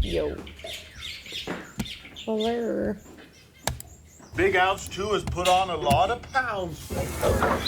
Yo. Hello. Big Ouch 2 has put on a lot of pounds.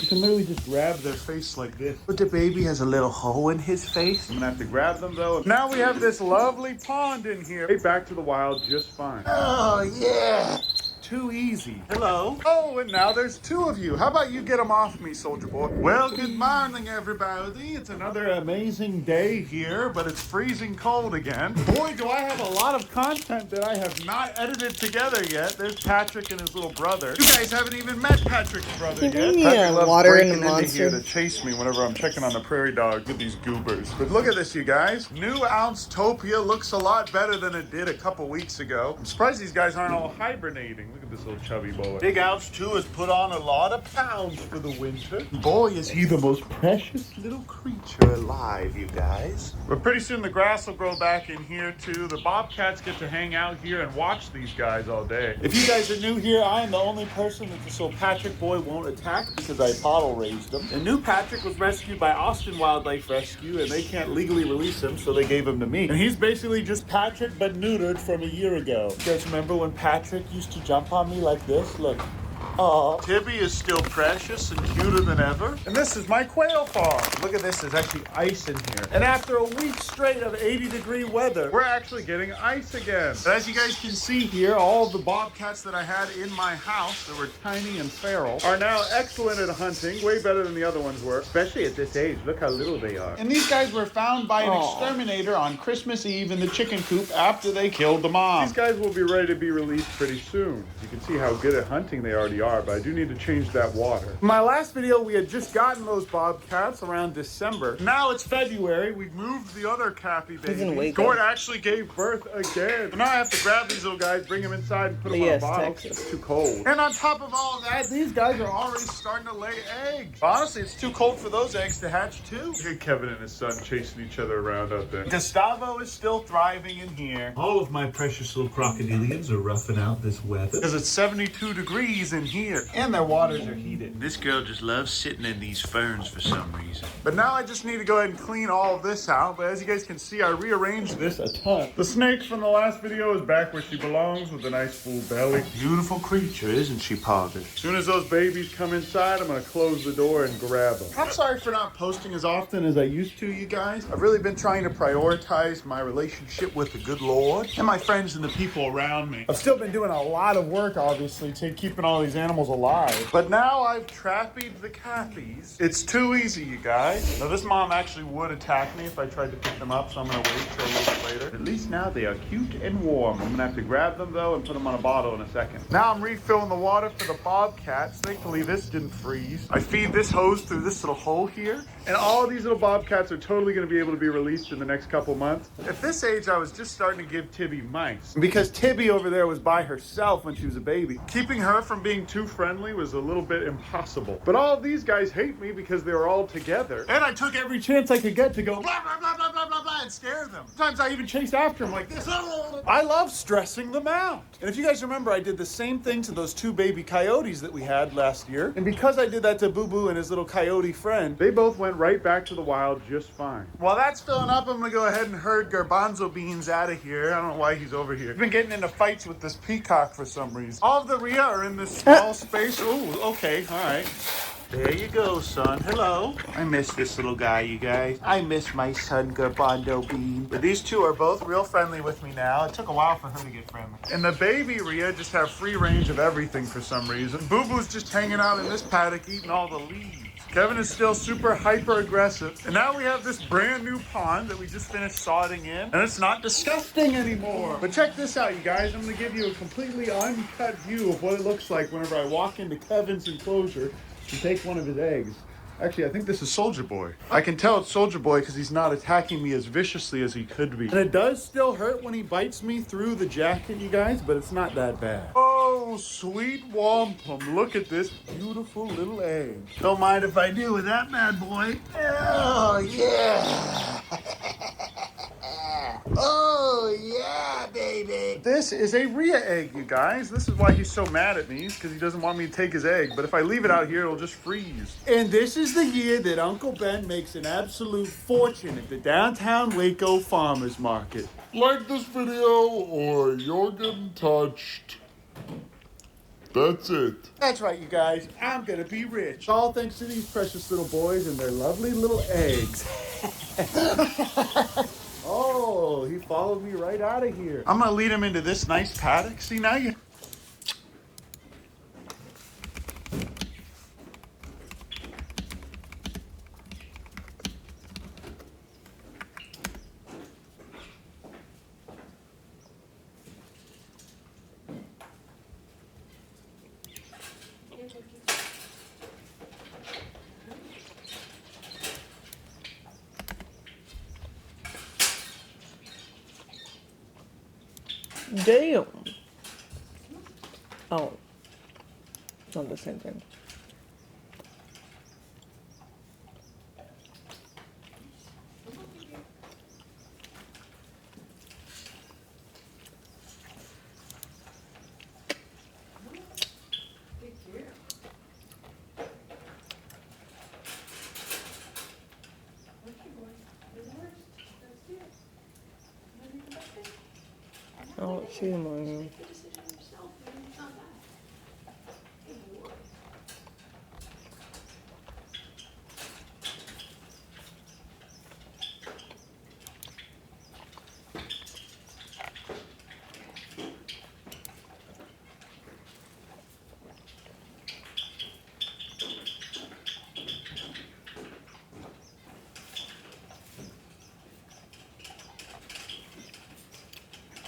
You can literally just grab their face like this. But the baby has a little hole in his face. I'm gonna have to grab them though. Now we have this lovely pond in here. Hey, back to the wild just fine. Oh, yeah. Too easy. Hello. Oh, and now there's two of you. How about you get them off me, soldier boy? Well, good morning, everybody. It's another amazing day here, but it's freezing cold again. Boy, do I have a lot of content that I have not edited together yet. There's Patrick and his little brother. You guys haven't even met Patrick's brother yet. Patrick loves water breaking and a into monster. here to chase me whenever I'm checking on the prairie dog with these goobers. But look at this, you guys. New Ouncetopia looks a lot better than it did a couple weeks ago. I'm surprised these guys aren't all hibernating. Look at this little chubby boy. Big Ouch 2 has put on a lot of pounds for the winter. Boy, is he the most precious little creature alive, you guys. But pretty soon the grass will grow back in here too. The bobcats get to hang out here and watch these guys all day. If you guys are new here, I am the only person that this little Patrick boy won't attack because I bottle raised him. And new Patrick was rescued by Austin Wildlife Rescue and they can't legally release him, so they gave him to me. And he's basically just Patrick but neutered from a year ago. You guys remember when Patrick used to jump on me like this? Look. Aw. Tibby is still precious and cuter than ever. And this is my quail farm. Look at this, there's actually ice in here. And after a week straight of 80-degree weather, we're actually getting ice again. But as you guys can see here, all of the bobcats that I had in my house that were tiny and feral are now excellent at hunting, way better than the other ones were, especially at this age. Look how little they are. And these guys were found by an exterminator on Christmas Eve in the chicken coop after they killed the mom. These guys will be ready to be released pretty soon. You can see how good at hunting they already are, but I do need to change that water. In my last video, we had just gotten those bobcats around December. Now it's February. We've moved the other Cappy baby. Gord actually gave birth again. So now I have to grab these little guys, bring them inside, and put them on a bottle. Texas. It's too cold. And on top of all of that, these guys are already starting to lay eggs. Honestly, it's too cold for those eggs to hatch too. Hey, Kevin and his son chasing each other around out there. Gustavo is still thriving in here. All of my precious little crocodilians are roughing out this weather because it's 72 degrees in here. And their waters are heated. This girl just loves sitting in these ferns for some reason. But now I just need to go ahead and clean all of this out. But as you guys can see, I rearranged this a ton. The snake from the last video is back where she belongs with a nice full belly. Beautiful creature, isn't she, Pogger? As soon as those babies come inside, I'm gonna close the door and grab them. I'm sorry for not posting as often as I used to, you guys. I've really been trying to prioritize my relationship with the good Lord and my friends and the people around me. I've still been doing a lot of work, obviously, to keeping all these animals alive. But now I've trappied the Cappies. It's too easy, you guys. Now, this mom actually would attack me if I tried to pick them up, so I'm gonna wait till a little later. At least now they are cute and warm. I'm gonna have to grab them, though, and put them on a bottle in a second. Now I'm refilling the water for the bobcats. Thankfully, this didn't freeze. I feed this hose through this little hole here, and all of these little bobcats are totally gonna be able to be released in the next couple months. At this age, I was just starting to give Tibby mice. And because Tibby over there was by herself when she was a baby, keeping her from being too friendly was a little bit impossible. But all of these guys hate me because they were all together. And I took every chance I could get to go blah, blah, blah, blah, blah, blah, blah, and scare them. Sometimes I even chased after them like this. I love stressing them out. And if you guys remember, I did the same thing to those two baby coyotes that we had last year. And because I did that to Boo Boo and his little coyote friend, they both went right back to the wild just fine. While that's filling up, I'm gonna go ahead and herd Garbanzo Beans out of here. I don't know why he's over here. I've been getting into fights with this peacock for some reason. All of the Rhea are in this small space. Ooh, okay, all right. There you go, son. Hello. I miss this little guy, you guys. I miss my son, Garbanzo Bean. But these two are both real friendly with me now. It took a while for her to get friendly. And the baby Rhea just have free range of everything for some reason. Boo Boo's just hanging out in this paddock eating all the leaves. Kevin is still super hyper aggressive. And now we have this brand new pond that we just finished sodding in. And it's not disgusting anymore. But check this out, you guys. I'm gonna give you a completely uncut view of what it looks like whenever I walk into Kevin's enclosure to take one of his eggs. Actually, I think this is Soldier Boy. I can tell it's Soldier Boy because he's not attacking me as viciously as he could be. And it does still hurt when he bites me through the jacket, you guys, but it's not that bad. Oh, sweet wampum. Look at this beautiful little egg. Don't mind if I do with that bad boy. Oh, yeah. Oh, yeah, baby. This This is a Rhea egg, you guys. This is why he's so mad at me, because he doesn't want me to take his egg. But if I leave it out here, it'll just freeze. And this is the year that Uncle Ben makes an absolute fortune at the downtown Waco Farmers Market. Like this video or you're getting touched. That's it. That's right, you guys. I'm gonna be rich. All thanks to these precious little boys and their lovely little eggs. Oh, he followed me right out of here. I'm gonna lead him into this nice paddock. See, now you... Damn. Oh. It's not the same thing. I don't see him on here.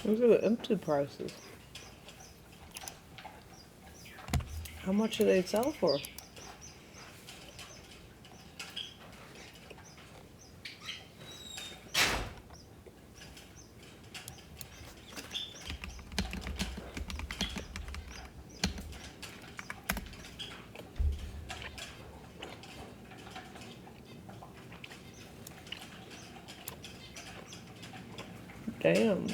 Those are the empty prices. How much do they sell for? Damn.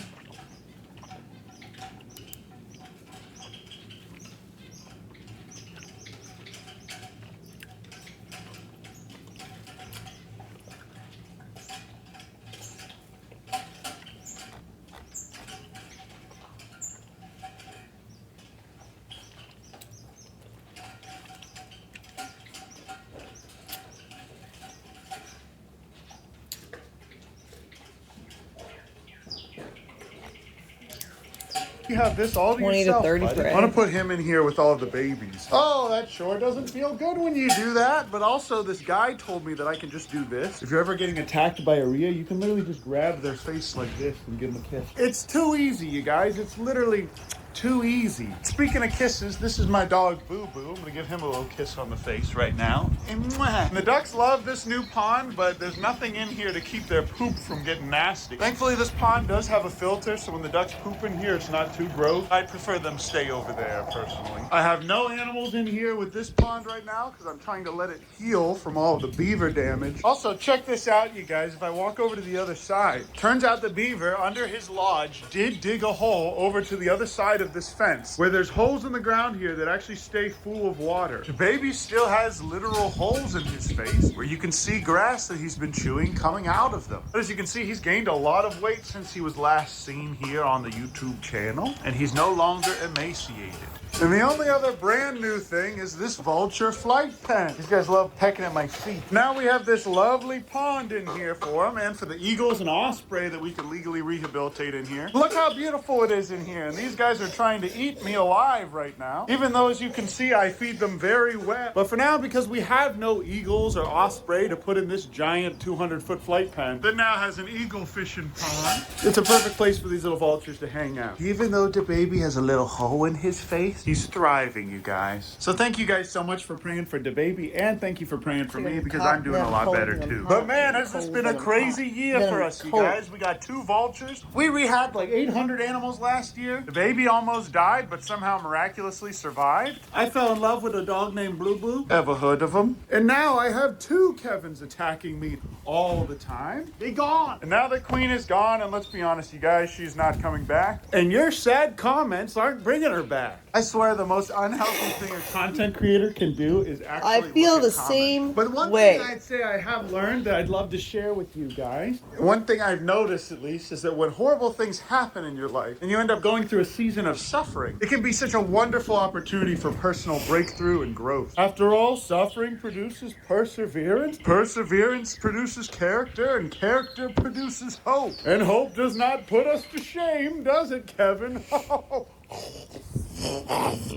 You have this all to 20 to yourself, 30 buddy. for I want egg. to put him in here with all the babies. Oh, that sure doesn't feel good when you do that. But also, this guy told me that I can just do this. If you're ever getting attacked by a Rhea, you can literally just grab their face like this and give them a kiss. It's too easy, you guys. It's literally too easy. Speaking of kisses, this is my dog Boo Boo. I'm gonna give him a little kiss on the face right now. And mwah. And the ducks love this new pond, but there's nothing in here to keep their poop from getting nasty. Thankfully, this pond does have a filter, so when the ducks poop in here, it's not too gross. I'd prefer them stay over there, personally. I have no animals in here with this pond right now, because I'm trying to let it heal from all of the beaver damage. Also, check this out, you guys. If I walk over to the other side, turns out the beaver under his lodge did dig a hole over to the other side of this fence, where there's holes in the ground here that actually stay full of water. The baby still has literal holes in his face where you can see grass that he's been chewing coming out of them. But as you can see, he's gained a lot of weight since he was last seen here on the YouTube channel, and he's no longer emaciated. And the only other brand new thing is this vulture flight pen. These guys love pecking at my feet. Now we have this lovely pond in here for them, and for the eagles and osprey that we can legally rehabilitate in here. Look how beautiful it is in here, and these guys are trying to eat me alive right now. Even though, as you can see, I feed them very wet. But for now, because we have no eagles or osprey to put in this giant 200-foot flight pen, that now has an eagle fishing pond, it's a perfect place for these little vultures to hang out. Even though the baby has a little hole in his face, He's thriving, you guys. So thank you guys so much for praying for DaBaby, and thank you for praying for me because I'm doing a lot better too. But man, has this been a crazy year for us, you guys. We got 2 vultures. We rehabbed like 800 animals last year. DaBaby almost died, but somehow miraculously survived. I fell in love with a dog named Blue Blue. Ever heard of him? And now I have 2 Kevins attacking me all the time. They gone. And now the queen is gone, and let's be honest, you guys, she's not coming back. And your sad comments aren't bringing her back. I swear the most unhealthy thing a content creator can do is actually I feel look the at comments. same But one way. thing I'd say I have learned that I'd love to share with you guys, one thing I've noticed at least, is that when horrible things happen in your life and you end up going through a season of suffering, it can be such a wonderful opportunity for personal breakthrough and growth. After all, suffering produces perseverance, perseverance produces character, and character produces hope. And hope does not put us to shame, does it, Kevin?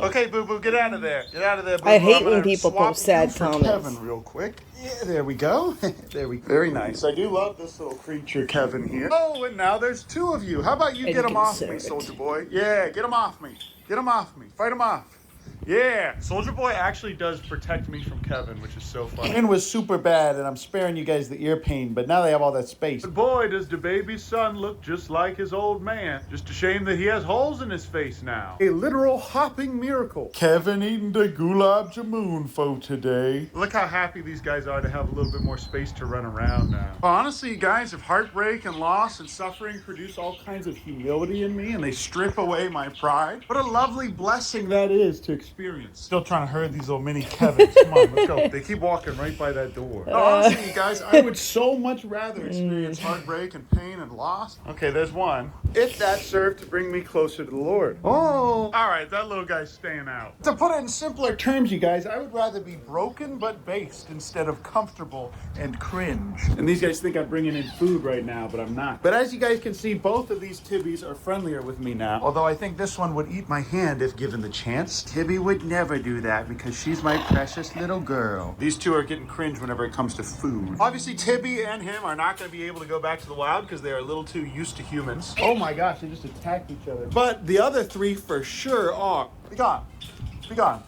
Okay, Boo Boo, get out of there. Get out of there, Boo Boo. I hate I'm when gonna people swap post sad you for comments. Kevin real quick. Yeah, there we go. There we go. Very nice. I do love this little creature, Kevin, here. Oh, and now there's 2 of you. How about you get him off me, Inconsiderate. Soldier Boy? Yeah, get him off me. Get him off me. Fight him off. Yeah, Soldier Boy actually does protect me from Kevin, which is so funny. It was super bad, and I'm sparing you guys the ear pain, but now they have all that space. But boy, does DaBaby's son look just like his old man. Just a shame that he has holes in his face now. A literal hopping miracle. Kevin eating the gulab jamun for today. Look how happy these guys are to have a little bit more space to run around now. Well, honestly, you guys, if heartbreak and loss and suffering produce all kinds of humility in me and they strip away my pride, what a lovely blessing that is to experience. Still trying to herd these little mini Kevins. Come on, let's go. They keep walking right by that door. No, honestly, you guys, I would so much rather experience heartbreak and pain and loss. Okay, there's one. If that served to bring me closer to the Lord. Oh. All right, that little guy's staying out. To put it in simpler terms, you guys, I would rather be broken but based instead of comfortable and cringe. And these guys think I'm bringing in food right now, but I'm not. But as you guys can see, both of these Tibbies are friendlier with me now. Although I think this one would eat my hand if given the chance. Tibby would never do that because she's my precious little girl. These 2 are getting cringe whenever it comes to food. Obviously, Tibby and him are not going to be able to go back to the wild because they are a little too used to humans. Oh my gosh, they just attacked each other. But the other 3 for sure are. Be gone. Be gone.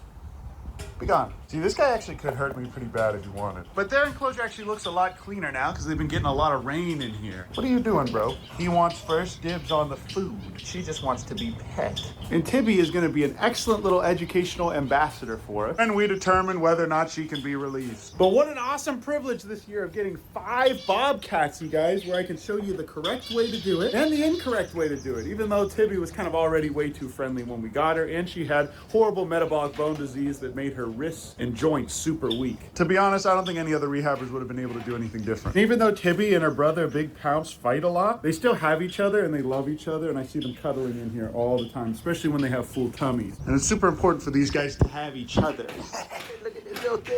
Be gone. See, this guy actually could hurt me pretty bad if he wanted. But their enclosure actually looks a lot cleaner now because they've been getting a lot of rain in here. What are you doing, bro? He wants first dibs on the food. She just wants to be pet. And Tibby is going to be an excellent little educational ambassador for us. And we determine whether or not she can be released. But what an awesome privilege this year of getting 5 bobcats, you guys, where I can show you the correct way to do it and the incorrect way to do it. Even though Tibby was kind of already way too friendly when we got her, and she had horrible metabolic bone disease that made her wrists and joints super weak. To be honest, I don't think any other rehabbers would have been able to do anything different. Even though Tibby and her brother Big Pounce fight a lot, they still have each other and they love each other, and I see them cuddling in here all the time, especially when they have full tummies. And it's super important for these guys to have each other.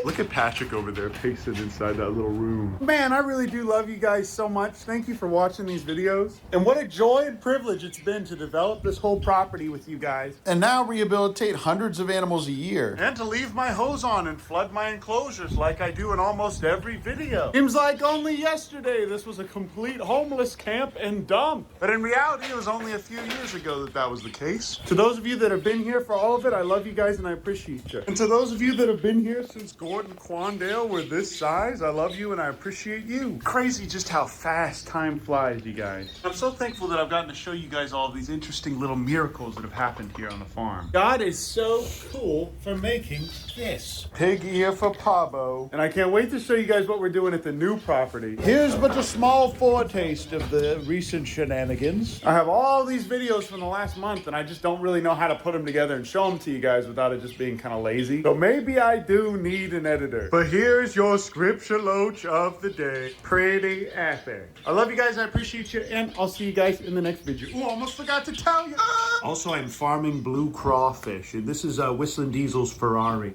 Look at Patrick over there pacing inside that little room. Man, I really do love you guys so much. Thank you for watching these videos. And what a joy and privilege it's been to develop this whole property with you guys. And now rehabilitate hundreds of animals a year. And to leave my hose on and flood my enclosures like I do in almost every video. Seems like only yesterday this was a complete homeless camp and dump. But in reality, it was only a few years ago that was the case. To those of you that have been here for all of it, I love you guys and I appreciate you. And to those of you that have been here since Gordon Quandale were this size, I love you and I appreciate you. Crazy just how fast time flies, you guys. I'm so thankful that I've gotten to show you guys all of these interesting little miracles that have happened here on the farm. God is so cool for making this. Pig ear for Pabo. And I can't wait to show you guys what we're doing at the new property. Here's but a small foretaste of the recent shenanigans. I have all these videos from the last month and I just don't really know how to put them together and show them to you guys without it just being kind of lazy. So maybe I do need an editor. But here's your scripture loach of the day. Pretty epic. I love you guys, I appreciate you, and I'll see you guys in the next video. Oh, almost forgot to tell you. Also, I'm farming blue crawfish, and this is Whistling Diesel's Ferrari.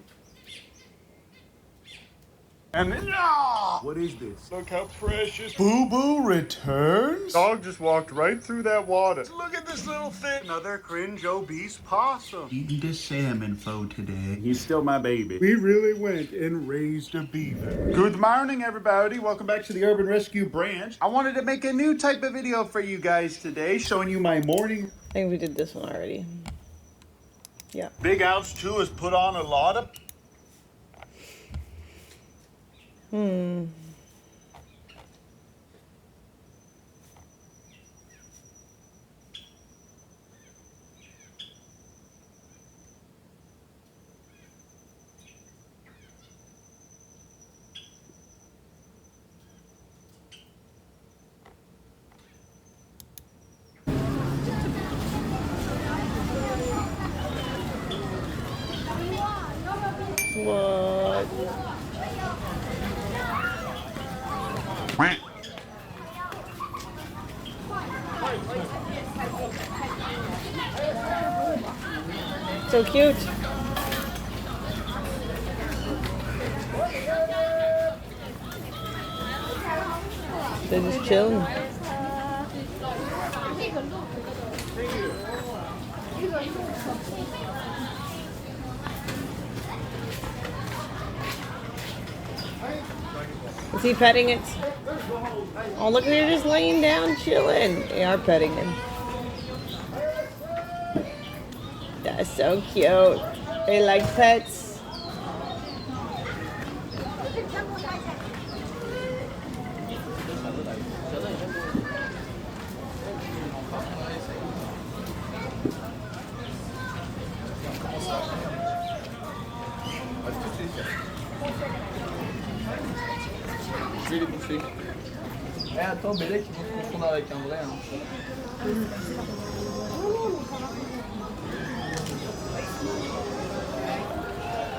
And then, what is this? Look how precious. Boo Boo returns? Dog just walked right through that water. Look at this little thing. Another cringe obese possum. Eating the salmon for today. He's still my baby. We really went and raised a beaver. Good morning, everybody. Welcome back to the Urban Rescue Branch. I wanted to make a new type of video for you guys today, showing you my morning. I think we did this one already. Yeah. Big Ouch 2 has put on a lot of... What? So cute. They're just chilling. Is he petting it? Oh, look, they're just laying down, chilling. They are petting him. That's so cute. They like pets. Je vais les bouffer. Eh, attends, Bélec, ils vont se confondre avec un vrai. Hein.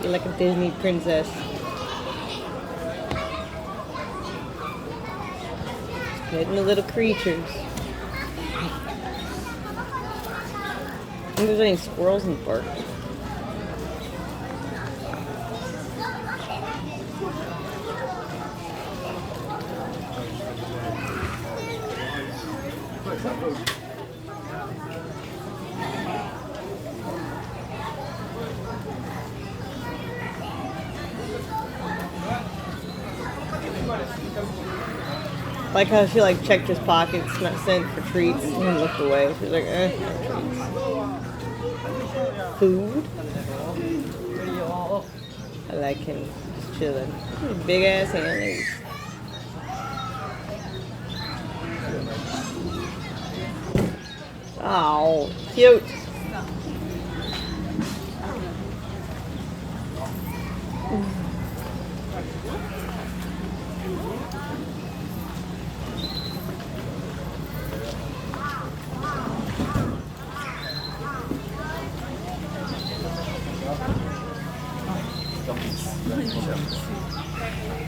You're like a Disney princess. Petting the little creatures. I think there's any squirrels in the park. Like how she like checked his pockets, not sent for treats, and he looked away. She's like, no treats. Food? I like him. Just chilling. Big ass hands. Oh, cute.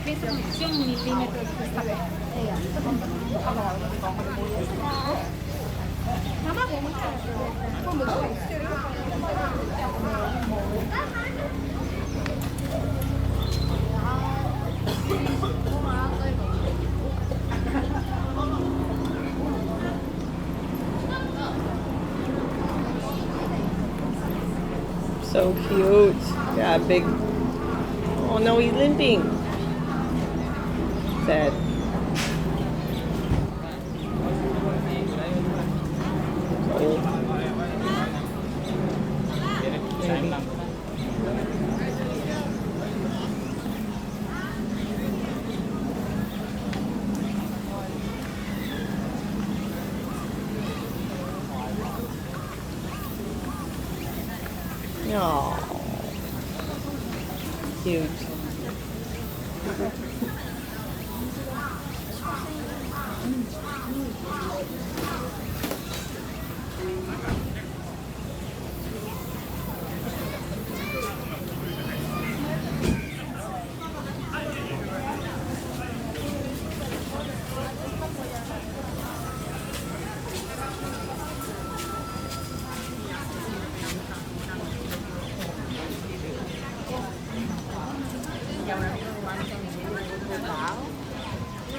Penso sia un millimetro di questa So cute. Yeah, big. Oh no, he's limping. Sad. Old. Maybe. Oh, cute.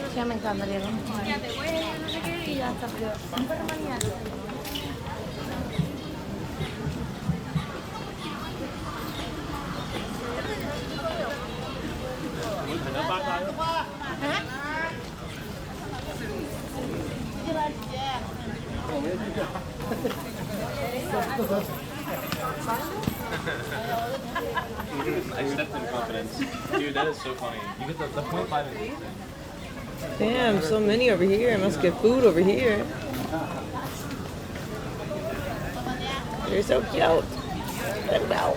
Siya nagkamali lang. Iya, sabi ko. Ano ba naman yan? Accepting confidence. Dude, that is so funny. You get the 0.5 and Damn, so many over here. I must get food over here. You're so cute. Wow.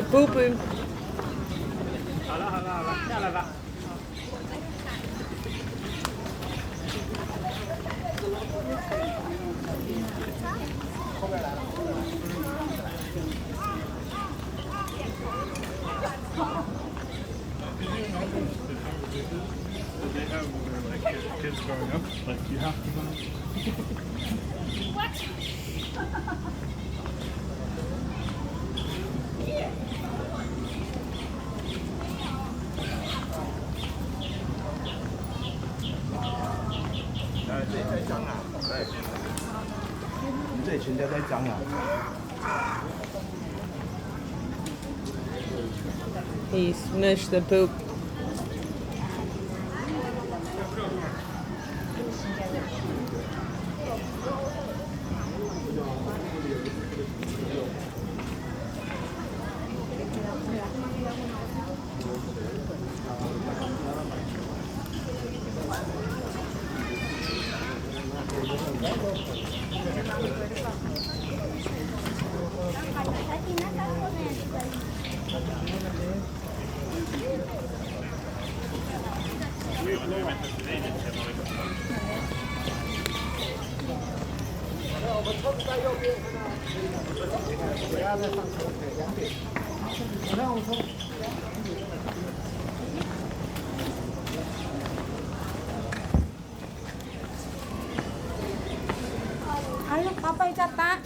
Pooping. Kids growing up, like you have to go. He smushed the poop. Ayo, apa itu, Pak?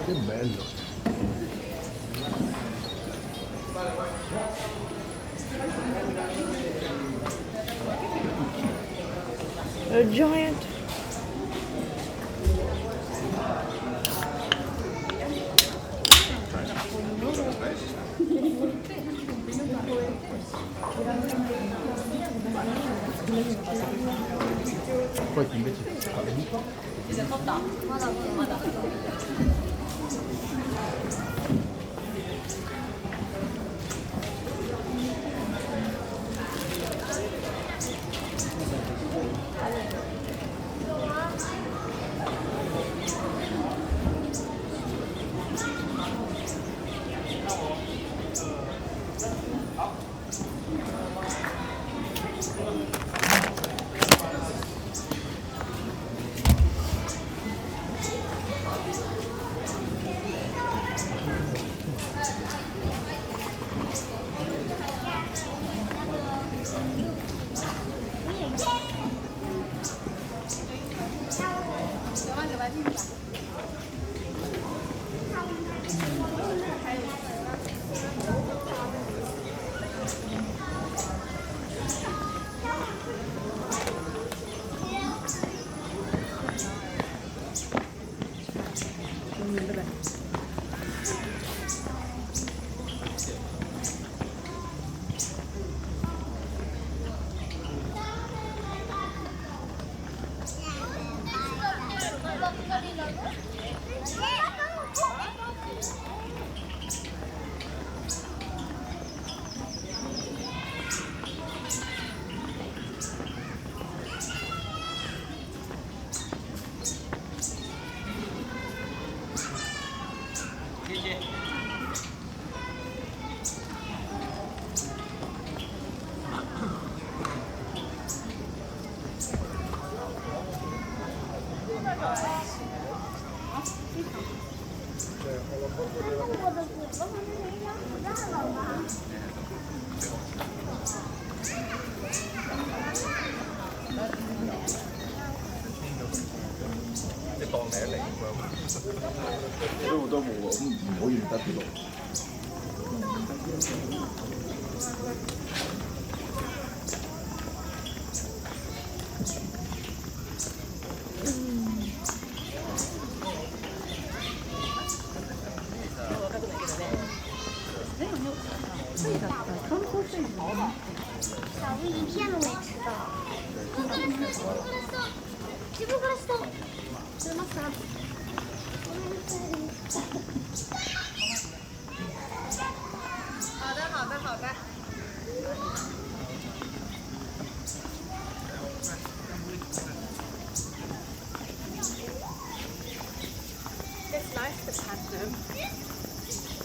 Che bello. A giant. Poi invece rápido. It's nice to pat them.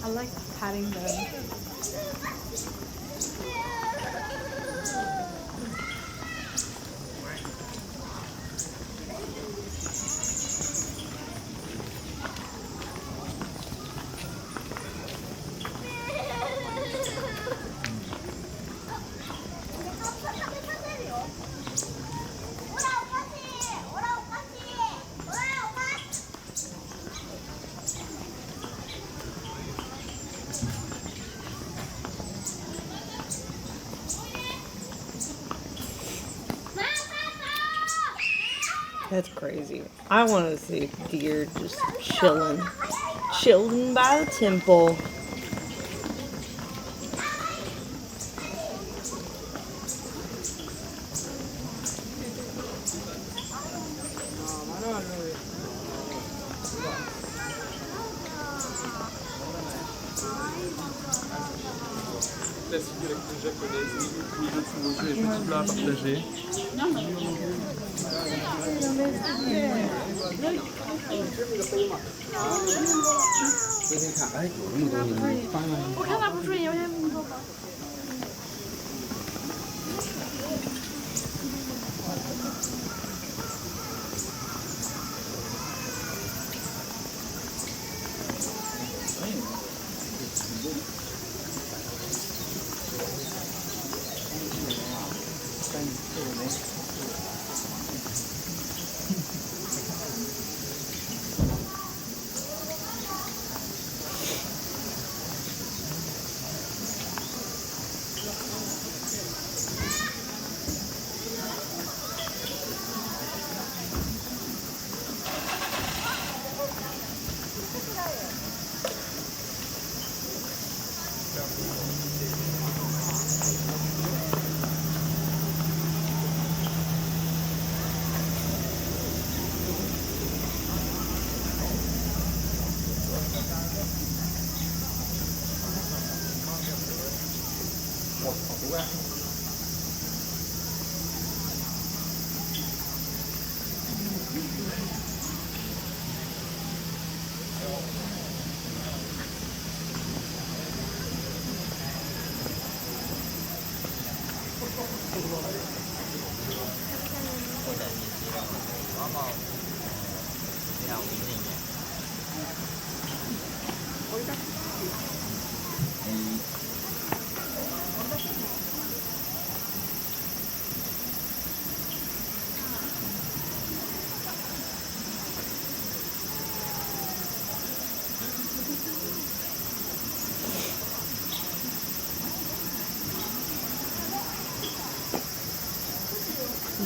I like patting them. That's crazy. I want to see deer just chilling by the temple. Classique avec japonaise, les petits plats à partager.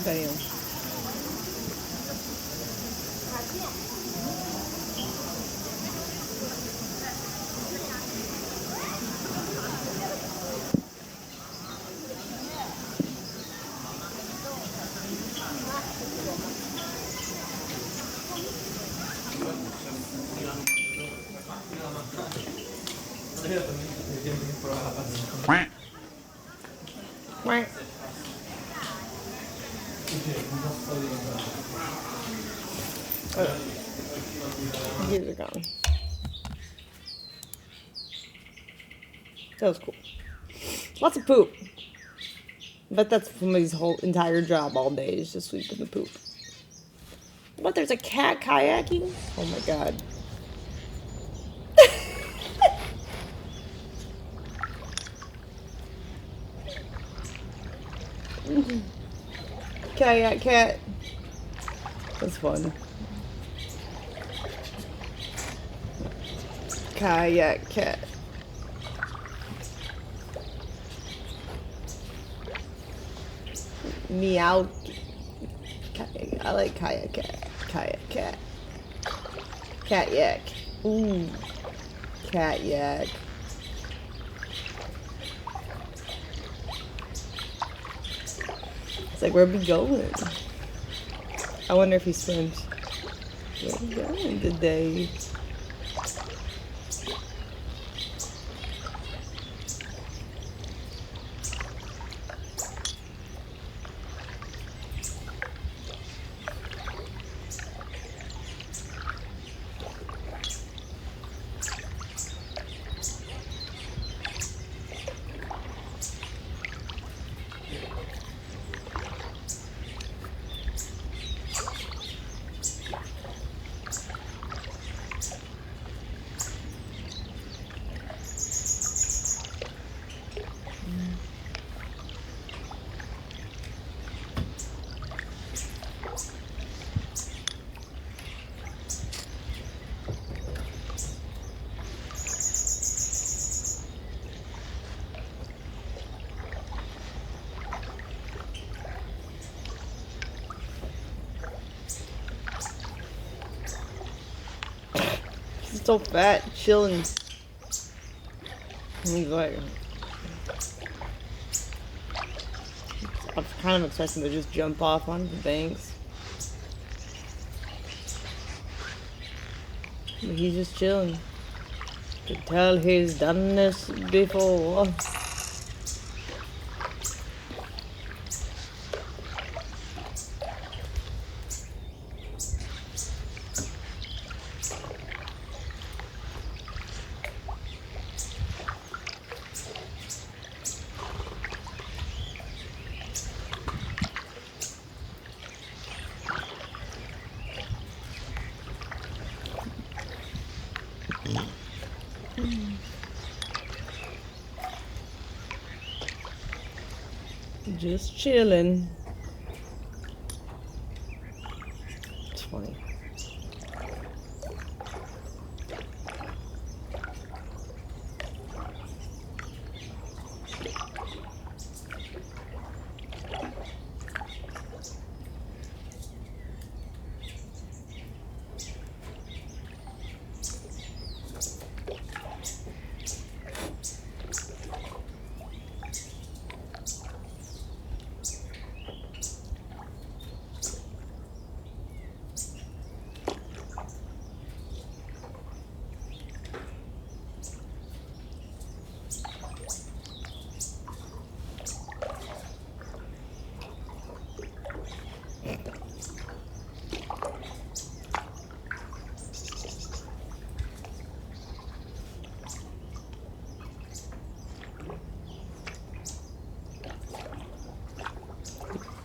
Damn. Right. These are gone. That was cool. Lots of poop. But that's somebody's whole entire job all day is just sweeping the poop. What? There's a cat kayaking? Oh my god. Kayak cat. That's fun. Kayak cat. Meow. I like kayak cat. Kayak cat. Cat yak. Ooh. Cat yak. It's like, where we going? I wonder if he swims. Where we going today? He's so fat, chilling. He's like, I'm kind of expecting to just jump off onto the banks. But he's just chilling. Can tell he's done this before. Just chilling. It's funny.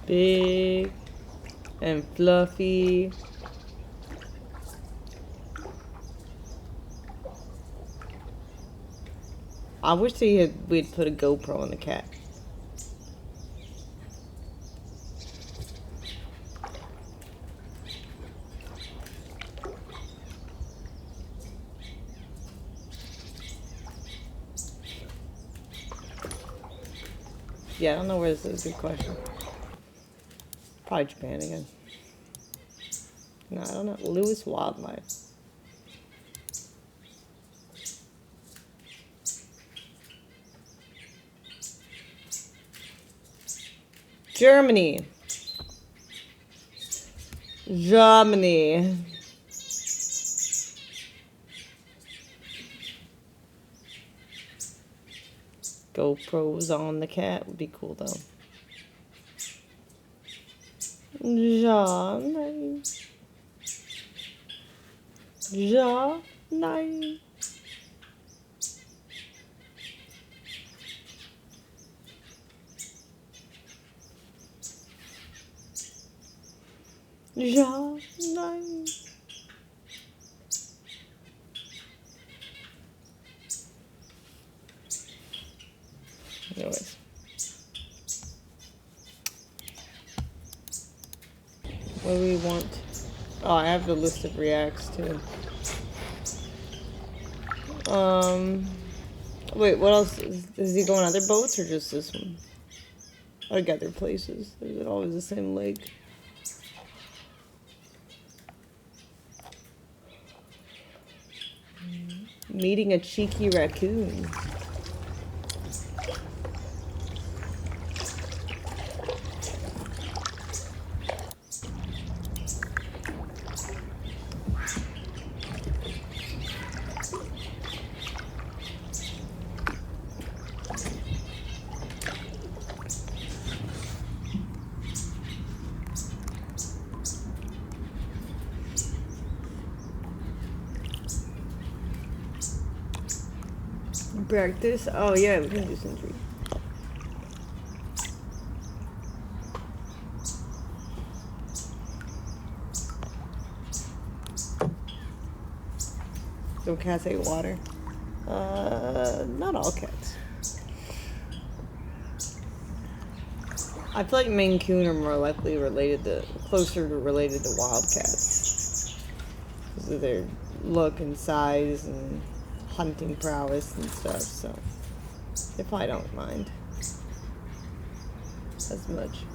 Big and fluffy. I wish we'd put a GoPro on the cat. Yeah, I don't know where this is. Good question. Probably Japan again. No, I don't know. Lewis Wildlife. Germany. Germany. GoPros on the cat would be cool though. Germany. Germany. Germany. Anyways. What do we want? Oh, I have the list of reacts too. Wait, what else? Is he going other boats or just this one? Like other places? Is it always the same lake? Meeting a cheeky raccoon. Practice? Oh yeah, we can do sentry. Some cats ate water. Not all cats. I feel like Maine Coon are more likely closer related to wildcats. Because of their look and size and hunting prowess and stuff, so if I don't mind as much.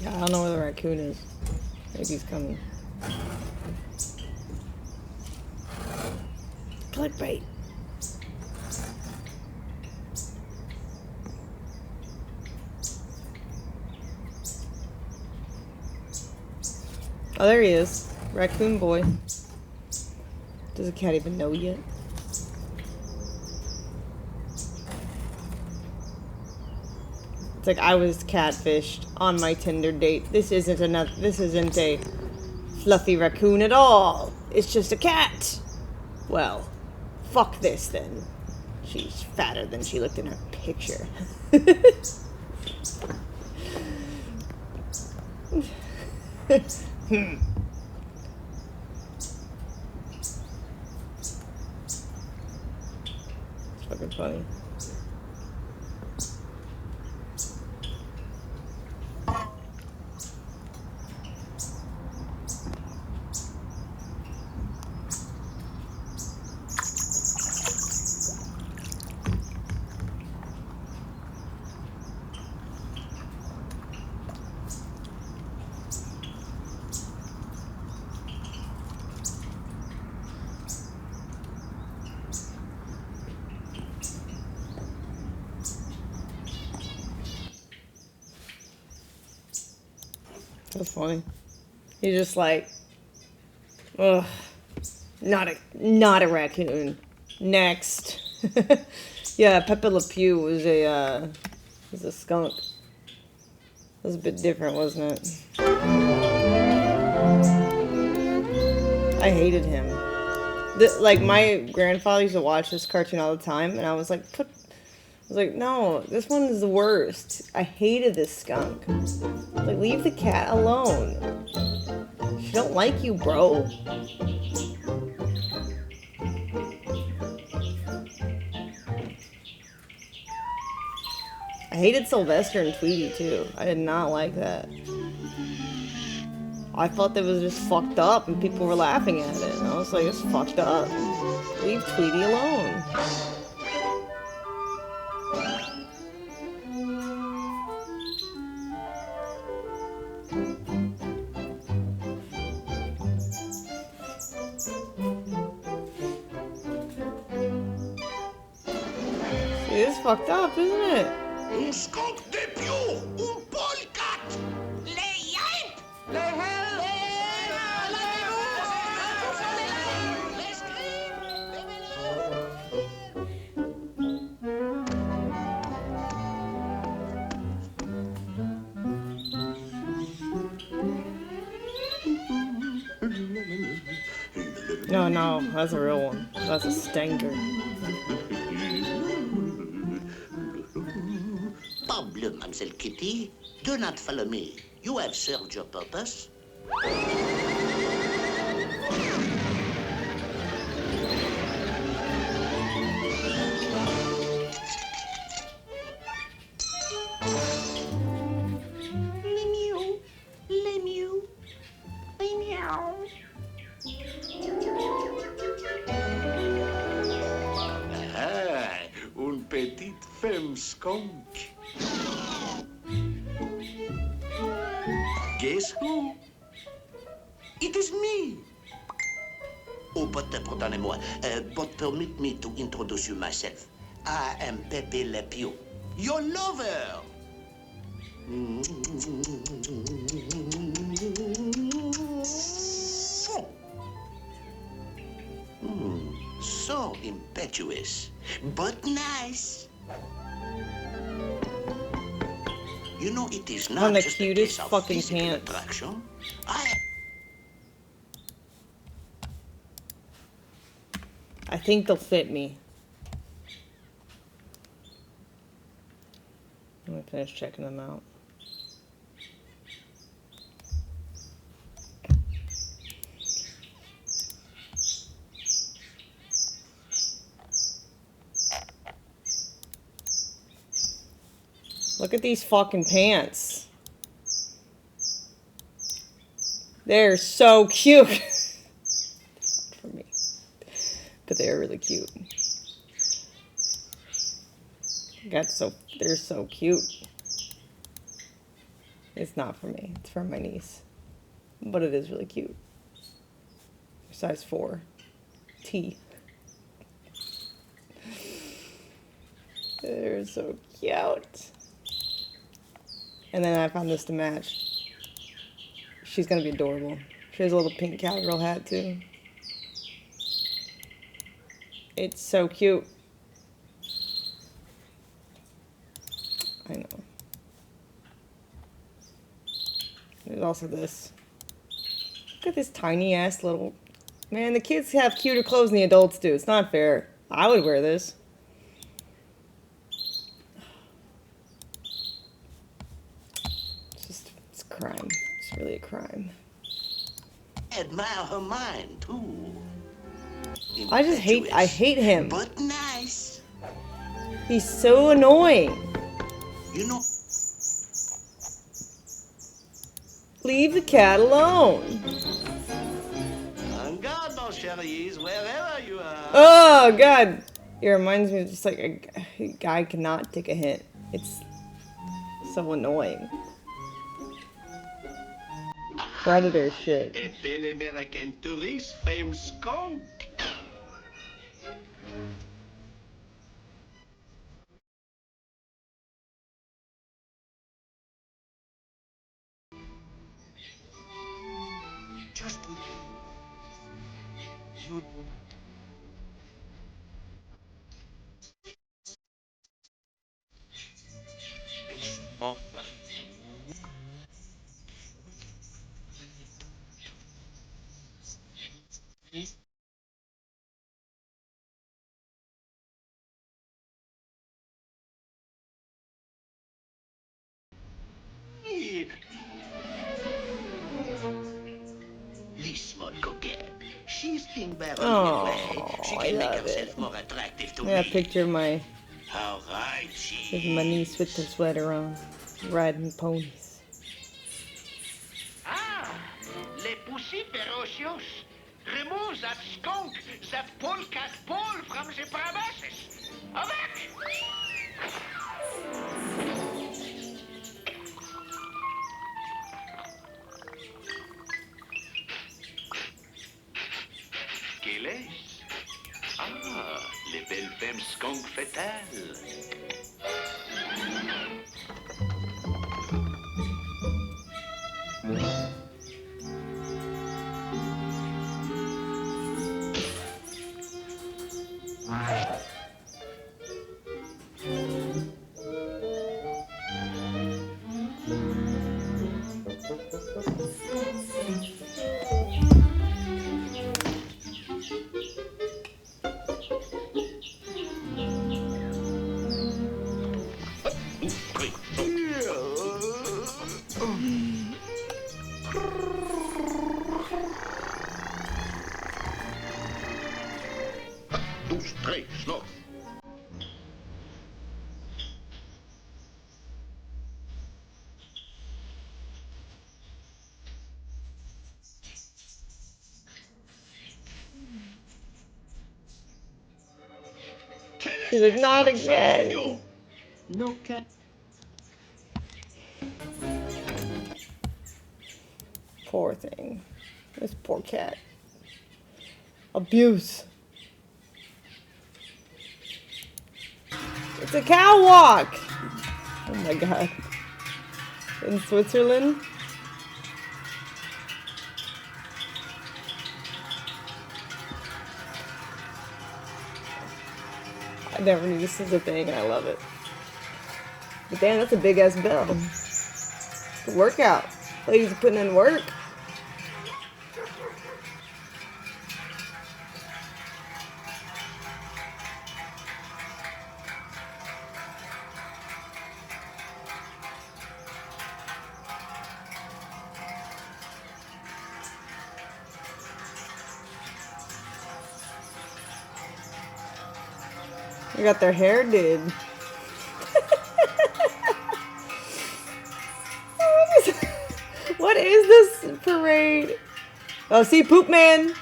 Yeah, I don't know where the raccoon is. Maybe he's coming. Clickbait. Oh, there he is. Raccoon boy. Does the cat even know yet? It's like I was catfished on my Tinder date. This isn't a fluffy raccoon at all. It's just a cat. Well, fuck this then. She's fatter than she looked in her picture. It's fucking funny. That's funny. He's just like, ugh, not a raccoon. Next. Yeah, Pepe Le Pew was a skunk. It was a bit different, wasn't it? I hated him. Like my grandfather used to watch this cartoon all the time, and I was like, no, this one is the worst. I hated this skunk. Like, leave the cat alone. She don't like you, bro. I hated Sylvester and Tweety, too. I did not like that. I thought that was just fucked up, and people were laughing at it. And I was like, it's fucked up. Leave Tweety alone. It is fucked up, isn't it? Un skunk de più, un polecat. Le yipe, le hell, le scream, No, that's a real one. That's a stinker. Parbleu, Mademoiselle Kitty, do not follow me. You have served your purpose. femme skunk. Guess who? It is me. Oh, but pardonnez-moi, but permit me to introduce you myself. I am Pepe Le Pew, your lover. So impetuous, but nice. You know, it is not On the just a cutest case of fucking physical pants. attraction. I think they'll fit me. I'm gonna finish checking them out. Look at these fucking pants. They're so cute. For me. But they're really cute. They're so cute. It's not for me. It's for my niece. But it is really cute. Size 4. T. They're so cute. And then I found this to match. She's gonna be adorable. She has a little pink cowgirl hat too. It's so cute. I know. There's also this. Look at this tiny ass little... Man, the kids have cuter clothes than the adults do. It's not fair. I would wear this. It's a crime. It's really a crime. Admire her mind too. I hate him. But nice. He's so annoying. You know. Leave the cat alone. En garde, mon chéri, wherever you are. Oh, God. It reminds me of just like a guy cannot take a hint. It's so annoying. Predator shit. A bel American tourist, femme skunk. Just you. Oh. This small coquette. She's being barren Oh, way. She I can make love herself it. more attractive to I got a me. picture of my All right, my niece with the sweater on, riding ponies. Ah, les pussy ferocious. Remove that skunk, that polecat ball from the premises. Avec! Quelle est-ce? Ah, les belles femmes skunk fétales. No. She's like, not again. No cat. Poor thing. This poor cat. Abuse. It's a cow walk. Oh my god. In Switzerland? I never knew this was a thing and I love it. But damn, that's a big ass bell. Good workout. Ladies are putting in work. They got their hair did. What is this parade? Oh, see, Poop Man.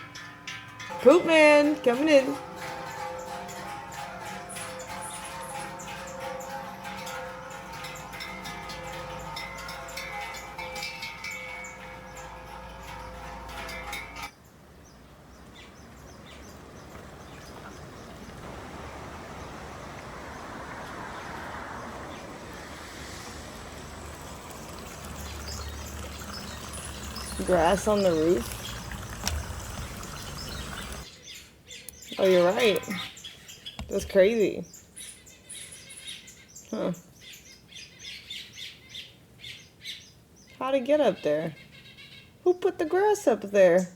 Poop Man coming in. Grass on the roof. Oh, you're right. That's crazy. Huh. How'd it get up there? Who put the grass up there?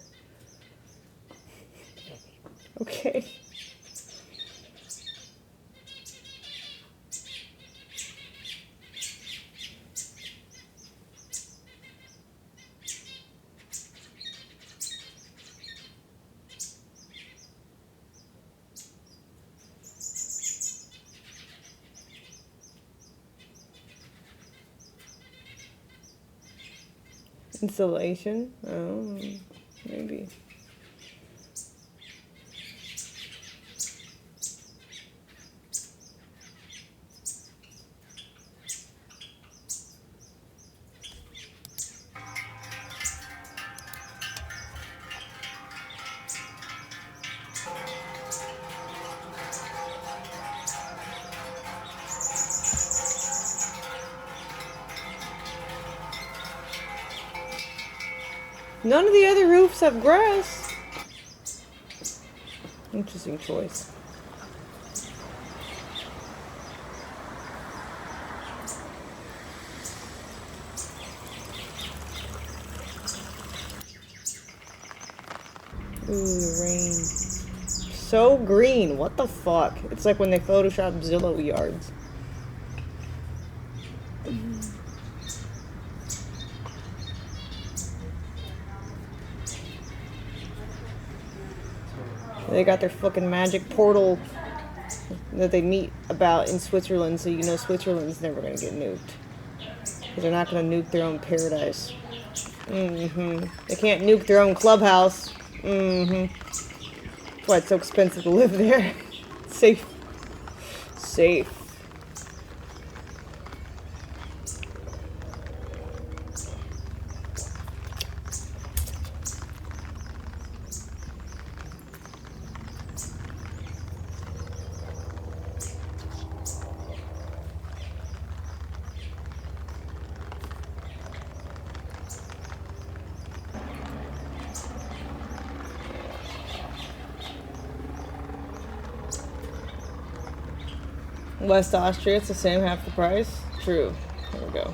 Okay. Insulation? Oh, maybe. None of the other roofs have grass. Interesting choice. Ooh, rain. So green. What the fuck? It's like when they Photoshop Zillow yards. They got their fucking magic portal that they meet about in Switzerland, so you know Switzerland's never gonna get nuked. Because they're not gonna nuke their own paradise. They can't nuke their own clubhouse. That's why it's so expensive to live there. Safe. Safe. West Austria, it's the same, half the price. True. There we go.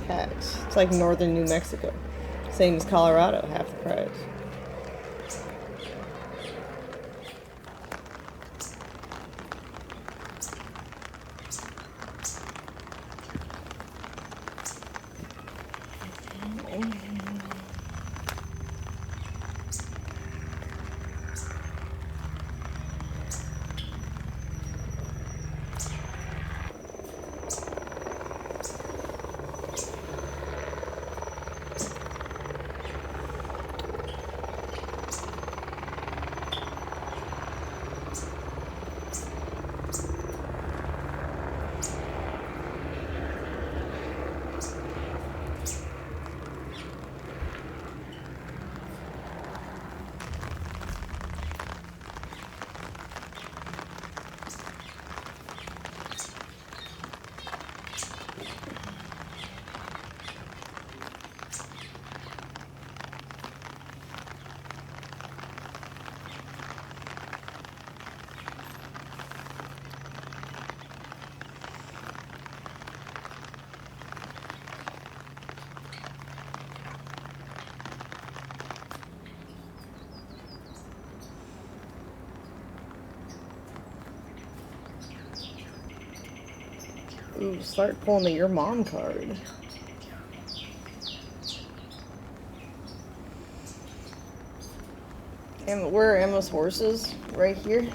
Tax. It's like northern New Mexico. Same as Colorado, half the price. Ooh, start pulling the your mom card. And where are Emma's horses? Right here.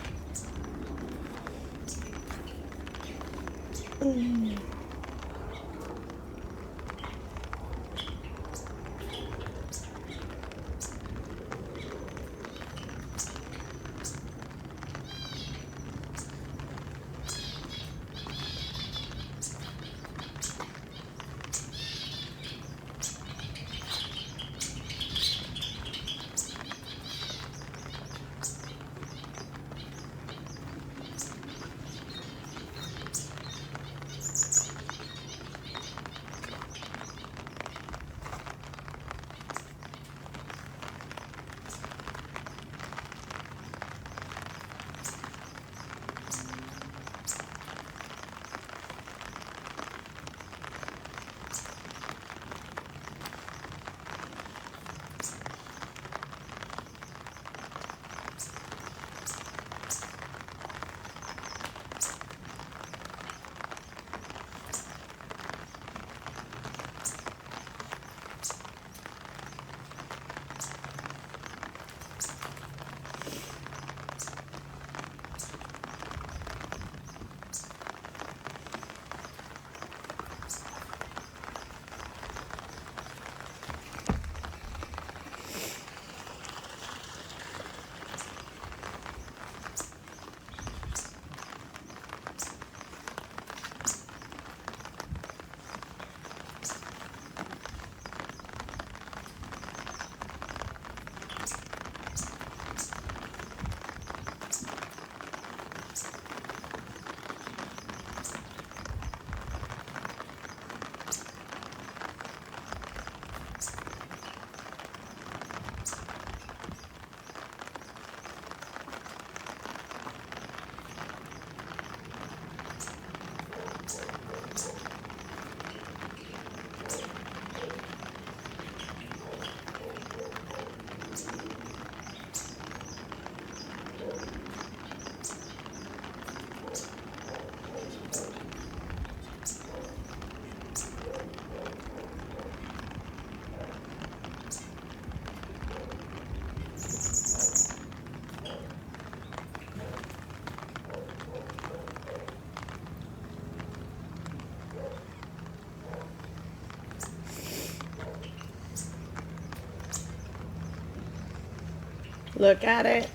Look at it.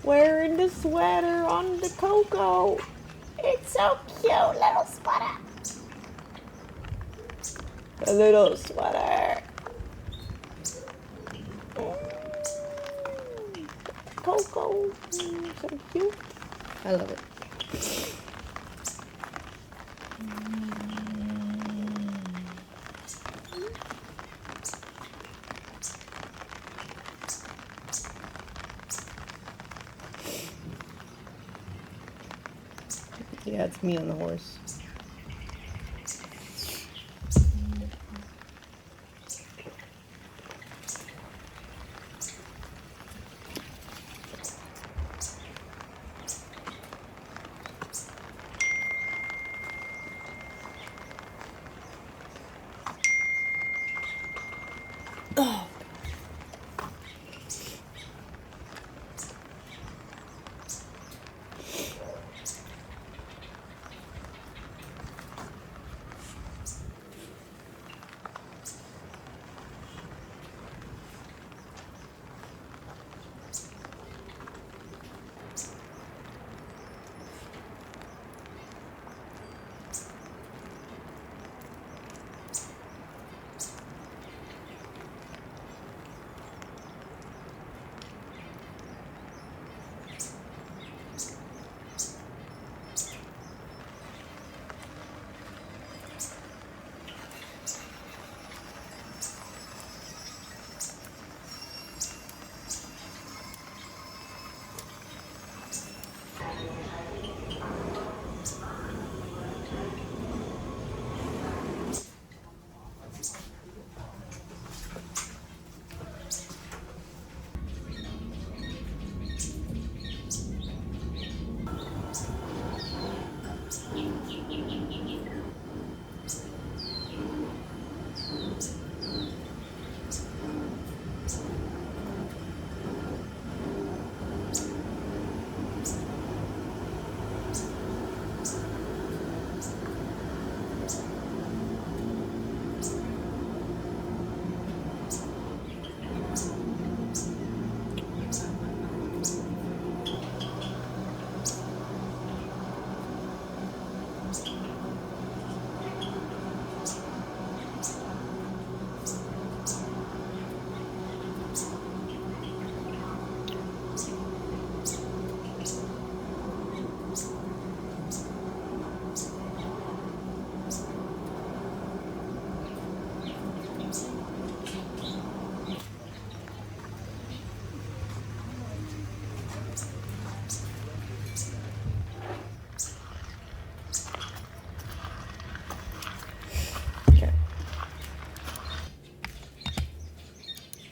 Wearing the sweater on the Coco. It's so cute, little sweater. A little sweater. Coco. So cute. I love it. Yeah, it's me on the horse. Oh.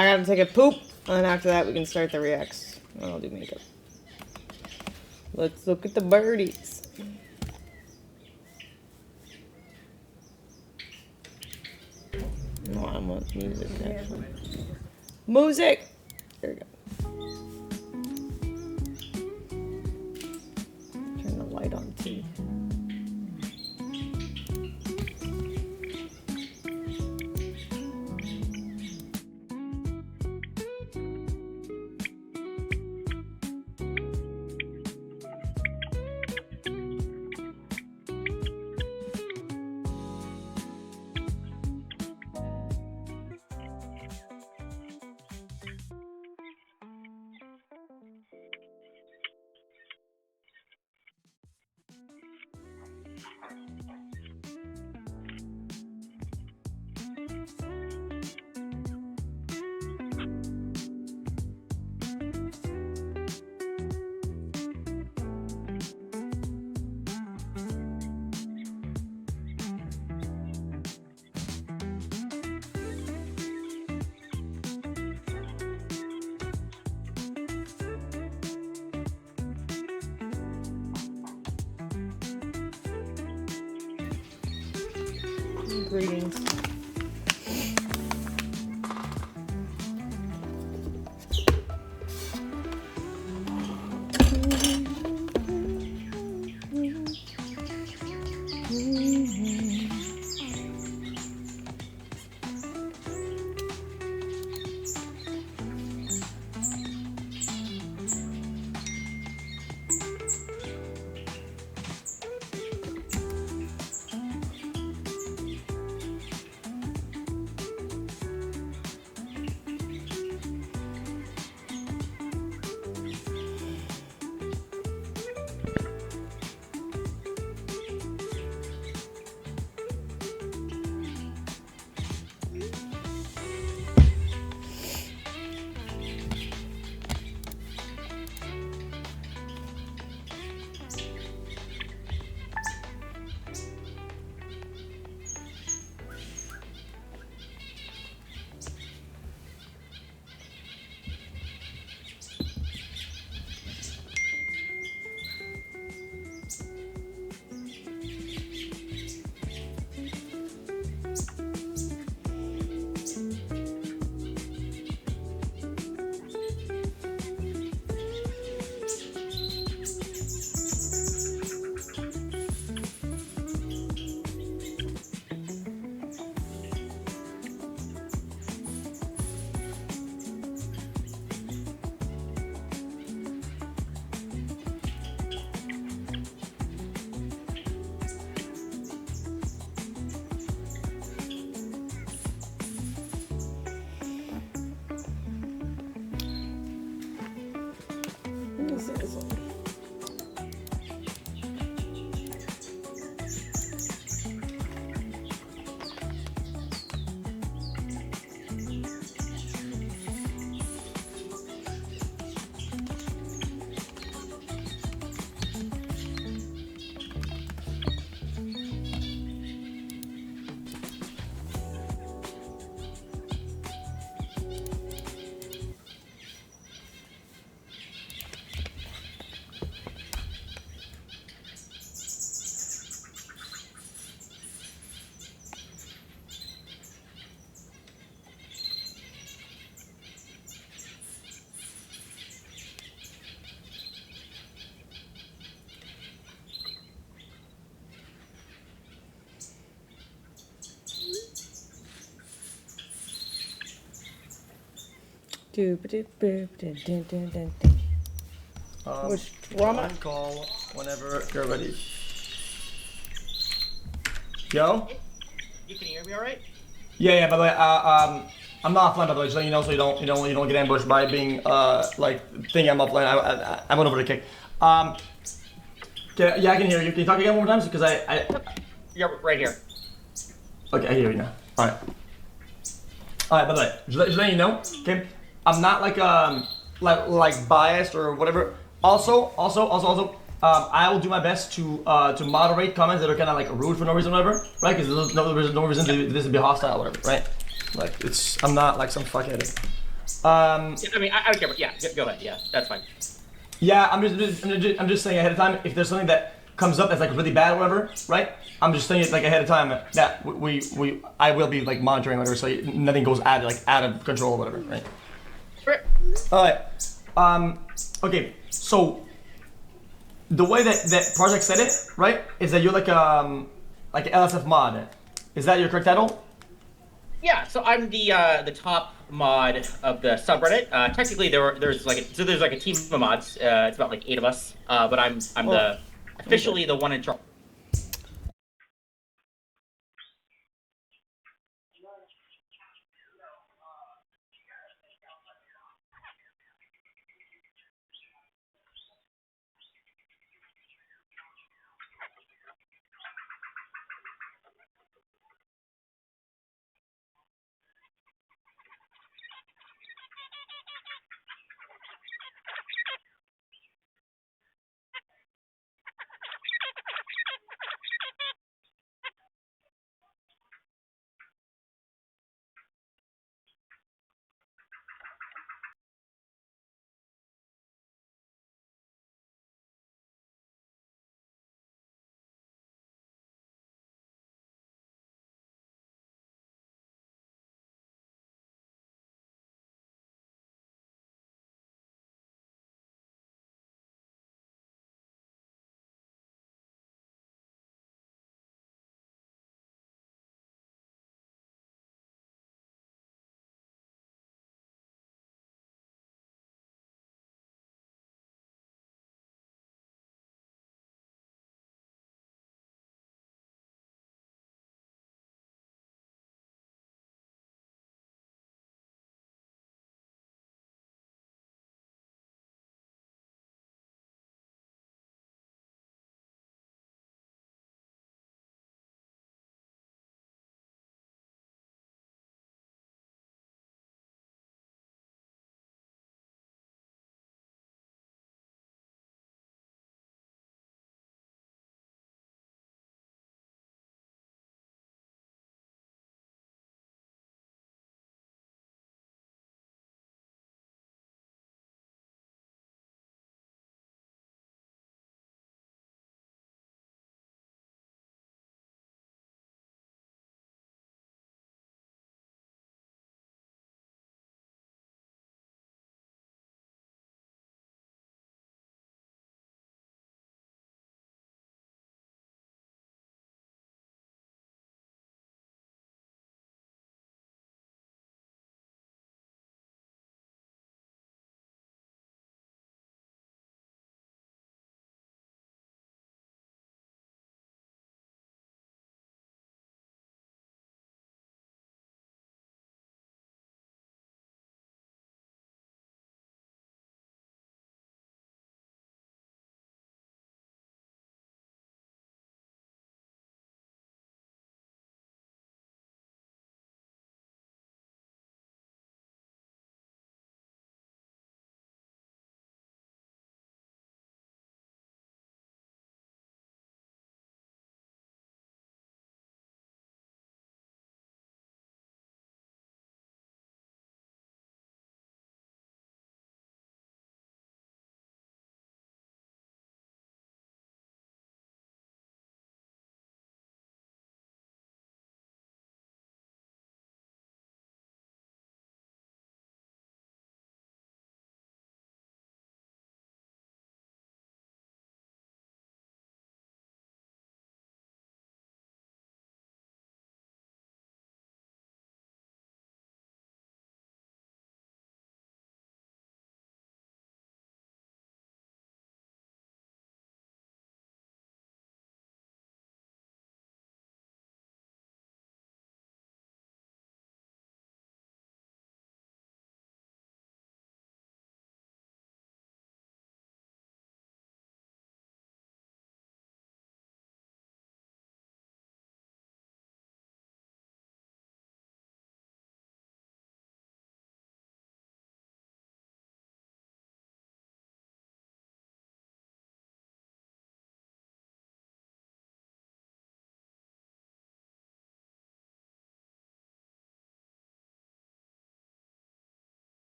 I gotta take a poop, and after that we can start the reacts. And I'll do makeup. Let's look at the birdies. No, I want music actually. Music! There we go. Turn the light on too. Greetings. Which drama? On call whenever you're ready. Yo? You can hear me all right? Yeah. By the way, I'm not offline. By the way, just letting you know, so you don't get ambushed by being like thinking I'm offline. I went over to kick. Yeah, I can hear you. Can you talk again one more time? Because I. You're right here. Okay, I hear you now. All right. By the way, just letting you know. Okay, I'm not like biased or whatever. Also, I will do my best to moderate comments that are kind of like rude for no reason, whatever, right? Because there's no reason to this to be hostile, whatever, right? Like I'm not like some fuckhead. Um, I mean, I don't care, but yeah, go ahead. Yeah, that's fine. yeah, I'm just saying ahead of time. If there's something that comes up that's like really bad or whatever, right? I'm just saying it like ahead of time that I will be like monitoring whatever, so nothing goes out of control or whatever, right? Sure. All right. Okay. So the way that project said it, right, is that you're like an LSF mod. Is that your correct title? Yeah, so I'm the top mod of the subreddit. Technically, there's like a team of mods. It's about like 8 of us. But I'm the officially the one in charge.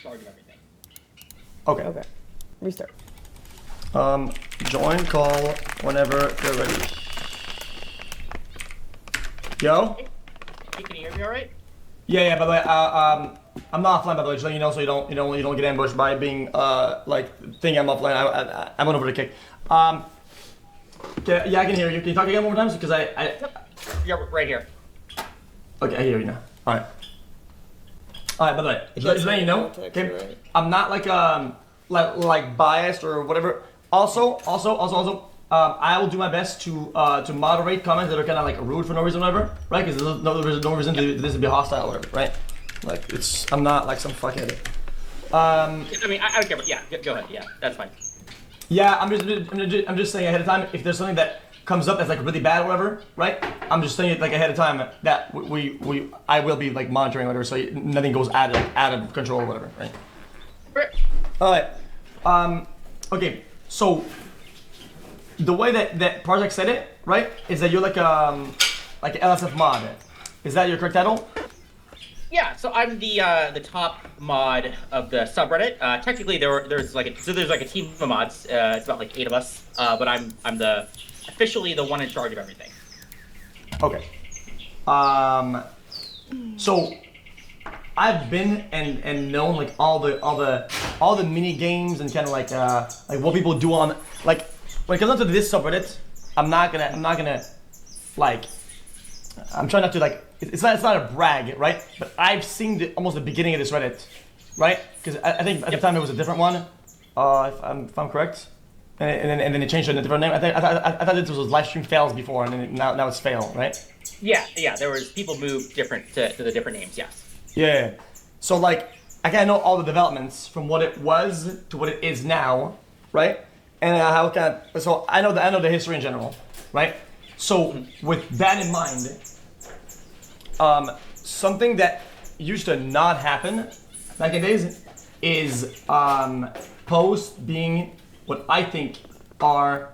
charge of everything. Okay. Okay. Restart. Join call whenever you're ready. Yo? Hey, can you hear me all right? Yeah. By the way, I'm not offline. By the way, just letting you know, so you don't get ambushed by being thinking I'm offline. I went over to kick. Yeah, I can hear you. Can you talk again one more time? Because I. Yeah, right here. Okay, I hear you now. All right. By the way, just letting you know, okay, I'm not like biased or whatever. Also, I will do my best to moderate comments that are kind of like rude for no reason, whatever, right? Because there's no reason to this to be hostile, or whatever, right? Like I'm not like some fuckhead. I mean, I don't care, but yeah, go ahead. Yeah, that's fine. Yeah, I'm just saying ahead of time if there's something that comes up that's like really bad or whatever, right? I'm just saying it like ahead of time that I will be like monitoring whatever, so nothing goes out of control or whatever, right? All right. Okay. So the way that Project said it, right, is that you're like LSF mod. Is that your correct title? Yeah, so I'm the top mod of the subreddit. Technically, there's like a team of mods. It's about like 8 of us. But I'm officially the one in charge of everything. Okay. So I've been and known like all the mini games and kind of like what people do on like when it comes down to this subreddit. I'm not gonna like. I'm trying not to like. It's not a brag, right? But I've seen almost the beginning of this Reddit, right? Because I think at the time it was a different one, if I'm correct, and then they changed it to a different name. I thought this was live stream fails before, and then now it's fail, right? Yeah. There was people moved different to the different names. Yes. Yeah. So like I kind of know all the developments from what it was to what it is now, right? And how so I know the history in general, right? So with that in mind. Something that used to not happen back in days is posts being what I think are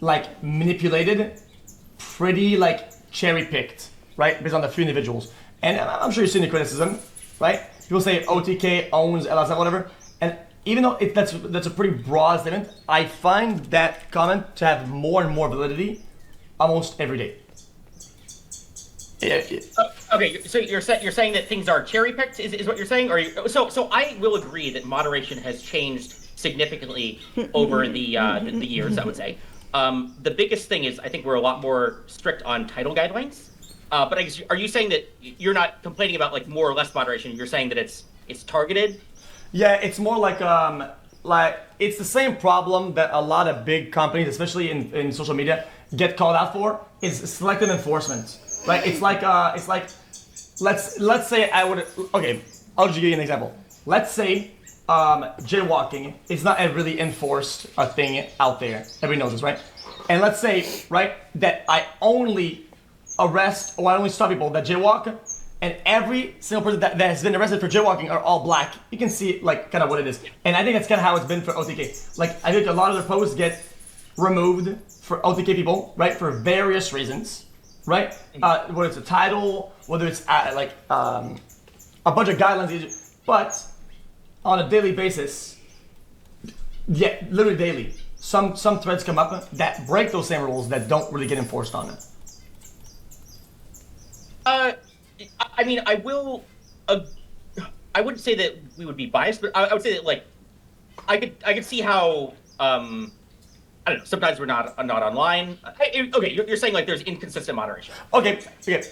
like manipulated, pretty like cherry picked, right? Based on the few individuals. And I'm sure you've seen the criticism, right? People say OTK owns LSF, whatever. And even though that's a pretty broad statement, I find that comment to have more and more validity almost every day. Okay, so you're saying that things are cherry picked, is what you're saying, or so I will agree that moderation has changed significantly over the years. I would say the biggest thing is I think we're a lot more strict on title guidelines. But I guess, are you saying that you're not complaining about like more or less moderation? You're saying that it's targeted. Yeah, it's more like it's the same problem that a lot of big companies, especially in social media, get called out for. Is selective enforcement. Right, it's like let's say I'll just give you an example. Let's say jaywalking is not a really enforced thing out there. Everybody knows this, right? And let's say, right, that I only arrest or I only stop people that jaywalk, and every single person that has been arrested for jaywalking are all black. You can see like kind of what it is. And I think that's kind of how it's been for OTK. Like I think a lot of their posts get removed for OTK people, right, for various reasons. Right? Whether it's a title, whether it's a bunch of guidelines, but on a daily basis, yeah, literally daily, some threads come up that break those same rules that don't really get enforced on it. I mean, I wouldn't say that we would be biased, but I would say that like, I could see how I don't know. Sometimes we're not online. Okay, you're saying like there's inconsistent moderation. Okay.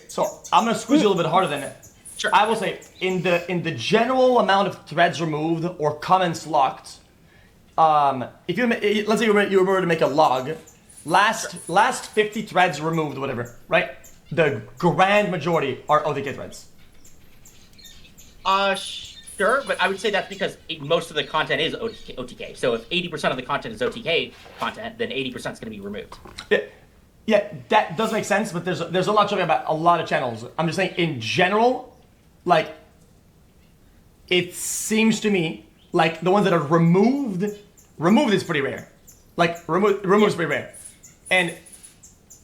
So I'm gonna squeeze you a little bit harder than it. Sure. I will say in the general amount of threads removed or comments locked, if let's say you were to make a log, last 50 threads removed, whatever, right? The grand majority are OTK threads. Sure, but I would say that's because most of the content is OTK. So if 80% of the content is OTK content, then 80% is going to be removed. Yeah, that does make sense, but there's a lot talking about a lot of channels. I'm just saying in general, like, it seems to me like the ones that are removed is pretty rare. Like, removed is pretty rare. And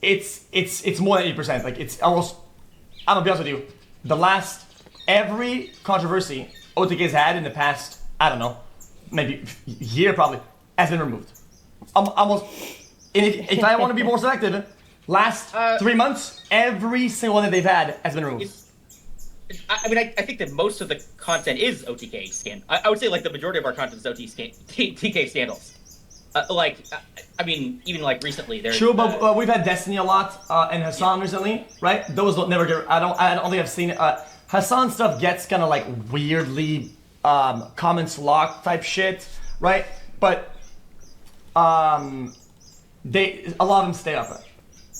it's more than 80%. Like, it's almost, I'm going to be honest with you, every controversy OTK's had in the past I don't know, maybe year probably, has been removed. Almost. And if I want to be more selective, last 3 months, every single one that they've had has been removed. I mean, I think that most of the content is OTK scan. I would say like the majority of our content is OTK scandals. I mean, even like recently, there's true, but we've had Destiny a lot and Hassan recently, right? Those don't never get. I don't think I've seen it. Hassan stuff gets kind of like weirdly comments locked type shit, right? But a lot of them stay up.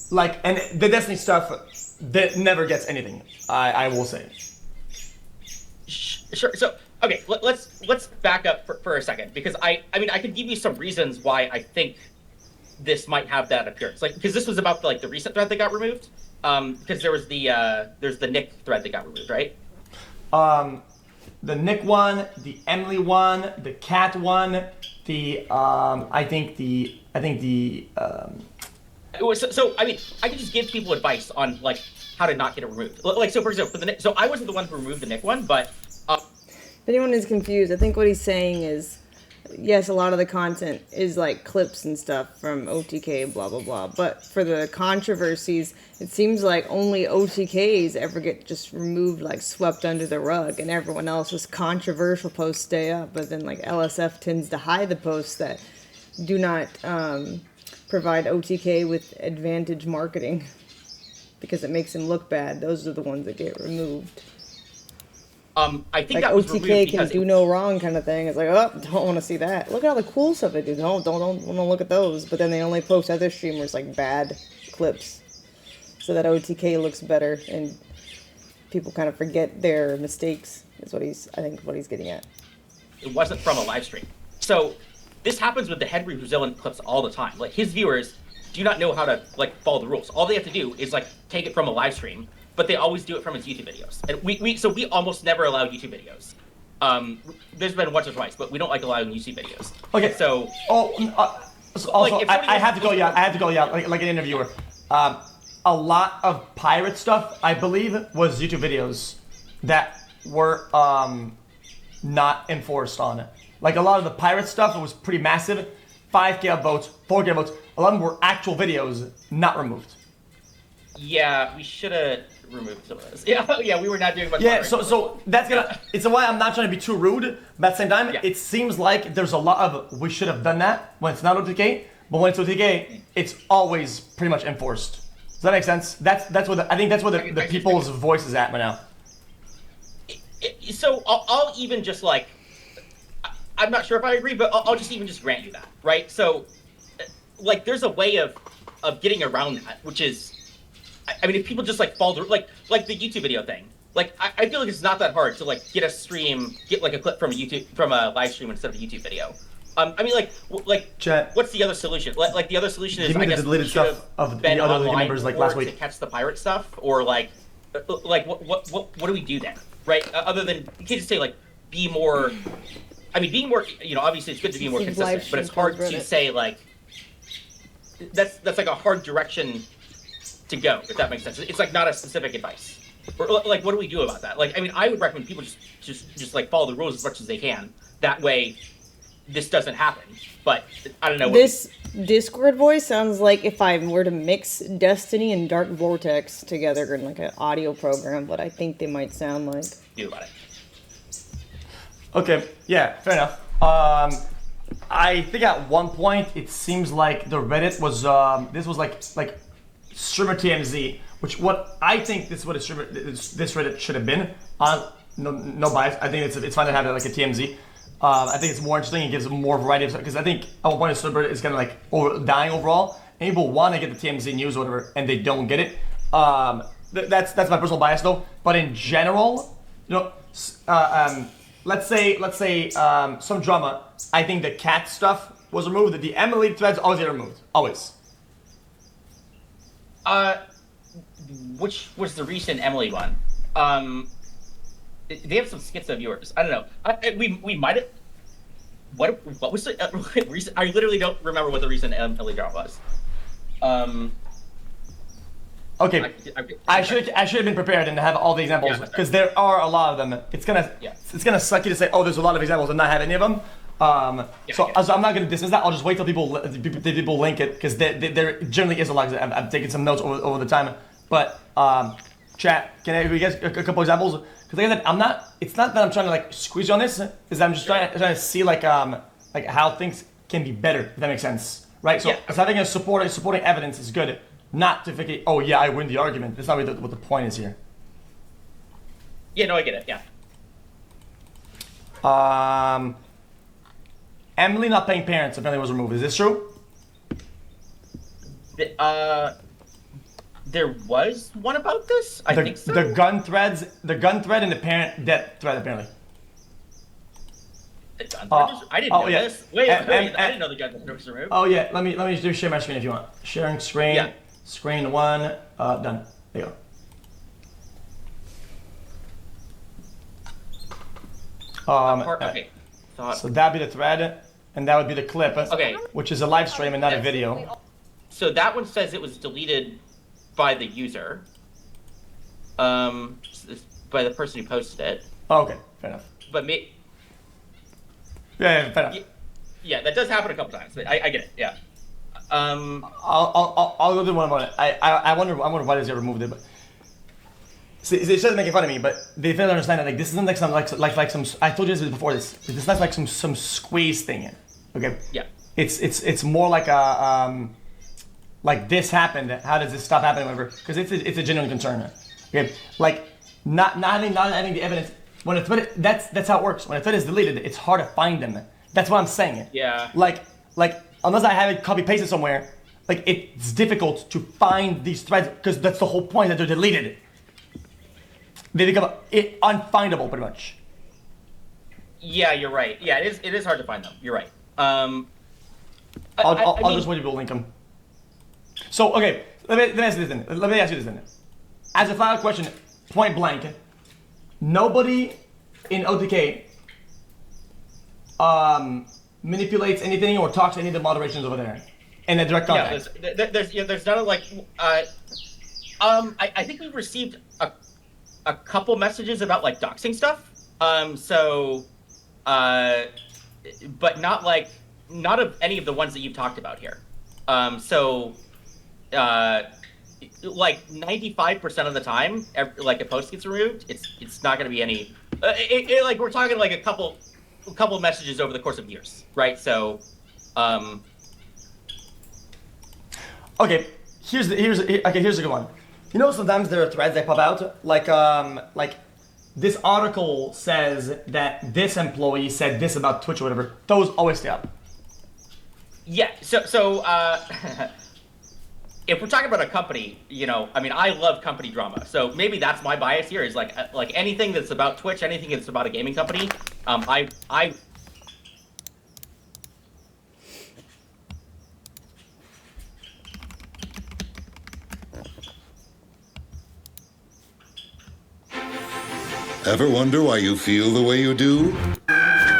Like, and the Destiny stuff that never gets anything. I will say. Sure. So, okay, let's back up for a second, because I mean, I could give you some reasons why I think this might have that appearance. Like, because this was about the recent thread that got removed. Because there's the Nick thread that got removed, right? The Nick one, the Emily one, the Cat one, the I think the So I mean, I could just give people advice on like how to not get it removed. Like, so for example, so I wasn't the one who removed the Nick one, but If anyone is confused, I think what he's saying is, yes, a lot of the content is like clips and stuff from OTK, blah, blah, blah. But for the controversies, it seems like only OTKs ever get just removed, like swept under the rug, and everyone else's controversial posts stay up. But then like LSF tends to hide the posts that do not provide OTK with advantage marketing because it makes them look bad. Those are the ones that get removed. I think Like that was OTK removed can because do no wrong kind of thing. It's like, oh, don't want to see that. Look at all the cool stuff they do. Don't want to look at those. But then they only post other streamers like bad clips, so that OTK looks better and people kind of forget their mistakes. Is what what he's getting at. it wasn't from a live stream. So this happens with the Henry Brazilian clips all the time. Like, his viewers do not know how to like follow the rules. All they have to do is like take it from a live stream, but they always do it from his YouTube videos. And we almost never allow YouTube videos. There's been once or twice, but we don't like allowing YouTube videos. Okay. So. Also, like, I have to go. Yeah, I have to go. Yeah, like an interviewer. A lot of pirate stuff, I believe, was YouTube videos that were not enforced on it. Like a lot of the pirate stuff, it was pretty massive. 5K upvotes, 4K upvotes. A lot of them were actual videos, not removed. Yeah, we should have removed some of those. Yeah, we were not doing much. Yeah, so that's gonna. It's why I'm not trying to be too rude, but at the same time, it seems like there's a lot of we should have done that when it's not OTK, but when it's OTK, it's always pretty much enforced. Does that make sense? That's what I think. That's where the people's voice is at right now. So I'll even just like. I'm not sure if I agree, but I'll just even just grant you that, right? So, like, there's a way of getting around that, which is, I mean, if people just like fall through, like the YouTube video thing, like I feel like it's not that hard to like get like a clip from a live stream instead of a YouTube video. I mean, like, Chat. What's the other solution? Like the other solution is, Give me I the guess, deleted stuff of the other league members like last week to catch the pirate stuff, or like what do we do then, right? Other than you can't just say like be more. I mean, being more, obviously it's good to be more consistent, but it's hard to say, like, that's like a hard direction to go, if that makes sense. It's like not a specific advice. Or like, what do we do about that? Like, I mean, I would recommend people just like follow the rules as much as they can. That way, this doesn't happen. But I don't know. This Discord voice sounds like if I were to mix Destiny and Dark Vortex together in like an audio program, what I think they might sound like. Do about it. Okay, yeah, fair enough. I think at one point it seems like the Reddit was this was like streamer TMZ, which what I think this Reddit should have been. No bias. I think it's fine to have it like a TMZ. I think it's more interesting. It gives more variety of stuff because I think at one point a streamer is kind of like dying overall, and people want to get the TMZ news or whatever, and they don't get it. That's my personal bias though. But in general, let's say some drama. I think the cat stuff was removed. The Emily threads always get removed. Always. Which was the recent Emily one? They have some schizo viewers. I don't know. We might have. What was the recent? I literally don't remember what the recent Emily drama was. Okay, I should have been prepared and have all the examples because there are a lot of them. It's gonna suck you to say, oh, there's a lot of examples and not have any of them. So I'm not gonna dismiss that. I'll just wait till people link it because there generally is a lot. I've taken some notes over the time, but chat, can I give you guys a couple examples? Because like I said, it's not that I'm trying to like squeeze you on this. Is I'm just trying to see like how things can be better. If that makes sense, right? So having a supporting evidence is good. Not to figure, oh yeah, I win the argument. That's not really what the point is here. Yeah, no, I get it. Yeah. Emily not paying parents apparently was removed. Is this true? There was one about this. I think so. The gun thread, and the parent death thread apparently. I didn't know this. Wait, I didn't know the gun thread was removed. Oh yeah, let me just share my screen if you want. Sharing screen. Yeah. Screen 1, done. There you go. Okay. So that'd be the thread, and that would be the clip. Okay. Which is a live stream and not a video. So that one says it was deleted by the user. By the person who posted it. Oh, okay, fair enough. But me. Yeah, fair enough. Yeah, that does happen a couple times. But I get it. Yeah. I'll go do one about it. I wonder why they removed it, but see, they started making fun of me, but they fail to understand that like this isn't like some like some. I told you this before. It's not like some squeeze thing. Okay. Yeah. It's more like a like this happened. How does this stop happening? Whatever. Because it's a genuine concern. Okay. Like not having the evidence when a thread that's how it works. When a thread is deleted, it's hard to find them. That's what I'm saying. Yeah. Like. Unless I have it copy pasted somewhere, like it's difficult to find these threads because that's the whole point that they're deleted. They become unfindable pretty much. Yeah, you're right. Yeah, it is hard to find them. You're right. I'll just wait to link them. So okay, let me ask you this then. As a final question, point blank, nobody in OTK manipulates anything or talks to any of the moderations over there in a direct contact. Yeah, there's none of like I think we've received a couple messages about like doxing stuff. But not of any of the ones that you've talked about here. Like 95% of the time, like a post gets removed, it's not going to be any. Like we're talking like a couple messages over the course of years, right? So, okay, here's a good one. You know, sometimes there are threads that pop out, like this article says that this employee said this about Twitch or whatever. Those always stay up. Yeah. So if we're talking about a company, you know, I mean, I love company drama. So maybe that's my bias here is like anything that's about Twitch, anything that's about a gaming company. I Ever wonder why you feel the way you do?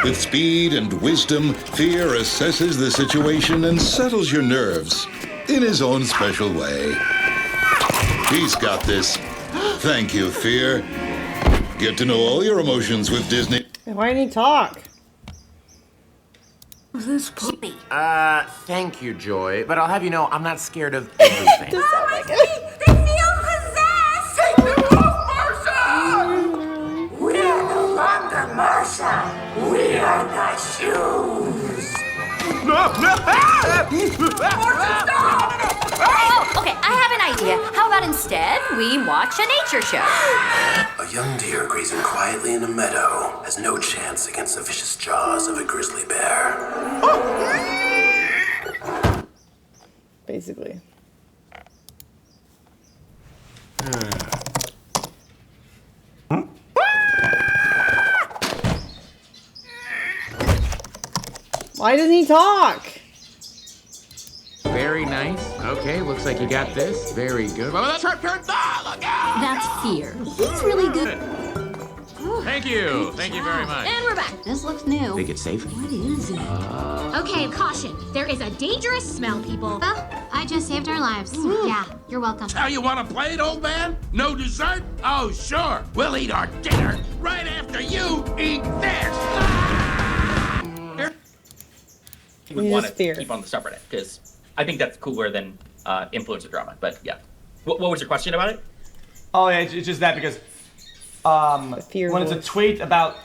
With speed and wisdom, Fear assesses the situation and settles your nerves in his own special way. He's got this. Thank you, Fear. Get to know all your emotions with Disney. Why didn't he talk? Who's this puppy? Thank you, Joy. But I'll have you know, I'm not scared of everything. They feel possessed! Take them off, Marsha! We are no longer Marsha. We are the shoes. Marsha, stop! Oh, okay, I have an idea. How about instead we watch a nature show? A young deer grazing quietly in a meadow has no chance against the vicious jaws of a grizzly bear. Basically. Why doesn't he talk? Very nice. Okay, looks like you got this. Very good. Oh, that's right, Karen. Ah, look out! That's Fear. He's really good. Thank you. Thank you very much. And we're back. This looks new. Think it's safe? What is it? Okay, caution. There is a dangerous smell, people. I I just saved our lives. Yeah, you're welcome. How you want to play it, old man? No dessert? Oh, sure. We'll eat our dinner right after you eat this. You would want to keep on the subreddit because I think that's cooler than influencer drama. But yeah, what was your question about it? Oh yeah, it's just that because when it's a tweet about,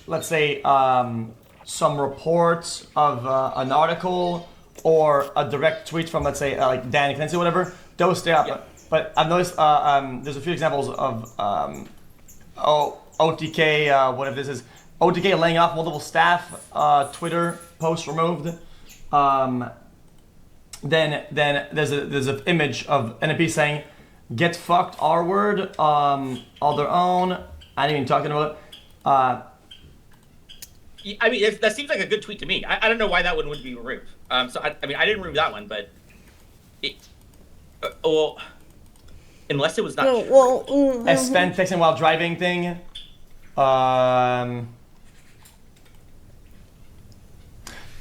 let's say, some reports of an article or a direct tweet from, let's say, like Dan Clancy or whatever, those stay up. Yeah. But I've noticed there's a few examples of OTK, whatever this is, OTK laying off multiple staff, Twitter posts removed. Then there's an image of NMP saying, "Get fucked, R word," all their own. I ain't even talking about it. I mean, that seems like a good tweet to me. I don't know why that one would be removed. So I mean, I didn't remove that one, but well, unless it was not. I spent texting while driving thing.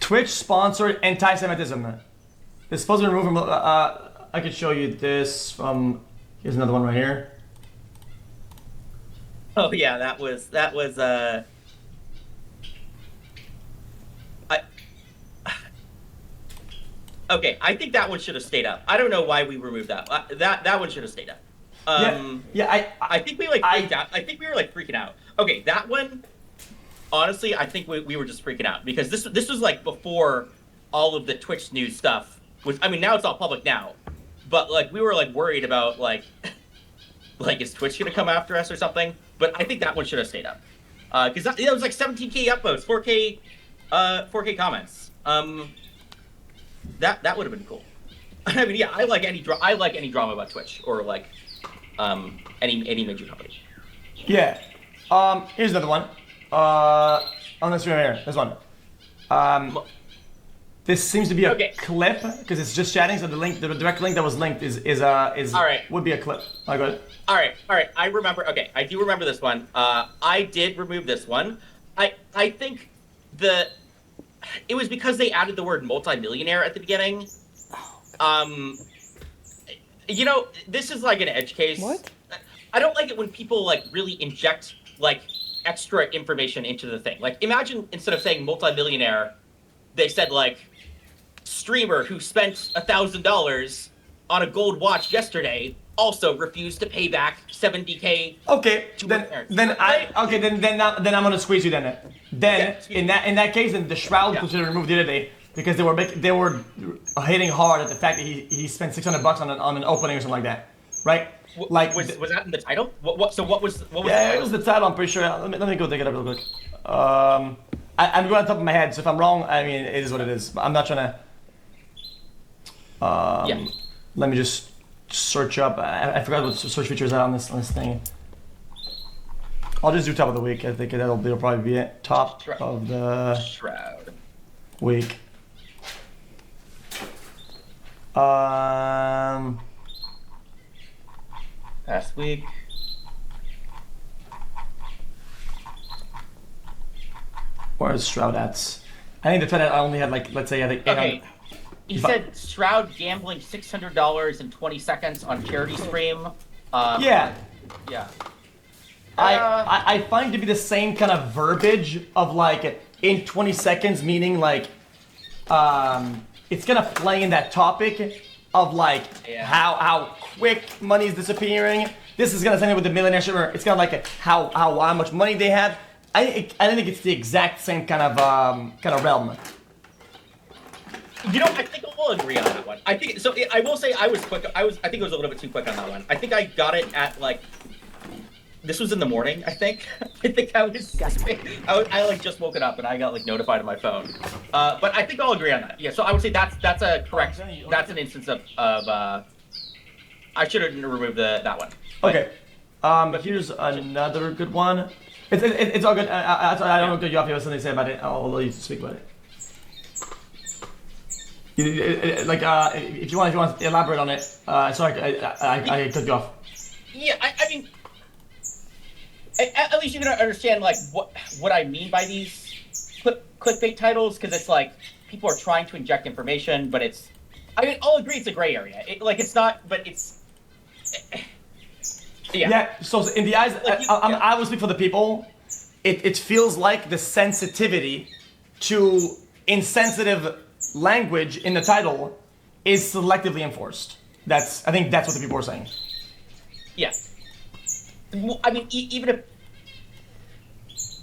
Twitch sponsored anti-Semitism. It's supposed to be removed from. I could show you this from. Here's another one right here. Oh yeah, that was. Okay, I think that one should have stayed up. I don't know why we removed that. That one should have stayed up. I think we freaked out. I think we were freaking out. Okay, that one. Honestly, I think we were just freaking out because this was before all of the Twitch news stuff was. I mean, now it's all public now, but we were worried about is Twitch gonna come after us or something? But I think that one should have stayed up because that was 17K upvotes, 4K comments. That would have been cool. I mean, yeah, I like any drama about Twitch or any major company. Yeah. Here's another one. On this right here. This one. This seems to be a clip because it's just chatting. So the direct link that was linked is all right. Would be a clip. Go ahead. All right. I remember. Okay, I do remember this one. I did remove this one. I think it was because they added the word multimillionaire at the beginning. This is an edge case. What? I don't like it when people really inject extra information into the thing. Imagine instead of saying multimillionaire, they said streamer who spent $1,000 on a gold watch yesterday also refused to pay back $70K. Okay, then I'm gonna squeeze you then. In that case, then the shroud was removed the other day because they were hitting hard at the fact that he spent $600 on an opening or something like that, right? Was that in the title? What was the title? It was the title. I'm pretty sure. Let me go dig it up real quick. I'm going on top of my head, so if I'm wrong, I mean it is what it is. I'm not trying to. Let me just search up. I forgot what search features are on this thing. I'll just do top of the week. I think that'll probably be it. Top of the Shroud week. Past week. Where's Shroud at? I think the fact that I only had let's say I think. Okay. He said Shroud gambling $600 in 20 seconds on charity stream. Yeah. Yeah. I find it to be the same kind of verbiage of in 20 seconds, meaning it's gonna play in that topic of how quick money is disappearing. This is gonna send it with the millionaire shipper. It's gonna how much money they have. I don't think it's the exact same kind of realm. I think we'll agree on that one. I think so. I will say I was quick. I think it was a little bit too quick on that one. I think I got it at this was in the morning. I think. I think I was. I just woke it up and I got notified on my phone. But I think I'll agree on that. Yeah. So I would say that's a correct. That's an instance of I should have removed that one. Okay. Here's another good one. It's all good. I don't know if you have something to say about it. I'll let you speak about it. If you want to elaborate on it. Sorry, I cut you off. Yeah, I mean, at least you can understand what I mean by these clickbait titles, because it's people are trying to inject information, but it's I mean, I'll agree it's a gray area. It's not, but it's. Yeah. Yeah. So in the eyes, I will speak for the people. It feels like the sensitivity to insensitive language in the title is selectively enforced. I think that's what the people are saying. Yeah. Well, I mean, even if.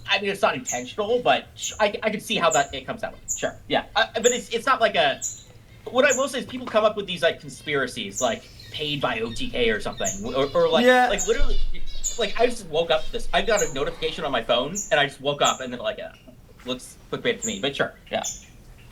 I mean, it's not intentional, but I can see how it comes out. Sure. Yeah. But it's not like a. What I will say is people come up with these like conspiracies, like paid by OTK or something, or like like literally, like I just woke up I got a notification on my phone and I just woke up and then like looks clickbait to me, but sure, yeah.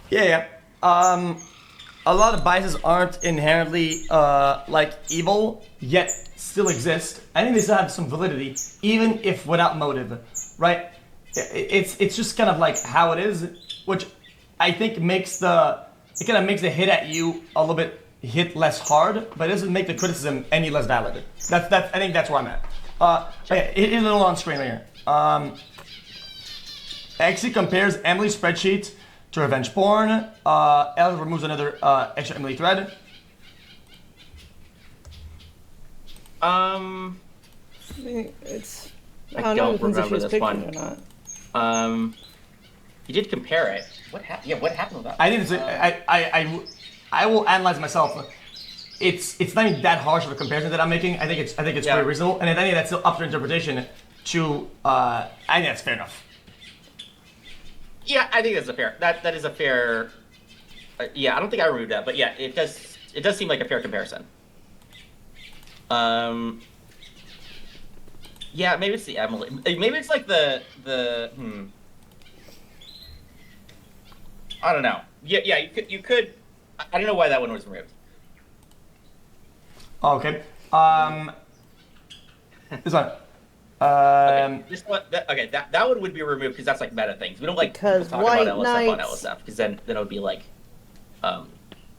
Yeah. A lot of biases aren't inherently like evil, yet still exist. I think they still have some validity, even if without motive, right? It's just kind of like how it is, which I think makes it kind of makes the hit at you a little bit hit less hard, but it doesn't make the criticism any less valid. I think that's where I'm at. Okay, it's a little on screen here. Actually compares Emily's spreadsheet to revenge porn. Ellen removes another extra Emily thread. It's. I don't remember this one. Or not. You did compare it. What happened? Yeah, what happened with that? I think I will analyze myself. It's not even that harsh of a comparison that I'm making. I think it's very reasonable, and I think that's still up to interpretation. I think that's fair enough. Yeah, I think that's a fair. That is a fair. Yeah, I don't think I removed that, but yeah, it does seem like a fair comparison. Yeah, maybe it's the Emily. Maybe it's like the. I don't know. Yeah, you could. I don't know why that one was removed. Okay. This one. Okay, this one. That one would be removed because that's like meta things. We don't like talk about LSF on LSF because then it would be like,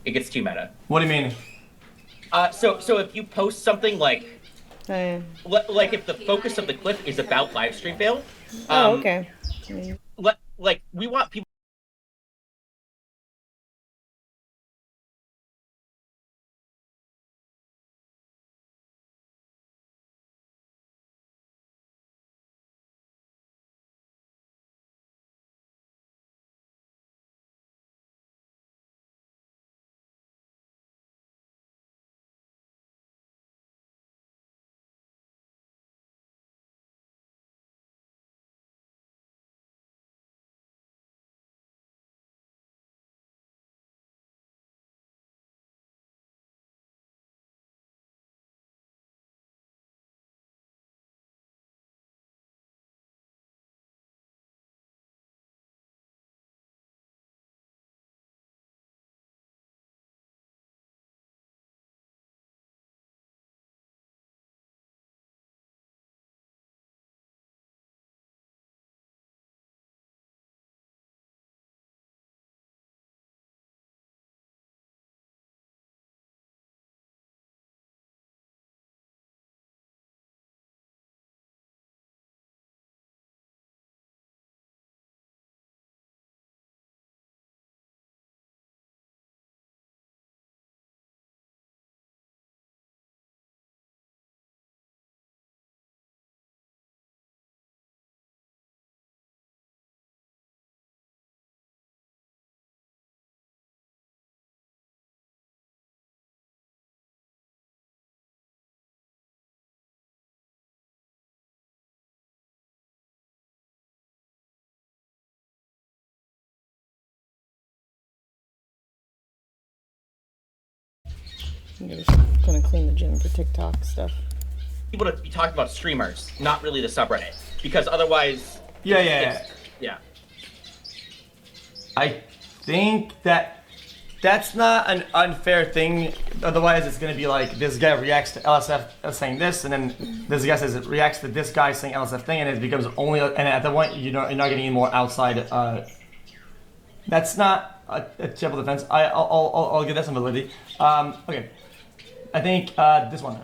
it gets too meta. What do you mean? So if you post something like if the focus of the clip is about live stream fail. Okay. Like we want people. I'm just gonna clean the gym for TikTok stuff. People to be talking about streamers, not really the subreddit, because otherwise. Yeah. I think that's not an unfair thing. Otherwise, it's gonna be like this guy reacts to LSF saying this, and then this guy says it reacts to this guy saying LSF thing, and it becomes only. And at that point, you're not getting any more outside. That's not a terrible defense. I'll give that some validity. Okay, I think this one.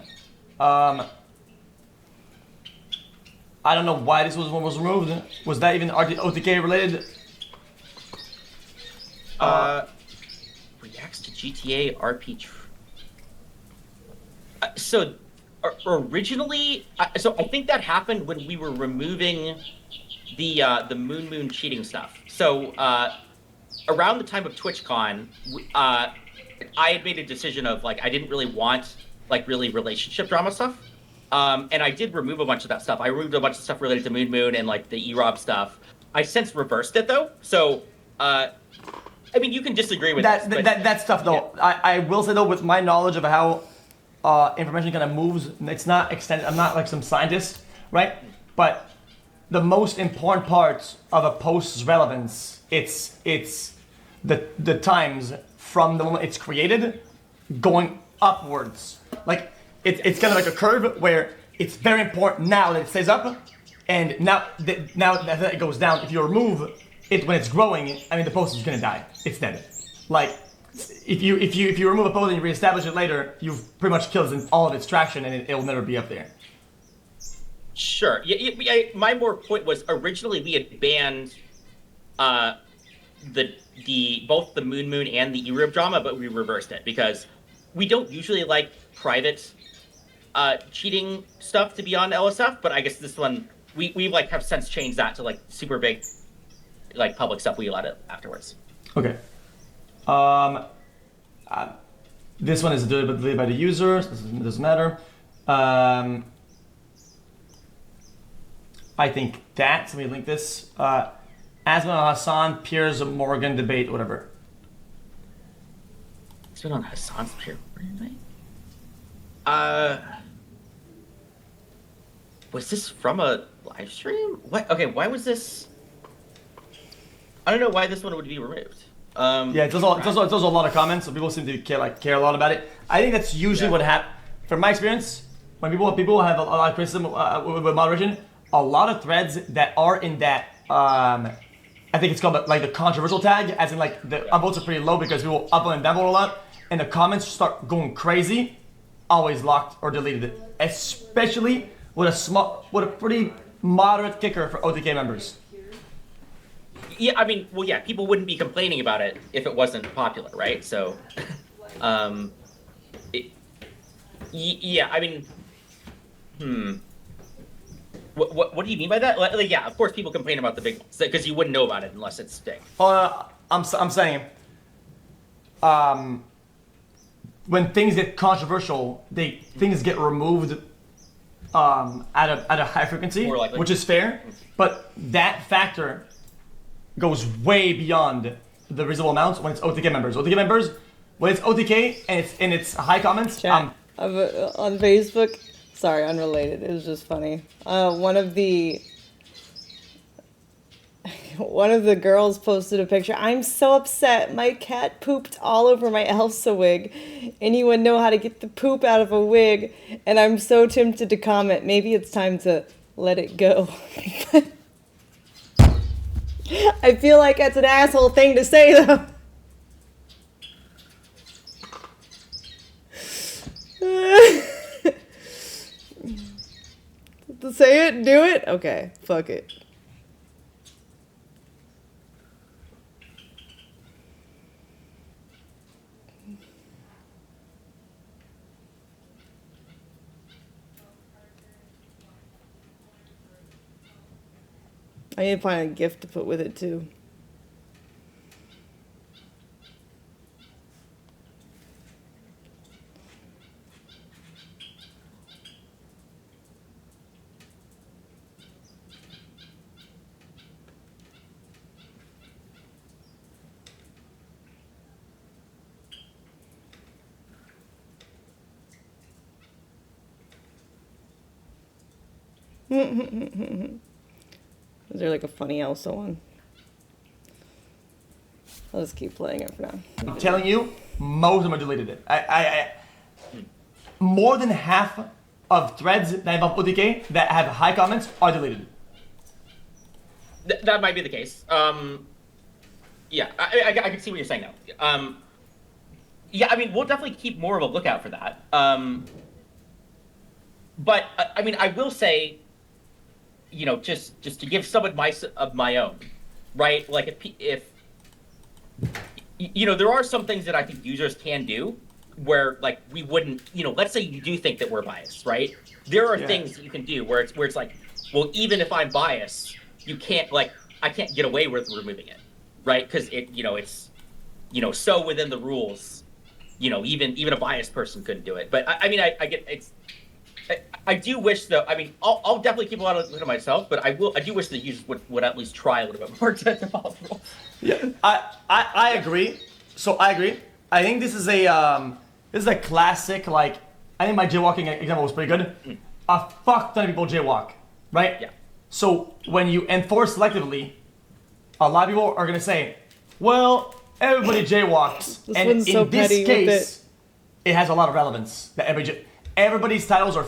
I don't know why this one was removed. Was that even OTK related? Reacts to GTA RP. So originally, so I think that happened when we were removing the Moon cheating stuff. So around the time of TwitchCon, I had made a decision of like I didn't really want like really relationship drama stuff, and I did remove a bunch of that stuff. I removed a bunch of stuff related to Moon and like the EROB stuff. I since reversed it though, so I mean you can disagree with that. This, but, That's tough though. Yeah. I will say though, with my knowledge of how information kind of moves, it's not extended. I'm not like some scientist, right? But the most important part of a post's relevance, it's the times from the moment it's created going upwards. Like it's kind of like a curve where it's very important now that it stays up, and now that it goes down. If you remove it when it's growing, I mean the post is gonna die. It's dead. Like if you remove a post and you reestablish it later, you've pretty much killed all of its traction, and it'll never be up there. Sure. My more point was originally we had banned both the Moon and the EROB drama, but we reversed it because we don't usually like private cheating stuff to be on LSF, but I guess this one we like have since changed that to like super big like public stuff. We allowed it afterwards. Okay. This one is deleted by the user. So it doesn't matter. I think that. Let me link this. Asman Al Hassan, Piers Morgan debate, whatever. It's been on Hassan's Piers Morgan debate. Was this from a live stream? What? Okay, why was this? I don't know why this one would be removed. Yeah, it's also a lot of comments, so people seem to care a lot about it. I think that's usually what happens. From my experience, when people have a lot of criticism with moderation, a lot of threads that are in that, I think it's called like the controversial tag, as in like the upvotes are pretty low because people upvote and downvote a lot, and the comments start going crazy, always locked or deleted, especially with a pretty moderate kicker for OTK members. Yeah, I mean, well, yeah, people wouldn't be complaining about it if it wasn't popular, right? So, yeah, I mean, What do you mean by that? Like, yeah, of course people complain about the big ones because you wouldn't know about it unless it's big. I'm saying, when things get controversial, things get removed at a high frequency, which is fair. But that factor goes way beyond the reasonable amounts when it's OTK members. OTK members, when it's OTK and it's high comments. On Facebook. Sorry, unrelated. It was just funny. One of the girls posted a picture. I'm so upset. My cat pooped all over my Elsa wig. Anyone know how to get the poop out of a wig? And I'm so tempted to comment. Maybe it's time to let it go. I feel like that's an asshole thing to say, though. To say it, do it? Okay, fuck it. I need to find a gift to put with it too. Is there like a funny Elsa one? I'll just keep playing it for now. I'm telling you, most of them are deleted. More than half of threads that involve OTK that have high comments are deleted. That might be the case. Yeah, I can see what you're saying now. Yeah, I mean, we'll definitely keep more of a lookout for that. But I mean, I will say, you know, just to give some advice of my own, right? Like if you know, there are some things that I think users can do where, like, we wouldn't, you know, let's say you do think that we're biased, right? There are things that you can do where it's like, well, even if I'm biased, you can't, like, I can't get away with removing it, right? Because it, you know, it's, you know, so within the rules, you know, even a biased person couldn't do it. But I mean, I get it's. I do wish though. I mean, I'll definitely keep a lot of it to myself, but I do wish the users would at least try a little bit more to follow the rules. Yeah, I agree. So I agree. I think this is a classic, like, I think my jaywalking example was pretty good. A fuck ton of people jaywalk, right? Yeah. So when you enforce selectively, a lot of people are gonna say, well, everybody jaywalks, and in so this petty with case, it has a lot of relevance. That everybody's titles are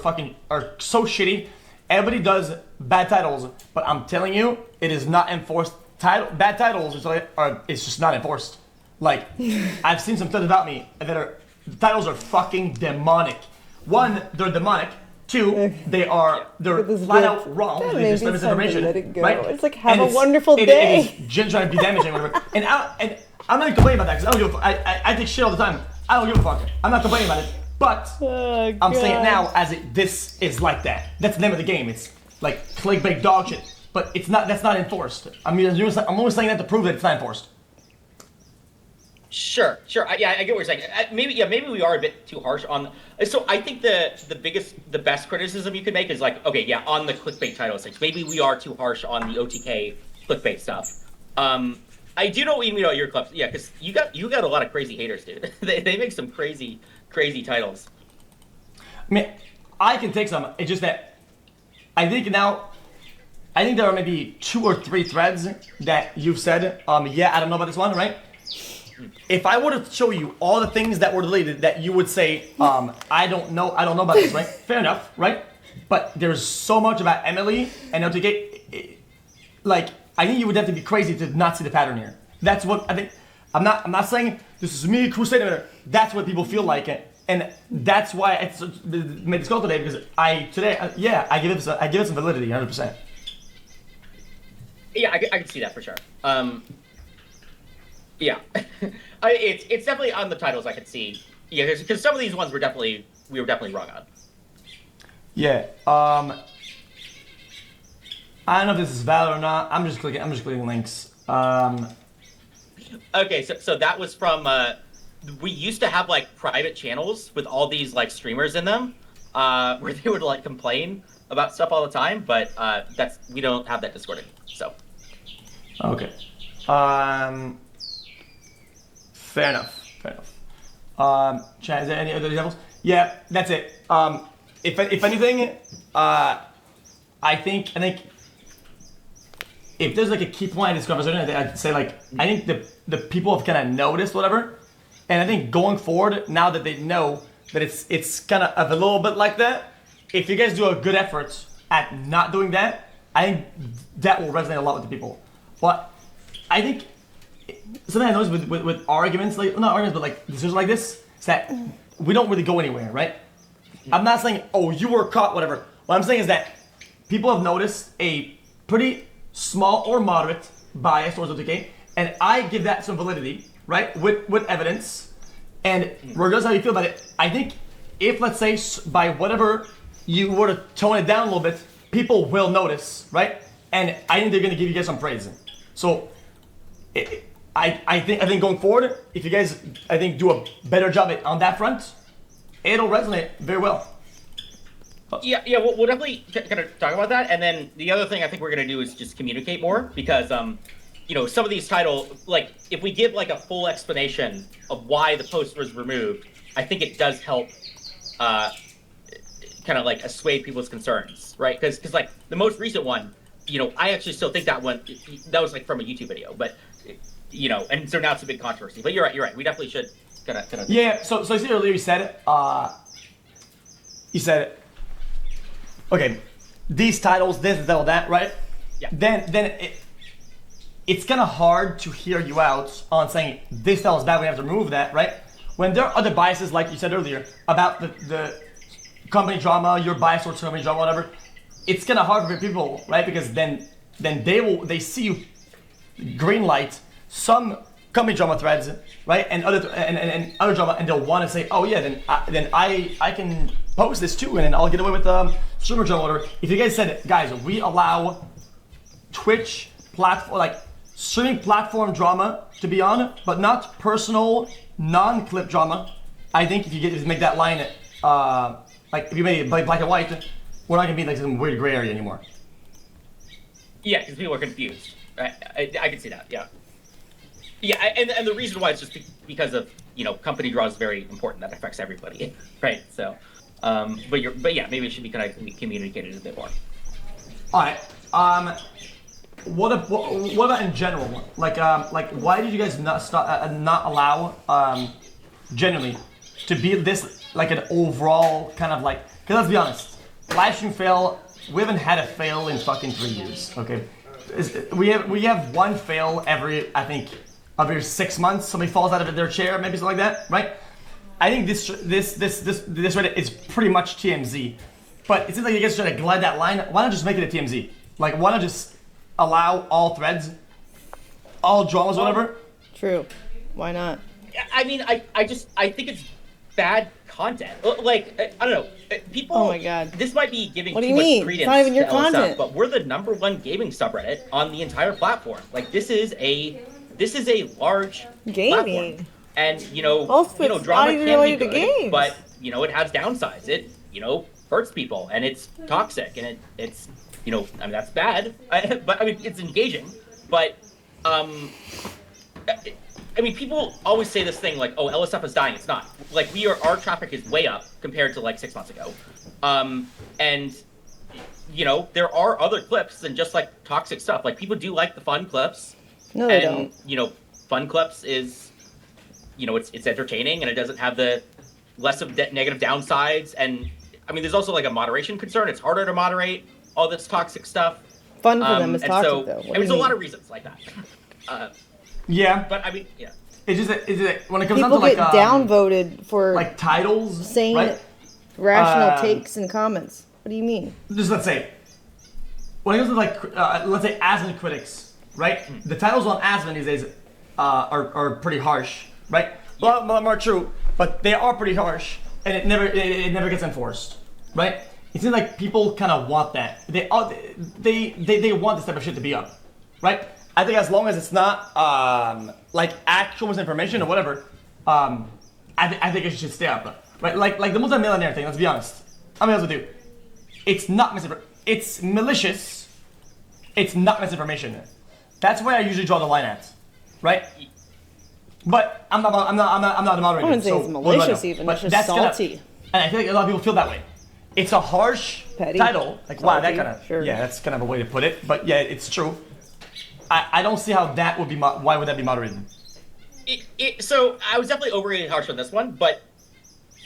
so shitty. Everybody does bad titles, but I'm telling you, it is not enforced. Bad titles it's just not enforced. Like, I've seen some things about me that the titles are fucking demonic. One, they're demonic. Two, they're flat out wrong. They display misinformation. Let it go. Right? It's like, have And a wonderful day. It is Jen trying to be damaging, whatever. And I'm not complaining about that because I take shit all the time. I don't give a fuck. I'm not complaining about it. But I'm saying it now as this is like that. That's the name of the game. It's like clickbait dog shit. But it's not. That's not enforced. I mean, I'm only saying that to prove that it's not enforced. Sure. I get what you're saying. Maybe we are a bit too harsh on. So I think the best criticism you could make is like, okay, yeah, on the clickbait titles, like maybe we are too harsh on the OTK clickbait stuff. I do know what you mean about your clubs, yeah, because you got a lot of crazy haters, dude. they make some crazy things. I mean, I can take some. It's just that I think there are maybe 2 or 3 threads that you've said, yeah, I don't know about this one, right? If I were to show you all the things that were deleted that you would say, I don't know about this, right? Fair enough, right? But there's so much about Emily and LTK, like, I think you would have to be crazy to not see the pattern here. That's what I think. I'm not saying this is me, Crusade. That's what people feel like, and that's why I made this call today because I give it some validity, 100%. Yeah, I can see that for sure. Yeah, it's definitely on the titles. I can see. Yeah, because some of these ones we were definitely wrong on. Yeah. I don't know if this is valid or not. I'm just clicking links. Okay, so that was from. We used to have like private channels with all these like streamers in them, where they would like complain about stuff all the time. But we don't have that Discord anymore. So. Okay. Fair enough. Chad, is there any other examples? Yeah, that's it. If anything, I think if there's like a key point in this conversation, I'd say like I think the people have kind of noticed whatever, and I think going forward now that they know that it's kind of a little bit like that, if you guys do a good effort at not doing that, I think that will resonate a lot with the people. But I think something I noticed with arguments, like not arguments, but like decisions like this, is that we don't really go anywhere, right? I'm not saying, oh, you were caught, whatever. What I'm saying is that people have noticed a pretty small or moderate bias towards OTK, and I give that some validity, right, with evidence. And regardless of how you feel about it, I think if, let's say, by whatever you were to tone it down a little bit, people will notice, right? And I think they're gonna give you guys some praise. So, I think going forward, if you guys, I think, do a better job on that front, it'll resonate very well. Yeah, we'll definitely kind of talk about that. And then the other thing I think we're going to do is just communicate more because, some of these titles, like, if we give, like, a full explanation of why the post was removed, I think it does help kind of, like, assuage people's concerns, right? Because, like, the most recent one, I actually still think that one, that was, like, from a YouTube video, but, and so now it's a big controversy. But you're right. We definitely should kind of... Yeah, so I see earlier you said, okay, these titles, this, that, right? Yeah. Then it's kind of hard to hear you out on saying this title is bad, we have to remove that, right? When there are other biases, like you said earlier, about the company drama, your bias towards company drama, whatever, it's kind of hard for people, right? Because then they see you green light some company drama threads, right, and other drama, and they'll want to say, oh yeah, then I can post this too, and then I'll get away with streamer drama or whatever. If you guys said, guys, we allow Twitch platform, like streaming platform drama to be on, but not personal non-clip drama, I think if you just make that line, like if you made it black and white, we're not gonna be like some weird gray area anymore. Yeah, because people are confused. I can see that. Yeah. Yeah, and the reason why is just because of company draw is very important. That affects everybody, right? So, but yeah, maybe it should be kind of communicated a bit more. All right. What about in general? Like why did you guys not allow generally to be this like an overall kind of like? Because let's be honest, live stream fail. We haven't had a fail in fucking 3 years. Okay, we have one fail every 6 months. Somebody falls out of their chair, maybe something like that, right? I think this Reddit is pretty much TMZ, but it seems like you guys are trying to glide that line. Why not just make it a TMZ? Like, why not just allow all threads, all dramas, whatever? True. Why not? I mean, I think it's bad content. Like, I don't know. People. Oh my god. This might be giving what do too you much mean? credence It's not even your to LSF, content. but we're the #1 gaming subreddit on the entire platform. Like, this is a large gaming platform. And it's drama not even can be related to good, games. but it has downsides. It hurts people, and it's toxic, and it's I mean, that's bad. But I mean, it's engaging. But I mean, people always say this thing like, "Oh, LSF is dying." It's not. Like, our traffic is way up compared to like 6 months ago, and there are other clips than just like toxic stuff. Like, people do like the fun clips. No, they don't. Fun clips is, it's entertaining and it doesn't have the less of negative downsides. And I mean, there's also like a moderation concern. It's harder to moderate all this toxic stuff. Fun for them is and toxic, so, though. I mean, there's a lot of reasons like that. Yeah. But I mean, yeah. It's just when it comes People down to get like downvoted for like titles, saying right? rational takes and comments. What do you mean? Just let's say when it comes to like let's say Asmon critics, right? The titles on Asmon these days are pretty harsh, right? Well, more true, but they are pretty harsh, and it never gets enforced, right? It seems like people kind of want that. They want this type of shit to be up, right? I think as long as it's not like actual misinformation or whatever, I think it should stay up, right? Like the multi-millionaire thing. Let's be honest. I'll be honest with you. It's not misinformation. It's malicious. It's not misinformation. That's where I usually draw the line at, right? But I'm not a moderator. I wouldn't say so it's malicious even. But It's just salty. And I feel like a lot of people feel that way. It's a harsh Petty. title. Like, wow, that Salty, kind of sure. yeah, that's kind of a way to put it. But yeah, it's true. I don't see how that would be. Why would that be moderated? So I was definitely overly harsh on this one, but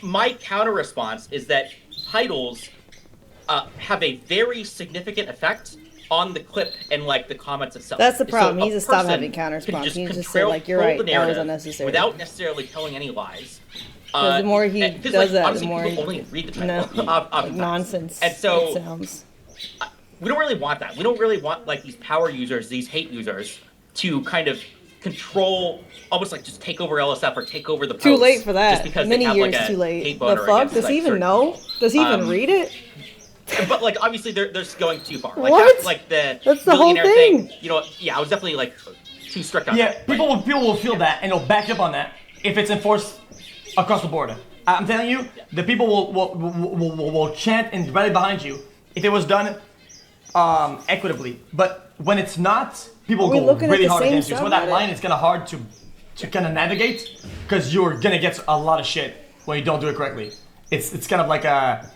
my counter response is that titles have a very significant effect on the clip and like the comments itself. That's the problem. So He needs to stop having counter response. He needs to just say like, "You're right. the That was narrative unnecessary." without necessarily telling any lies. Because the more he does that, honestly, the more people only read the title. like nonsense. And so it sounds. we don't really want that. We don't really want like these power users, these hate users, to kind of control, almost like just take over LSF or take over the post. Too late for that. Just because Many they have, years like, a too late. hate The boner fuck? against, Does like, he even certain- know? Does he even read it? But like obviously they're going too far. Like What? like the That's the whole millionaire thing. Yeah, I was definitely like too strict on Yeah, that. people will feel that and they'll back up on that if it's enforced across the board. I'm telling you, the people will chant and rally behind you if it was done equitably. But when it's not, people Are we go looking at really the hard same against you. So that subreddit? line is kind of hard to kind of navigate because you're gonna get a lot of shit when you don't do it correctly. It's kind of like a.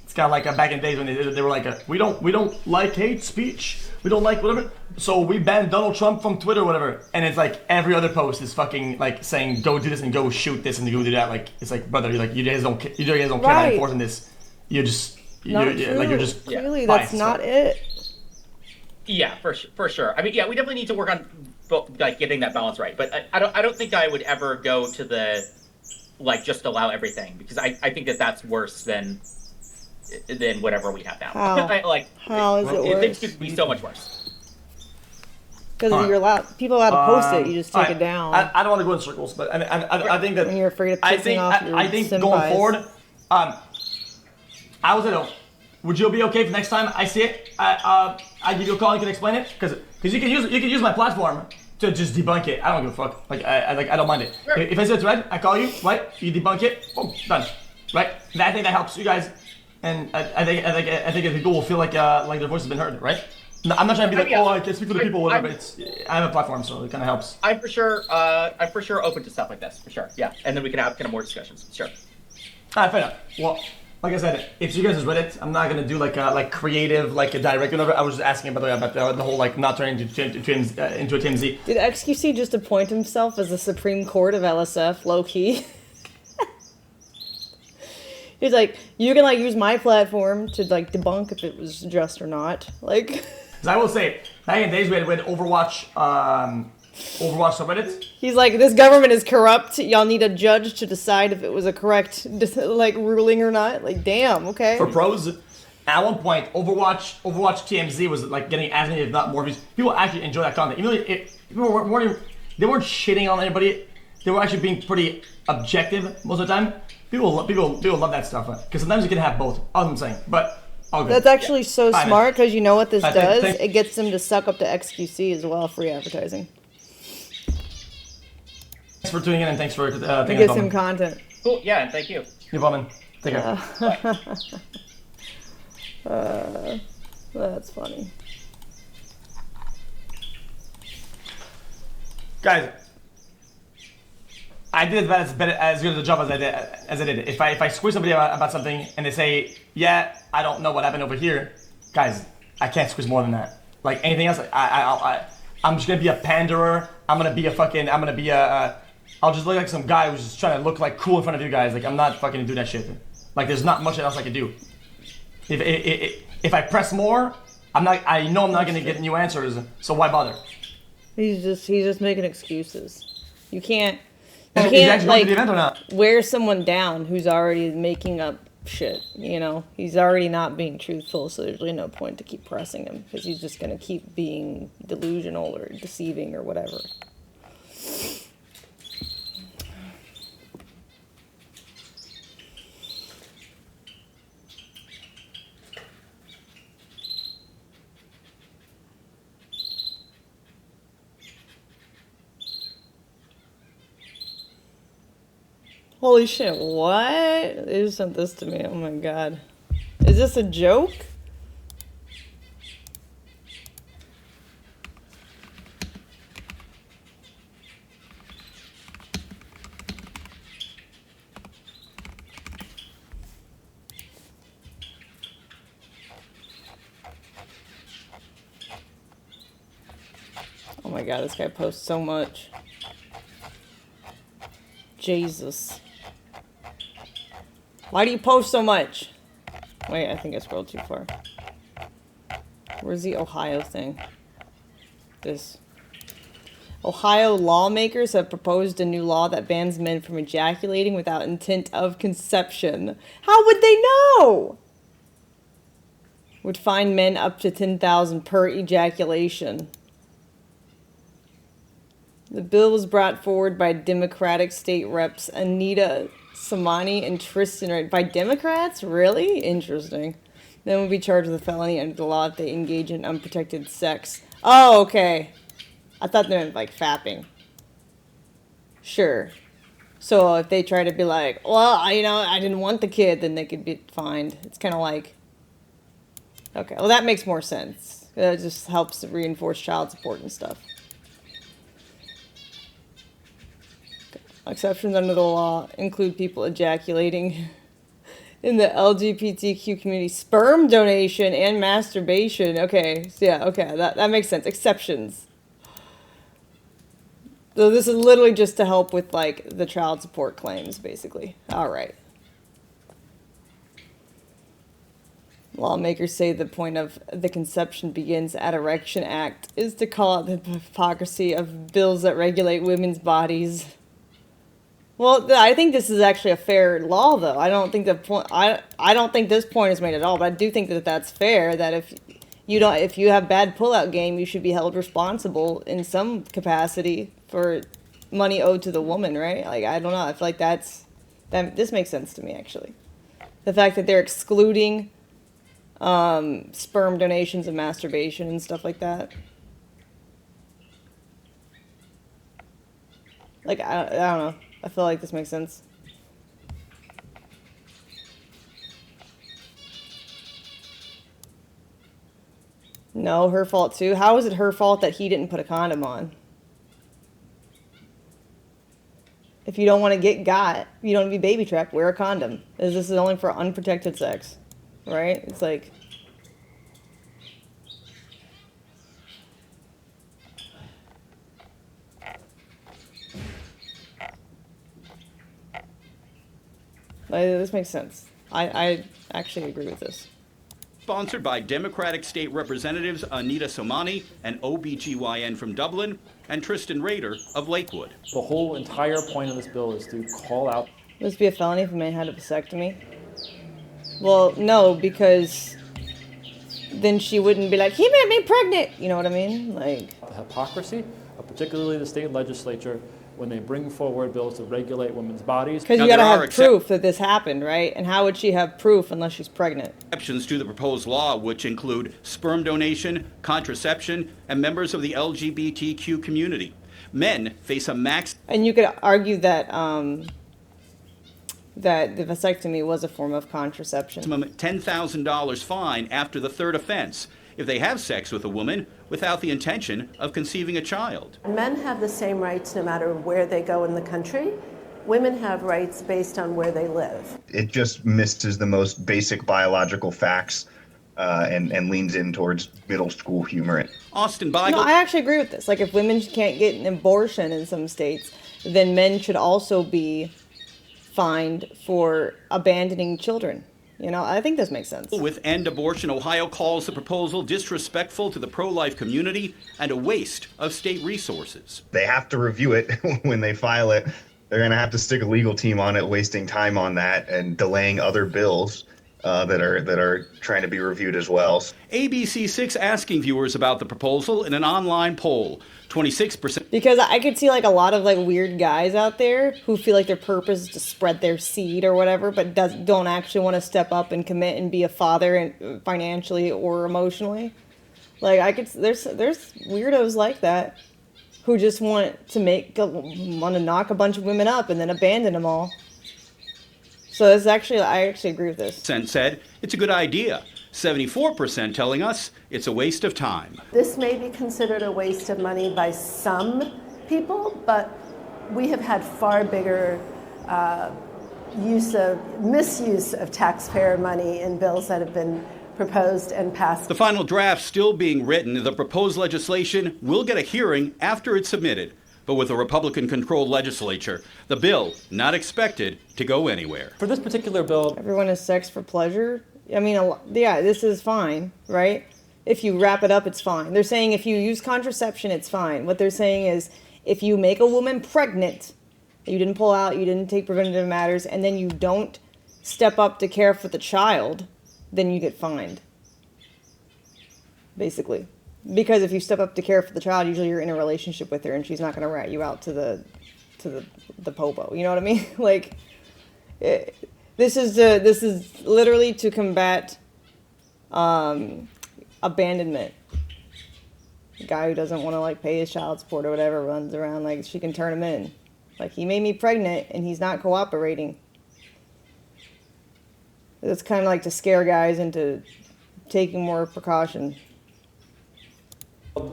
It's kind of like back in days when they were like, we don't like hate speech, we don't like whatever, so we banned Donald Trump from Twitter or whatever. And it's like every other post is fucking like saying go do this and go shoot this and go do that. Like it's like brother, you guys don't care about Right. enforcing this. You're just Not you're true. like you're just Clearly, biased, that's not so. it. Yeah, for sure. I mean, yeah, we definitely need to work on like getting that balance right. But I don't think I would ever go to the like just allow everything, because I think that's worse than whatever we have now. How? Like How is it worse? Things could be so much worse. Because you're allowed, people are allowed to post it. You just take it down. I don't want to go in circles, but I think that when you're afraid of pissing off your I think senpais. going forward, I was would you be okay if next time I see it, I give you a call and you can explain it? Because you can use my platform to just debunk it. I don't give a fuck. Like I don't mind it. Sure. If I see a thread, I call you, right? You debunk it, boom, done. Right? And I think that helps you guys, and I think people will feel like their voice has been heard, right? No, I'm not trying to be like, I can't speak for the people, whatever. I have a platform, so it kind of helps. I'm for sure open to stuff like this, for sure. Yeah, and then we can have kind of more discussions. Sure. Fair enough. Well, like I said, if you guys read it, I'm not gonna do like creative, like a direct whatever. I was just asking about the whole like not turning into a TMZ. Did XQC just appoint himself as the Supreme Court of LSF, low key? He's like, you can like use my platform to like debunk if it was just or not, like. I will say, back in the days we had Overwatch subreddit. He's like, this government is corrupt. Y'all need a judge to decide if it was a correct like ruling or not. Like, damn, okay. For pros, at one point, Overwatch TMZ was like getting as many, if not more views. People actually enjoy that content. Even though they weren't shitting on anybody. They were actually being pretty objective most of the time. People love that stuff because sometimes you can have both. All I'm saying, but. That's actually so smart because you know what this does? It gets them to suck up to XQC as well, free advertising. Thanks for tuning in and thanks for it gets him content. Cool, yeah, and thank you. No problem. Take care. That's funny. Guys, I did as good a job as I did. If I squeeze somebody about something and they say, yeah, I don't know what happened over here, guys, I can't squeeze more than that. Like anything else, I'm just gonna be a panderer. I'll just look like some guy who's just trying to look like cool in front of you guys. Like I'm not fucking gonna do that shit. Like there's not much else I can do. If I press more, I know I'm not gonna get new answers. So why bother? He's just making excuses. You can't like to the event or not? Wear someone down who's already making up shit, you know? He's already not being truthful, so there's really no point to keep pressing him because he's just gonna keep being delusional or deceiving or whatever. Holy shit, what? They just sent this to me. Oh my god. Is this a joke? Oh my god, this guy posts so much. Jesus. Why do you post so much? Wait, I think I scrolled too far. Where's the Ohio thing? This. Ohio lawmakers have proposed a new law that bans men from ejaculating without intent of conception. How would they know? Would fine men up to $10,000 per ejaculation. The bill was brought forward by Democratic state reps Anita Samani and Tristan Wright. By Democrats? Really? Interesting. Then would be charged with a felony under the law if they engage in unprotected sex. Oh, okay. I thought they meant like fapping. Sure. So if they try to be like, well, I didn't want the kid, then they could be fined. It's kind of like, okay, well that makes more sense. That just helps reinforce child support and stuff. Exceptions under the law include people ejaculating in the LGBTQ community, sperm donation, and masturbation. Okay, so yeah, okay, that makes sense. Exceptions. So this is literally just to help with, like, the child support claims, basically. All right. Lawmakers say the point of the Conception Begins at Erection Act is to call out the hypocrisy of bills that regulate women's bodies. Well, I think this is actually a fair law, though. I don't think the point. I don't think this point is made at all, but I do think that that's fair. That you don't, if you have bad pullout game, you should be held responsible in some capacity for money owed to the woman, right? Like, I don't know. I feel like this makes sense to me, actually. The fact that they're excluding sperm donations and masturbation and stuff like that. Like, I don't know. I feel like this makes sense. No, her fault too. How is it her fault that he didn't put a condom on? If you don't want to get got, you don't want to be baby trapped, wear a condom. This is only for unprotected sex, right? It's like... This makes sense. I actually agree with this. Sponsored by Democratic State Representatives Anita Somani, an OBGYN from Dublin, and Tristan Rader of Lakewood. The whole entire point of this bill is to call out. Would this be a felony if a man had a vasectomy? Well, no, because then she wouldn't be like, he made me pregnant! You know what I mean? Like... The hypocrisy of particularly the state legislature when they bring forward bills to regulate women's bodies. Because you gotta have proof that this happened, right? And how would she have proof unless she's pregnant? Exceptions to the proposed law, which include sperm donation, contraception, and members of the LGBTQ community. Men face a max... And you could argue that that the vasectomy was a form of contraception. Maximum $10,000 fine after the third offense if they have sex with a woman without the intention of conceiving a child. Men have the same rights no matter where they go in the country. Women have rights based on where they live. It just misses the most basic biological facts and leans in towards middle school humor. Austin Beigel. No, I actually agree with this. Like, if women can't get an abortion in some states, then men should also be fined for abandoning children. You know, I think this makes sense. With End Abortion, Ohio calls the proposal disrespectful to the pro-life community and a waste of state resources. They have to review it when they file it. They're going to have to stick a legal team on it, wasting time on that and delaying other bills that are trying to be reviewed as well. ABC6 asking viewers about the proposal in an online poll. 26%. Because I could see like a lot of like weird guys out there who feel like their purpose is to spread their seed or whatever, but don't actually want to step up and commit and be a father, and financially or emotionally. Like there's weirdos like that who just want to knock a bunch of women up and then abandon them all. So I actually agree with this. Said it's a good idea. 74% telling us it's a waste of time. This may be considered a waste of money by some people, but we have had far bigger misuse of taxpayer money in bills that have been proposed and passed. The final draft still being written. The proposed legislation will get a hearing after it's submitted. But with a Republican-controlled legislature, the bill not expected to go anywhere. For this particular bill... Everyone has sex for pleasure? I mean, yeah, this is fine, right? If you wrap it up, it's fine. They're saying if you use contraception, it's fine. What they're saying is if you make a woman pregnant, you didn't pull out, you didn't take preventative matters, and then you don't step up to care for the child, then you get fined. Basically. Because if you step up to care for the child, usually you're in a relationship with her and she's not going to rat you out to the popo. You know what I mean? Like, this is literally to combat abandonment. The guy who doesn't want to like pay his child support or whatever runs around like she can turn him in. Like, he made me pregnant and he's not cooperating. It's kind of like to scare guys into taking more precaution.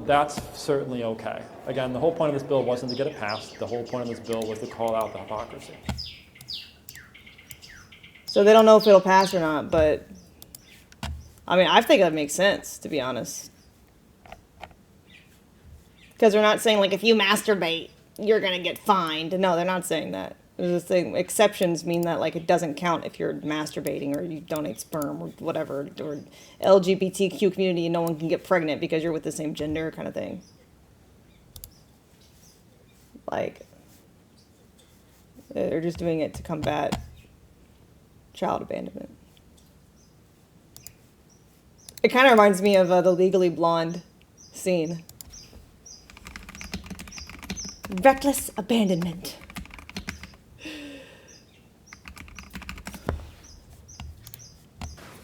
That's certainly okay. Again, the whole point of this bill wasn't to get it passed. The whole point of this bill was to call out the hypocrisy. So they don't know if it'll pass or not, but I mean, I think that makes sense, to be honest. Because they're not saying, like, if you masturbate, you're going to get fined. No, they're not saying that. This thing, exceptions mean that, like, it doesn't count if you're masturbating or you donate sperm or whatever, or LGBTQ community and no one can get pregnant because you're with the same gender kind of thing. Like, they're just doing it to combat child abandonment. It kind of reminds me of the Legally Blonde scene. Reckless abandonment.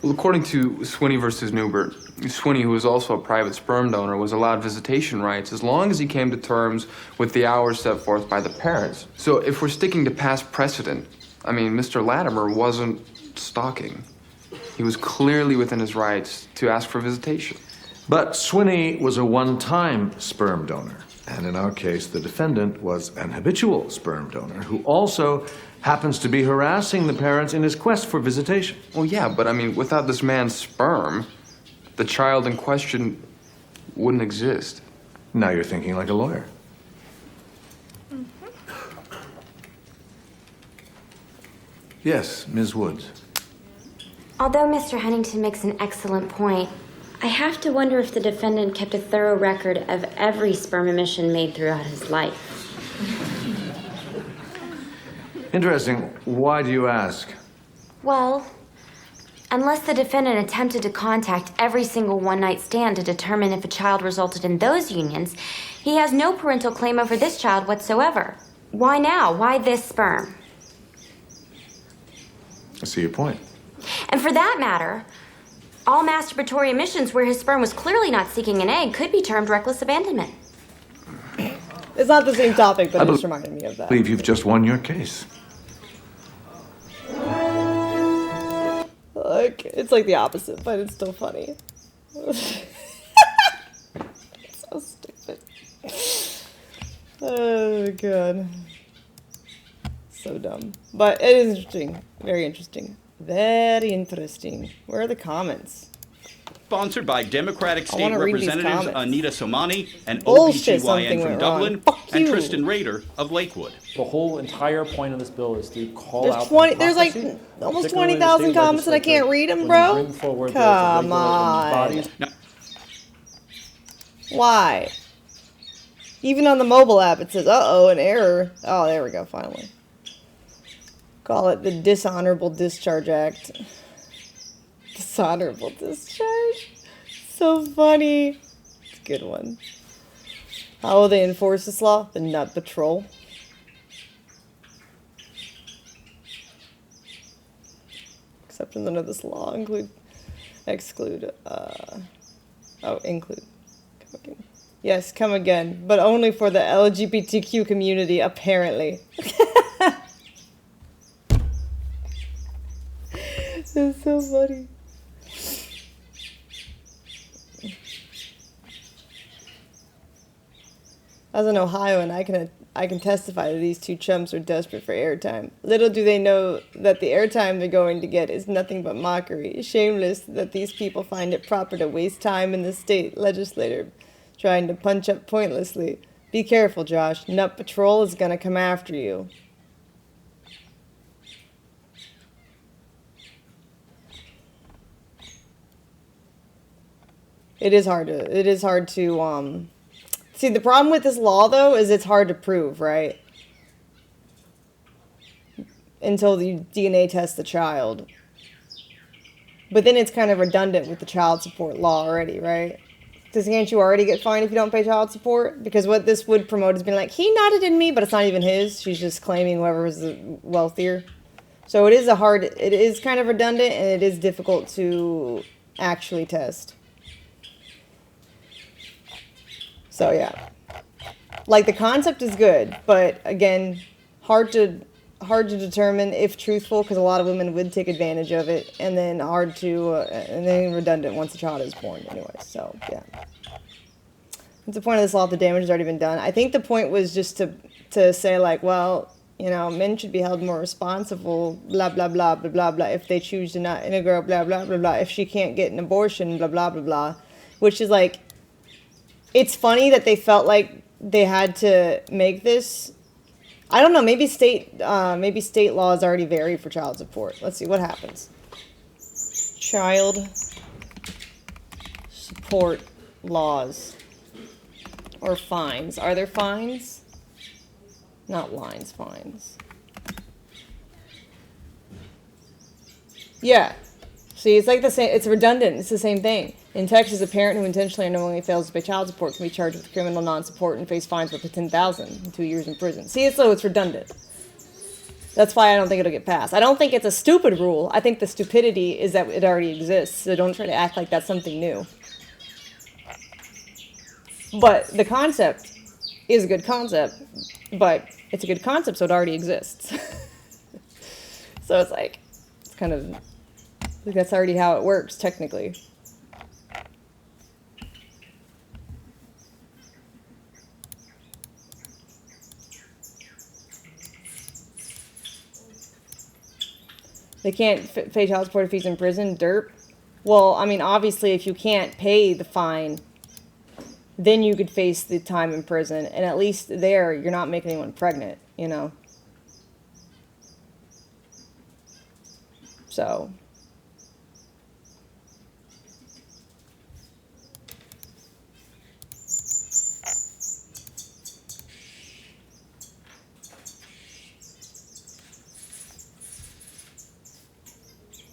Well, according to Swinney versus Newbert, Swinney, who was also a private sperm donor, was allowed visitation rights as long as he came to terms with the hours set forth by the parents. So if we're sticking to past precedent, I mean, Mr. Latimer wasn't stalking. He was clearly within his rights to ask for visitation. But Swinney was a one-time sperm donor. And in our case, the defendant was an habitual sperm donor who also happens to be harassing the parents in his quest for visitation. Well, yeah, but I mean, without this man's sperm, the child in question wouldn't exist. Now you're thinking like a lawyer. Yes, Ms. Woods. Although Mr. Huntington makes an excellent point, I have to wonder if the defendant kept a thorough record of every sperm emission made throughout his life. Interesting. Why do you ask? Well, unless the defendant attempted to contact every single one-night stand to determine if a child resulted in those unions, he has no parental claim over this child whatsoever. Why now? Why this sperm? I see your point. And for that matter, all masturbatory emissions where his sperm was clearly not seeking an egg could be termed reckless abandonment. It's not the same topic, but it just reminded me of that. I believe you've just won your case. Like, it's like the opposite, but it's still funny. It's so stupid. Oh, God. So dumb. But it is interesting. Very interesting. Very interesting. Where are the comments? Sponsored by Democratic I State wanna read these Representatives comments. Anita Somani and Bullshit, something OBGYN from went Dublin wrong. Fuck and you. Tristan Rader of Lakewood. The whole entire point of this bill is to call There's out 20. the There's like hypocrisy, almost particularly the 20,000 state comments, and I can't read them, bro. legislature when they bring forward bills that Come regulate on. bodies. Why? Even on the mobile app, it says, "Uh-oh, an error." Oh, there we go. Finally. Call it the Dishonorable Discharge Act. Dishonorable discharge. So funny. It's a good one. How will they enforce this law? The Nut Patrol. Exceptions under this law include, exclude, include. Come again. Yes, come again, but only for the LGBTQ community, apparently. It's so funny. As an Ohioan, I can testify that these two chumps are desperate for airtime. Little do they know that the airtime they're going to get is nothing but mockery. Shameless that these people find it proper to waste time in the state legislature trying to punch up pointlessly. Be careful, Josh. Nut Patrol is gonna come after you. It is hard to see, the problem with this law though is it's hard to prove, right? Until you DNA test the child. But then it's kind of redundant with the child support law already, right? Because can't you already get fined if you don't pay child support? Because what this would promote is being like, he nodded in me, but it's not even his. She's just claiming whoever was the wealthier. So it is kind of redundant, and it is difficult to actually test. So yeah, like the concept is good, but again, hard to determine if truthful, because a lot of women would take advantage of it, and then and then redundant once the child is born anyway. So yeah, what's the point of this law if the damage has already been done? I think the point was just to say like, well, you know, men should be held more responsible, blah blah blah blah blah blah, if they choose to not integrate, blah blah blah blah, if she can't get an abortion, blah blah blah blah, which is like. It's funny that they felt like they had to make this. I don't know. Maybe state laws already vary for child support. Let's see what happens. Child support laws or fines. Are there fines? Not lines. Fines. Yeah. See, it's like the same. It's redundant. It's the same thing. In Texas, a parent who intentionally or knowingly fails to pay child support can be charged with criminal non-support and face fines of up to $10,000 and 2 years in prison. See, it's redundant. That's why I don't think it'll get passed. I don't think it's a stupid rule. I think the stupidity is that it already exists. So don't try to act like that's something new. But the concept is a good concept. But it's a good concept, so it already exists. So it's like, it's kind of, like that's already how it works, technically. They can't pay child support if he's in prison, derp. Well, I mean, obviously, if you can't pay the fine, then you could face the time in prison. And at least there, you're not making anyone pregnant, you know? So.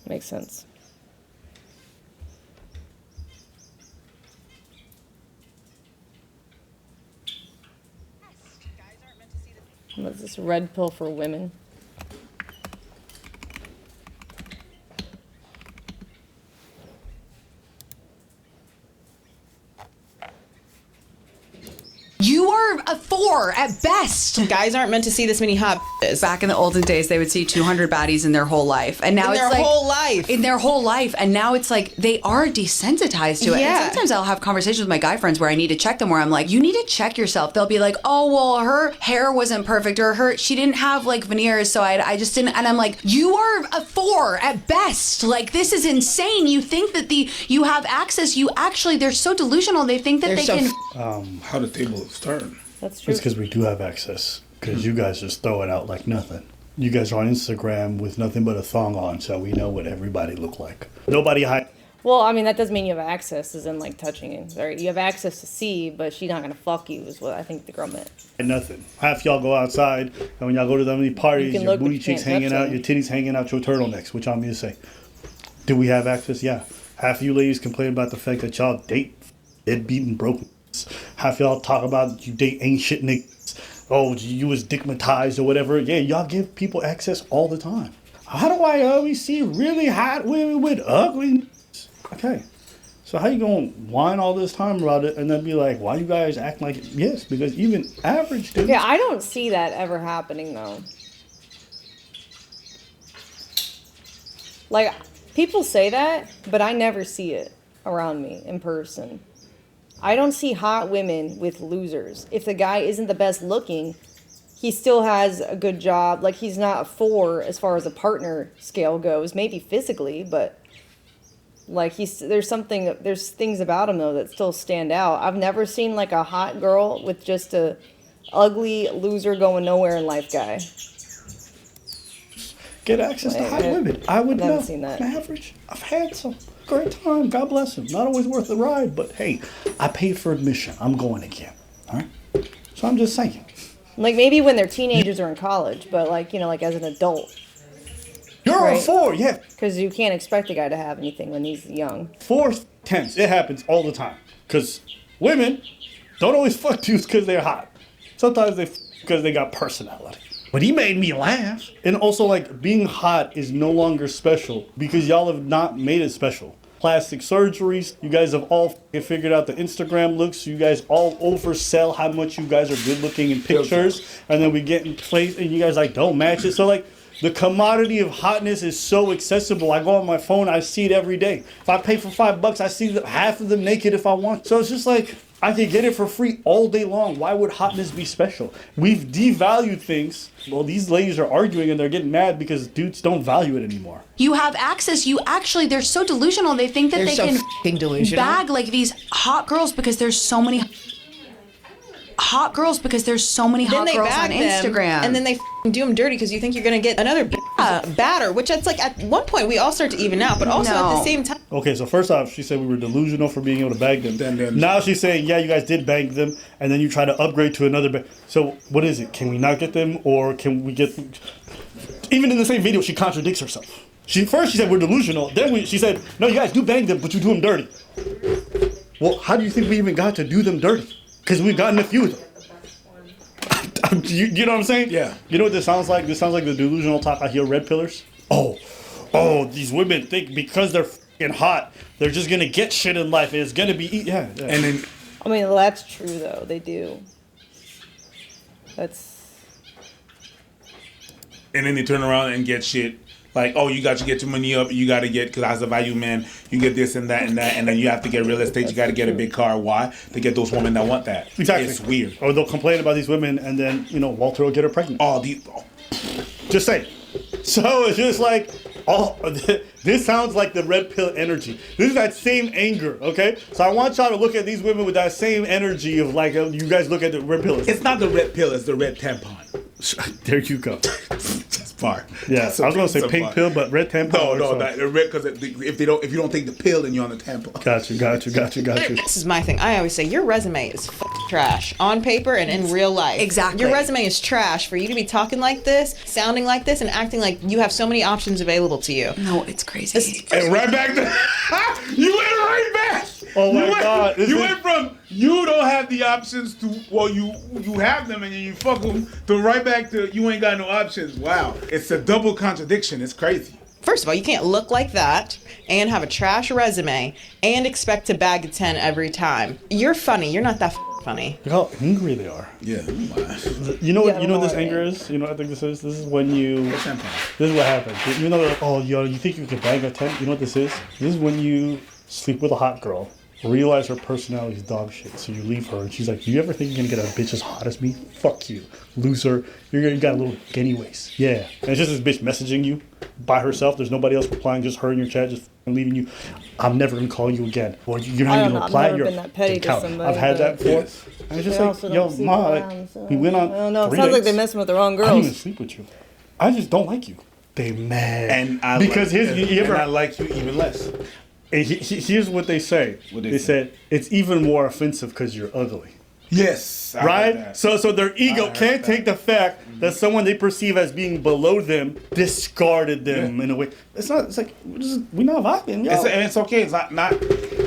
Makes sense. What's this red pill for women? You are a 4 at best. Guys aren't meant to see this many hot bitches. Back in the olden days, they would see 200 baddies in their whole life, and now In it's their like whole life. in their whole life, and now it's like they are desensitized to it. Yeah. And sometimes I'll have conversations with my guy friends where I need to check them, where I'm like, you need to check yourself. They'll be like, oh well, her hair wasn't perfect, or she didn't have like veneers, so I just didn't. And I'm like, you are a 4 at best. Like, this is insane. You think that you have access. You actually, they're so delusional. They think that They're they so can. How the tables turn. That's true. It's because we do have access. Because you guys just throw it out like nothing. You guys are on Instagram with nothing but a thong on, so we know what everybody look like. Nobody hide. Well, I mean, that doesn't mean you have access, as in, like, touching it. Right? You have access to see, but she's not going to fuck you, is what I think the girl meant. Nothing. Half y'all go outside, and when y'all go to many parties, You can your look, but booty you cheeks can't hanging touch out, them. your titties hanging out, your turtlenecks, which I'm going to say. Do we have access? Yeah. Half of you ladies complain about the fact that y'all date deadbeat and broken. Half y'all talk about you date ain't shit niggas. Oh, you was digmatized or whatever. Yeah, y'all give people access all the time. How do I always see really hot women with ugly? Okay. So how you gonna whine all this time about it and then be like, why you guys act like it? Yes, because even average dudes. Yeah, I don't see that ever happening, though. Like, people say that, but I never see it around me in person. I don't see hot women with losers. If the guy isn't the best looking, he still has a good job. Like, he's not a 4 as far as a partner scale goes. Maybe physically, but like, there's things about him though that still stand out. I've never seen like a hot girl with just a ugly loser going nowhere in life guy. Get access to hot women. I would never know. seen that. On average, I've had some great time. God bless him. Not always worth the ride, but hey, I paid for admission. I'm going again. All right. So I'm just saying. Like, maybe when they're teenagers or in college, but like, you know, like as an adult. You're a 4, yeah. Because you can't expect a guy to have anything when he's young. 4th tense. It happens all the time. Because women don't always fuck dudes because they're hot. Sometimes they because they got personality. But he made me laugh. And also, like, being hot is no longer special because y'all have not made it special. Plastic surgeries, you guys have all figured out the Instagram looks. You guys all oversell how much you guys are good looking in pictures. And then we get in place and you guys, like, don't match it. So, like, the commodity of hotness is so accessible. I go on my phone, I see it every day. If I pay for $5, I see half of them naked if I want. So it's just like, I could get it for free all day long. Why would hotness be special? We've devalued things. Well, these ladies are arguing and they're getting mad because dudes don't value it anymore. You have access. They're so delusional. They think that They're they so can f***ing delusional. bag like these hot girls because there's so many hot girls on Instagram. And then they do them dirty because you think you're gonna get another batter. Which it's like at one point we all start to even out, but also at the same time. Okay, so first off, she said we were delusional for being able to bag them. Now she's saying, yeah, you guys did bag them, and then you try to upgrade to another bag. So what is it? Can we not get them, or can we get them? Even in the same video, she contradicts herself. She said we're delusional. Then she said, no, you guys do bang them, but you do them dirty. Well, how do you think we even got to do them dirty? Because we've gotten a few of them. you know what I'm saying? Yeah. You know what this sounds like? This sounds like the delusional talk I hear red pillars. Oh, these women think because they're f***ing hot, they're just gonna get shit in life and it's gonna be yeah. And then, I mean, well, that's true though. They do. And then they turn around and get shit like, oh, you got to get your money up. You got to get, because as a value man, you get this and that and that, and then you have to get real estate. You got to get a big car. Why? To get those women that want that. Exactly. It's weird. Or they'll complain about these women and then Walter will get her pregnant. Just say. So it's just like, this sounds like the red pill energy. This is that same anger, okay? So I want y'all to look at these women with that same energy of like, you guys look at the red pill. It's not the red pill, it's the red tampon. There you go. That's far. Yeah, I was gonna say pink pill, but red tampon. No, the red, because if you don't take the pill, then you're on the tampon. Got you. This is my thing. I always say your resume is trash on paper and in real life. Exactly. Your resume is trash for you to be talking like this, sounding like this, and acting like you have so many options available to you. No, it's crazy. And right back to you went right back. Oh my God! You went from you don't have the options to you have them and then you fuck them to right back to you ain't got no options. Wow, it's a double contradiction. It's crazy. First of all, you can't look like that and have a trash resume and expect to bag a 10 every time. You're funny. You're not that funny. Look how angry they are. Yeah. You know what this anger is? You know what I think this is? This is when you... This is what happens. Even though they're like, oh, you think you can bag a 10? You know what this is? This is when you sleep with a hot girl, realize her personality is dog shit, so you leave her, and she's like, you ever think you're gonna get a bitch as hot as me? Fuck you, loser. You got a little guinea waist. Yeah. And it's just this bitch messaging you by herself. There's nobody else replying, just her in your chat, just leaving you. I'm never gonna call you again. Well, you're not even gonna reply. I've never been that petty to somebody. I've had that before. And it's just like, yo, Ma, we went on. I don't know. It 3 sounds like dates. they're messing with the wrong I girls. didn't even sleep with you. I just don't like you. They mad. And I like you even less. Here's what they say. They said it's even more offensive because you're ugly. Yes. Right? So their ego can't take the fact that someone they perceive as being below them discarded them in a way. It's not. It's like we're not vibing. It's okay. It's not.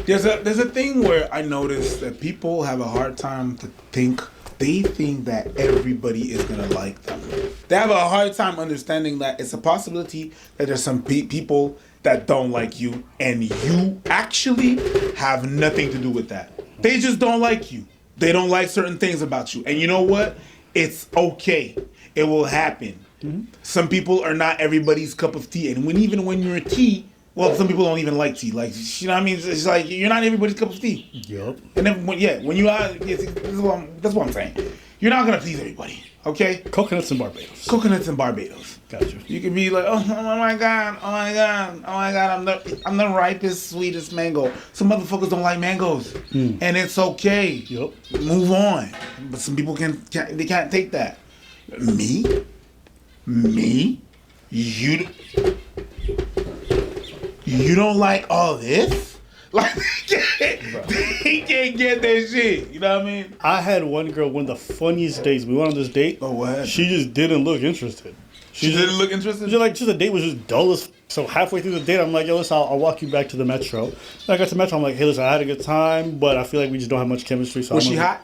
There's a thing where I noticed that people have a hard time to think. They think that everybody is gonna like them. They have a hard time understanding that it's a possibility that there's some people that don't like you, and you actually have nothing to do with that. They just don't like you. They don't like certain things about you. And you know what? It's okay. It will happen. Mm-hmm. Some people are not everybody's cup of tea. And even when you're a tea, well, some people don't even like tea. Like, you know what I mean? It's like you're not everybody's cup of tea. Yup. And then when you are, that's what I'm saying. You're not gonna please everybody. Okay? Coconuts in Barbados. Gotcha. You can be like, oh my god, I'm the ripest, sweetest mango. Some motherfuckers don't like mangoes, and it's okay. Yep. Move on. But some people can't take that. Me, you don't like all this. Like they can't get that shit. You know what I mean? I had one girl, one of the funniest days. We went on this date. Oh, what happened? She just didn't look interested. She didn't look interested? Just the date was just dull as f. So halfway through the date, I'm like, yo, listen, I'll walk you back to the metro. And I got to metro, I'm like, hey, listen, I had a good time, but I feel like we just don't have much chemistry. So Was she hot?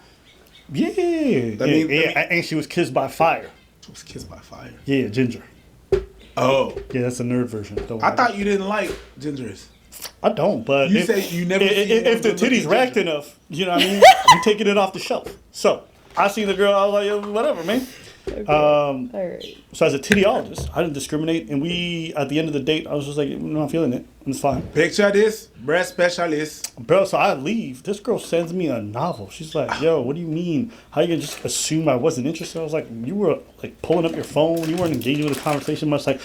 Yeah. And she was kissed by fire. She was kissed by fire? Yeah, ginger. Oh. Yeah, that's a nerd version. I thought you didn't like gingers. I don't, but you say you never. If the titty's racked enough, you know what I mean. I'm taking it off the shelf. So I seen the girl. I was like, yo, whatever, man. Okay. All right. So as a tittyologist, I didn't discriminate, and we at the end of the date, I was just like, no, I'm feeling it. It's fine. Picture this, breast specialist, bro. So I leave. This girl sends me a novel. She's like, yo, what do you mean? How you gonna just assume I wasn't interested? I was like, you were like pulling up your phone. You weren't engaging with the conversation much. Like.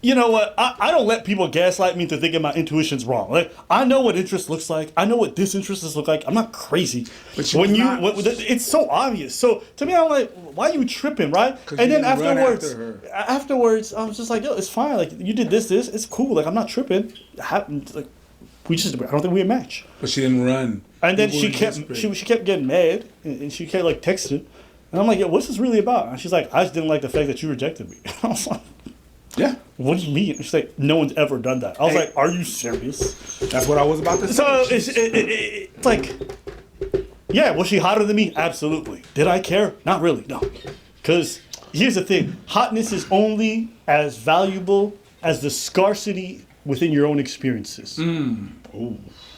You know what? I don't let people gaslight me into thinking my intuition's wrong. Like I know what interest looks like. I know what disinterests look like. I'm not crazy. But it's so obvious. So to me, I'm like, why are you tripping, right? And then afterwards, I was just like, yo, it's fine. Like you did this. It's cool. Like I'm not tripping. I don't think we a match. But she didn't run. And then she kept getting mad, and she kept like texting. And I'm like, yo, what's this really about? And she's like, I just didn't like the fact that you rejected me. I was like. Yeah. What do you mean? It's like no one's ever done that. I was like, are you serious? That's what I was about to say. So it's like, yeah, was she hotter than me? Absolutely. Did I care? Not really, no. Because here's the thing. Hotness is only as valuable as the scarcity within your own experiences.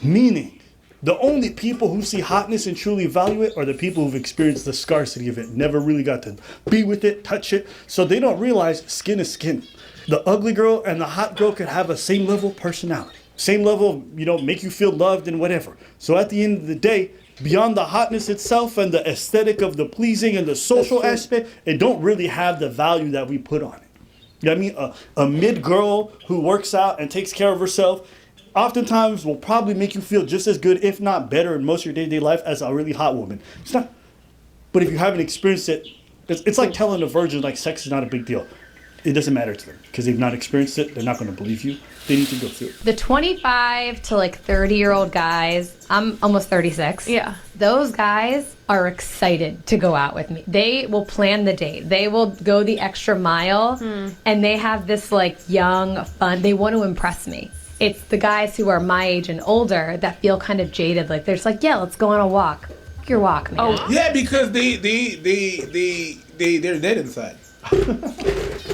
Meaning, the only people who see hotness and truly value it are the people who've experienced the scarcity of it, never really got to be with it, touch it, so they don't realize skin is skin. The ugly girl and the hot girl could have a same level of personality, same level of, make you feel loved and whatever. So at the end of the day, beyond the hotness itself and the aesthetic of the pleasing and the social aspect, it don't really have the value that we put on it. You know what I mean? A mid girl who works out and takes care of herself oftentimes will probably make you feel just as good, if not better, in most of your day-to-day life as a really hot woman. It's not. But if you haven't experienced it, it's like telling a virgin like sex is not a big deal. It doesn't matter to them because they've not experienced it. They're not going to believe you. They need to go through it. The 25 to 30-year-old guys, I'm almost 36. Yeah. Those guys are excited to go out with me. They will plan the date. They will go the extra mile and they have this young, fun, they want to impress me. It's the guys who are my age and older that feel kind of jaded. They're just yeah, let's go on a walk. Your walk, man. Oh, yeah, because they're dead inside.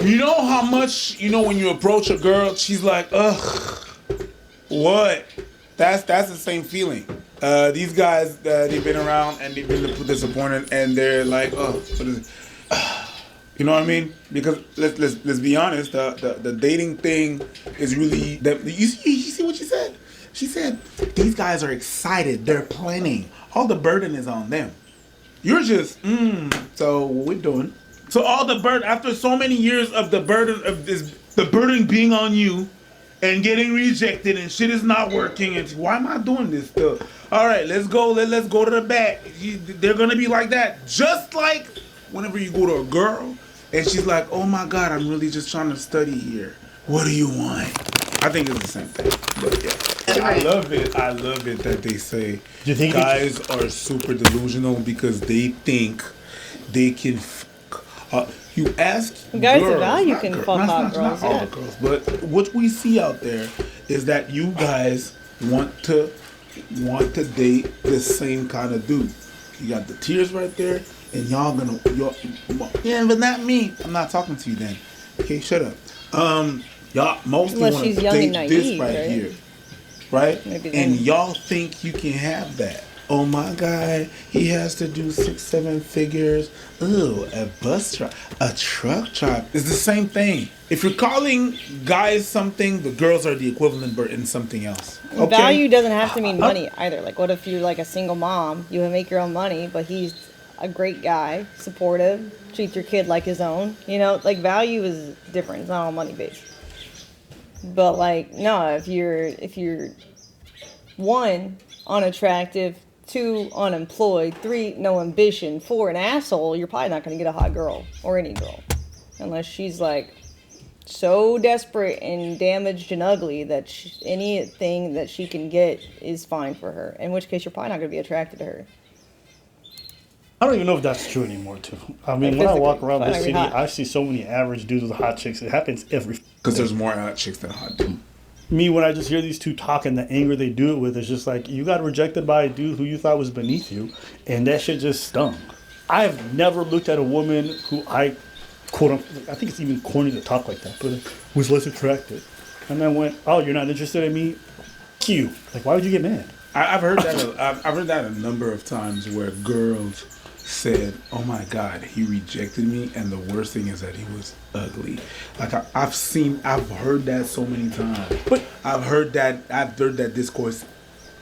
You know how much, when you approach a girl, she's like, ugh, what? That's the same feeling. These guys, they've been around and they've been disappointed and they're like, oh, what is it? You know what I mean? Because let's be honest, the dating thing is really, you see what she said? She said, these guys are excited, they're planning. All the burden is on them. You're just, so what we're doing. So all the burden, after so many years of the burden being on you and getting rejected and shit is not working and why am I doing this still? All right, let's go to the back. They're gonna be like that. Just like whenever you go to a girl and she's like, oh my God, I'm really just trying to study here. What do you want? I think it's the same thing, but yeah. And I love it that they say guys are super delusional because they think they can you ask guys girls, of value not can girls, fuck not, hot not, girls, not all yeah. the girls, but what we see out there is that you guys want to date the same kind of dude. You got the tears right there, and y'all, yeah, but not me. I'm not talking to you then. Okay, shut up. Y'all mostly want to date this right here, right? And y'all think you can have that. Oh my God, he has to do 6-7 figures. Ooh, a bus truck, a truck drive. It's the same thing. If you're calling guys something, the girls are the equivalent in something else. Okay? Value doesn't have to mean money either. What if you're a single mom, you make your own money, but he's a great guy, supportive, treats your kid like his own. Value is different. It's not all money based. But no, if you're 1, unattractive, 2, unemployed, 3, no ambition, 4, an asshole, you're probably not going to get a hot girl or any girl. Unless she's so desperate and damaged and ugly that anything that she can get is fine for her. In which case, you're probably not going to be attracted to her. I don't even know if that's true anymore, too. I mean, when I walk around this city, I see so many average dudes with hot chicks. It happens every... Because there's more hot chicks than hot dudes. Me, when I just hear these two talk and the anger they do it with, it's just you got rejected by a dude who you thought was beneath you, and that shit just stung. I've never looked at a woman who I think it's even corny to talk like that, but was less attractive. And then went, oh, you're not interested in me? F you. Why would you get mad? I've heard that. I've heard that a number of times where girls said, "Oh my God, he rejected me," and the worst thing is that he was ugly. I've heard that so many times. But I've heard that discourse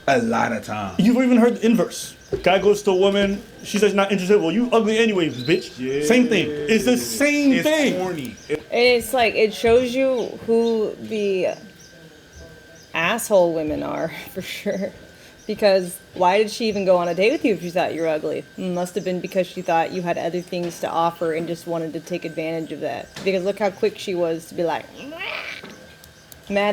a lot of times. You've even heard the inverse. Guy goes to a woman, she says not interested. Well, you ugly anyway, bitch. Yeah. Same thing. It's the same thing. It's corny. It's it shows you who the asshole women are for sure. Because why did she even go on a date with you if she thought you're ugly? Must have been because she thought you had other things to offer and just wanted to take advantage of that. Because look how quick she was to be mad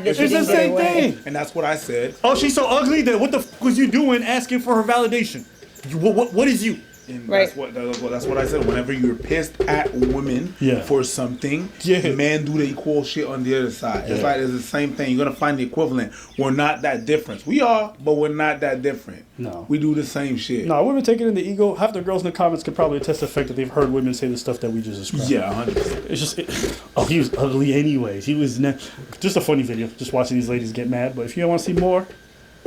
that she didn't get away. And that's what I said. Oh, she's so ugly that what the f*** was you doing asking for her validation? What is you? And Right. that's what I said. Whenever you're pissed at women for something, men do the equal shit on the other side. It's like it's the same thing. You're gonna find the equivalent. We're not that different. We are, but we're not that different. No. We do the same shit. No, women taking in the ego. Half the girls in the comments could probably attest to the fact that they've heard women say the stuff that we just described. Yeah, 100%. It's just, he was ugly anyways. He was just a funny video. Just watching these ladies get mad. But if you want to see more,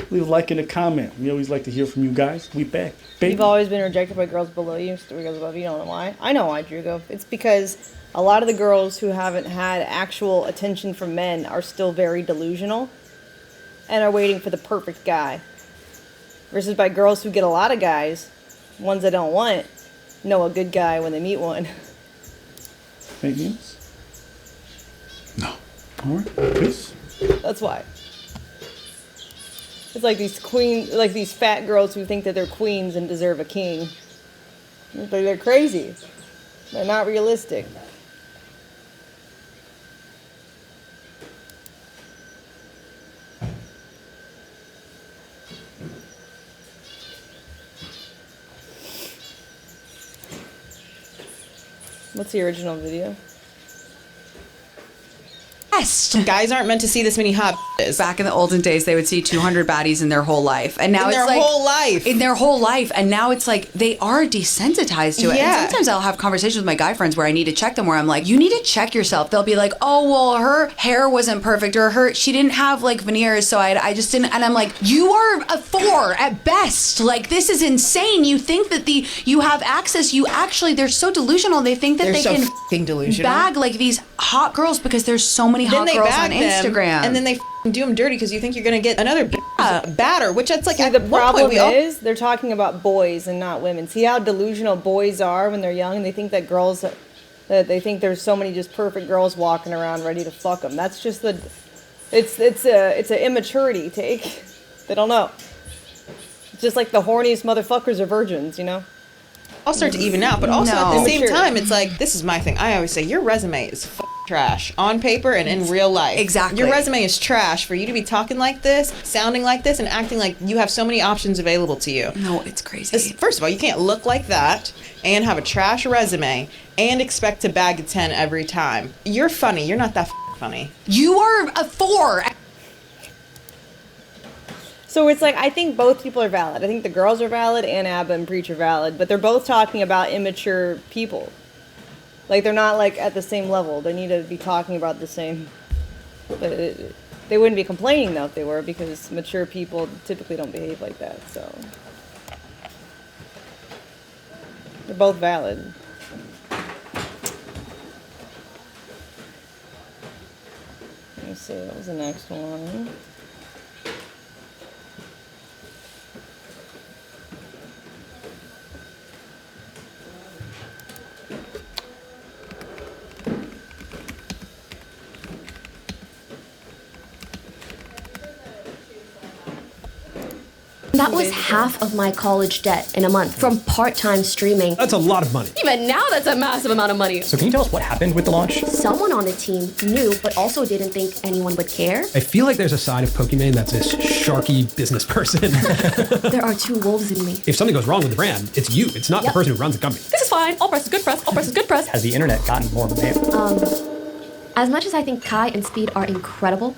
leave a like and a comment. We always like to hear from you guys. We back, baby. You've always been rejected by girls below you, so girls above you. Don't know why. I know why, Drugo. It's because a lot of the girls who haven't had actual attention from men are still very delusional and are waiting for the perfect guy. Versus by girls who get a lot of guys, ones they don't want, know a good guy when they meet one. Fake news? No. All right. Peace. That's why. It's like these fat girls who think that they're queens and deserve a king. But they're crazy. They're not realistic. What's the original video? Guys aren't meant to see this many hot bitches. Back in the olden days, they would see 200 baddies in their whole life, and now In it's their like whole life. In their whole life, and now it's like they are desensitized to it. Yeah. And sometimes I'll have conversations with my guy friends where I need to check them. Where I'm like, you need to check yourself. They'll be like, oh well, her hair wasn't perfect, or she didn't have like veneers, so I just didn't. And I'm like, you are a 4 at best. Like this is insane. You think that you have access. You actually they're so delusional. They think that They're they so can f***ing delusional. bag like these hot girls because there's so many hot girls on Instagram. And then they do them dirty because you think you're going to get another batter, which that's like, See, at the one problem point we all... is they're talking about boys and not women. See how delusional boys are when they're young? They think that girls, that they think there's so many just perfect girls walking around ready to fuck them. That's just it's an immaturity take. They don't know. It's just like the horniest motherfuckers are virgins, you know? I'll start to even out, but also No. at the same Immature. time, it's like, this is my thing. I always say, your resume is trash on paper and in real life. Exactly. Your resume is trash for you to be talking like this, sounding like this, and acting like you have so many options available to you. No, it's crazy. First of all, you can't look like that and have a trash resume and expect to bag a 10 every time. You're funny. You're not that funny. You are a 4. So it's like, I think both people are valid. I think the girls are valid and Abba and Preach are valid, but they're both talking about immature people. Like, they're not, like, at the same level. They need to be talking about the same... But they wouldn't be complaining, though, if they were, because mature people typically don't behave like that, so... They're both valid. Let me see, what was the next one? That was half of my college debt in a month from part-time streaming. That's a lot of money. Even now, that's a massive amount of money. So can you tell us what happened with the launch? Someone on the team knew, but also didn't think anyone would care. I feel like there's a side of Pokimane that's this sharky business person. There are 2 wolves in me. If something goes wrong with the brand, it's you. It's not the person who runs the company. This is fine. All press is good press. All press is good press. Has the internet gotten more male? As much as I think Kai and Speed are incredible,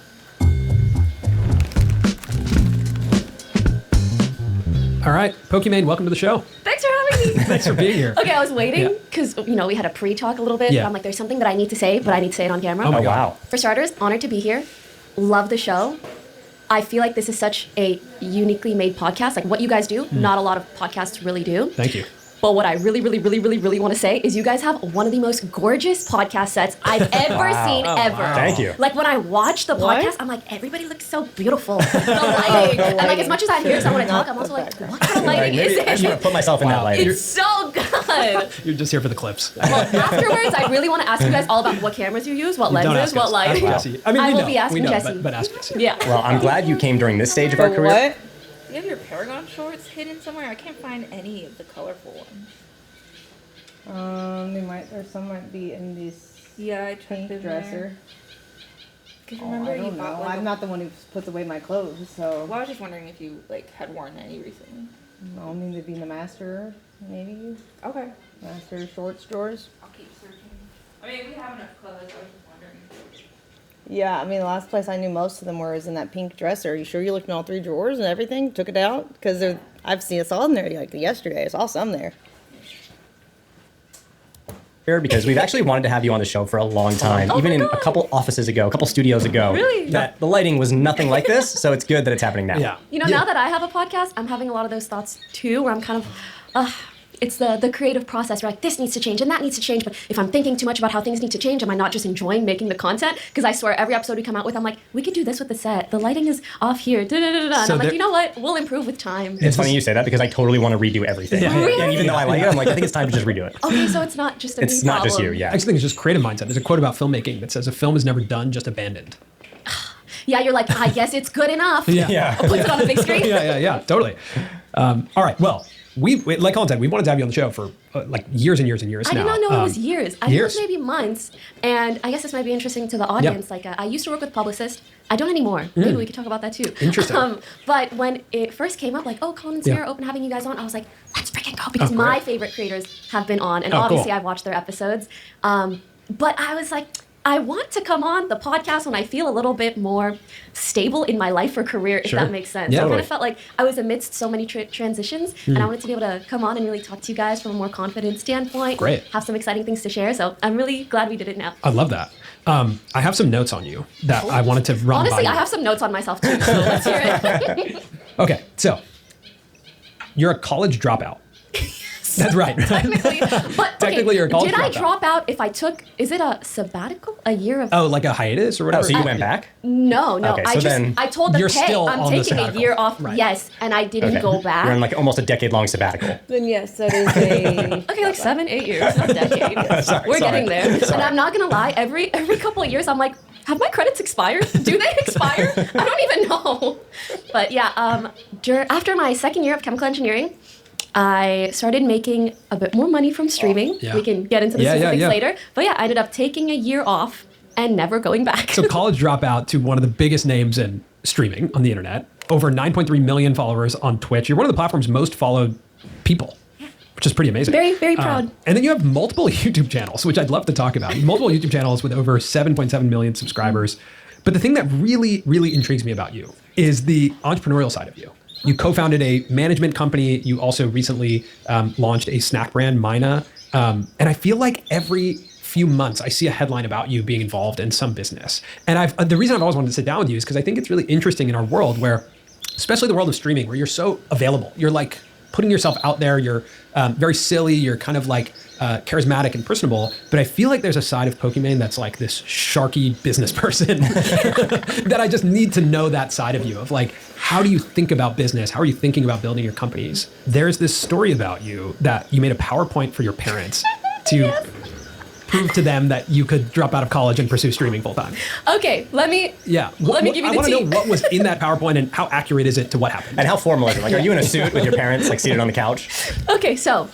All right, Pokimane, welcome to the show. thanks for having me. Thanks for being here. Okay, I was waiting Yeah. because, we had a pre-talk a little bit. Yeah. But I'm like, there's something that I need to say, but I need to say it on camera. Oh my God. Wow. For starters, honored to be here. Love the show. I feel like this is such a uniquely made podcast. Like what you guys do, not a lot of podcasts really do. Thank you. But what I really want to say is you guys have one of the most gorgeous podcast sets I've ever Wow. seen Oh, ever. wow. Thank you. Like when I watch the What? podcast, I'm like, everybody looks so beautiful. The lighting. And like as much as I hear someone talk, I'm also like, what kind of lighting is it? I should put myself in that lighting. It's so good. You're just here for the clips. Well, afterwards, I really want to ask you guys all about what cameras you use, what Don't lenses, ask what us. lighting. Ask Jesse. I mean, we will know. be asking we know, Jesse. but ask Jesse. Yeah. Well, I'm glad you came during this stage of our career. What? Do you have your Paragon shorts hidden somewhere? I can't find any of the colorful ones. Some might be in this Yeah, I checked the dresser. Because Oh, remember I you don't bought know. like I'm not the one who puts away my clothes, so. Well, I was just wondering if you like had worn any recently. No, I mean to be in the master, maybe. Okay. Master shorts drawers. I'll keep searching. I mean, we have enough clothes. I was just wondering. Yeah, I mean, the last place I knew most of them were is in that pink dresser. Are you sure you looked in all 3 drawers and everything? Took it out? Because I've seen us all in there like yesterday. I saw some there. Because we've actually wanted to have you on the show for a long time, even in a couple offices ago, a couple studios ago. Really? That the lighting was nothing like this, so it's good that it's happening now. Yeah. You know, now that I have a podcast, I'm having a lot of those thoughts too, where I'm kind of, it's the creative process, where like this needs to change and that needs to change. But if I'm thinking too much about how things need to change, am I not just enjoying making the content? Because I swear every episode we come out with, I'm like, we could do this with the set. The lighting is off here. Da, da, da, da. And I'm like, you know what? We'll improve with time. It's funny you say that because I totally want to redo everything. Yeah. Really? And even though I like it, I'm like, I think it's time to just redo it. Okay, so it's not just a It's me not just problem. you, yeah. I actually think it's just creative mindset. There's a quote about filmmaking that says a film is never done, just abandoned. Yeah, you're like, I guess it's good enough. Yeah. Puts it on a big screen. yeah, totally. All right, well, we like Colin said, we wanted to have you on the show for like years and years and years I now. did not know it was years. I think it was years. maybe months. And I guess this might be interesting to the audience. Like, I used to work with publicists. I don't anymore. Maybe we could talk about that too. Interesting. But when it first came up, like, oh, Colin and Sarah, open having you guys on, I was like, let's freaking go. Because my favorite creators have been on. And obviously I've watched their episodes. But I was like, I want to come on the podcast when I feel a little bit more stable in my life or career, if that makes sense. Yeah, So I kind totally. of felt like I was amidst so many transitions, and I wanted to be able to come on and really talk to you guys from a more confident standpoint. Great. Have some exciting things to share. So I'm really glad we did it now. I love that. I have some notes on you that I wanted to run by Honestly, you. I have some notes on myself too, so let's hear it. Okay, so you're a college dropout. That's right. Technically, but Technically, you're a college did I dropout. drop out if I took, is it a sabbatical? A year of... Oh, like a hiatus or whatever? Oh, so you went back? No. Okay, so then I told the you're pay, still I'm on the taking a sabbatical. year off, Right. yes, and I didn't go back. You're on like almost a decade-long sabbatical. Then yes, that is a... Okay, like 7-8 years, not a decade. Sorry, We're sorry. getting there. Sorry. And I'm not gonna lie, every couple of years I'm like, have my credits expired? Do they expire? I don't even know. But yeah, after my second year of chemical engineering, I started making a bit more money from streaming. Yeah. We can get into the Yeah, specifics yeah. later. But yeah, I ended up taking a year off and never going back. So college dropout to one of the biggest names in streaming on the internet. Over 9.3 million followers on Twitch. You're one of the platform's most followed people, which is pretty amazing. Very, very proud. And then you have multiple YouTube channels, which I'd love to talk about. Multiple YouTube channels with over 7.7 million subscribers. But the thing that really, really intrigues me about you is the entrepreneurial side of you. You co-founded a management company. You also recently launched a snack brand, Mina. And I feel like every few months I see a headline about you being involved in some business. And the reason I've always wanted to sit down with you is because I think it's really interesting in our world where, especially the world of streaming, where you're so available. You're like putting yourself out there. You're very silly. You're kind of like charismatic and personable. But I feel like there's a side of Pokimane that's like this sharky business person that I just need to know that side of you of like, how do you think about business? How are you thinking about building your companies? There's this story about you that you made a PowerPoint for your parents to prove to them that you could drop out of college and pursue streaming full time. Okay, let me give you I the want to tea. know what was in that PowerPoint and how accurate is it to what happened. And how formal is it? Like, are you in a suit with your parents, like seated on the couch? Okay, so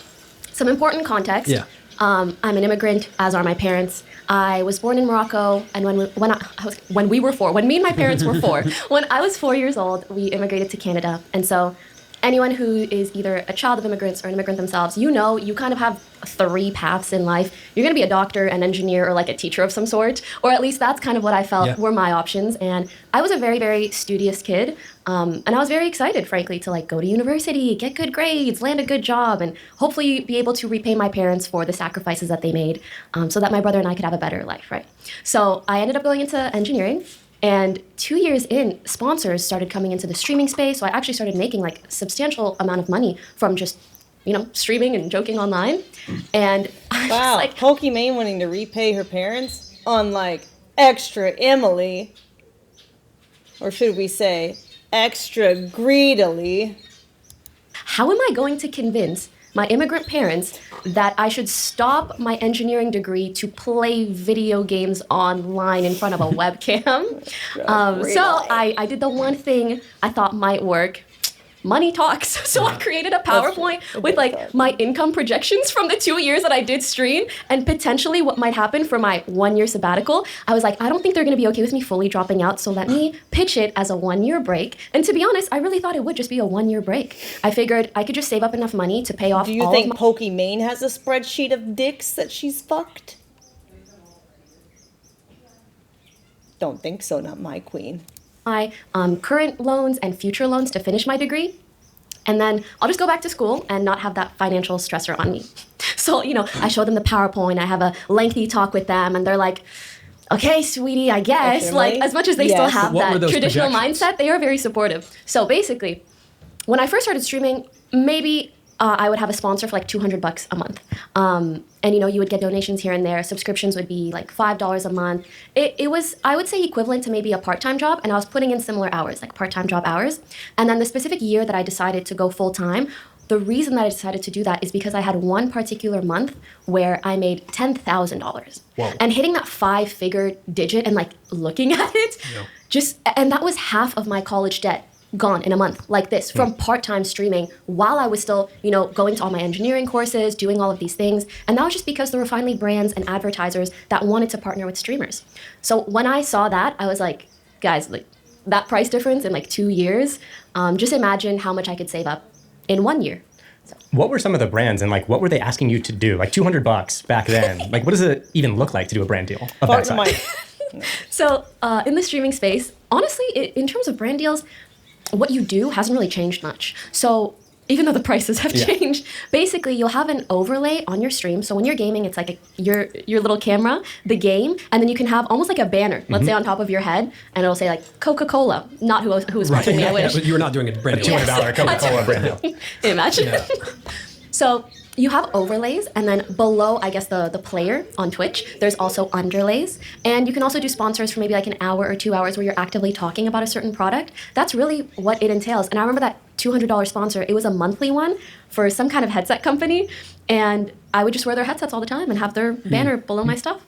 some important context. Yeah. I'm an immigrant, as are my parents. I was born in Morocco, and when me and my parents were 4, when I was 4 years old, we immigrated to Canada. And so anyone who is either a child of immigrants or an immigrant themselves, you kind of have 3 paths in life. You're going to be a doctor, an engineer, or like a teacher of some sort, or at least that's kind of what I felt were my options. And I was a very, very studious kid, and I was very excited, frankly, to like go to university, get good grades, land a good job, and hopefully be able to repay my parents for the sacrifices that they made, so that my brother and I could have a better life, right? So I ended up going into engineering. And 2 years in, sponsors started coming into the streaming space. So I actually started making like a substantial amount of money from just, streaming and joking online. And I Wow, was like, Pokimane wanting to repay her parents on like extra Emily, or should we say extra greedily? how am I going to convince my immigrant parents that I should stop my engineering degree to play video games online in front of a webcam? So I did the one thing I thought might work. money talks. So I created a PowerPoint with like my income projections from the 2 years that I did stream and potentially what might happen for my 1 year sabbatical. I was like, I don't think they're going to be okay with me fully dropping out. So let me pitch it as a 1 year break. And to be honest, I really thought it would just be a 1 year break. I figured I could just save up enough money to pay off. Do you think Pokimane has a spreadsheet of dicks that she's fucked? Don't think so, not my queen. My current loans and future loans to finish my degree. And then I'll just go back to school and not have that financial stressor on me. So, you know, I show them the PowerPoint, I have a lengthy talk with them, and they're like, okay, sweetie, I guess. Like, as much as they still have that traditional mindset, they are very supportive. So basically, when I first started streaming, maybe I would have a sponsor for like $200 a month. And, you know, you would get donations here and there. Subscriptions would be like $5 a month. It was, I would say, equivalent to maybe a part-time job. And I was putting in similar hours, like part-time job hours. And then the specific year that I decided to go full-time, the reason that I decided to do that is because I had one particular month where I made $10,000. And hitting that 5-figure digit and like looking at it, and that was half of my college debt gone in a month like this from part-time streaming while I was still, you know, going to all my engineering courses, doing all of these things. And that was just because there were finally brands and advertisers that wanted to partner with streamers. So when I saw that, I was like, guys, like that price difference in like 2 years, just imagine how much I could save up in 1 year. What were some of the brands and like what were they asking you to do? Like $200 back then. Like what does it even look like to do a brand deal of that size? So in the streaming space, honestly, in terms of brand deals, what you do hasn't really changed much. So even though the prices have changed, basically you'll have an overlay on your stream. So when you're gaming, it's like your little camera, the game, and then you can have almost like a banner, let's say on top of your head, and it'll say like Coca-Cola. Not who was watching me, I wish. You were not doing a brand deal. $200 Coca-Cola brand deal. Imagine. So you have overlays, and then below, I guess, the player on Twitch, there's also underlays. And you can also do sponsors for maybe like an hour or 2 hours where you're actively talking about a certain product. That's really what it entails. And I remember that $200 sponsor, it was a monthly one for some kind of headset company. And I would just wear their headsets all the time and have their banner below my stuff.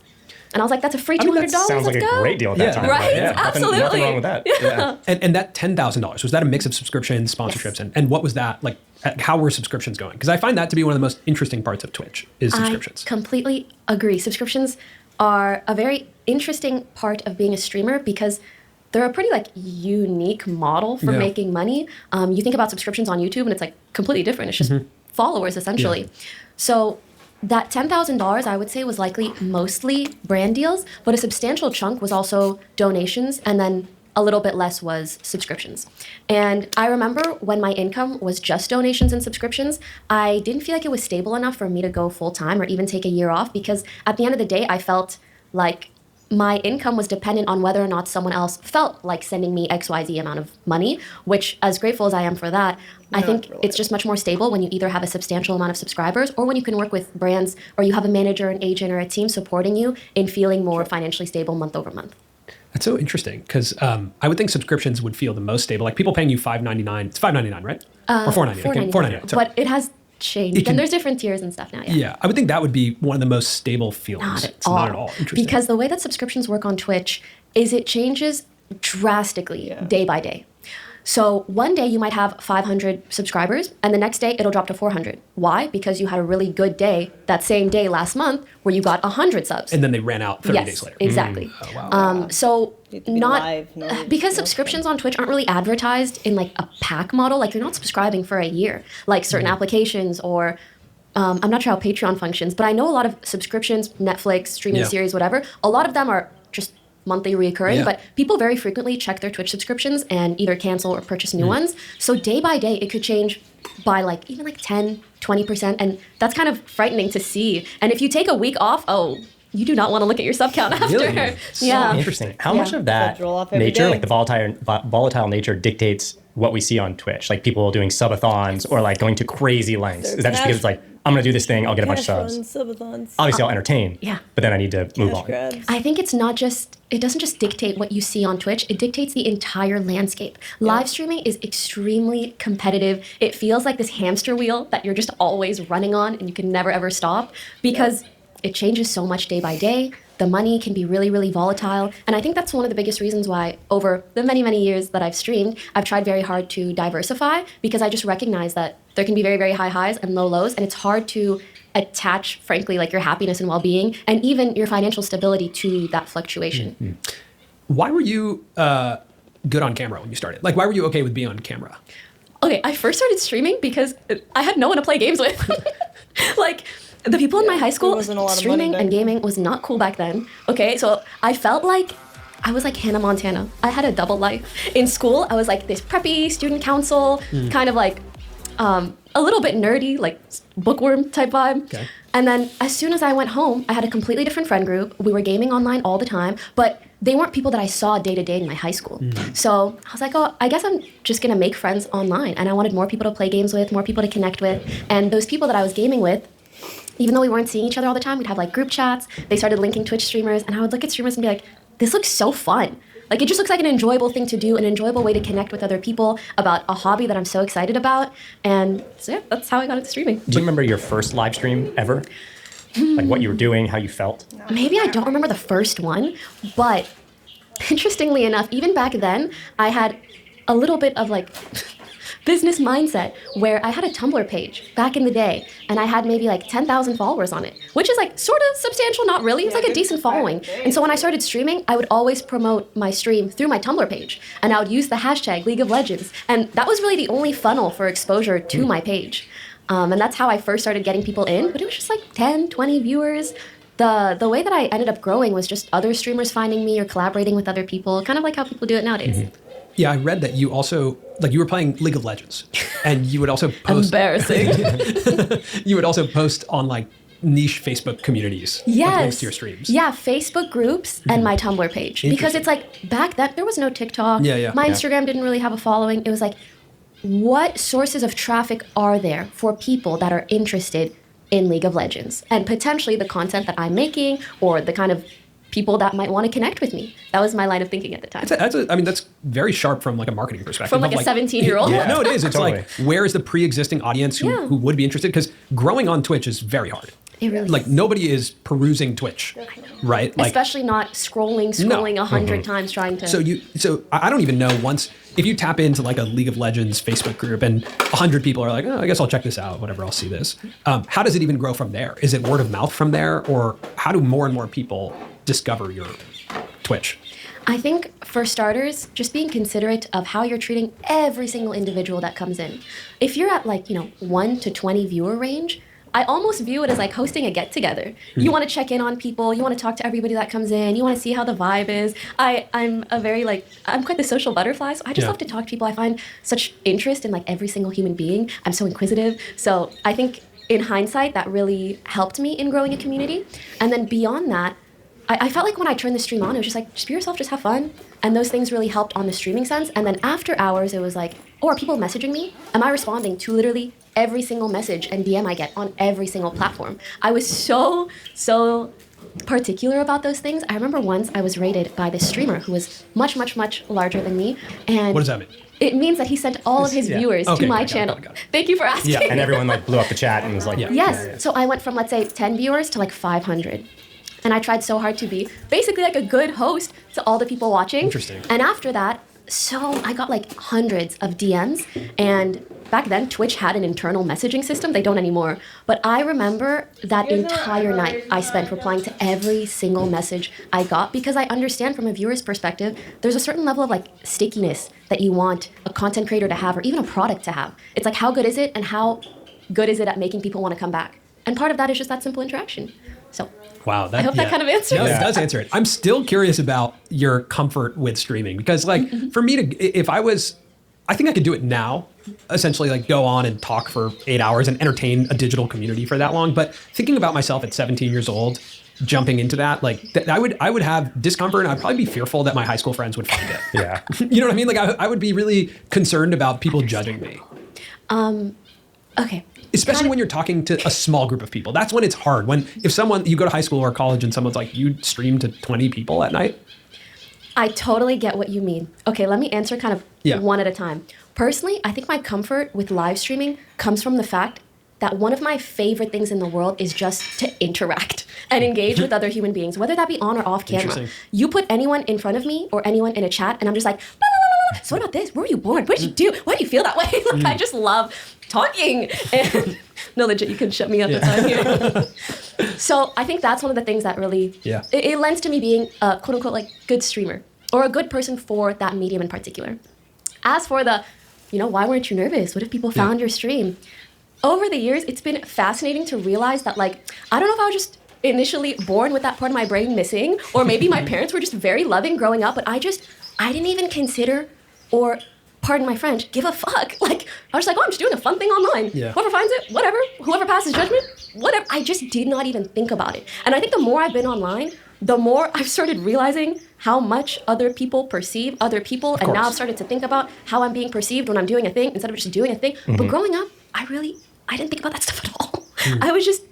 And I was like, that's a free $200. Sounds like a great deal at that time. Right? Yeah, Absolutely. Nothing wrong with that. Yeah. And that $10,000, was that a mix of subscriptions, sponsorships, and what was that like? How were subscriptions going? Because I find that to be one of the most interesting parts of Twitch is subscriptions. I completely agree. Subscriptions are a very interesting part of being a streamer because they're a pretty like unique model for making money. You think about subscriptions on YouTube and it's like completely different. It's just followers essentially. So that $10,000 I would say was likely mostly brand deals, but a substantial chunk was also donations, and then a little bit less was subscriptions. And I remember when my income was just donations and subscriptions, I didn't feel like it was stable enough for me to go full time or even take a year off, because at the end of the day, I felt like my income was dependent on whether or not someone else felt like sending me XYZ amount of money, which, as grateful as I am for that, I think it's just much more stable when you either have a substantial amount of subscribers or when you can work with brands or you have a manager, an agent, or a team supporting you in feeling more financially stable month over month. That's so interesting because I would think subscriptions would feel the most stable. Like people paying you $5.99. It's $5.99, right? Or $4.99. $4.99. But it has changed, and there's different tiers and stuff now. Yeah, I would think that would be one of the most stable feelings. Not at all. Interesting. Because the way that subscriptions work on Twitch is it changes drastically day by day. So one day you might have 500 subscribers, and the next day it'll drop to 400. Why? Because you had a really good day that same day last month where you got 100 subs. And then they ran out 30 days later. Exactly. Oh, wow. So because subscriptions on Twitch aren't really advertised in like a pack model, like you're not subscribing for a year, like certain applications or I'm not sure how Patreon functions, but I know a lot of subscriptions, Netflix, streaming series, whatever, a lot of them are just monthly recurring, but people very frequently check their Twitch subscriptions and either cancel or purchase new ones. So day by day, it could change by like even like 10, 20%. And that's kind of frightening to see. And if you take a week off, you do not want to look at your sub count after. Really? So interesting. How much of that nature, like the volatile nature, dictates what we see on Twitch? Like people doing subathons or like going to crazy lengths. Is that just because it's like, I'm going to do this thing, I'll get a bunch of subs. Obviously, I'll entertain. But then I need to move on. I think it's not just, it doesn't just dictate what you see on Twitch, it dictates the entire landscape. Live streaming is extremely competitive. It feels like this hamster wheel that you're just always running on and you can never ever stop because it changes so much day by day. the money can be really, really volatile. And I think that's one of the biggest reasons why over the many, many years that I've streamed, I've tried very hard to diversify, because I just recognize that there can be very, very high highs and low lows. And it's hard to attach, frankly, like your happiness and well-being and even your financial stability to that fluctuation. Mm-hmm. Why were you good on camera when you started? Like, why were you okay with being on camera? Okay, I first started streaming because I had no one to play games with. Like, the people in my high school, streaming and gaming was not cool back then. Okay, so I felt like I was like Hannah Montana. I had a double life. In school, I was like this preppy student council, kind of like a little bit nerdy, like bookworm type vibe. Okay. And then as soon as I went home, I had a completely different friend group. We were gaming online all the time, but they weren't people that I saw day to day in my high school. So I was like, oh, I guess I'm just gonna make friends online. And I wanted more people to play games with, more people to connect with. And those people that I was gaming with, even though we weren't seeing each other all the time, we'd have like group chats. They started linking Twitch streamers, and I would look at streamers and be like, this looks so fun. Like, it just looks like an enjoyable thing to do, an enjoyable way to connect with other people about a hobby that I'm so excited about. And so yeah, that's how I got into streaming. Do you remember your first live stream ever? Like what you were doing, how you felt? Maybe I don't remember the first one, but interestingly enough, even back then, I had a little bit of like business mindset where I had a Tumblr page back in the day, and I had maybe like 10,000 followers on it, which is like sort of substantial, not really. It's like a decent following. And so when I started streaming, I would always promote my stream through my Tumblr page, and I would use the hashtag League of Legends. And that was really the only funnel for exposure to my page. And that's how I first started getting people in, but it was just like 10, 20 viewers. The way that I ended up growing was just other streamers finding me or collaborating with other people, kind of like how people do it nowadays. Yeah, I read that you also, like, you were playing League of Legends, and you would also post... Embarrassing. You would also post on, like, niche Facebook communities. Yes. Like, links to your streams. Yeah, Facebook groups and my Tumblr page. Because it's like, back then, there was no TikTok. My Instagram didn't really have a following. It was like, what sources of traffic are there for people that are interested in League of Legends? And potentially the content that I'm making, or the kind of people that might want to connect with me. That was my line of thinking at the time. That's very sharp from like a marketing perspective. From like a 17-year-old? Yeah, no, it is. It's like, where is the pre-existing audience who would be interested? Because growing on Twitch is very hard. It really like, nobody is perusing Twitch, right? Like, especially not scrolling 100 times trying to... So I don't even know, once, if you tap into like a League of Legends Facebook group and 100 people are like, oh, I guess I'll check this out, whatever, I'll see this. How does it even grow from there? Is it word of mouth from there? Or how do more and more people discover your Twitch? I think, for starters, just being considerate of how you're treating every single individual that comes in. If you're at like, 1 to 20 viewer range, I almost view it as like hosting a get-together. You want to check in on people, you want to talk to everybody that comes in, you want to see how the vibe is. I'm quite the social butterfly, so I just love to talk to people. I find such interest in like every single human being. I'm so inquisitive. So I think in hindsight, that really helped me in growing a community. And then beyond that, I felt like when I turned the stream on, it was just like, just be yourself, just have fun. And those things really helped on the streaming sense. And then after hours, it was like, oh, are people messaging me? Am I responding to literally every single message and DM I get on every single platform? I was so particular about those things. I remember once I was rated by this streamer who was much, much, much larger than me. And what does that mean? It means that he sent all of his viewers to my channel. Got it. Thank you for asking. Yeah, and everyone like blew up the chat and was like, yes. So I went from, let's say, 10 viewers to like 500. And I tried so hard to be basically like a good host to all the people watching. Interesting. And after that, so I got like hundreds of DMs. And back then, Twitch had an internal messaging system. They don't anymore. But I remember that entire night I spent replying to every single message I got, because I understand from a viewer's perspective, there's a certain level of like stickiness that you want a content creator to have, or even a product to have. It's like, how good is it, and how good is it at making people want to come back? And part of that is just that simple interaction. So wow, I hope that kind of answers. No, it does answer it. I'm still curious about your comfort with streaming, because like for me I think I could do it now, essentially like go on and talk for 8 hours and entertain a digital community for that long. But thinking about myself at 17 years old, jumping into that, like I would have discomfort, and I'd probably be fearful that my high school friends would find it. Yeah. You know what I mean? Like I would be really concerned about people judging me. Okay. Especially when you're talking to a small group of people. That's when it's hard. If you go to high school or college and someone's like, you stream to 20 people at night. I totally get what you mean. Okay, let me answer kind of one at a time. Personally, I think my comfort with live streaming comes from the fact that one of my favorite things in the world is just to interact and engage with other human beings, whether that be on or off camera. Interesting. You put anyone in front of me or anyone in a chat, and I'm just like, la, la, la, la. So what about this? Where were you born? What did you do? Why do you feel that way? Like, I just love talking. And no, legit, you can shut me up if I'm here. So I think that's one of the things that really, it lends to me being a quote unquote like good streamer or a good person for that medium in particular. As for the, why weren't you nervous? What if people found your stream? Over the years, it's been fascinating to realize that, like, I don't know if I was just initially born with that part of my brain missing, or maybe my parents were just very loving growing up, but I didn't even consider, or pardon my French, give a fuck. Like, I was like, I'm just doing a fun thing online. Yeah. Whoever finds it, whatever. Whoever passes judgment, whatever. I just did not even think about it. And I think the more I've been online, the more I've started realizing how much other people perceive other people. And now I've started to think about how I'm being perceived when I'm doing a thing instead of just doing a thing. Mm-hmm. But growing up, I didn't think about that stuff at all. I was just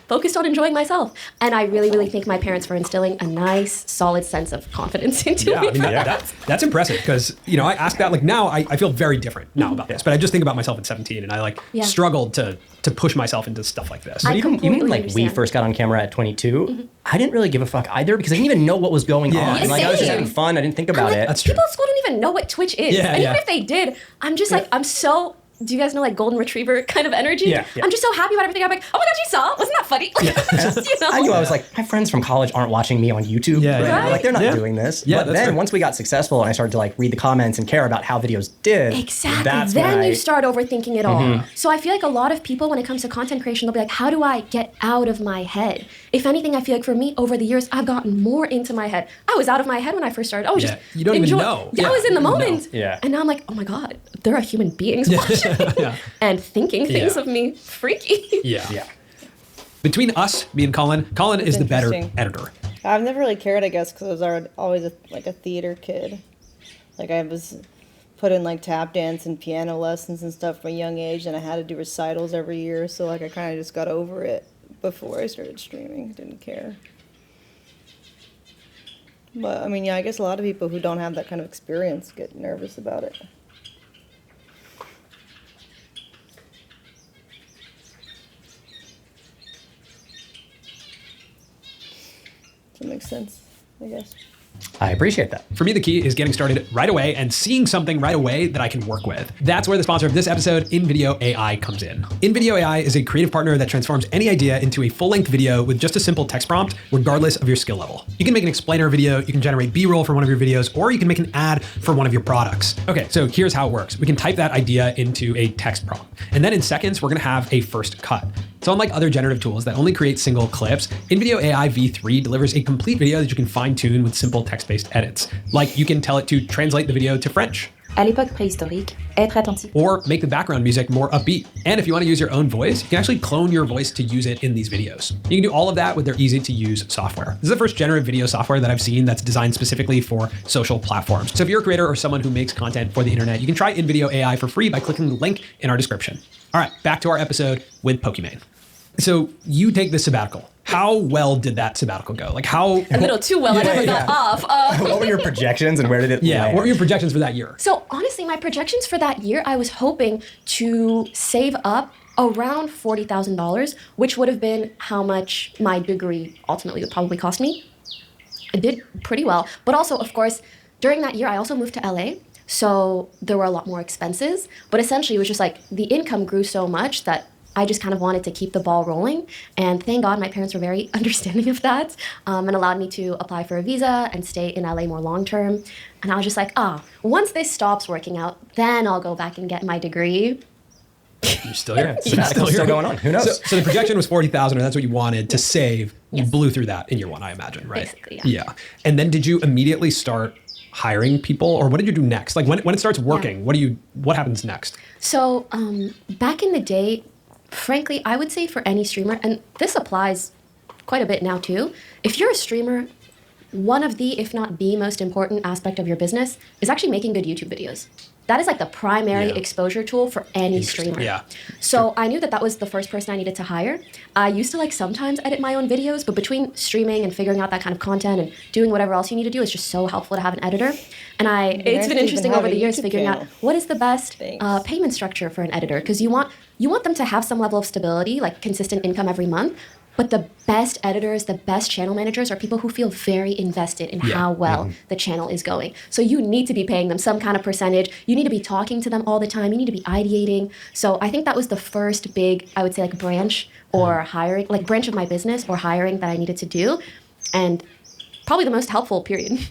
focused on enjoying myself. And I really, really thank my parents for instilling a nice, solid sense of confidence into me. I mean, that's impressive because, I ask that, like, now I feel very different now about this, but I just think about myself at 17 and I struggled to push myself into stuff like this. But even like we first got on camera at 22, I didn't really give a fuck either because I didn't even know what was going on. Yeah, Like I was just having fun. I didn't think about it. That's true. People at school don't even know what Twitch is. Yeah, and yeah. even if they did, I'm just like, I'm so... Do you guys know like golden retriever kind of energy? Yeah. I'm just so happy about everything. I'm like, oh my god, you saw? Wasn't that funny? Like, I knew I was like, my friends from college aren't watching me on YouTube. Right? Like they're not doing this. Yeah, but then once we got successful and I started to like read the comments and care about how videos did. Exactly. That's Then when you start overthinking it all. Mhm. So I feel like a lot of people, when it comes to content creation, they'll be like, how do I get out of my head? If anything, I feel like for me, over the years, I've gotten more into my head. I was out of my head when I first started. I was just you don't even enjoy- know. Yeah, I was in the moment. Yeah. And now I'm like, oh my god, there are human beings watching and thinking things of me. Freaky. Yeah. Between us, me and Colin is the better interesting. editor. I've never really cared, I guess, because I was always a theater kid. Like I was put in like tap dance and piano lessons and stuff from a young age, and I had to do recitals every year. So like I kind of just got over it before I started streaming. Didn't care. But I mean, I guess a lot of people who don't have that kind of experience get nervous about it. That makes sense, I guess. I appreciate that. For me, the key is getting started right away and seeing something right away that I can work with. That's where the sponsor of this episode, InVideo AI, comes in. InVideo AI is a creative partner that transforms any idea into a full-length video with just a simple text prompt, regardless of your skill level. You can make an explainer video, you can generate B-roll for one of your videos, or you can make an ad for one of your products. Okay, so here's how it works. We can type that idea into a text prompt, and then in seconds, we're gonna have a first cut. So unlike other generative tools that only create single clips, InVideo AI V3 delivers a complete video that you can fine-tune with simple text-based edits. Like you can tell it to translate the video to French. À l'époque préhistorique, être attentif. Or make the background music more upbeat. And if you want to use your own voice, you can actually clone your voice to use it in these videos. You can do all of that with their easy-to-use software. This is the first generative video software that I've seen that's designed specifically for social platforms. So if you're a creator or someone who makes content for the internet, you can try InVideo AI for free by clicking the link in our description. All right, back to our episode with Pokimane. So you take this sabbatical. How well did that sabbatical go? Like how... A little too well. I never got off. What were your projections and where did it land? What were your projections for that year? So honestly, my projections for that year, I was hoping to save up around $40,000, which would have been how much my degree ultimately would probably cost me. I did pretty well. But also, of course, during that year, I also moved to LA. So there were a lot more expenses. But essentially, it was just like the income grew so much that I just kind of wanted to keep the ball rolling. And thank God my parents were very understanding of that and allowed me to apply for a visa and stay in LA more long term. And I was just like, once this stops working out, then I'll go back and get my degree. You're still here. Still going on. Who knows? So the projection was 40,000, and that's what you wanted to save. You blew through that in year one, I imagine, right? Basically, yeah. And then did you immediately start hiring people, or what did you do next? Like when it starts working, what happens next? So back in the day, frankly, I would say for any streamer, and this applies quite a bit now too, if you're a streamer, one of the, if not the most important aspect of your business is actually making good YouTube videos. That is like the primary exposure tool for any streamer. Yeah. So I knew that was the first person I needed to hire. I used to like sometimes edit my own videos, but between streaming and figuring out that kind of content and doing whatever else you need to do, it's just so helpful to have an editor. And it's been interesting over the years figuring out what is the best payment structure for an editor, because you you want them to have some level of stability, like consistent income every month. But the best editors, the best channel managers are people who feel very invested in how well the channel is going. So you need to be paying them some kind of percentage. You need to be talking to them all the time. You need to be ideating. So I think that was the first big, I would say, like branch or hiring, like branch of my business or hiring that I needed to do. And probably the most helpful period.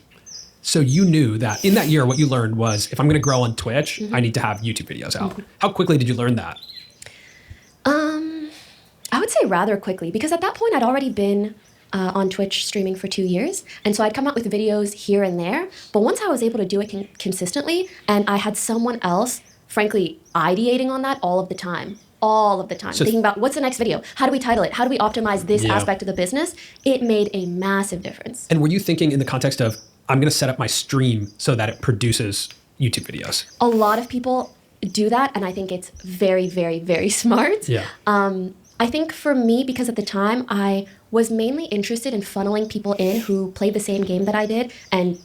So you knew that in that year, what you learned was, if I'm going to grow on Twitch, I need to have YouTube videos out. How quickly did you learn that? I would say rather quickly, because at that point I'd already been on Twitch streaming for 2 years. And so I'd come out with videos here and there. But once I was able to do it consistently, and I had someone else, frankly, ideating on that all of the time, so thinking about what's the next video? How do we title it? How do we optimize this aspect of the business? It made a massive difference. And were you thinking in the context of, I'm going to set up my stream so that it produces YouTube videos? A lot of people do that, and I think it's very, very, very smart. Yeah. I think for me, because at the time I was mainly interested in funneling people in who played the same game that I did and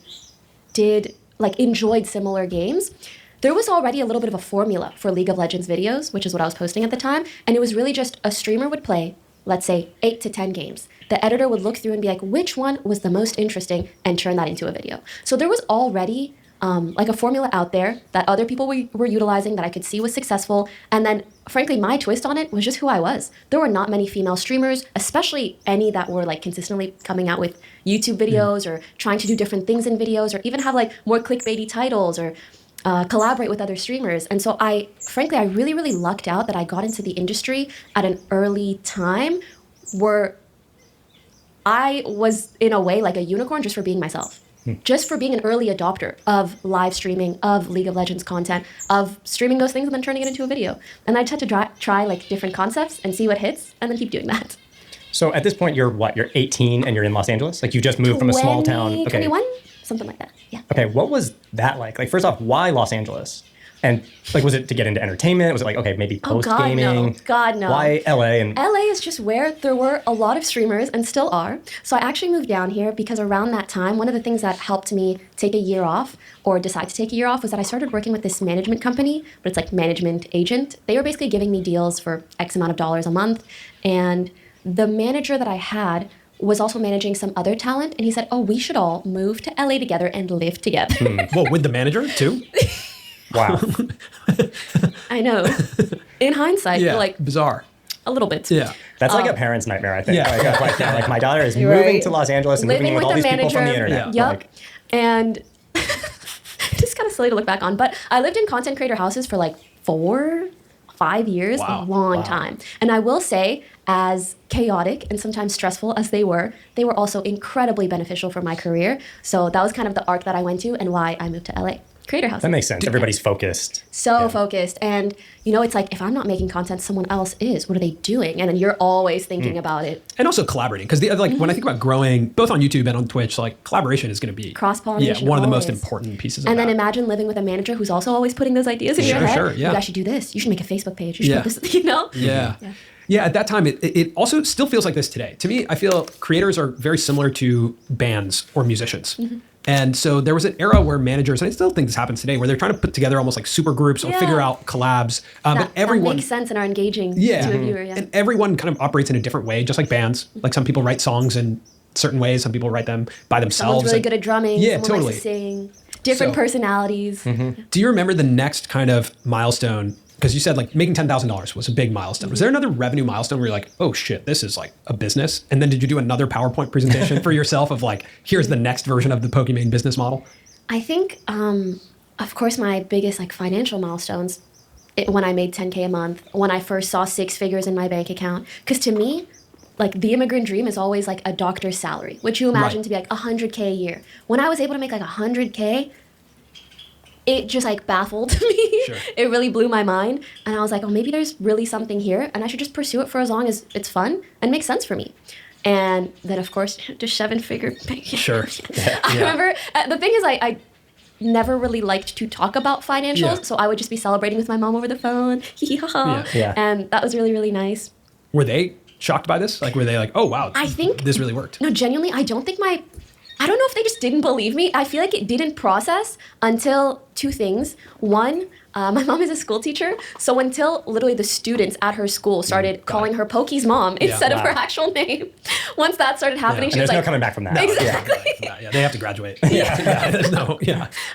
enjoyed similar games. There was already a little bit of a formula for League of Legends videos, which is what I was posting at the time. And it was really just a streamer would play, let's say, 8 to 10 games. The editor would look through and be like, which one was the most interesting, and turn that into a video. So there was already a formula out there that other people were utilizing that I could see was successful. And then, frankly, my twist on it was just who I was. There were not many female streamers, especially any that were consistently coming out with YouTube videos or trying to do different things in videos or even have more clickbaity titles or collaborate with other streamers. And so I really, really lucked out that I got into the industry at an early time where I was, in a way, like a unicorn just for being myself. Just for being an early adopter of live streaming, of League of Legends content, of streaming those things and then turning it into a video. And I just had to try different concepts and see what hits and then keep doing that. So at this point, you're 18 and you're in Los Angeles? You just moved from a small town. Okay. 21? Something like that, yeah. Okay, what was that like? First off, why Los Angeles? And was it to get into entertainment? Was it maybe post-gaming? God, no. Why LA? And LA is just where there were a lot of streamers and still are. So I actually moved down here because around that time, one of the things that helped me take a year off or decide to take a year off was that I started working with this management company, but it's management agent. They were basically giving me deals for X amount of dollars a month. And the manager that I had was also managing some other talent. And he said, we should all move to LA together and live together. Well, with the manager too? Wow. I know. In hindsight, you're bizarre. A little bit. Yeah. That's a parent's nightmare, I think. Yeah. My daughter is You're moving right. to Los Angeles and living with all these people from the internet. Yep. And just kind of silly to look back on. But I lived in content creator houses for 4-5 years, a long time. And I will say, as chaotic and sometimes stressful as they were also incredibly beneficial for my career. So that was kind of the arc that I went to and why I moved to LA. Creator house. That makes sense. Everybody's focused. So focused. And, it's if I'm not making content, someone else is. What are they doing? And then you're always thinking about it. And also collaborating. Because when I think about growing, both on YouTube and on Twitch, collaboration is going to be cross-pollination. One of the most important pieces of and that. then imagine living with a manager who's also always putting those ideas in your head. Sure, yeah. You guys should do this. You should make a Facebook page. You should put this, Yeah. Yeah, at that time, it also still feels like this today. To me, I feel creators are very similar to bands or musicians. And so there was an era where managers, and I still think this happens today, where they're trying to put together almost super groups or figure out collabs. But everyone that makes sense and are engaging to a viewer. Yeah. And everyone kind of operates in a different way, just like bands. Some people write songs in certain ways, some people write them by themselves. Someone's really good at drumming. Yeah, someone totally. likes to sing. Different personalities. Do you remember the next kind of milestone? Because you said making $10,000 was a big milestone. Was there another revenue milestone where you're oh shit, this is a business? And then did you do another PowerPoint presentation for yourself of here's the next version of the Pokimane business model? I think, of course, my biggest financial milestones, when I made $10K a month, when I first saw 6 figures in my bank account. Because to me, the immigrant dream is always a doctor's salary, which you imagine to be $100K a year. When I was able to make $100K, it just baffled me. Sure. It really blew my mind. And I was maybe there's really something here and I should just pursue it for as long as it's fun and makes sense for me. And then, of course, just 7-figure. Sure. I remember, the thing is, I never really liked to talk about financials. So I would just be celebrating with my mom over the phone. And that was really, really nice. Were they shocked by this? Were they oh, wow, I think this really worked? No, genuinely, I don't know if they just didn't believe me. I feel it didn't process until two things. One, my mom is a school teacher, so until literally the students at her school started calling her Pokey's mom instead of her actual name, once that started happening, she was there's like, no coming back from that. Exactly. They have to graduate. There's no.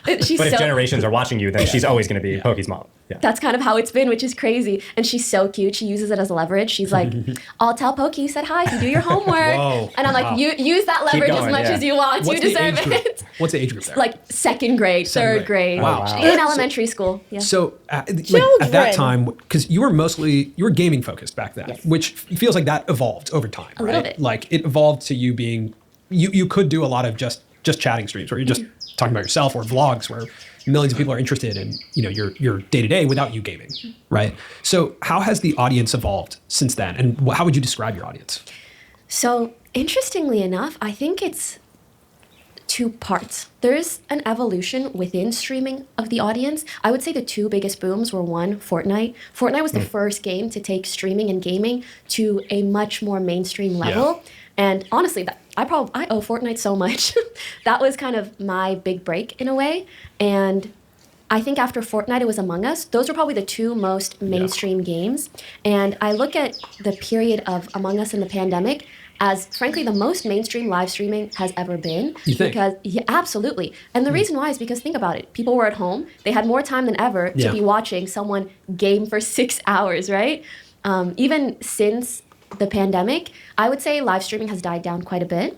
But if generations are watching you, then she's always going to be Pokey's mom. That's kind of how it's been, which is crazy. And she's so cute. She uses it as leverage. She's like, I'll tell Pokey you said hi if you do your homework. Whoa. And I'm like, you use that leverage as much as you want. What's you deserve it. What's the age group there? Like second grade, third grade. Wow. In elementary school. Yeah. So at that time, because you were gaming focused back then, which feels like that evolved over time, A right? little bit. Like it evolved to you being, you could do a lot of just chatting streams where you're just talking about yourself, or vlogs where millions of people are interested in your day to day without you gaming, right? So how has the audience evolved since then, and how would you describe your audience? So interestingly enough, I think it's two parts. There's an evolution within streaming of the audience. I would say the two biggest booms were one, Fortnite. Fortnite was the first game to take streaming and gaming to a much more mainstream level. And honestly, I owe Fortnite so much. That was kind of my big break in a way. And I think after Fortnite, it was Among Us. Those were probably the two most mainstream games. And I look at the period of Among Us and the pandemic as, frankly, the most mainstream live streaming has ever been. You think? Because, absolutely. And the reason why is because, think about it. People were at home. They had more time than ever to be watching someone game for 6 hours, right? Even since the pandemic, I would say live streaming has died down quite a bit.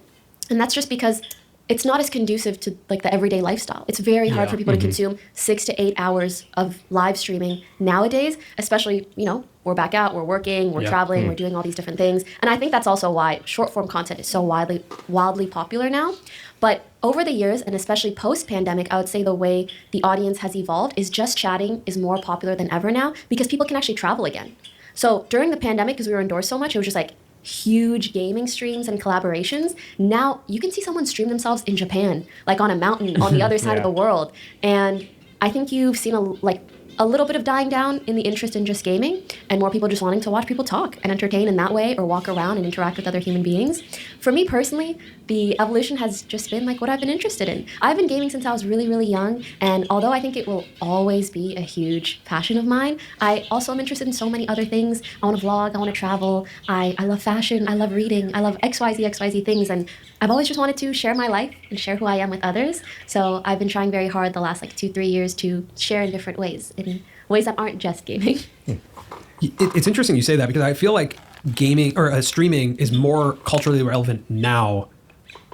And that's just because it's not as conducive to like the everyday lifestyle. It's very hard for people to consume 6 to 8 hours of live streaming nowadays, especially, we're back out, we're working, we're traveling, we're doing all these different things. And I think that's also why short form content is so wildly popular now. But over the years, and especially post-pandemic, I would say the way the audience has evolved is just chatting is more popular than ever now because people can actually travel again. So during the pandemic, because we were indoors so much, it was just like huge gaming streams and collaborations. Now you can see someone stream themselves in Japan, like on a mountain on the other side of the world. And I think you've seen a little bit of dying down in the interest in just gaming and more people just wanting to watch people talk and entertain in that way or walk around and interact with other human beings. For me personally, the evolution has just been like what I've been interested in. I've been gaming since I was really, really young, and although I think it will always be a huge passion of mine, I also am interested in so many other things. I want to vlog, I want to travel, I love fashion, I love reading, I love XYZ things, and I've always just wanted to share my life and share who I am with others. So I've been trying very hard the last 2-3 years to share in different ways, in ways that aren't just gaming. It's interesting you say that because I feel like gaming or streaming is more culturally relevant now,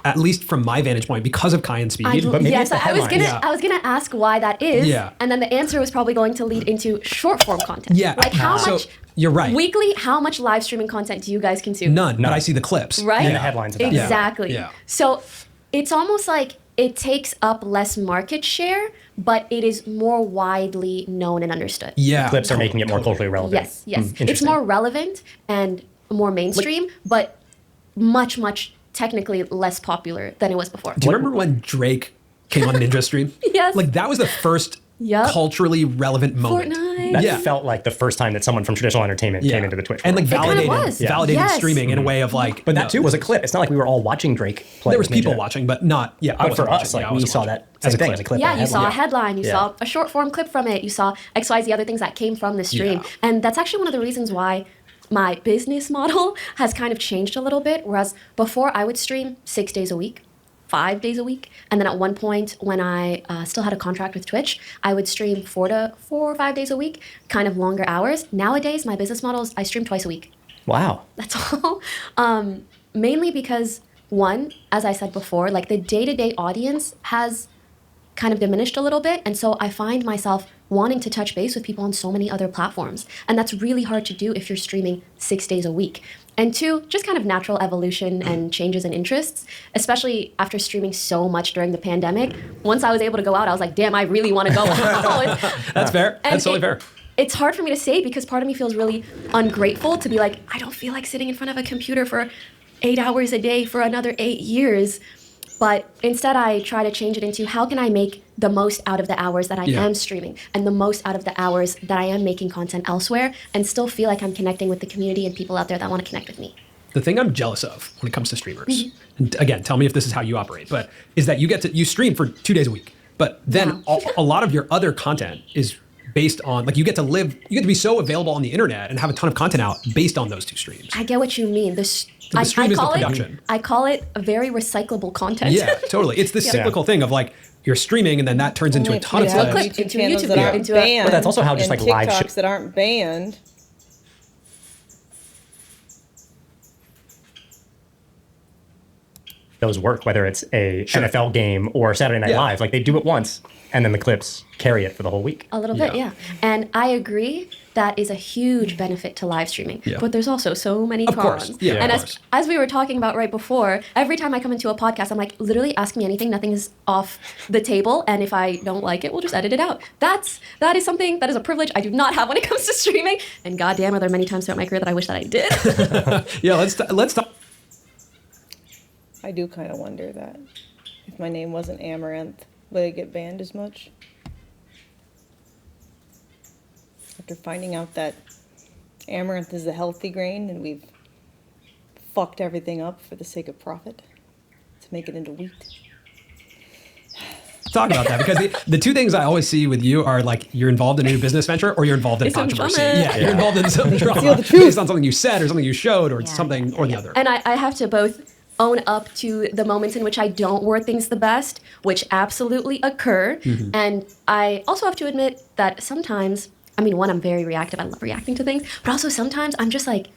at least from my vantage point, because of Kai and Speed. But maybe it's the I was headlines. gonna ask why that is, and then the answer was probably going to lead into short form content. Like how much? You're right. Weekly, how much live streaming content do you guys consume? None. But I see the clips, right? And the headlines about exactly. Yeah. So it's almost like it takes up less market share, but it is more widely known and understood. Yeah, clips are making it more culturally relevant. Yes. It's more relevant and more mainstream, but much technically less popular than it was before. Do you remember when Drake came on Ninja Stream? Yes. Like that was the first culturally relevant moment. Fortnite. That felt like the first time that someone from traditional entertainment came into the Twitch and world. validated streaming in a way of like. But that too was a clip. It's not like we were all watching Drake play. There was people watching, but not. Yeah, but for us, like we saw that as a clip. Yeah, you saw a headline, you saw a short form clip from it, you saw XYZ other things that came from the stream, and that's actually one of the reasons why my business model has kind of changed a little bit. Whereas before, I would stream 6 days a week. 5 days a week. And then at one point when I still had a contract with Twitch, I would stream 4 or 5 days a week, kind of longer hours. Nowadays, my business model is I stream twice a week. Wow. That's all. Mainly because, one, as I said before, like the day-to-day audience has kind of diminished a little bit. And so I find myself wanting to touch base with people on so many other platforms. And that's really hard to do if you're streaming 6 days a week. And two, just kind of natural evolution and changes in interests, especially after streaming so much during the pandemic. Once I was able to go out, I was like, damn, I really want to go out. That's fair. That's totally fair. It's hard for me to say because part of me feels really ungrateful to be like, I don't feel like sitting in front of a computer for 8 hours a day for another 8 years. But instead, I try to change it into how can I make the most out of the hours that I am streaming and the most out of the hours that I am making content elsewhere and still feel like I'm connecting with the community and people out there that want to connect with me. The thing I'm jealous of when it comes to streamers, and again, tell me if this is how you operate, but is that you stream for 2 days a week. But then a lot of your other content is based on, like, you get to be so available on the internet and have a ton of content out based on those two streams. I get what you mean. The stream is the production. I call it a very recyclable content. Yeah, totally. It's this cyclical thing of like, you're streaming and then that turns into a ton of clips. YouTube channels that aren't banned. But that's also how just and like live TikToks that aren't banned. those work, whether it's a NFL game or Saturday Night Live. Like, they do it once, and then the clips carry it for the whole week. A little bit, yeah. And I agree that is a huge benefit to live streaming. Yeah. But there's also so many Of course. cons. Yeah, and of as we were talking about right before, every time I come into a podcast, I'm like, literally ask me anything. Nothing is off the table. And if I don't like it, we'll just edit it out. That is something that is a privilege I do not have when it comes to streaming. And goddamn, are there many times throughout my career that I wish that I did. Yeah, let's talk. I do kind of wonder that if my name wasn't Amouranth, would it get banned as much? After finding out that Amouranth is a healthy grain and we've fucked everything up for the sake of profit to make it into wheat. Talk about that, because the two things I always see with you are like, you're involved in a new business venture or you're involved in controversy. drama. You're involved in some drama based on something you said or something you showed or something or the other. And I have to both own up to the moments in which I don't word things the best, which absolutely occur. Mm-hmm. And I also have to admit that sometimes, I mean, one, I'm very reactive. I love reacting to things. But also sometimes I'm just like,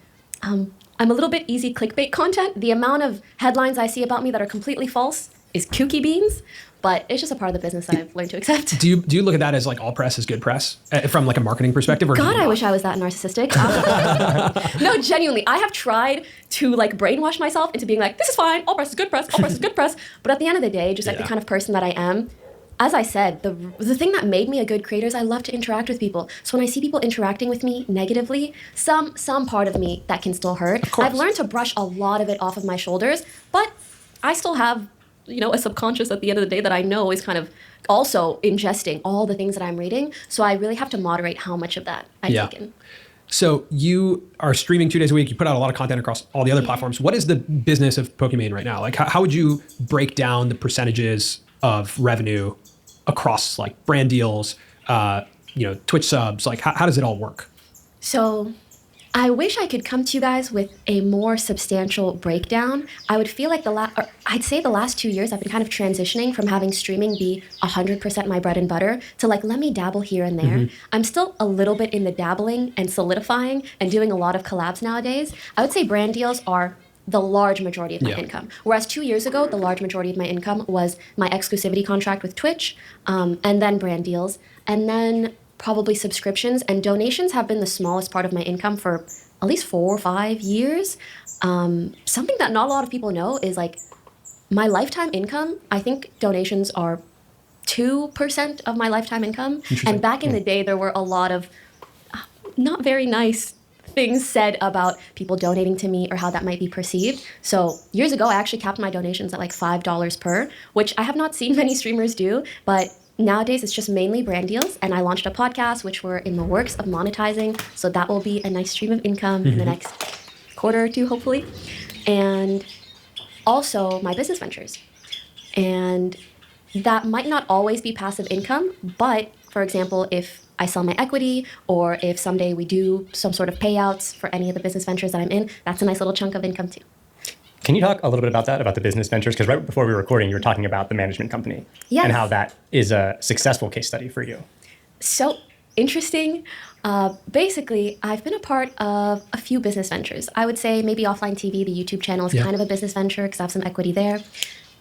I'm a little bit easy clickbait content. The amount of headlines I see about me that are completely false is kooky beans. But it's just a part of the business that I've learned to accept. Do you look at that as like all press is good press from like a marketing perspective? Or God, I wish I was that narcissistic. No, genuinely, I have tried to like brainwash myself into being like, this is fine, all press is good press, all press is good press. But at the end of the day, just like the kind of person that I am, as I said, the thing that made me a good creator is I love to interact with people. So when I see people interacting with me negatively, some part of me that can still hurt. I've learned to brush a lot of it off of my shoulders, but I still have, a subconscious at the end of the day that I know is kind of also ingesting all the things that I'm reading. So I really have to moderate how much of that I take in. So you are streaming 2 days a week. You put out a lot of content across all the other platforms. What is the business of Pokimane right now? Like, how would you break down the percentages of revenue across like brand deals, Twitch subs? Like, how does it all work? So I wish I could come to you guys with a more substantial breakdown. I would feel like I'd say the last 2 years I've been kind of transitioning from having streaming be 100% my bread and butter to like, let me dabble here and there. Mhm. I'm still a little bit in the dabbling and solidifying and doing a lot of collabs nowadays. I would say brand deals are the large majority of my income. Whereas 2 years ago, the large majority of my income was my exclusivity contract with Twitch, and then brand deals, and then probably subscriptions, and donations have been the smallest part of my income for at least 4 or 5 years. Something that not a lot of people know is like my lifetime income, I think donations are 2% of my lifetime income. And back in the day, there were a lot of not very nice things said about people donating to me or how that might be perceived. So years ago, I actually capped my donations at like $5 per, which I have not seen many streamers do, but nowadays, it's just mainly brand deals, and I launched a podcast, which we're in the works of monetizing, so that will be a nice stream of income in the next quarter or two, hopefully. And also my business ventures. And that might not always be passive income, but for example, if I sell my equity, or if someday we do some sort of payouts for any of the business ventures that I'm in, that's a nice little chunk of income too. Can you talk a little bit about that, about the business ventures? Because right before we were recording, you were talking about the management company Yes. and how that is a successful case study for you. So interesting. Basically, I've been a part of a few business ventures. I would say maybe Offline TV, the YouTube channel, is kind of a business venture because I have some equity there.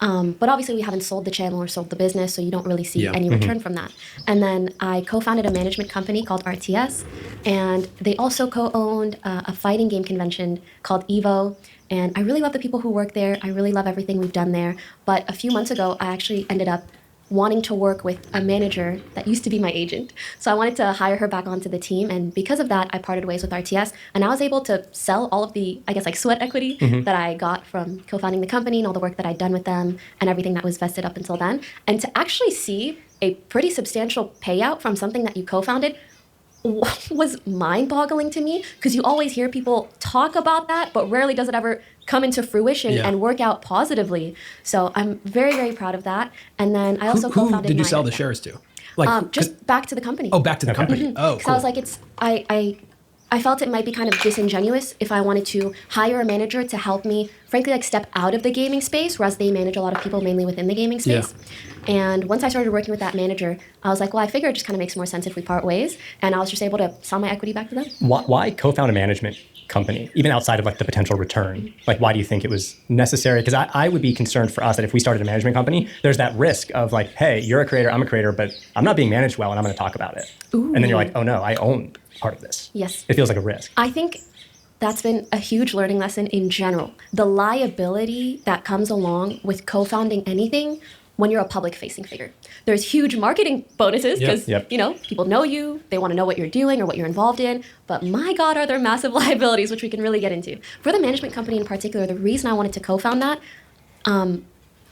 But obviously, we haven't sold the channel or sold the business, so you don't really see any return from that. And then I co-founded a management company called RTS, and they also co-owned a fighting game convention called EVO. And I really love the people who work there. I really love everything we've done there. But a few months ago, I actually ended up wanting to work with a manager that used to be my agent. So I wanted to hire her back onto the team. And because of that, I parted ways with RTS. And I was able to sell all of the, sweat equity that I got from co-founding the company and all the work that I'd done with them and everything that was vested up until then. And to actually see a pretty substantial payout from something that you co-founded was mind-boggling to me, because you always hear people talk about that, but rarely does it ever come into fruition Yeah. and work out positively. So I'm very, very proud of that. And then I also Who co-founded did you Nine sell the Again. shares to? Like, Just back to the company. oh, back to the company. Mhm. Oh, 'Cause cool. I was like, I felt it might be kind of disingenuous if I wanted to hire a manager to help me, frankly, like step out of the gaming space, whereas they manage a lot of people mainly within the gaming space. And once I started working with that manager, I was like, well, I figure it just kind of makes more sense if we part ways. And I was just able to sell my equity back to them. Why co-found a management company, even outside of like the potential return? Like, why do you think it was necessary? Because I would be concerned for us that if we started a management company, there's that risk of like, hey, you're a creator, I'm a creator, but I'm not being managed well, and I'm going to talk about it. Ooh. And then you're like, oh no, I own part of this. Yes. It feels like a risk. I think that's been a huge learning lesson in general. The liability that comes along with co-founding anything when you're a public-facing figure. There's huge marketing bonuses because, you know, people know you, they want to know what you're doing or what you're involved in, but my God, are there massive liabilities, which we can really get into. For the management company in particular, the reason I wanted to co-found that, on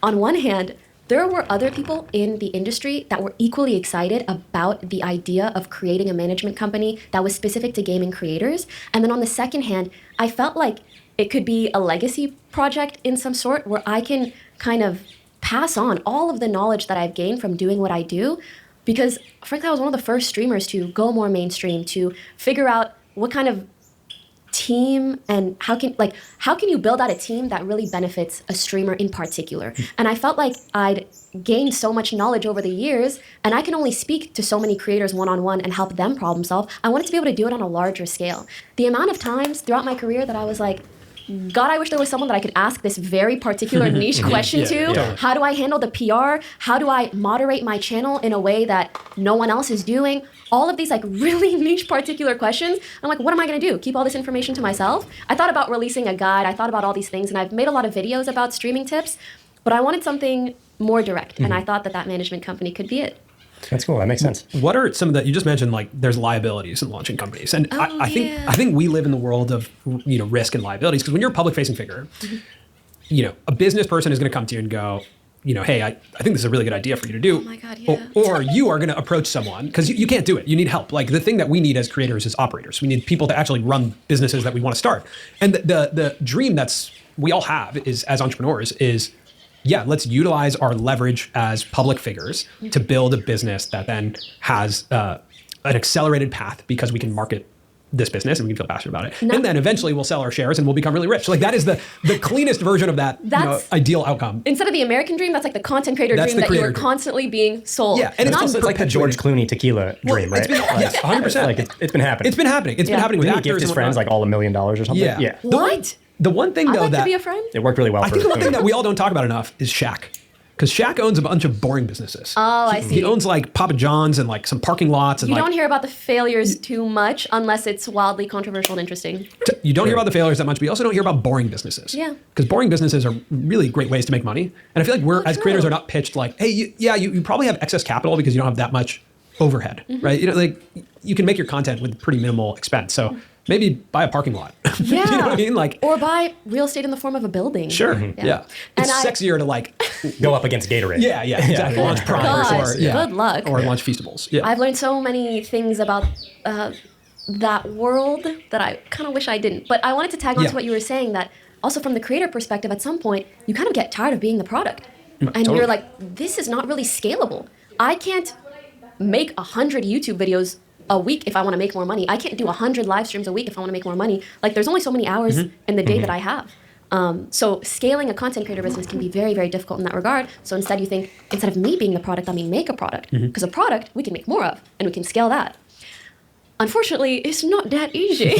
one hand, there were other people in the industry that were equally excited about the idea of creating a management company that was specific to gaming creators. And then on the second hand, I felt like it could be a legacy project in some sort where I can kind of pass on all of the knowledge that I've gained from doing what I do. Because frankly, I was one of the first streamers to go more mainstream, to figure out what kind of team and how can you build out a team that really benefits a streamer in particular. And I felt like I'd gained so much knowledge over the years, and I can only speak to so many creators one-on-one and help them problem solve. I wanted to be able to do it on a larger scale. The amount of times throughout my career that I was like, God, I wish there was someone that I could ask this very particular niche question to. Totally. How do I handle the PR? How do I moderate my channel in a way that no one else is doing? All of these like really niche particular questions. I'm like, what am I going to do? Keep all this information to myself? I thought about releasing a guide. I thought about all these things, and I've made a lot of videos about streaming tips, but I wanted something more direct, and I thought that that management company could be it. That's cool. That makes sense. What are some of the, you just mentioned like there's liabilities in launching companies. And I think we live in the world of, you know, risk and liabilities, because when you're a public facing figure, you know, a business person is going to come to you and go, you know, hey, I think this is a really good idea for you to do. Oh my God, yeah. Or you are going to approach someone because you can't do it. You need help. Like the thing that we need as creators is operators. We need people to actually run businesses that we want to start. And the dream that's we all have is as entrepreneurs is, yeah, let's utilize our leverage as public figures to build a business that then has an accelerated path because we can market this business and we can feel passionate about it. And then eventually we'll sell our shares and we'll become really rich. Like that is the cleanest version of that ideal outcome. Instead of the American dream, that's like the content creator dream that you are constantly being sold. Yeah, and it's like the George Clooney tequila dream, right? Yes, 100%. Like it's been happening. It's been happening. It's been happening with Didn't he actors gift his friends like all $1 million or something? Yeah. What? The one thing I'd though like to that be a friend. It worked really well. I think the one thing that we all don't talk about enough is Shaq. Because Shaq owns a bunch of boring businesses. Oh, I see. He owns like Papa John's and like some parking lots. And You like, don't hear about the failures too much unless it's wildly controversial and interesting. You don't hear about the failures that much, but you also don't hear about boring businesses. Yeah. Because boring businesses are really great ways to make money. And I feel like we're, as creators, are not pitched like, hey, you probably have excess capital because you don't have that much overhead, right? You know, like you can make your content with pretty minimal expense. So maybe buy a parking lot. Yeah. You know what I mean? Like, or buy real estate in the form of a building. sure. Yeah. It's sexier to like go up against Gatorade. Yeah, exactly. Launch Prime good luck. Or launch Feastables. Yeah. I've learned so many things about that world that I kind of wish I didn't. But I wanted to tag on to what you were saying, that also from the creator perspective, at some point, you kind of get tired of being the product. And you're like, this is not really scalable. I can't make 100 YouTube videos a week if I want to make more money. I can't do 100 live streams a week if I want to make more money. Like there's only so many hours in the day that I have. So scaling a content creator business can be very, very difficult in that regard. So instead you think, instead of me being the product, let me make a product. Because a product we can make more of and we can scale that. Unfortunately, it's not that easy.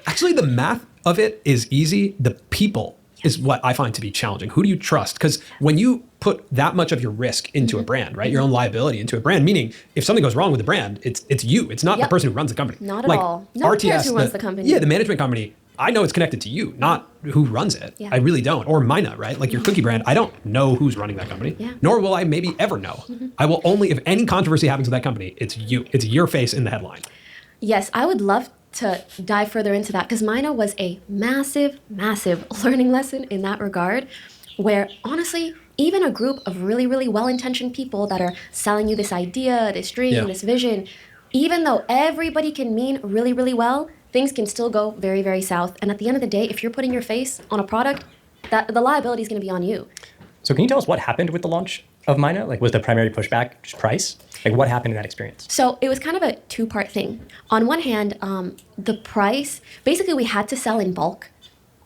Actually, the math of it is easy. The people is what I find to be challenging. Who do you trust? Because when you put that much of your risk into a brand, right? Your own liability into a brand, meaning if something goes wrong with the brand, it's you. It's not the person who runs the company. Not at all. No one cares who runs the company. Yeah, the management company, I know it's connected to you, not who runs it. I really don't. Or Mina, right? Like your cookie brand, I don't know who's running that company, nor will I maybe ever know. I will only, if any controversy happens with that company, it's you. It's your face in the headline. Yes, I would love to dive further into that, because Mina was a massive, massive learning lesson in that regard, where honestly, even a group of really, really well-intentioned people that are selling you this idea, this dream, this vision, even though everybody can mean really, really well, things can still go very, very south. And at the end of the day, if you're putting your face on a product, that the liability is going to be on you. So can you tell us what happened with the launch of Mina? Like, was the primary pushback just price? Like, what happened in that experience? So it was kind of a two-part thing. On one hand, the price, basically we had to sell in bulk.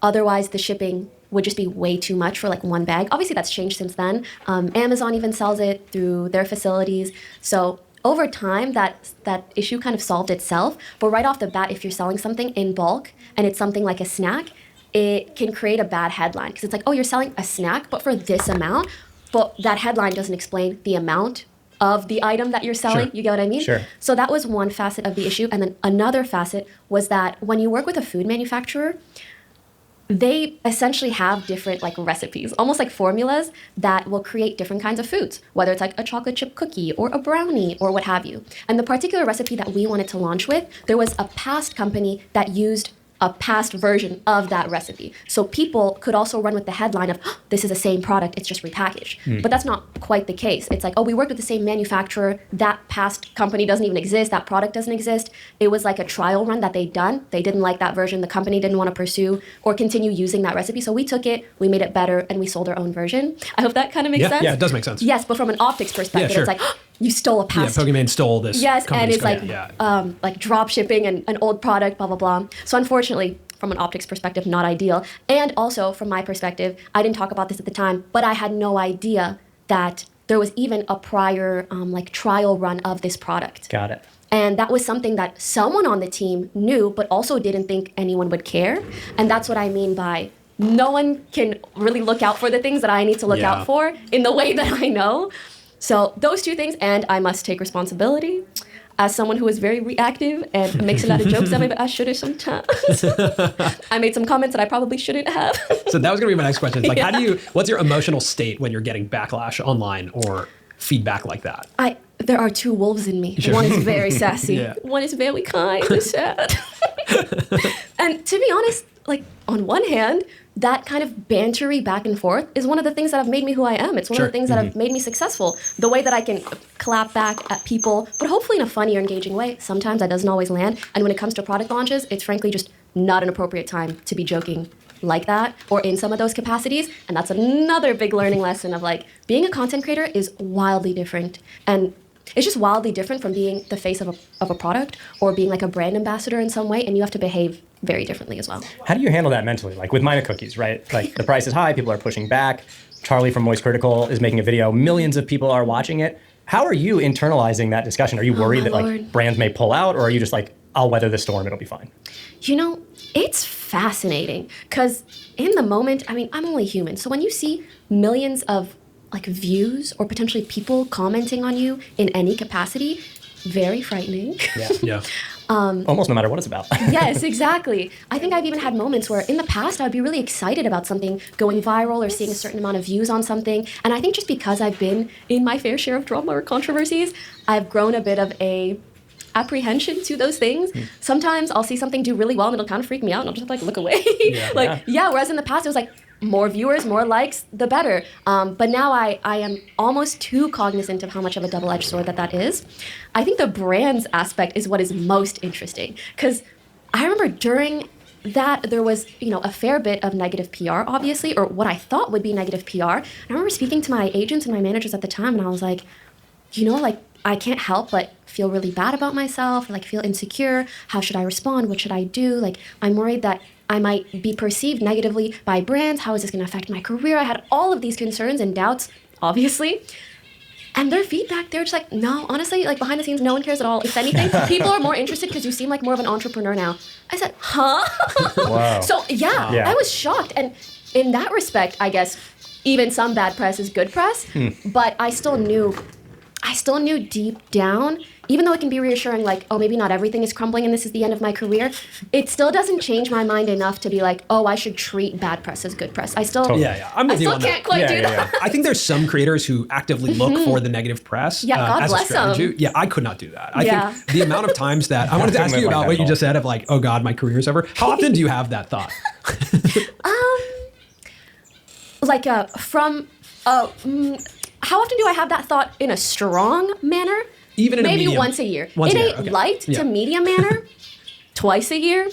Otherwise, the shipping would just be way too much for like one bag. Obviously, that's changed since then. Amazon even sells it through their facilities. So over time, that issue kind of solved itself. But right off the bat, if you're selling something in bulk and it's something like a snack, it can create a bad headline because it's like, oh, you're selling a snack, but for this amount. But that headline doesn't explain the amount of the item that you're selling. Sure. You get what I mean? Sure. So that was one facet of the issue. And then another facet was that when you work with a food manufacturer, they essentially have different like recipes, almost like formulas that will create different kinds of foods, whether it's like a chocolate chip cookie or a brownie or what have you. And the particular recipe that we wanted to launch with, there was a past company that used a past version of that recipe. So people could also run with the headline of, oh, this is the same product, it's just repackaged. But that's not quite the case. It's like, oh, we worked with the same manufacturer, that past company doesn't even exist, that product doesn't exist. It was like a trial run that they'd done. They didn't like that version, the company didn't want to pursue or continue using that recipe. So we took it, we made it better, and we sold our own version. I hope that kind of makes sense. Yeah, it does make sense. Yes, but from an optics perspective, sure. it's like, oh, you stole a past. Yeah, Pokemon stole this. Yes, and it's like yeah. like drop shipping and an old product, blah, blah, blah. So unfortunately, from an optics perspective, not ideal. And also from my perspective, I didn't talk about this at the time, but I had no idea that there was even a prior like trial run of this product. Got it. And that was something that someone on the team knew, but also didn't think anyone would care. And that's what I mean by no one can really look out for the things that I need to look out for in the way that I know. So those two things, and I must take responsibility as someone who is very reactive and makes a lot of jokes at me, but I should have sometimes. I made some comments that I probably shouldn't have. So that was gonna be my next question. Like, Yeah. what's your emotional state when you're getting backlash online or feedback like that? There are two wolves in me. Sure. One is very sassy. Yeah. One is very kind and sad. And to be honest, like on one hand, that kind of bantery back and forth is one of the things that have made me who I am. It's one of the things that have made me successful. The way that I can clap back at people, but hopefully in a funny or engaging way. Sometimes that doesn't always land. And when it comes to product launches, it's frankly just not an appropriate time to be joking like that or in some of those capacities. And that's another big learning lesson of like being a content creator is wildly different. And it's just wildly different from being the face of a product or being like a brand ambassador in some way, and you have to behave very differently as well. How do you handle that mentally? Like with Mina cookies, right? Like the price is high, people are pushing back. Charlie from Moist Critical is making a video, millions of people are watching it. How are you internalizing that discussion? Are you worried that like brands may pull out, or are you just like, I'll weather the storm, it'll be fine? You know, it's fascinating because in the moment, I mean, I'm only human. So when you see millions of like views or potentially people commenting on you in any capacity, very frightening. Yeah. Almost no matter what it's about. Yes, exactly. I think I've even had moments where in the past I'd be really excited about something going viral or seeing a certain amount of views on something. And I think just because I've been in my fair share of drama or controversies, I've grown a bit of a apprehension to those things. Sometimes I'll see something do really well and it'll kind of freak me out and I'll just like look away. Whereas in the past it was like, more viewers, more likes, the better. But now I am almost too cognizant of how much of a double-edged sword that is. I think the brands aspect is what is most interesting. Because I remember during that there was, a fair bit of negative PR, obviously, or what I thought would be negative PR. And I remember speaking to my agents and my managers at the time, and I was like, I can't help but feel really bad about myself, like feel insecure. How should I respond? What should I do? Like, I'm worried that I might be perceived negatively by brands. How is this going to affect my career? I had all of these concerns and doubts, obviously. And their feedback, they're just like, no, honestly, like behind the scenes, no one cares at all. If anything, people are more interested because you seem like more of an entrepreneur now. I said, huh? Wow. So yeah, I was shocked. And in that respect, I guess even some bad press is good press. But I still knew deep down, even though it can be reassuring, like, oh, maybe not everything is crumbling and this is the end of my career, it still doesn't change my mind enough to be like, oh, I should treat bad press as good press. I still, I'm with you on can't quite do that. I think there's some creators who actively look for the negative press God as bless a strategy. them. Yeah, I could not do that. I think the amount of times that, I wanted to ask you about what you just said of like, oh God, my career's over. How often do you have that thought? How often do I have that thought in a strong manner? Even in maybe a medium. once a year. Once in a year, a okay. light to medium manner, twice a year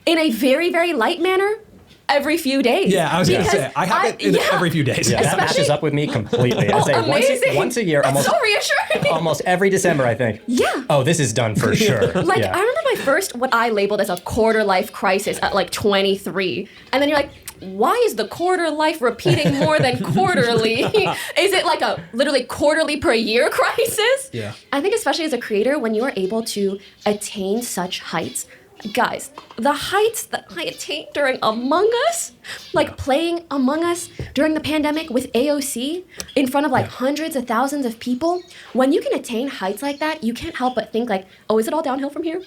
in a very, very light manner every few days. Yeah, I was going to say, I have it every few days. Yeah, that matches up with me completely. I say once a year, almost so reassuring. Almost every December, I think. Yeah. Oh, this is done for sure. Like, yeah. I remember my first, what I labeled as a quarter life crisis at like 23. And then you're like, why is the quarter life repeating more than quarterly? Is it like a literally quarterly per year crisis? Yeah. I think especially as a creator, when you are able to attain such heights, guys, the heights that I attained during Among Us, like playing Among Us during the pandemic with AOC in front of like hundreds of thousands of people, when you can attain heights like that, you can't help but think like, oh, is it all downhill from here?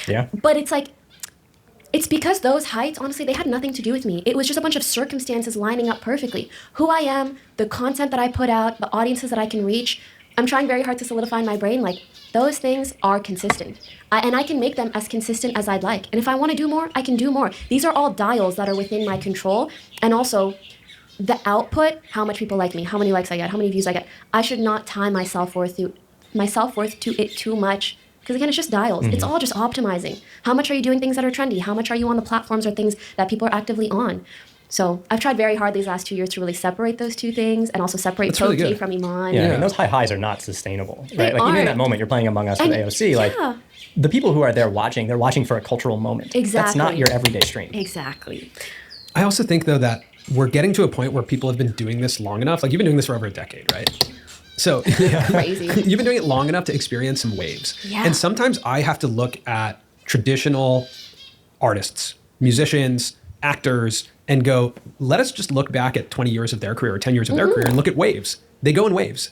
Yeah. But it's like, it's because those heights, honestly, they had nothing to do with me. It was just a bunch of circumstances lining up perfectly. Who I am, the content that I put out, the audiences that I can reach. I'm trying very hard to solidify in my brain, like, those things are consistent. And I can make them as consistent as I'd like. And if I want to do more, I can do more. These are all dials that are within my control. And also, the output, how much people like me, how many likes I get, how many views I get. I should not tie my self-worth to it too much. Because again, it's just dials. It's all just optimizing. How much are you doing things that are trendy? How much are you on the platforms or things that people are actively on? So I've tried very hard these last 2 years to really separate those two things and also separate Pokey from Iman. Yeah, and those high highs are not sustainable, right? Like even in that moment, you're playing Among Us with AOC, like the people who are there watching, they're watching for a cultural moment. Exactly. That's not your everyday stream. Exactly. I also think though that we're getting to a point where people have been doing this long enough. Like you've been doing this for over a decade, right? So crazy. You've been doing it long enough to experience some waves. Yeah. And sometimes I have to look at traditional artists, musicians, actors, and go, let us just look back at 20 years of their career or 10 years of their career and look at waves. They go in waves.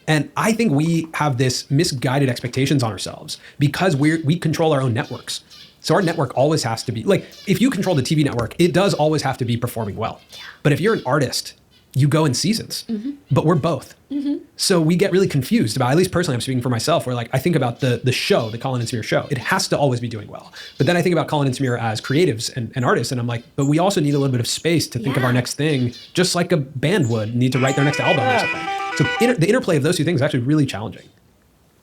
And I think we have this misguided expectations on ourselves because we control our own networks. So our network always has to be, like, if you control the TV network, it does always have to be performing well. Yeah. But if you're an artist, you go in seasons, but we're both. So we get really confused about, at least personally, I'm speaking for myself, where like I think about the show, the Colin and Samir show. It has to always be doing well. But then I think about Colin and Samir as creatives and artists, and I'm like, but we also need a little bit of space to think of our next thing, just like a band would need to write their next album or something. So the interplay of those two things is actually really challenging.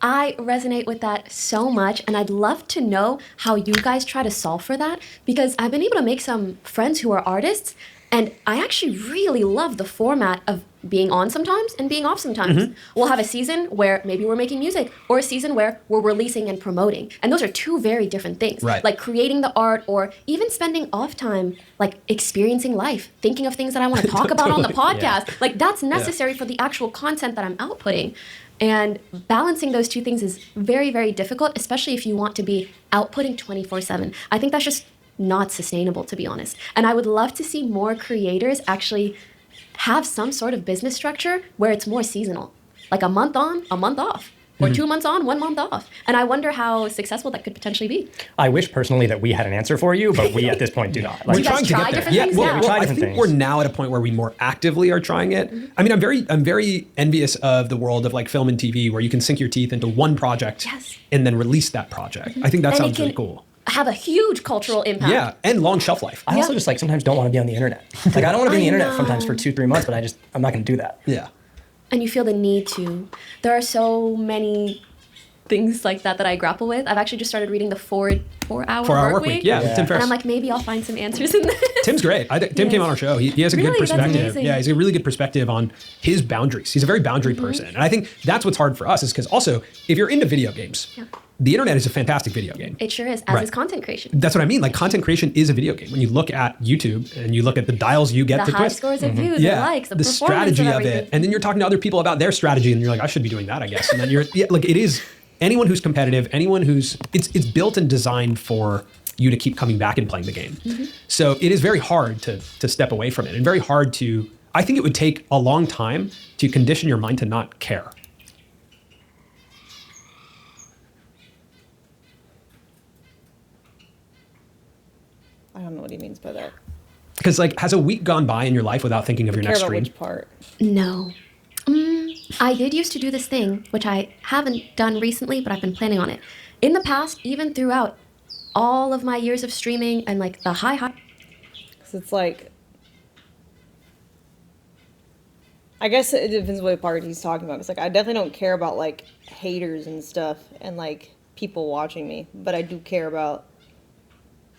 I resonate with that so much, and I'd love to know how you guys try to solve for that, because I've been able to make some friends who are artists, and I actually really love the format of being on sometimes and being off sometimes. We'll have a season where maybe we're making music, or a season where we're releasing and promoting. And those are two very different things. Right. Like creating the art, or even spending off time, like experiencing life, thinking of things that I want to talk about on the podcast. Yeah. Like that's necessary for the actual content that I'm outputting. And balancing those two things is very, very difficult, especially if you want to be outputting 24/7. I think that's just not sustainable, to be honest. And I would love to see more creators actually have some sort of business structure where it's more seasonal, like a month on, a month off, or 2 months on, 1 month off. And I wonder how successful that could potentially be. I wish personally that we had an answer for you, but we at this point do not. We're trying to get there. Different things well, now? I think we're now at a point where we more actively are trying it. I mean, I'm very envious of the world of like film and TV, where you can sink your teeth into one project and then release that project. I think that sounds really cool. Have a huge cultural impact. Yeah, and long shelf life. I also just like sometimes don't want to be on the internet. Like I don't want to be on the internet sometimes for 2-3 months, but I'm not going to do that. Yeah. And you feel the need to. There are so many things like that I grapple with. I've actually just started reading the 4-hour work week. Yeah, Tim Ferriss. And I'm like, maybe I'll find some answers in this. Tim's great. Tim came on our show. He has a good perspective. Yeah, he's a really good perspective on his boundaries. He's a very boundary person. And I think that's what's hard for us, is because also, if you're into video games, the internet is a fantastic video game. It sure is, as is content creation. That's what I mean. Like, content creation is a video game. When you look at YouTube and you look at the dials you get the to high twist. scores of views, the likes, the strategy of it. And then you're talking to other people about their strategy, and you're like, I should be doing that, I guess. And then like, it is, anyone who's competitive, anyone who's, it's built and designed for you to keep coming back and playing the game. So it is very hard to step away from it, and very hard to, I think it would take a long time to condition your mind to not care. I don't know what he means by that. Because like, has a week gone by in your life without thinking of your next stream? Which part? No. I did used to do this thing, which I haven't done recently, but I've been planning on it. In the past, even throughout all of my years of streaming and like the high. Because it's like, I guess it depends what part he's talking about. It's like, I definitely don't care about like haters and stuff and like people watching me, but I do care about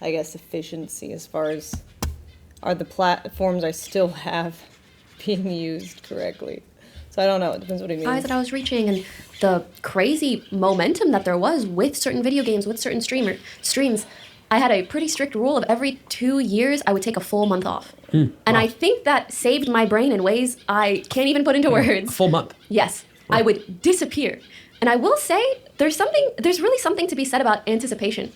I guess, efficiency as far as are the platforms I still have being used correctly. So I don't know. It depends what it means. Highs that I was reaching and the crazy momentum that there was with certain video games, with certain streams. I had a pretty strict rule of every 2 years I would take a full month off. And I think that saved my brain in ways I can't even put into words. A full month. Yes. I would disappear. And I will say there's really something to be said about anticipation.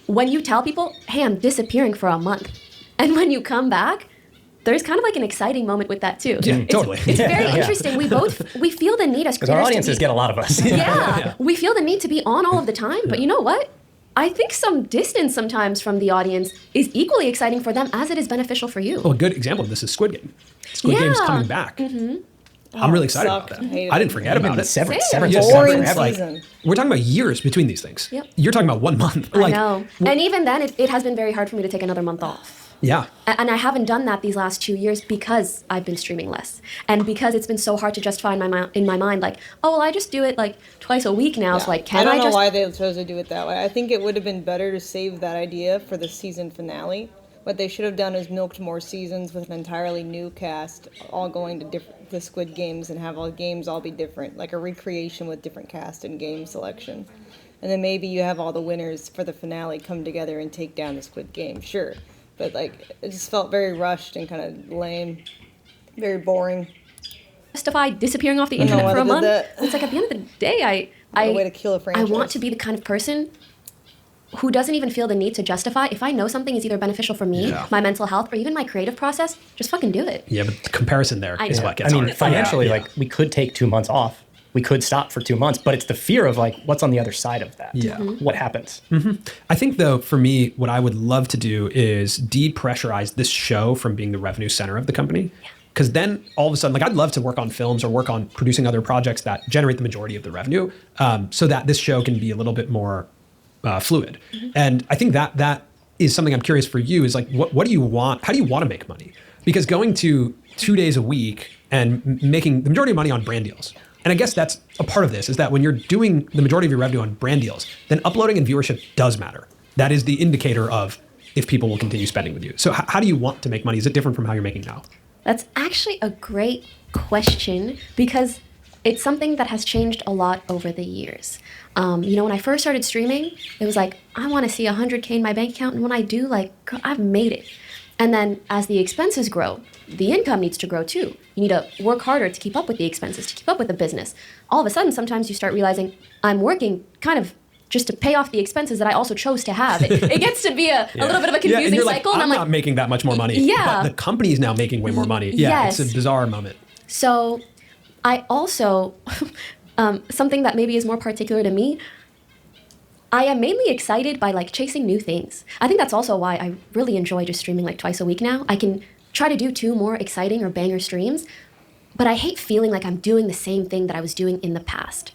When you tell people, hey, I'm disappearing for a month, and when you come back, there's kind of like an exciting moment with that too. Yeah, totally. It's very interesting. We feel the need as Because creators our audiences get a lot of us. Yeah, we feel the need to be on all of the time, but you know what? I think some distance sometimes from the audience is equally exciting for them as it is beneficial for you. Well, a good example of this is Squid Game. Squid Game's coming back. I'm really excited about that. I didn't forget about it. Severance Boring forever. season. We're talking about years between these things. Yep. You're talking about 1 month. I know. And even then, it has been very hard for me to take another month off. Yeah. And I haven't done that these last 2 years because I've been streaming less. And because it's been so hard to justify in my mind, like, oh, well, I just do it like twice a week now. So like, I don't know why they chose to do it that way. I think it would have been better to save that idea for the season finale. What they should have done is milked more seasons with an entirely new cast, all going to the Squid Games and have all games all be different, like a recreation with different cast and game selection. And then maybe you have all the winners for the finale come together and take down the Squid Game, sure. But like, it just felt very rushed and kind of lame, very boring. Justify disappearing off the internet for a month. It's like at the end of the day, a way to kill a franchise. I want to be the kind of person who doesn't even feel the need to justify. If I know something is either beneficial for me, my mental health, or even my creative process, just fucking do it. Yeah, but the comparison there is what gets hard. Financially, like we could take 2 months off. We could stop for 2 months, but it's the fear of like what's on the other side of that. Yeah. What happens? I think though, for me, what I would love to do is depressurize this show from being the revenue center of the company. Because then all of a sudden, like I'd love to work on films or work on producing other projects that generate the majority of the revenue, so that this show can be a little bit more fluid. And I think that is something I'm curious for you is like, what do you want? How do you want to make money? Because going to 2 days a week and making the majority of money on brand deals. And I guess that's a part of this is that when you're doing the majority of your revenue on brand deals, then uploading and viewership does matter. That is the indicator of if people will continue spending with you. So how do you want to make money? Is it different from how you're making now? That's actually a great question because it's something that has changed a lot over the years. When I first started streaming, it was like, I want to see 100K in my bank account. And when I do, like, girl, I've made it. And then as the expenses grow, the income needs to grow too. You need to work harder to keep up with the expenses, to keep up with the business. All of a sudden, sometimes you start realizing I'm working kind of just to pay off the expenses that I also chose to have. It gets to be a little bit of a confusing cycle. Like, and I'm not making that much more money. Yeah. But the company is now making way more money. Yeah, Yes. It's a bizarre moment. So I also, something that maybe is more particular to me, I am mainly excited by like chasing new things. I think that's also why I really enjoy just streaming like twice a week now. I can try to do 2 more exciting or banger streams, but I hate feeling like I'm doing the same thing that I was doing in the past.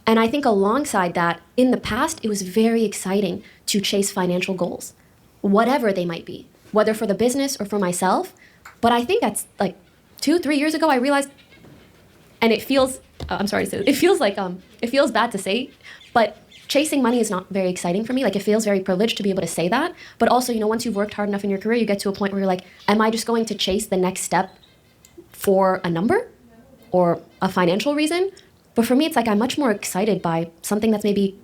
And I think alongside that, in the past, it was very exciting to chase financial goals, whatever they might be, whether for the business or for myself. But I think that's like 2-3 years ago, I realized, and it feels, I'm sorry to say, it feels like, it feels bad to say, but chasing money is not very exciting for me. Like, it feels very privileged to be able to say that. But also, once you've worked hard enough in your career, you get to a point where you're like, am I just going to chase the next step for a number or a financial reason? But for me, it's like I'm much more excited by something that's maybe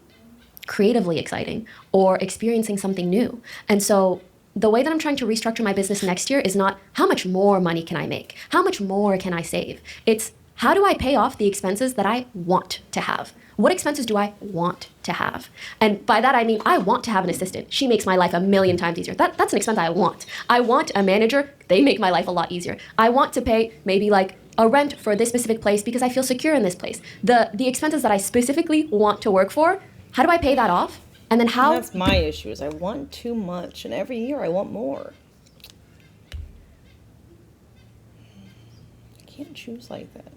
creatively exciting or experiencing something new. And so the way that I'm trying to restructure my business next year is not how much more money can I make? How much more can I save? It's how do I pay off the expenses that I want to have? What expenses do I want to have? And by that, I mean, I want to have an assistant. She makes my life a million times easier. That's an expense I want. I want a manager. They make my life a lot easier. I want to pay maybe like a rent for this specific place because I feel secure in this place. The expenses that I specifically want to work for, how do I pay that off? And then how... And that's my issue, is I want too much, and every year I want more. I can't choose like that.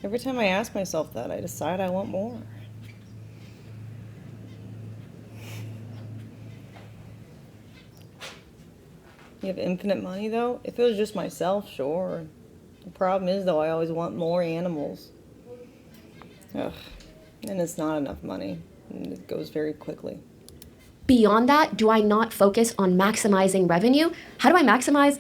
Every time I ask myself that, I decide I want more. You have infinite money, though? If it was just myself, sure. The problem is, though, I always want more animals. Ugh. And it's not enough money. And it goes very quickly. beyond that, do I not focus on maximizing revenue? How do I maximize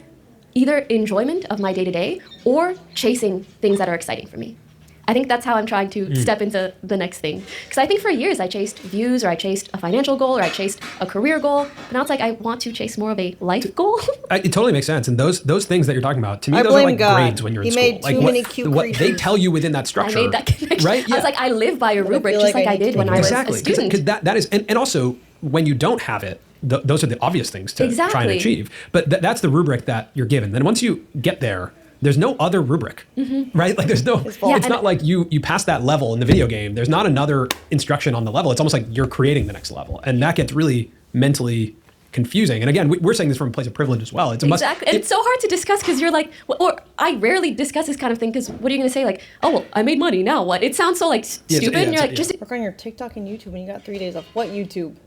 either enjoyment of my day-to-day or chasing things that are exciting for me? I think that's how I'm trying to step into the next thing. Because I think for years I chased views, or I chased a financial goal, or I chased a career goal. But now it's like I want to chase more of a life goal. It totally makes sense. And those things that you're talking about, to me, I those are blame like God. grades when you're in He school. made Like too many cute what they creatures. tell you within that I structure. made that connection. Right? I was like, I live by a rubric, feel just like like I I need did to when do I was Exactly. a student. Because that is, and also when you don't have it, those are the obvious things to try and Exactly. achieve. But that's the rubric that you're given. Then once you get there, there's no other rubric, right? Like there's no, it's not like you pass that level in the video game. There's not another instruction on the level. It's almost like you're creating the next level. And that gets really mentally confusing. And again, we're saying this from a place of privilege as well. It's a Exactly. And it's so hard to discuss because you're like, or I rarely discuss this kind of thing because what are you going to say? Like, oh, well, I made money. Now what? It sounds so like stupid. And you're like, just work on your TikTok and YouTube when you got 3 days off. What YouTube?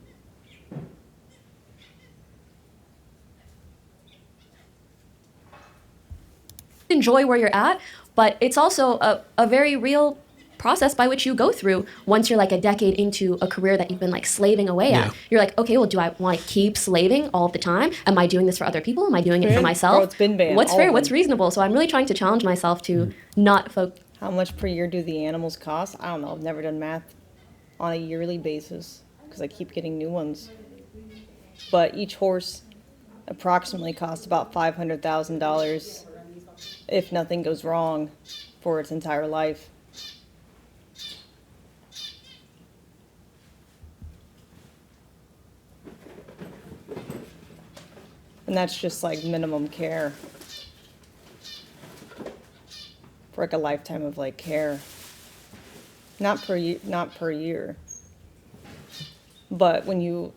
enjoy where you're at, but it's also a very real process by which you go through once you're like a decade into a career that you've been like slaving away at. You're like, okay, well, do I want to keep slaving all the time? Am I doing this for other people? Am I doing it for myself? Bro, it's been banned. What's All fair? of What's them. reasonable? So I'm really trying to challenge myself to not focus. How much per year do the animals cost? I don't know. I've never done math on a yearly basis because I keep getting new ones. But each horse approximately costs about $500,000 if nothing goes wrong for its entire life. And that's just like minimum care. For like a lifetime of like care. Not per year. But when you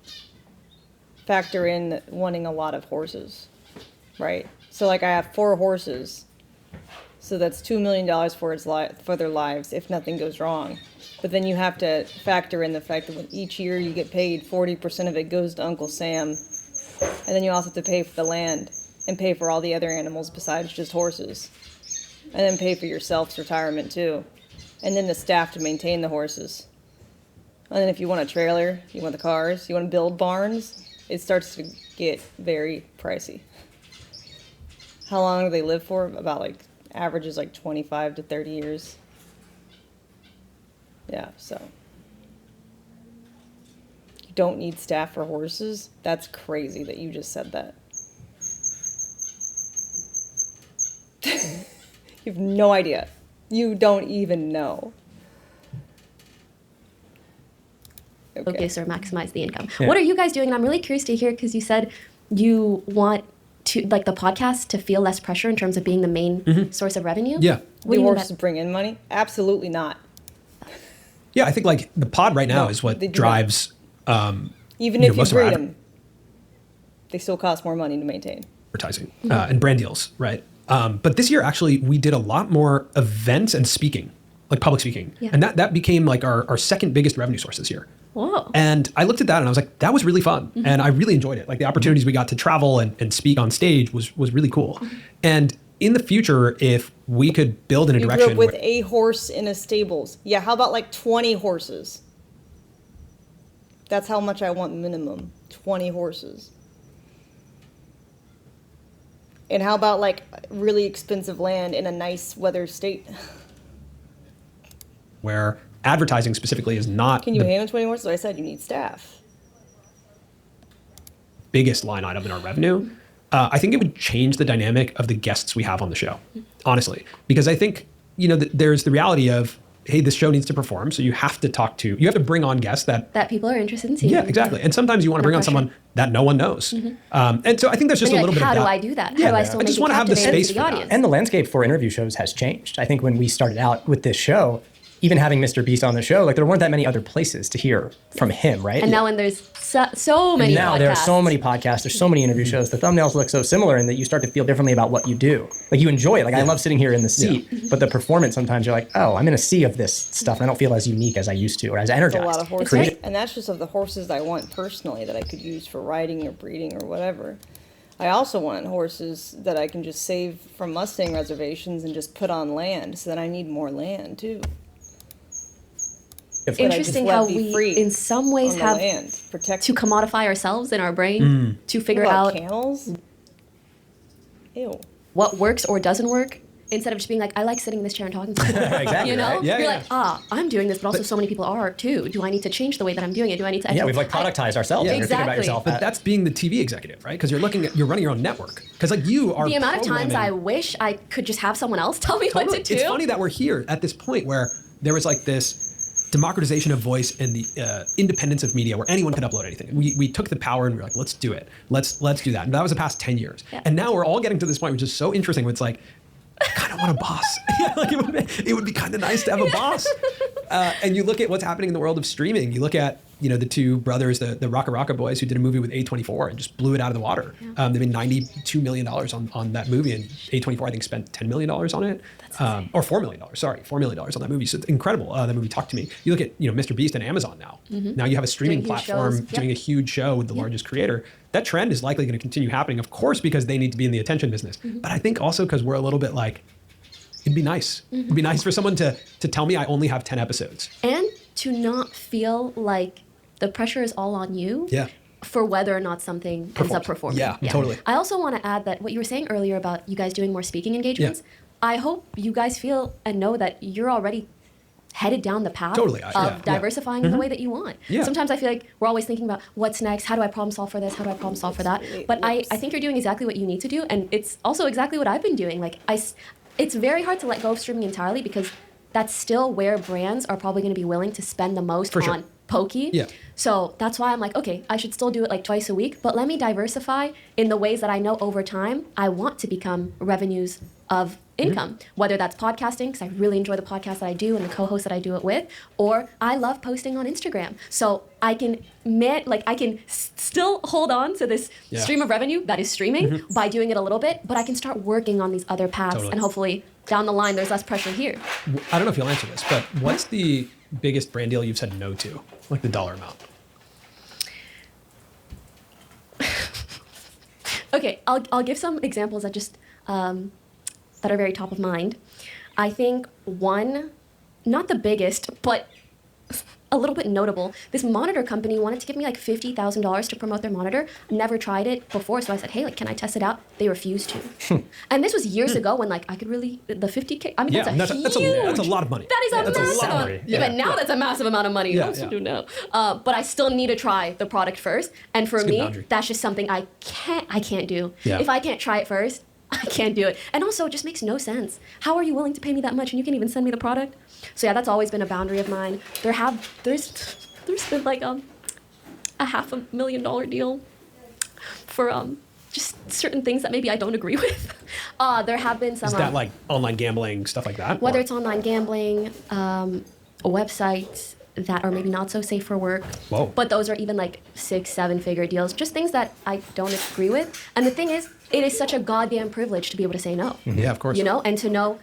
factor in wanting a lot of horses, right? So like I have 4 horses. So that's $2 million for their lives if nothing goes wrong. But then you have to factor in the fact that each year you get paid 40% of it goes to Uncle Sam. And then you also have to pay for the land and pay for all the other animals besides just horses. And then pay for yourself's retirement too. And then the staff to maintain the horses. And then if you want a trailer, you want the cars, you want to build barns, it starts to get very pricey. How long do they live for? About like, average is like 25 to 30 years. Yeah, so. You don't need staff for horses? That's crazy that you just said that. You have no idea. You don't even know. Focus or maximize the income. Yeah. What are you guys doing? And I'm really curious to hear because you said you want to like the podcast to feel less pressure in terms of being the main source of revenue. Yeah. What do Do you mean horses bring in money? Absolutely not. Yeah, I think like the pod right now is what they do drives. Even if you most of our breed them, they still cost more money to maintain. advertising and brand deals, right? But this year, actually, we did a lot more events and speaking, like public speaking. Yeah. And that became like our second biggest revenue source this year. Whoa. And I looked at that and I was like, that was really fun. And I really enjoyed it. Like the opportunities we got to travel and speak on stage was really cool. And in the future, if we could build in a You grew direction up with where- a horse in a stables. Yeah, how about like 20 horses? That's how much I want minimum. 20 horses. And how about like really expensive land in a nice weather state? where advertising specifically is not Can you the handle 20 horses? So I said you need staff. biggest line item in our revenue, I think it would change the dynamic of the guests we have on the show, honestly. Because I think, there's the reality of, hey, this show needs to perform, so you have to bring on guests that people are interested in seeing. yeah, exactly. And sometimes you want to bring on someone that no one knows. And so I think there's just And a you're little like, bit of how that. do I do that? Yeah, How do I still I make just it want to have the captivating space to for the that. audience? And the landscape for interview shows has changed. I think when we started out with this show, even having Mr. Beast on the show, like there weren't that many other places to hear from him, right? And now when there's so many And now podcasts. there are so many podcasts, there's so many interview shows. The thumbnails look so similar in that you start to feel differently about what you do. Like you enjoy it. Like I love sitting here in the seat, but the performance sometimes you're like, oh, I'm in a sea of this stuff. And I don't feel as unique as I used to or as It's energized. a lot of horses. Creative. And that's just of the horses I want personally that I could use for riding or breeding or whatever. I also want horses that I can just save from Mustang reservations and just put on land. So then I need more land too. interesting how we, in some ways, have to commodify ourselves in our brain to figure out camels. Ew. What works or doesn't work. Instead of just being like, I like sitting in this chair and talking to people. Exactly, you know? right? Yeah, You're yeah. like, I'm doing this, but also so many people are too. Do I need to change the way that I'm doing it? Do I need to? Yeah, we've like productized ourselves. Yeah, You're thinking about yourself. But that's being the TV executive, right? Because you're running your own network. Because like you are The amount of times I programming- wish I could just have someone else tell me what to do. It's funny that we're here at this point where there was like this democratization of voice and the independence of media where anyone could upload anything. We took the power and we were like, let's do it. Let's do that. And that was the past 10 years. Yeah. And now we're all getting to this point, which is so interesting. Where it's like, I kind of want a boss. Yeah, like it would be kind of nice to have a boss. And you look at what's happening in the world of streaming. You look at the two brothers, the Raka Raka boys, who did a movie with A24 and just blew it out of the water. They made $92 million on that movie, and A24 I think spent $10 million on it, or $4 million. Sorry, $4 million on that movie. So it's incredible. That movie Talk to Me. You look at Mr. Beast and Amazon now. Mhm. Now you have a streaming Doing huge platform shows. Yep. doing a huge show with the largest creator. That trend is likely going to continue happening, of course, because they need to be in the attention business. But I think also because we're a little bit like, it'd be nice. It'd be nice for someone to tell me I only have 10 episodes. And to not feel like the pressure is all on you Yeah. for whether or not something ends up performing. Yeah, totally. I also want to add that what you were saying earlier about you guys doing more speaking engagements, I hope you guys feel and know that you're already headed down the path Totally, of yeah. diversifying in the Mhm. way that you want. Yeah. Sometimes I feel like we're always thinking about what's next, how do I problem solve for this, how do I problem solve for that? But I think you're doing exactly what you need to do, and it's also exactly what I've been doing. It's very hard to let go of streaming entirely because that's still where brands are probably going to be willing to spend the most For sure. on pokey. Yeah. So that's why I'm like, okay, I should still do it like twice a week, but let me diversify in the ways that I know over time I want to become revenues of income, whether that's podcasting, because I really enjoy the podcast that I do and the co-host that I do it with, or I love posting on Instagram. So I can still hold on to this Yeah. stream of revenue that is streaming by doing it a little bit, but I can start working on these other paths Totally. and hopefully down the line there's less pressure here. I don't know if you'll answer this, but what's the biggest brand deal you've said no to? Like the dollar amount. Okay, I'll give some examples that just that are very top of mind. I think one, not the biggest, but a little bit notable. This monitor company wanted to give me like $50,000 to promote their monitor. Never tried it before, so I said, hey, like, can I test it out? They refused to. And this was years ago when like I could really the $50K. I mean, Yeah, that's that's a lot of money. that is a That's a massive salary. amount. Even now, that's a massive amount of money. Yeah, Also yeah. do know. But I still need to try the product first. And for It's a good me, boundary. that's just something I can't do. Yeah. If I can't try it first, I can't do it. And also, it just makes no sense. How are you willing to pay me that much and you can even send me the product? So yeah, that's always been a boundary of mine. There's been like a $500,000 deal for just certain things that maybe I don't agree with. There have been some. Is that like online gambling, stuff like that? Whether Or- it's online gambling, websites that are maybe not so safe for work. Whoa. But those are even like 6-7 figure deals, just things that I don't agree with. And the thing is, it is such a goddamn privilege to be able to say no. Yeah, of course. You know, and to know,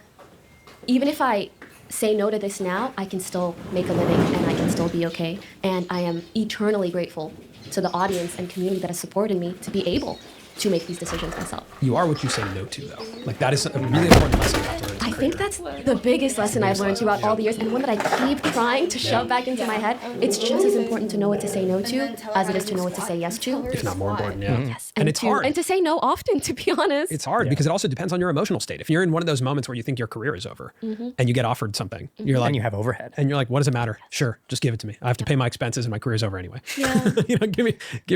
even if I say no to this now, I can still make a living and I can still be okay. And I am eternally grateful to the audience and community that has supported me to be able to make these decisions myself. You are what you say no to, though. Like that is a really important lesson you have to learn. I think that's the biggest lesson I've learned throughout all the years, and one that I keep trying to shove back into my head. It's just as important to know what to say no to as it is to know what to say yes to. If not more important, yeah. Yes, And it's hard. And to say no often, to be honest. It's hard because it also depends on your emotional state. If you're in one of those moments where you think your career is over Mhm. and you get offered something, you're like, And you have overhead. and you're like, what does it matter? Sure, just give it to me. I have to pay my expenses and my career's over anyway. Yeah. Give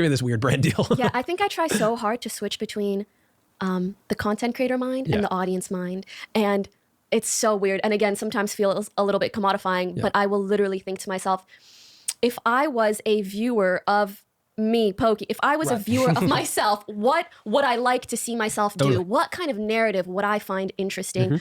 me this weird brand deal. Yeah, I think I try so hard to switch between the content creator mind Yeah. and the audience mind. And it's so weird. And again, sometimes feels a little bit commodifying, but I will literally think to myself, if I was a viewer of me, Pokey, if I was a Right. viewer of myself, what would I like to see myself do? Totally. What kind of narrative would I find interesting? Mhm.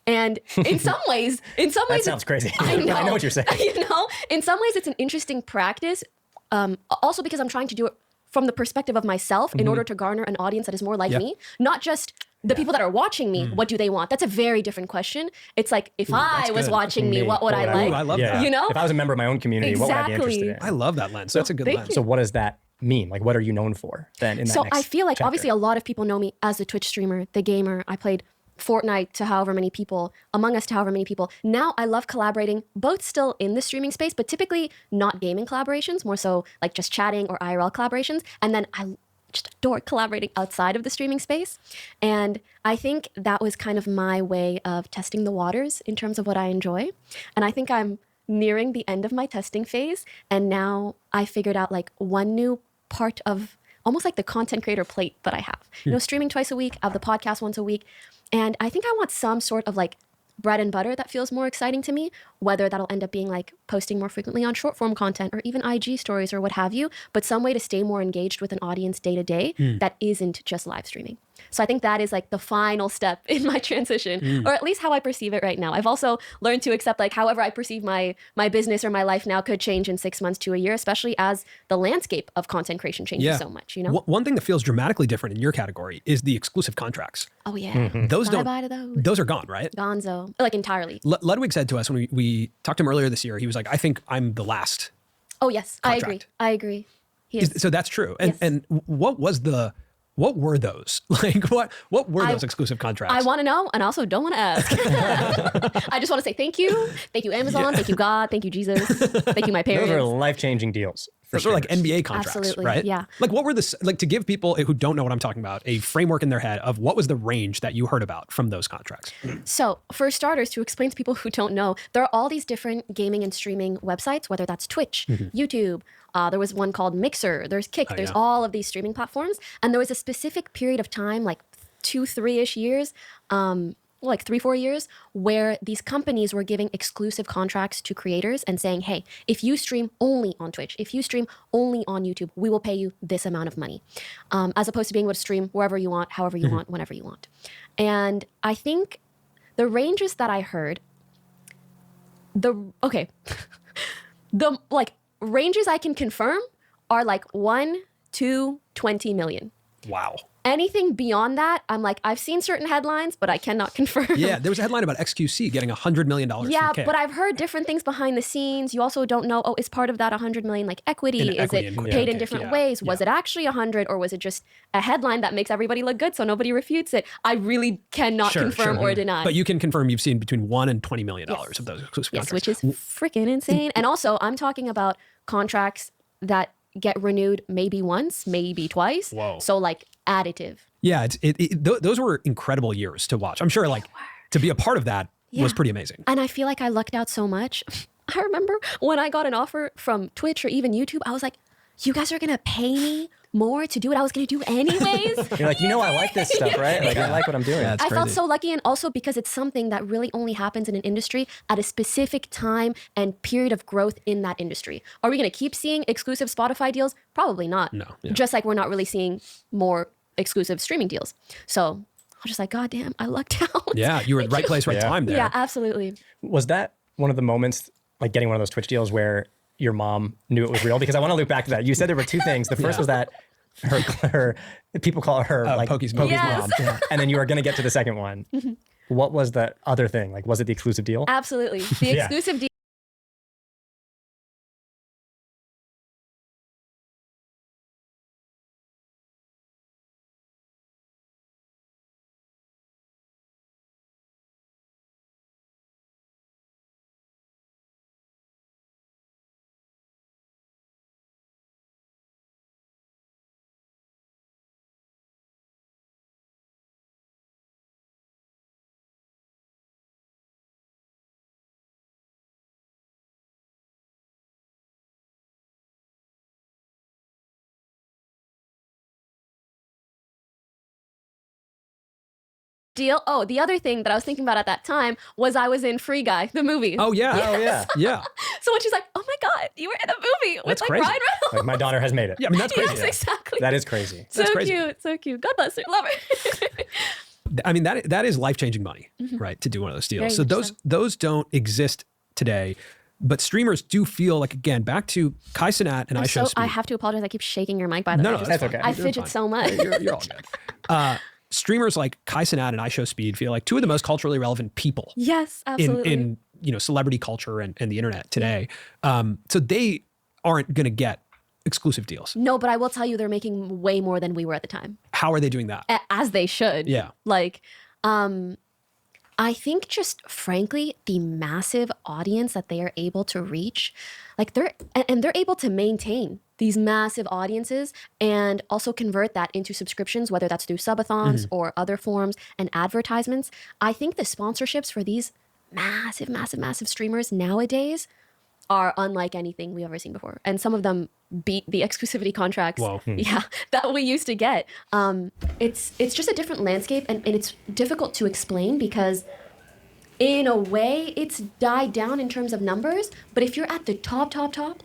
And in some ways, That sounds crazy. I know. I know what you're saying. You know, in some ways, it's an interesting practice. Also, because I'm trying to do it from the perspective of myself in Mhm. order to garner an audience that is more like Yeah. me, not just the people that are watching me. What do they want? That's a very different question. It's like if I was watching me, what would I like? Ooh, I love that. You know, If I was a member of my own community, what would I be Exactly. interested in? I love that lens. That's a good Thank lens. you. So what does that mean? Like, what are you known for then in that so next I feel like chapter? obviously a lot of people know me as the Twitch streamer, the gamer. I played Fortnite to however many people, Among Us to however many people. Now I love collaborating, both still in the streaming space, but typically not gaming collaborations, more so like just chatting or IRL collaborations. And then I just adore collaborating outside of the streaming space. And I think that was kind of my way of testing the waters in terms of what I enjoy. And I think I'm nearing the end of my testing phase. And now I figured out like one new part of almost like the content creator plate that I have. You know, streaming twice a week, I have the podcast once a week. And I think I want some sort of like bread and butter that feels more exciting to me, whether that'll end up being like posting more frequently on short form content or even IG stories or what have you, but some way to stay more engaged with an audience day to day that isn't just live streaming. So I think that is like the final step in my transition, or at least how I perceive it right now. I've also learned to accept like however I perceive my business or my life now could change in 6 months to a year, especially as the landscape of content creation changes so much, you know? One thing that feels dramatically different in your category is the exclusive contracts. Oh yeah. Those Bye-bye to those. Those are gone, right? Gonzo. Like entirely. Ludwig said to us when we talked to him earlier this year, he was like, I think I'm the last. Oh yes, contract. I agree. He is. So that's true. And Yes. and what were those? Like what were those exclusive contracts? I want to know, and I also don't want to ask. I just want to say thank you Amazon, thank you God, thank you Jesus, thank you my parents. Those are life-changing deals. Those are like NBA contracts, Absolutely, right? yeah. Like what were like to give people who don't know what I'm talking about a framework in their head of what was the range that you heard about from those contracts? So, for starters, to explain to people who don't know, there are all these different gaming and streaming websites, whether that's Twitch, YouTube. There was one called Mixer. There's Kick. There's all of these streaming platforms, and there was a specific period of time, like 2-3-ish years. Like 3-4 years, where these companies were giving exclusive contracts to creators and saying, hey, if you stream only on Twitch, if you stream only on YouTube, we will pay you this amount of money. As opposed to being able to stream wherever you want, however you want, whenever you want. And I think the ranges that I heard, the like ranges I can confirm are like 1 to 20 million. Wow. Anything beyond that, I'm like, I've seen certain headlines, but I cannot confirm. Yeah, there was a headline about XQC getting $100 million. Yeah, from Kick. but I've heard different things behind the scenes. You also don't know, is part of that 100 million like equity? Is it paid in different ways? Was it actually 100, or was it just a headline that makes everybody look good so nobody refutes it? I really cannot confirm or deny. But you can confirm you've seen between $1 and $20 million of those exclusive contracts. Which is freaking insane. And also, I'm talking about contracts that get renewed maybe once, maybe twice. Whoa. So like additive. Yeah, those were incredible years to watch. I'm sure like to be a part of that was pretty amazing. And I feel like I lucked out so much. I remember when I got an offer from Twitch or even YouTube, I was like, you guys are going to pay me more to do what I was going to do anyways? You're like, I like this stuff, right? Like, I like what I'm doing. I felt so lucky, and also because it's something that really only happens in an industry at a specific time and period of growth in that industry. Are we going to keep seeing exclusive Spotify deals? Probably not. No. Just like we're not really seeing more exclusive streaming deals. So I was just like, God damn, I lucked out. Yeah, you were in the right place, right time there. Yeah, absolutely. Was that one of the moments, like getting one of those Twitch deals where your mom knew it was real? Because I want to loop back to that. You said there were two things. The first was that her people call her like Pokey's mom. Yeah. And then you were going to get to the second one. What was the other thing? Like, was it the exclusive deal? Absolutely. The exclusive deal. Deal. Oh, the other thing that I was thinking about at that time was I was in Free Guy, the movie. Oh yeah. Oh yeah. Yeah. So when she's like, "Oh my God, you were in a movie with That's like crazy. Ryan Reynolds." Like, my daughter has made it. Yeah, I mean that's crazy. Yes, exactly. That is crazy. So That's crazy. cute, so cute. God bless her. Love her. I mean that is life-changing money, right? To do one of those deals. Very So much those don't exist today. But streamers do feel like, again, back to Kai Cenat and I Show Speed. I have to apologize. I keep shaking your mic, by the way. No, that's okay. I You're fidget fine. so much. You're all good. Streamers like Kai Cenat and I Show Speed feel like two of the most culturally relevant people Yes, absolutely. in celebrity culture and the internet today. So they aren't going to get exclusive deals. No, but I will tell you, they're making way more than we were at the time. How are they doing that? As they should. Yeah. Like, I think just frankly, the massive audience that they are able to reach, like they're able to maintain these massive audiences and also convert that into subscriptions, whether that's through subathons or other forms and advertisements. I think the sponsorships for these massive streamers nowadays are unlike anything we've ever seen before. And some of them beat the exclusivity contracts that we used to get. It's just a different landscape, and it's difficult to explain because in a way it's died down in terms of numbers, but if you're at the top,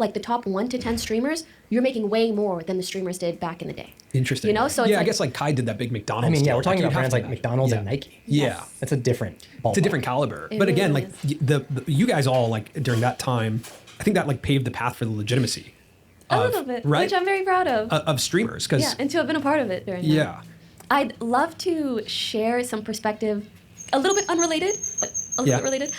like the top 1 to 10 streamers, you're making way more than the streamers did back in the day. Interesting. You know, so it's I guess like Kai did that big McDonald's. I mean, deal. we're talking Like, about brands like McDonald's and Nike. Yeah, that's a different ballpark. It's a different caliber. It But again, really like the you guys all like during that time, I think that like paved the path for the legitimacy. A little bit, right? which I'm very proud of. Streamers, because And to have been a part of it during that. I'd love to share some perspective, a little bit unrelated, but a little bit related.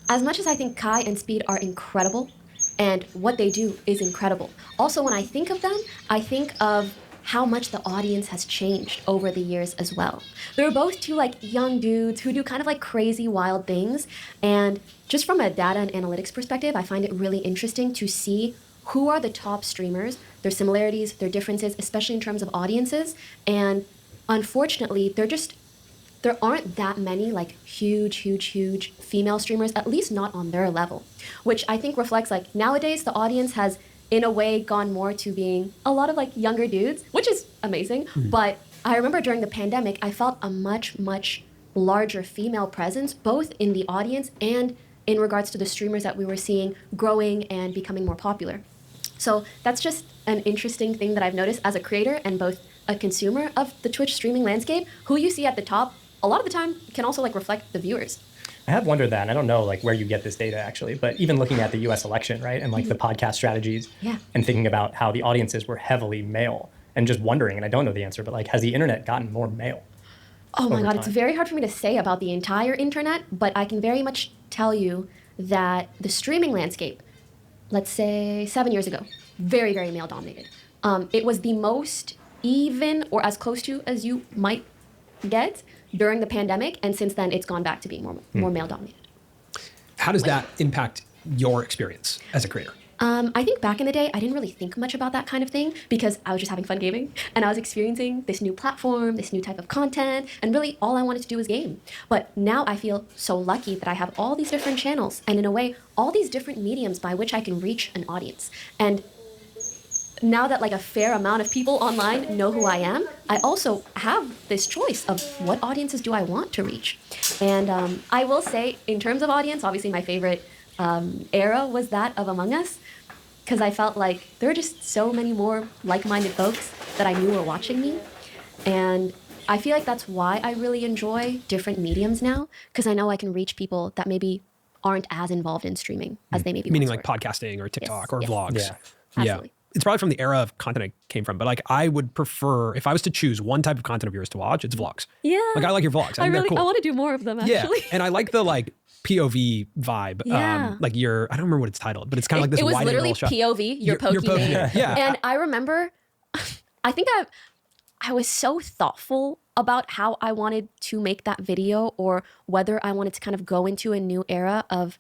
As much as I think Kai and Speed are incredible, and what they do is incredible. Also, when I think of them, I think of how much the audience has changed over the years as well. They're both two like young dudes who do kind of like crazy wild things, and just from a data and analytics perspective, I find it really interesting to see who are the top streamers, their similarities, their differences, especially in terms of audiences. And unfortunately, there aren't that many like huge female streamers, at least not on their level, which I think reflects like nowadays the audience has in a way gone more to being a lot of like younger dudes, which is amazing. But I remember during the pandemic, I felt a much larger female presence, both in the audience and in regards to the streamers that we were seeing growing and becoming more popular. So that's just an interesting thing that I've noticed as a creator and both a consumer of the Twitch streaming landscape. Who you see at the top, a lot of the time can also like reflect the viewers. I have wondered that, and I don't know like where you get this data actually, but even looking at the US election, right, and like the podcast strategies and thinking about how the audiences were heavily male and just wondering, and I don't know the answer, but like has the internet gotten more male? Oh my God, it's very hard for me to say about the entire internet, but I can very much tell you that the streaming landscape, let's say 7 years ago, very male dominated. It was the most even or as close to as you might get during the pandemic, and since then it's gone back to being more male dominated. How does that impact your experience as a creator? I think back in the day, I didn't really think much about that kind of thing because I was just having fun gaming and I was experiencing this new platform, this new type of content, and really all I wanted to do was game. But now I feel so lucky that I have all these different channels and in a way, all these different mediums by which I can reach an audience. And now that like a fair amount of people online know who I am, I also have this choice of what audiences do I want to reach. And I will say, in terms of audience, obviously my favorite era was that of Among Us, because I felt like there were just so many more like-minded folks that I knew were watching me. And I feel like that's why I really enjoy different mediums now, because I know I can reach people that maybe aren't as involved in streaming as they maybe Meaning once like were. podcasting or TikTok Yes, or yes. vlogs. Yeah, absolutely. It's probably from the era of content I came from, but like I would prefer, if I was to choose one type of content of yours to watch, it's vlogs. Yeah. Like I like your vlogs. I think they're cool. I want to do more of them, actually. Yeah, and I like the like POV vibe. Yeah. Like I don't remember what it's titled, but it's kind of like this It was wide literally angle shot. POV, your Your Pokemon. yeah. And I remember, I think I was so thoughtful about how I wanted to make that video or whether I wanted to kind of go into a new era of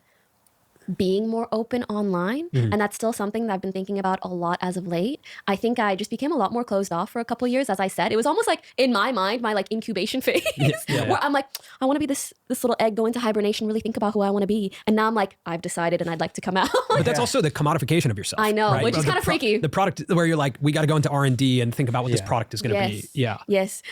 being more open online. Mhm. And that's still something that I've been thinking about a lot as of late. I think I just became a lot more closed off for a couple of years. As I said, it was almost like in my mind, my like incubation phase where I'm like, I want to be this little egg, go into hibernation, really think about who I want to be. And now I'm like, I've decided and I'd like to come out. But that's also the commodification of yourself. I know, right? which is The kind of freaky. The product where you're like, we got to go into R&D and think about what this product is going to be. Yeah. Yes.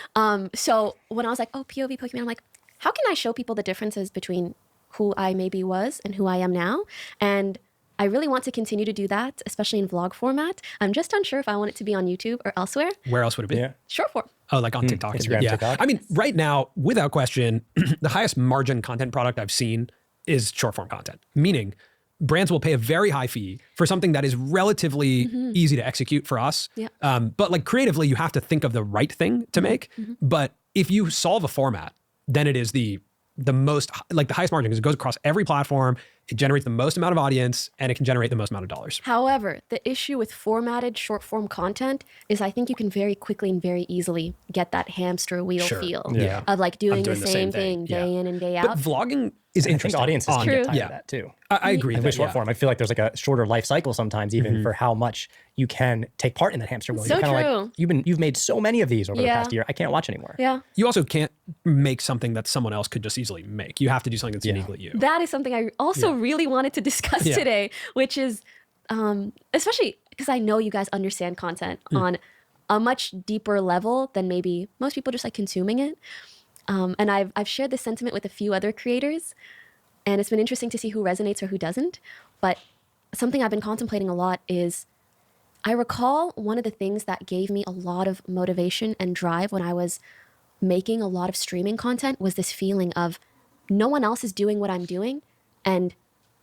So when I was like, oh, POV Pokemon, I'm like, how can I show people the differences between who I maybe was and who I am now? And I really want to continue to do that, especially in vlog format. I'm just unsure if I want it to be on YouTube or elsewhere. Where else would it be? Yeah. Short form. Oh, like on TikTok. Instagram, TikTok. I mean, right now, without question, the highest margin content product I've seen is short form content, meaning brands will pay a very high fee for something that is relatively easy to execute for us. Yeah. But like creatively, you have to think of the right thing to make. But if you solve a format, then it is the the most, like the highest margin, because it goes across every platform. It generates the most amount of audience, and it can generate the most amount of dollars. However, the issue with formatted short form content is I think you can very quickly and very easily get that hamster wheel feel of like doing the same thing day in and day out. But vlogging is interesting. I think audiences can get tired of that too. I agree. With short form, I feel like there's like a shorter life cycle sometimes, even for how much you can take part in that hamster wheel. So You're kinda true. Like, you've made so many of these over the past year. I can't watch anymore. Yeah. You also can't make something that someone else could just easily make. You have to do something that's uniquely you. That is something I also really wanted to discuss today, which is especially because I know you guys understand content on a much deeper level than maybe most people just like consuming it. And I've shared this sentiment with a few other creators, and it's been interesting to see who resonates or who doesn't. But something I've been contemplating a lot is I recall one of the things that gave me a lot of motivation and drive when I was making a lot of streaming content was this feeling of no one else is doing what I'm doing, and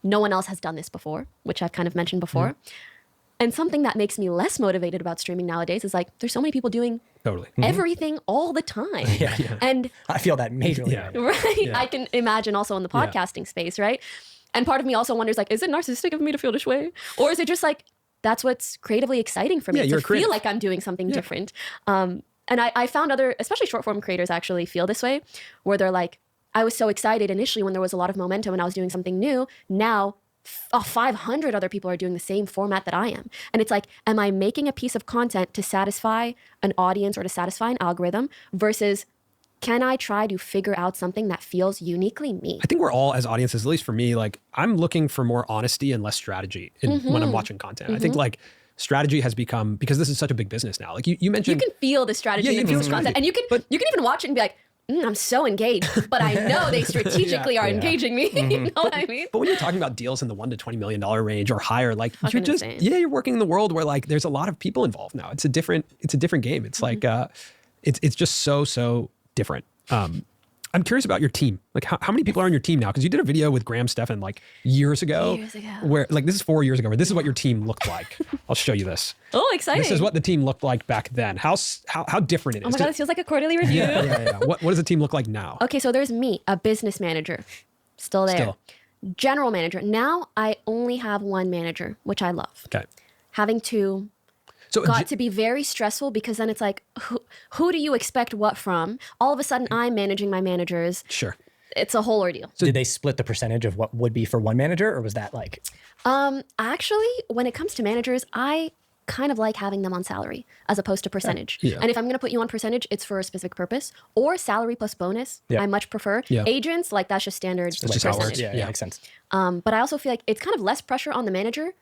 no one else has done this before, which I've kind of mentioned before. And something that makes me less motivated about streaming nowadays is like, there's so many people doing everything all the time. And I feel that majorly. right? I can imagine also in the podcasting space, right? And part of me also wonders like, is it narcissistic of me to feel this way? Or is it just like, that's what's creatively exciting for me to feel like I'm doing something different. And I found other, especially short form creators actually feel this way, where they're like, I was so excited initially when there was a lot of momentum and I was doing something new. Now 500 other people are doing the same format that I am. And it's like, am I making a piece of content to satisfy an audience or to satisfy an algorithm versus can I try to figure out something that feels uniquely me? I think we're all, as audiences, at least for me, like I'm looking for more honesty and less strategy when I'm watching content. I think like strategy has become, because this is such a big business now. Like you mentioned. You can feel the strategy in a piece of content. And you can even watch it and be like, I'm so engaged, but I know they strategically are engaging me. You know what I mean? But when you're talking about deals in the $1 to $20 million range or higher, like Fucking you're just, insane. you're working in the world where like there's a lot of people involved now. It's a different game. It's like, it's just so different. I'm curious about your team. Like how many people are on your team now? Because you did a video with Graham Stephan like years ago. Where like this is 4 years ago, where this is what your team looked like. I'll show you this. Oh, exciting. This is what the team looked like back then. How different it is. Oh my God, this feels like a quarterly review. What does the team look like now? Okay, so there's me, a business manager, still there. General manager. Now I only have one manager, which I love. Okay. Having two got to be very stressful because then it's like, who do you expect what from? All of a sudden, I'm managing my managers. Sure. It's a whole ordeal. So did they split the percentage of what would be for one manager, or was that like? Actually, when it comes to managers, I kind of like having them on salary as opposed to percentage. Yeah. And if I'm going to put you on percentage, it's for a specific purpose, or salary plus bonus. Yeah. I much prefer. Yeah. Agents, like that's just standard That's just how it works. percentage. Yeah, makes sense. But I also feel like it's kind of less pressure on the manager.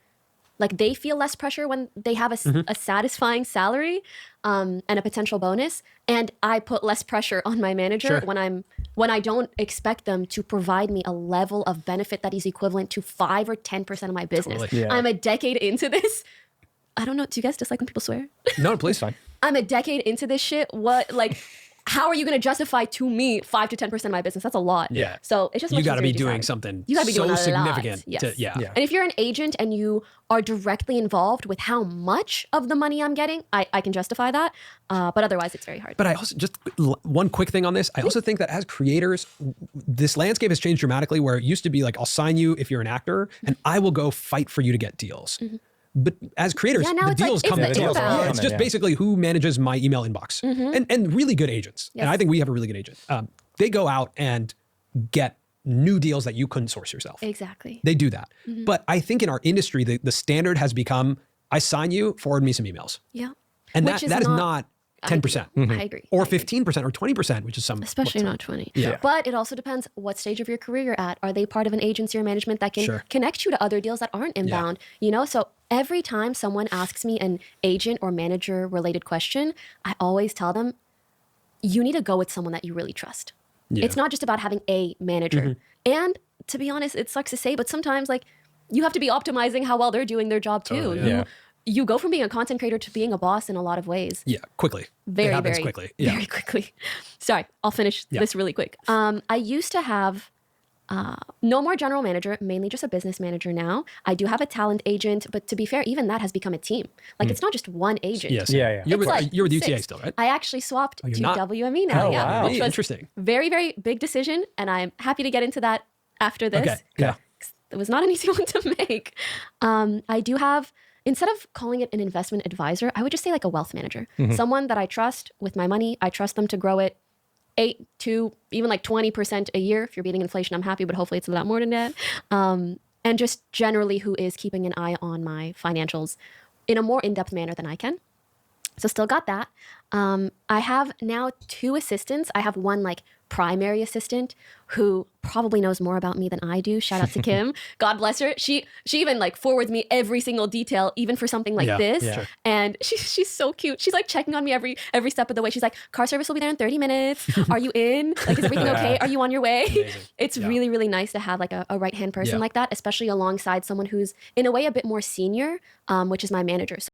Like they feel less pressure when they have a satisfying salary and a potential bonus, and I put less pressure on my manager when I don't expect them to provide me a level of benefit that is equivalent to 5 or 10% of my business. Totally. Yeah. I'm a decade into this. I don't know. Do you guys dislike when people swear? No, please, fine. I'm a decade into this shit. What like? How are you going to justify to me 5 to 10% of my business? That's a lot. Yeah. So it's just you got to be doing something. You got to be doing a significant. lot. Yes. And if you're an agent and you are directly involved with how much of the money I'm getting, I can justify that. But otherwise, it's very hard. But I also just one quick thing on this. I also think that as creators, this landscape has changed dramatically. Where it used to be like, I'll sign you if you're an actor, and I will go fight for you to get deals. But as creators, now the it's like, deals it's come. the inbound. Yeah, it's just basically who manages my email inbox, and really good agents. Yes. And I think we have a really good agent. They go out and get new deals that you couldn't source yourself. Exactly. They do that. But I think in our industry, the standard has become: I sign you, forward me some emails. Yeah. And Which that is not 10%. I agree. Or 15% or 20%, which is some. Especially not 20. Yeah. But it also depends what stage of your career you're at. Are they part of an agency or management that can connect you to other deals that aren't inbound? You know, so every time someone asks me an agent or manager related question, I always tell them, you need to go with someone that you really trust. Yeah. It's not just about having a manager. And to be honest, it sucks to say, but sometimes like you have to be optimizing how well they're doing their job too. You go from being a content creator to being a boss in a lot of ways. Yeah, quickly. Very, it happens very quickly. Very quickly. Sorry, I'll finish this really quick. I used to have No more general manager, mainly just a business manager now. I do have a talent agent, but to be fair, even that has become a team. Like it's not just one agent. Yes. Yeah. You're with, like you're with UTA 6. still, right? I actually swapped to not? WME now. Oh, yeah, wow. which was Interesting. very, very big decision, and I'm happy to get into that after this. Okay. Yeah. It was not an easy one to make. I do have, instead of calling it an investment advisor, I would just say like a wealth manager. Someone that I trust with my money. I trust them to grow it 8 to even like 20% a year. If you're beating inflation, I'm happy, but hopefully it's a lot more than that. And just generally who is keeping an eye on my financials in a more in-depth manner than I can. So still got that. I have now 2 assistants. I have one like primary assistant who probably knows more about me than I do. Shout out to Kim. God bless her. She even like forwards me every single detail, even for something like this. Yeah. Sure. And she's so cute. She's like checking on me every step of the way. She's like, car service will be there in 30 minutes. Are you in? Like, is everything okay? Are you on your way? Amazing. It's really, really nice to have like a right-hand person like that, especially alongside someone who's in a way a bit more senior, which is my manager. So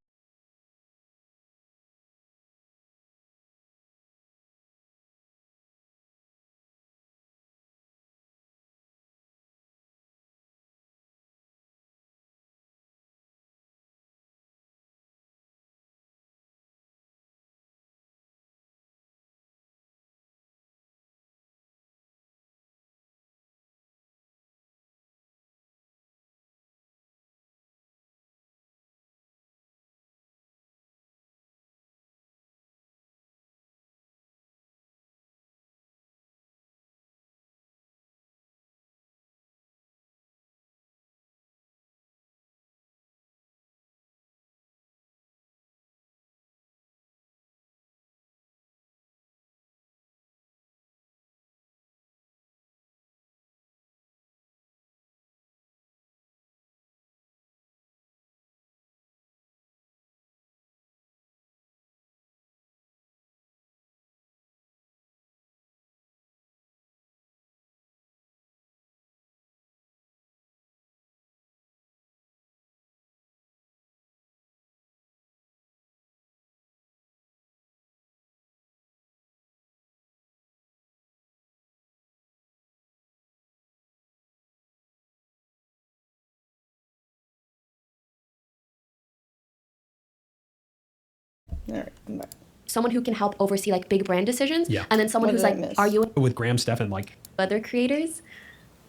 All right, I'm back. someone who can help oversee like big brand decisions. Yeah. And then someone What who's did I like, miss? are you With Graham Stephan, like, other creators?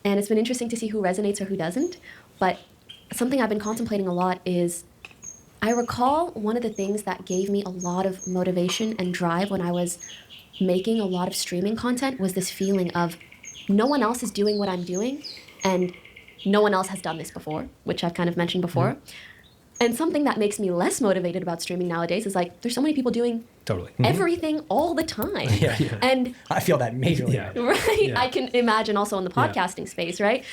And it's been interesting to see who resonates or who doesn't. But something I've been contemplating a lot is I recall one of the things that gave me a lot of motivation and drive when I was making a lot of streaming content was this feeling of no one else is doing what I'm doing and no one else has done this before, which I've kind of mentioned before. And something that makes me less motivated about streaming nowadays is like there's so many people doing everything all the time. And I feel that majorly. right? I can imagine also in the podcasting space, right?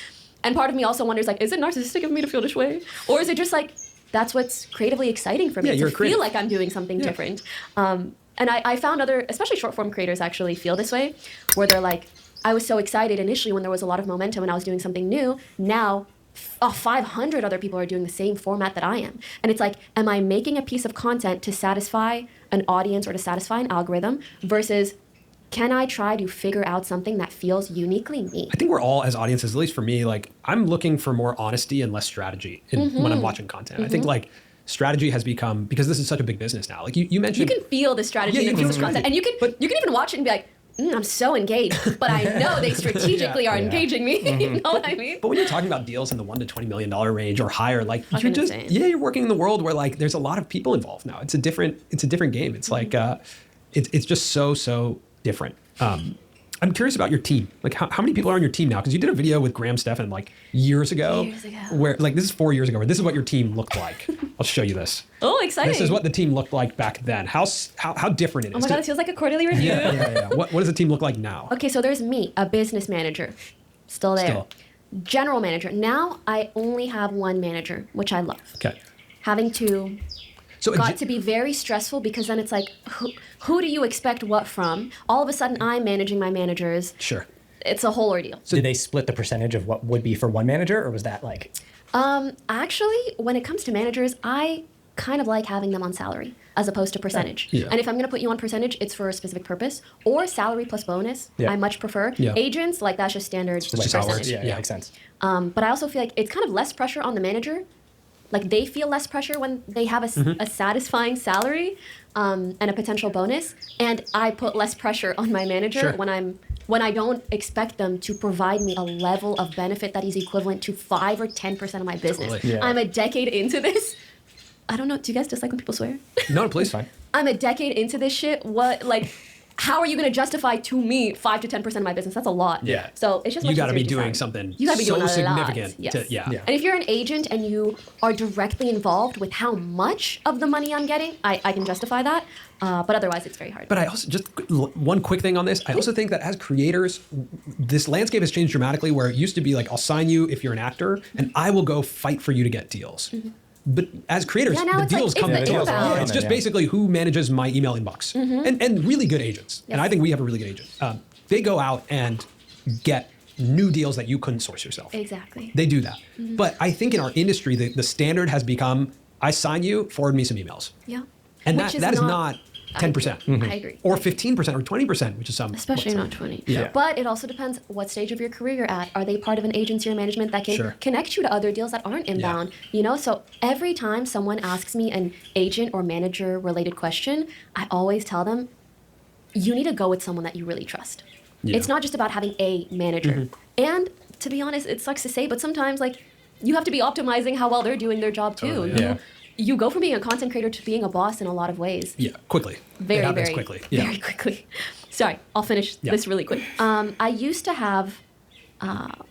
And part of me also wonders, like, is it narcissistic of me to feel this way? Or is it just like, that's what's creatively exciting for me to feel like I'm doing something different? And I found other, especially short form creators actually feel this way, where they're like, I was so excited initially when there was a lot of momentum and I was doing something new. Now 500 other people are doing the same format that I am. And it's like, am I making a piece of content to satisfy an audience or to satisfy an algorithm versus can I try to figure out something that feels uniquely me? I think we're all, as audiences, at least for me, like I'm looking for more honesty and less strategy when I'm watching content. I think like strategy has become, because this is such a big business now. Like you mentioned, you can feel the strategy in the people's content, and you can even watch it and be like, I'm so engaged, but I know they strategically are engaging me. You know what I mean? But when you're talking about deals in the $1 to $20 million range or higher, like Fucking you're insane. you're working in the world where like there's a lot of people involved now. It's a different game. It's like it's just so different. I'm curious about your team. Like how many people are on your team now? Because you did a video with Graham Stephan like years ago. Where like this is 4 years ago. Where this is what your team looked like. I'll show you this. Oh, exciting! This is what the team looked like back then. How different it is. Oh my god, it feels like a quarterly review. Yeah. What does the team look like now? Okay, so there's me, a business manager, still there. Still. General manager. Now I only have one manager, which I love. Okay. Having to got to be very stressful because then it's like, who do you expect what from? All of a sudden, I'm managing my managers. Sure. It's a whole ordeal. So did they split the percentage of what would be for one manager, or was that like? Actually, when it comes to managers, I kind of like having them on salary as opposed to percentage. Yeah. And if I'm going to put you on percentage, it's for a specific purpose. Or salary plus bonus, Yeah. I much prefer. Yeah. Agents, like that's just standard percentage. Yeah, makes sense. But I also feel like it's kind of less pressure on the manager. Like they feel less pressure when they have a satisfying salary and a potential bonus, and I put less pressure on my manager Sure. when I don't expect them to provide me a level of benefit that is equivalent to 5 or 10% of my business. Totally. Yeah. I'm a decade into this. I don't know. Do you guys dislike when people swear? No, please. Fine. I'm a decade into this shit. How are you going to justify to me 5 to 10% of my business? That's a lot. Yeah. So it's just You got to be doing something You got to be so doing a significant. lot. To, Yes. And if you're an agent and you are directly involved with how much of the money I'm getting, I can justify that. But otherwise, it's very hard. But I also just one quick thing on this. I also think that as creators, this landscape has changed dramatically. Where it used to be like, I'll sign you if you're an actor, and I will go fight for you to get deals. But as creators, Yeah, now the it's like, deals it's come. the to us. inbound. Yeah, it's just basically who manages my email inbox, and really good agents. And I think we have a really good agent. They go out and get new deals that you couldn't source yourself. Exactly. They do that. But I think in our industry, the standard has become: I sign you, forward me some emails. Yeah. And Which that is not 10%. I agree. Or 15% or 20%, which is some. Especially not 20. Yeah. But it also depends what stage of your career you're at. Are they part of an agency or management that can Sure. connect you to other deals that aren't inbound? You know, so every time someone asks me an agent or manager related question, I always tell them, you need to go with someone that you really trust. Yeah. It's not just about having a manager. And to be honest, it sucks to say, but sometimes like you have to be optimizing how well they're doing their job too. Totally, yeah. You go from being a content creator to being a boss in a lot of ways. Yeah, quickly. Very, it happens very quickly. Yeah. Very quickly. Sorry, I'll finish Yeah. this really quick. I used to have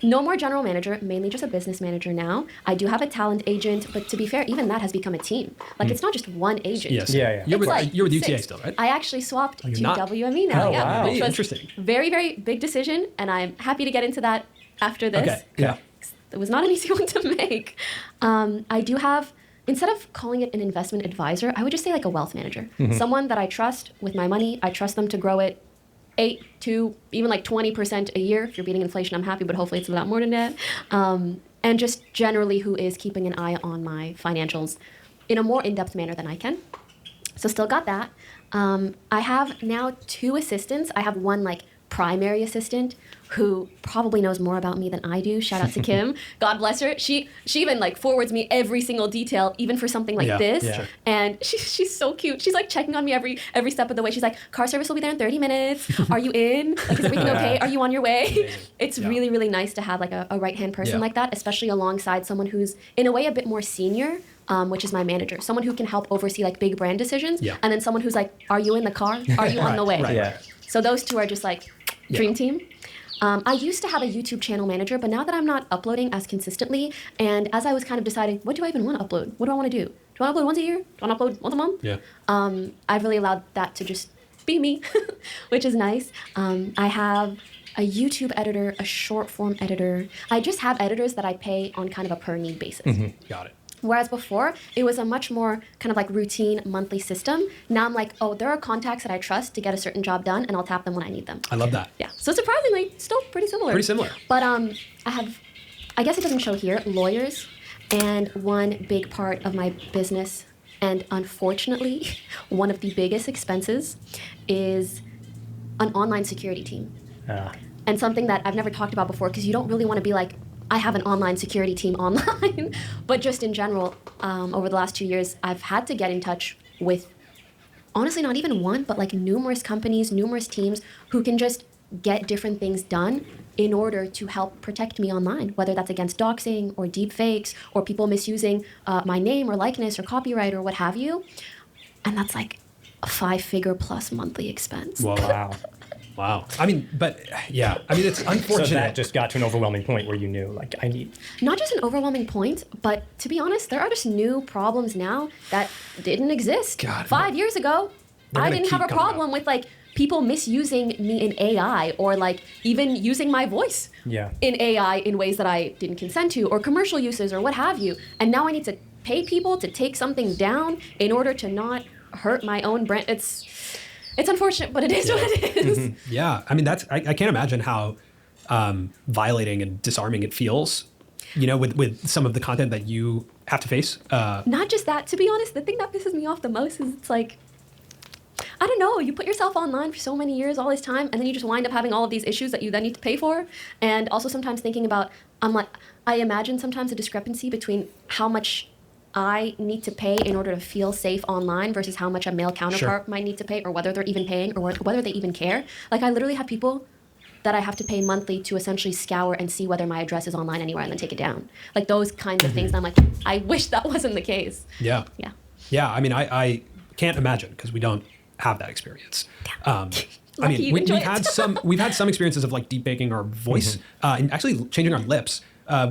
no more general manager, mainly just a business manager now. I do have a talent agent, but to be fair, even that has become a team. Like it's not just one agent. Yes. Yeah. You're It's with UTA 6. still, right? I actually swapped you're to not? WME now. Oh, yeah, wow. which was Interesting. very, very big decision, and I'm happy to get into that after this. Okay. Yeah. It was not an easy one to make. I do have, instead of calling it an investment advisor, I would just say like a wealth manager. Someone that I trust with my money. I trust them to grow it 8 to even like 20% a year. If you're beating inflation, I'm happy, but hopefully it's a lot more than that. And just generally who is keeping an eye on my financials in a more in-depth manner than I can. So still got that. I have now 2 assistants. I have one like primary assistant who probably knows more about me than I do. Shout out to Kim. God bless her. She even like forwards me every single detail, even for something like this. Yeah. And she's so cute. She's like checking on me every step of the way. She's like, car service will be there in 30 minutes. Are you in? Like, is everything okay? Are you on your way? It's really, really nice to have like a right-hand person like that, especially alongside someone who's in a way a bit more senior, which is my manager. Someone who can help oversee like big brand decisions. Yeah. And then someone who's like, are you in the car? Are you on the way? Yeah. So those 2 are just like dream team. I used to have a YouTube channel manager, but now that I'm not uploading as consistently, and as I was kind of deciding, what do I even want to upload? What do I want to do? Do I want to upload once a year? Do I want to upload once a month? Yeah. I've really allowed that to just be me, which is nice. I have a YouTube editor, a short form editor. I just have editors that I pay on kind of a per need basis. Got it. Whereas before, it was a much more kind of like routine monthly system. Now I'm like, oh, there are contacts that I trust to get a certain job done, and I'll tap them when I need them. I love that. Yeah. So surprisingly, still pretty similar. Pretty similar. But I guess it doesn't show here, lawyers, and one big part of my business, and unfortunately, one of the biggest expenses is an online security team. And something that I've never talked about before, because you don't really want to be like, I have an online security team online, but just in general, over the last 2 years, I've had to get in touch with, honestly, not even one, but like numerous companies, numerous teams who can just get different things done in order to help protect me online, whether that's against doxing or deep fakes or people misusing my name or likeness or copyright or what have you. And that's like a 5-figure plus monthly expense. Wow. Wow. I mean, but yeah, I mean, it's unfortunate. So that just got to an overwhelming point where you knew, like, I need. Not just an overwhelming point, but to be honest, there are just new problems now that didn't exist. God, 5 years ago, They're I gonna didn't have a keep coming problem with like people misusing me in AI or like even using my voice in AI in ways that I didn't consent to, or commercial uses or what have you. And now I need to pay people to take something down in order to not hurt my own brand. It's unfortunate, but it is what it is. Yeah, I mean, I can't imagine how violating and disarming it feels. with some of the content that you have to face? Not just that, to be honest, the thing that pisses me off the most is it's like, I don't know, you put yourself online for so many years, all this time, and then you just wind up having all of these issues that you then need to pay for. And also sometimes thinking about, I imagine sometimes a discrepancy between how much I need to pay in order to feel safe online versus how much a male counterpart might need to pay, or whether they're even paying, or whether they even care. Like, I literally have people that I have to pay monthly to essentially scour and see whether my address is online anywhere and then take it down. Like, those kinds of things. And I'm like, I wish that wasn't the case. Yeah. Yeah. Yeah. I mean, I can't imagine because we don't have that experience. I mean, we've had some experiences of like deep baking our voice and actually changing our lips.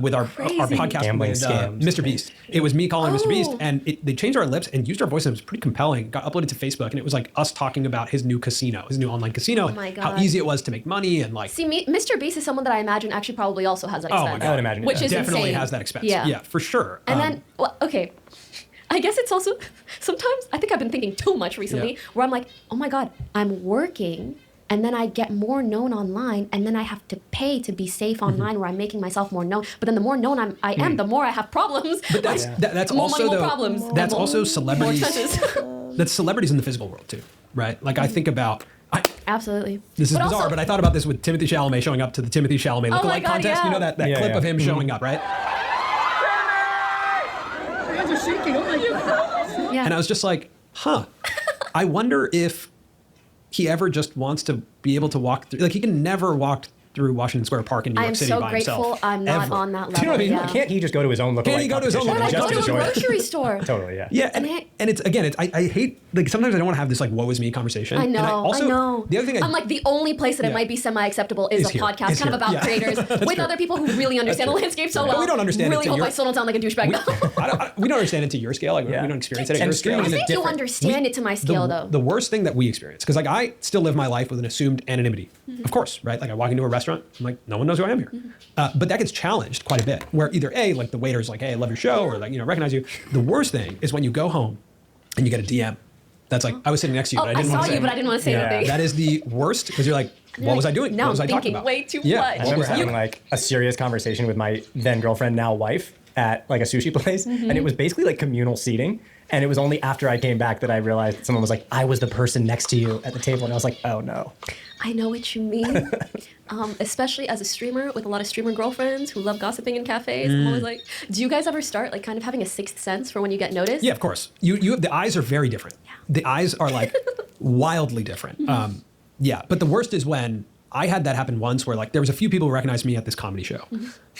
With our podcast Gambling with scams. Mr. Beast. It was me calling Mr. Beast, and they changed our lips and used our voice, and it was pretty compelling. Got uploaded to Facebook, and it was like us talking about his new casino, his new online casino, Oh my and how God. easy it was to make money, and like See, Mr. Beast is someone that I imagine actually probably also has that oh expense. my God, I would imagine Which is definitely insane. has that expense. Yeah. Yeah, for sure. And then, well, okay. I guess it's also, sometimes, I think I've been thinking too much recently, where I'm like, oh my God, I'm working, and then I get more known online, and then I have to pay to be safe online, where I'm making myself more known. But then the more known I am, the more I have problems. But that's that's more also money, more though, problems. that's more- also more celebrities. expenses. That's celebrities in the physical world too, right? Like I think about. Absolutely. This is But bizarre, also- but I thought about this with Timothy Chalamet showing up to the Timothy Chalamet Oh my lookalike God, contest. yeah. You know that Yeah, clip yeah. of him showing up, right? hands are shaking. Oh my God. Yeah. And I was just like, huh. I wonder if he ever just wants to be able to walk through. Like he can never walk through Washington Square Park in New I York am City so by grateful himself. I'm not ever. on that level. Do you know what I mean? Yeah. Can't he just go to his own lookalike Can't he go to his own competition lookalike and Go just to a enjoy it? grocery store. Totally, yeah. Yeah, and it's again, I hate like sometimes I don't want to have this like woe is me conversation. I And know. also, I know. The other thing I'm like the only place that it Yeah. might be semi-acceptable is a here. podcast, Is kind of here. about Yeah. creators That's with true. other people who really understand the landscape so But well. we don't understand it Really to hope your- I still don't sound like a douchebag. we don't understand it to your scale. Like we don't experience it at And your scale. streaming I is think you understand it to my scale though. The worst thing that we experience, because like I still live my life with an assumed anonymity, of course, right? Like I walk into a restaurant, I'm like, no one knows who I am here. But that gets challenged quite a bit, where either A, like the waiter's like, hey, I love your show, or like, recognize you. The worst thing is when you go home and you get a DM. That's like, I was sitting next to you, Oh, but I I didn't want saw to say you, but I didn't want to say anything. That is the worst, because you're like, what was I doing? Now What was I'm I talking thinking about? way too Yeah. much. I remember What was having like a serious conversation with my then girlfriend, now wife, at like a sushi place, and it was basically like communal seating. And it was only after I came back that I realized that someone was like, I was the person next to you at the table, and I was like, oh no. I know what you mean. Especially as a streamer with a lot of streamer girlfriends who love gossiping in cafes. I'm always like, do you guys ever start like kind of having a sixth sense for when you get noticed? Yeah, of course. You the eyes are very different. The eyes are like wildly different. Yeah, but the worst is when I had that happen once where like there was a few people who recognized me at this comedy show,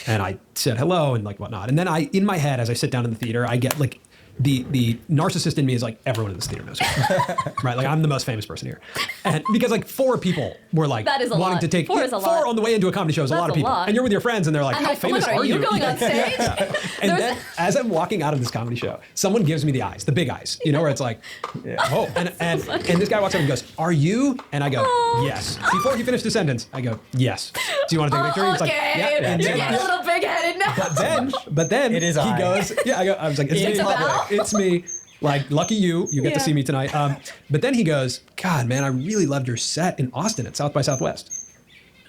and I said hello and like whatnot, and then in my head as I sit down in the theater, I get like the narcissist in me is like everyone in this theater knows me. Right? Like I'm the most famous person here, and because like 4 people were like That is a wanting lot. to take 4 is a lot. 4 on the way into a comedy show is a That's lot of a people, lot. and you're with your friends and they're like, I'm how like, oh my famous God, are you going on stage? And then as I'm walking out of this comedy show, someone gives me the eyes, the big eyes, where it's like, oh, and this guy walks up and goes, are you? And I go, yes. Before he finished the sentence, I go, yes. Do you want to take a picture? He's like, Okay, yeah. you're getting a little big-headed now. But then It is he I. goes, I was like, it's It's me. about- It's me. Like, lucky you get Yeah. to see me tonight. But then he goes, God, man, I really loved your set in Austin at South by Southwest.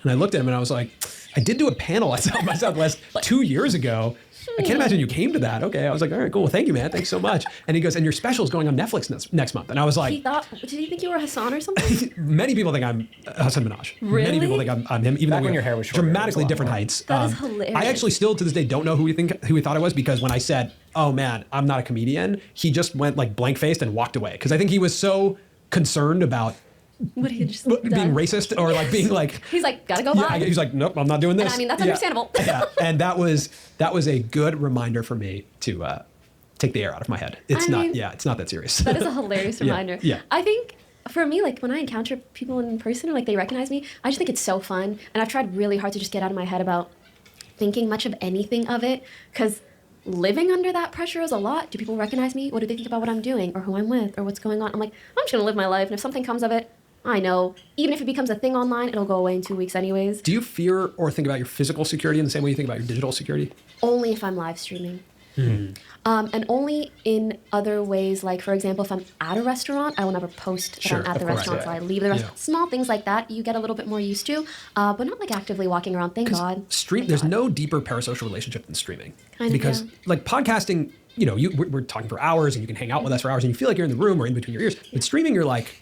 And I looked at him and I was like, I did do a panel at South by Southwest 2 years ago. I can't imagine you came to that. Okay. I was like, all right, cool. Well, thank you, man. Thanks so much. And he goes, and your special is going on Netflix next month. And I was He like, thought, did he think you were Hassan or something? many people think I'm Hassan Minaj. Really? Many people think I'm him, even Back though when we're your hair was shorter, dramatically it was a lot different more. heights. That is hilarious. I actually still to this day don't know who he thought I was, because when I said, oh man, I'm not a comedian, he just went like blank faced and walked away. Because I think he was so concerned about What he just being done. racist or like being like, He's like, gotta go yeah, by. he's like, nope, I'm not doing this. And I mean, that's Yeah. understandable. Yeah. And that was a good reminder for me to take the air out of my head. It's I mean, it's not that serious. That is a hilarious Yeah, reminder. yeah. I think for me, like when I encounter people in person or like they recognize me, I just think it's so fun. And I've tried really hard to just get out of my head about thinking much of anything of it, because living under that pressure is a lot. Do people recognize me? What do they think about what I'm doing or who I'm with or what's going on? I'm like, I'm just gonna live my life, and if something comes of it, I know. Even if it becomes a thing online, it'll go away in 2 weeks anyways. Do you fear or think about your physical security in the same way you think about your digital security? Only if I'm live streaming. And only in other ways, like for example, if I'm at a restaurant, I will never post that I'm at the restaurant, so I leave the restaurant. Small things like that you get a little bit more used to, but not like actively walking around. Thank God. There's no deeper parasocial relationship than streaming. Kind of, because like podcasting, we're talking for hours and you can hang out with us for hours and you feel like you're in the room or in between your ears. But streaming, you're like,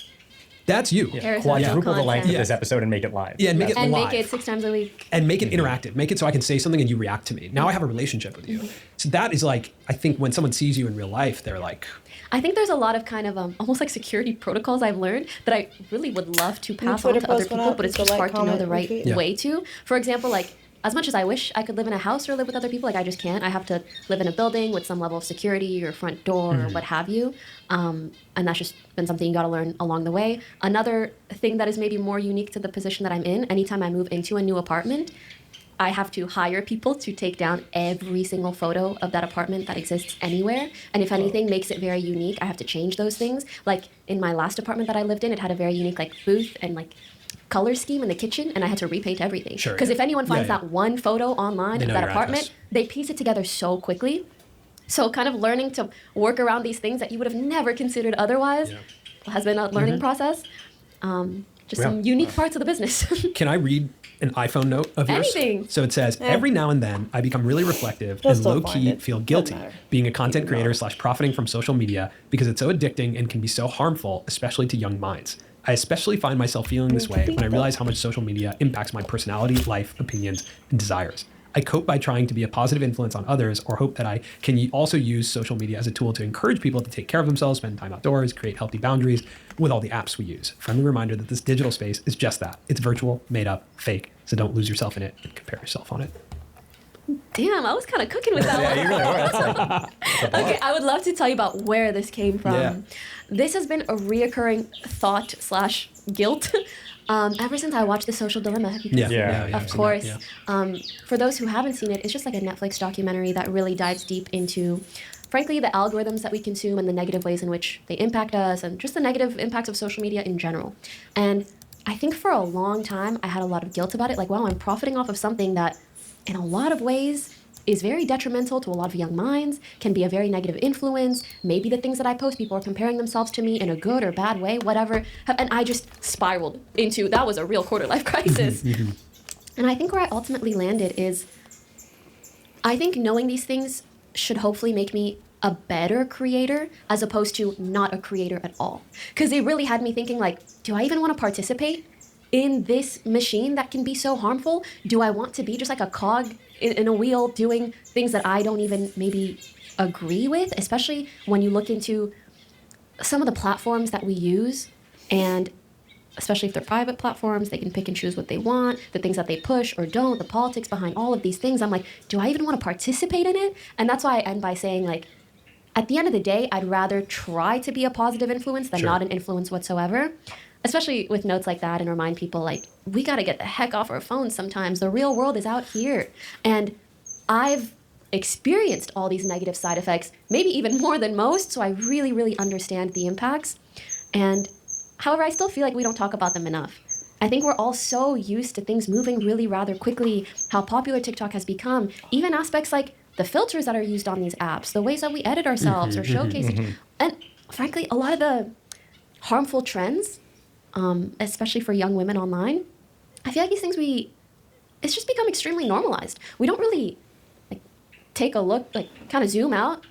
that's you. Quadruple the length of this episode and make it live. Yeah, and make it live. Make it 6 times a week. And make it interactive. Make it so I can say something and you react to me. Now I have a relationship with you. So that is like, I think when someone sees you in real life, they're like... I think there's a lot of kind of almost like security protocols I've learned that I really would love to pass on to other people, but it's just hard to know the right way to. For example, like, as much as I wish I could live in a house or live with other people, like I just can't. I have to live in a building with some level of security or front door or what have you. And that's just been something you got to learn along the way. Another thing that is maybe more unique to the position that I'm in, anytime I move into a new apartment, I have to hire people to take down every single photo of that apartment that exists anywhere. And if anything makes it very unique, I have to change those things. Like in my last apartment that I lived in, it had a very unique like booth and like color scheme in the kitchen, and I had to repaint everything. Because if anyone finds that one photo online of that apartment, they piece it together so quickly. So kind of learning to work around these things that you would have never considered otherwise has been a learning process. Just some unique parts of the business. Can I read an iPhone note of yours? Anything. So it says, every now and then I become really reflective and low-key feel guilty being a content creator / profiting from social media because it's so addicting and can be so harmful, especially to young minds. I especially find myself feeling this way when I realize how much social media impacts my personality, life, opinions, and desires. I cope by trying to be a positive influence on others or hope that I can also use social media as a tool to encourage people to take care of themselves, spend time outdoors, create healthy boundaries with all the apps we use. Friendly reminder that this digital space is just that. It's virtual, made up, fake, so don't lose yourself in it and compare yourself on it. Damn, I was kind of cooking with that one. You really were. That's like, okay, I would love to tell you about where this came from. Yeah. This has been a reoccurring thought / guilt ever since I watched The Social Dilemma. Have you guys seen it? Of course. For those who haven't seen it, it's just like a Netflix documentary that really dives deep into, frankly, the algorithms that we consume and the negative ways in which they impact us and just the negative impacts of social media in general. And I think for a long time, I had a lot of guilt about it. Like, wow, I'm profiting off of something that in a lot of ways is very detrimental to a lot of young minds, can be a very negative influence. Maybe the things that I post, people are comparing themselves to me in a good or bad way, whatever. And I just spiraled into, that was a real quarter-life crisis. And I think where I ultimately landed is, I think knowing these things should hopefully make me a better creator as opposed to not a creator at all. Because it really had me thinking like, do I even want to participate in this machine that can be so harmful? Do I want to be just like a cog in a wheel doing things that I don't even maybe agree with, especially when you look into some of the platforms that we use, and especially if they're private platforms, they can pick and choose what they want, the things that they push or don't, the politics behind all of these things. I'm like, do I even want to participate in it? And that's why I end by saying like, at the end of the day, I'd rather try to be a positive influence than not an influence whatsoever. Especially with notes like that, and remind people like, we got to get the heck off our phones sometimes. The real world is out here. And I've experienced all these negative side effects, maybe even more than most, so I really, really understand the impacts. And however, I still feel like we don't talk about them enough. I think we're all so used to things moving really rather quickly, how popular TikTok has become, even aspects like the filters that are used on these apps, the ways that we edit ourselves or showcasing. And frankly, a lot of the harmful trends, especially for young women online, I feel like these things it's just become extremely normalized. We don't really like take a look, like kind of zoom out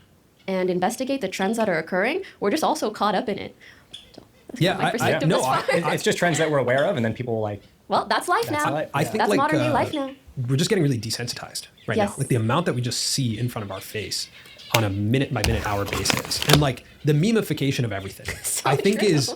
and investigate the trends that are occurring. We're just also caught up in it. So it's just trends that we're aware of, and then people like, well, that's life now. I think that's like, modern day life now. We're just getting really desensitized right now. Like the amount that we just see in front of our face on a minute by minute hour basis, and like the memification of everything, I think is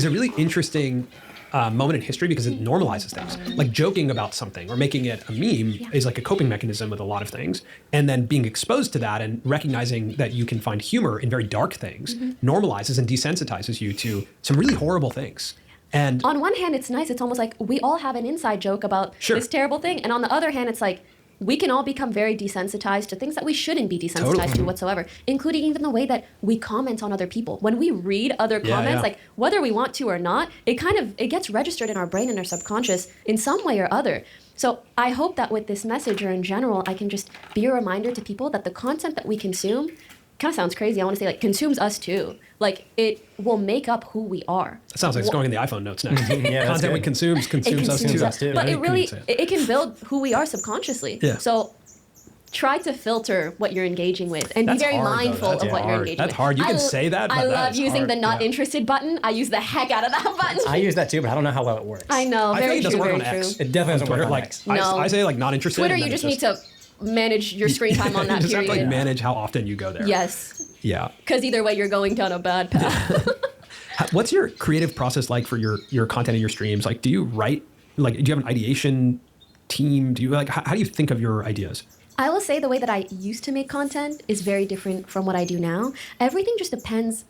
a really interesting moment in history because it normalizes things. Like joking about something or making it a meme is like a coping mechanism with a lot of things, and then being exposed to that and recognizing that you can find humor in very dark things normalizes and desensitizes you to some really horrible things. And on one hand, it's nice. It's almost like we all have an inside joke about this terrible thing. And on the other hand, it's like we can all become very desensitized to things that we shouldn't be desensitized to whatsoever, including even the way that we comment on other people. When we read other comments, like whether we want to or not, it gets registered in our brain and our subconscious in some way or other. So I hope that with this message or in general, I can just be a reminder to people that the content that we consume kind of sounds crazy. I want to say like consumes us too. Like it will make up who we are. It sounds like it's going in the iPhone notes next. Content we consumes us too. But it really, it can build who we are subconsciously. Yeah. So try to filter what you're engaging with and be very mindful of what you're engaging with. That's hard. You can say that, but I love using hard. the not interested button. I use the heck out of that button. I use that too, but I don't know how well it works. I know. I feel Very like it doesn't true. work Very on true. X. It definitely doesn't work on like, X. No. I say like not interested. Twitter, and you then just need to manage your screen time on that just period. have to like manage how often you go there. Yes. Yeah. Because either way, you're going down a bad path. What's your creative process like for your content and your streams? Like, do you write? Like, do you have an ideation team? Do you like? How do you think of your ideas? I will say the way that I used to make content is very different from what I do now. Everything just depends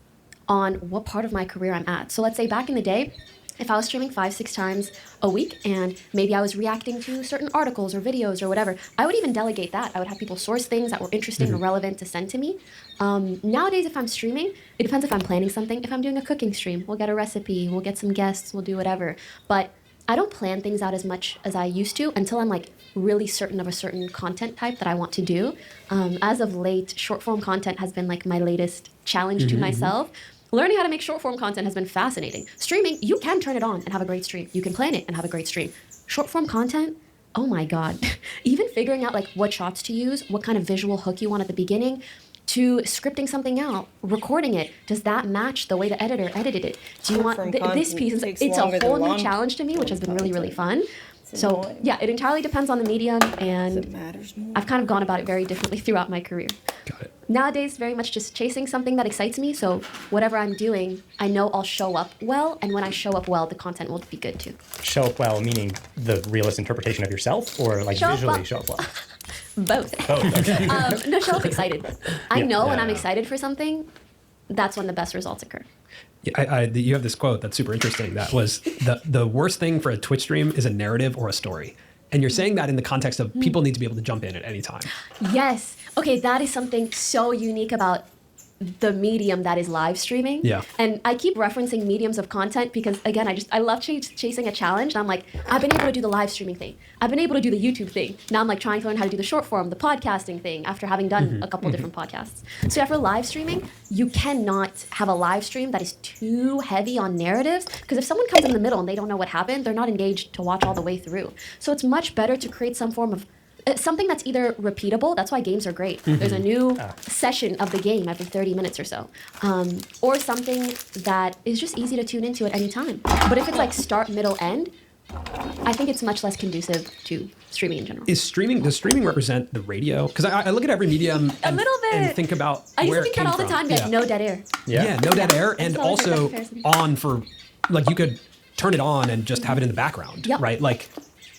on what part of my career I'm at. So let's say back in the day, if I was streaming 5-6 times a week and maybe I was reacting to certain articles or videos or whatever, I would even delegate that. I would have people source things that were interesting or relevant to send to me. Nowadays, if I'm streaming, it depends if I'm planning something. If I'm doing a cooking stream, we'll get a recipe, we'll get some guests, we'll do whatever. But I don't plan things out as much as I used to until I'm like really certain of a certain content type that I want to do. As of late, short form content has been like my latest challenge to myself. Learning how to make short form content has been fascinating. Streaming, you can turn it on and have a great stream. You can plan it and have a great stream. Short form content, oh my God. Even figuring out like what shots to use, what kind of visual hook you want at the beginning, to scripting something out, recording it. Does that match the way the editor edited it? Do you want this piece? It's a whole new challenge to me, which has been really, really fun. So yeah, it entirely depends on the medium, and I've kind of gone about it very differently throughout my career. Got it. Nowadays, very much just chasing something that excites me. So whatever I'm doing, I know I'll show up well, and when I show up well, the content will be good too. Show up well, meaning the realist interpretation of yourself, or like visually show up well? Both. Both. Okay. No, show up excited. I know when I'm Yeah. excited for something, that's when the best results occur. Yeah, you have this quote that's super interesting. That was the worst thing for a Twitch stream is a narrative or a story. And you're saying that in the context of people need to be able to jump in at any time. Yes. Okay, that is something so unique about the medium that is live streaming. Yeah. And I keep referencing mediums of content because, again, I love chasing a challenge. And I'm like, I've been able to do the live streaming thing. I've been able to do the YouTube thing. Now I'm like trying to learn how to do the short form, the podcasting thing after having done a couple different podcasts. So yeah, for live streaming, you cannot have a live stream that is too heavy on narratives, because if someone comes in the middle and they don't know what happened, they're not engaged to watch all the way through. So it's much better to create some form of something that's either repeatable. That's why games are great. There's a new session of the game every 30 minutes or so. Or something that is just easy to tune into at any time. But if it's like start, middle, end, I think it's much less conducive to streaming in general. Does streaming represent the radio? Because I look at every medium and, and think about I used where to think it came that all the from. time, but no dead air. Yeah, no dead air, and That's always a good also comparison. on for, like, you could turn it on and just have it in the background, Yep. right? Like,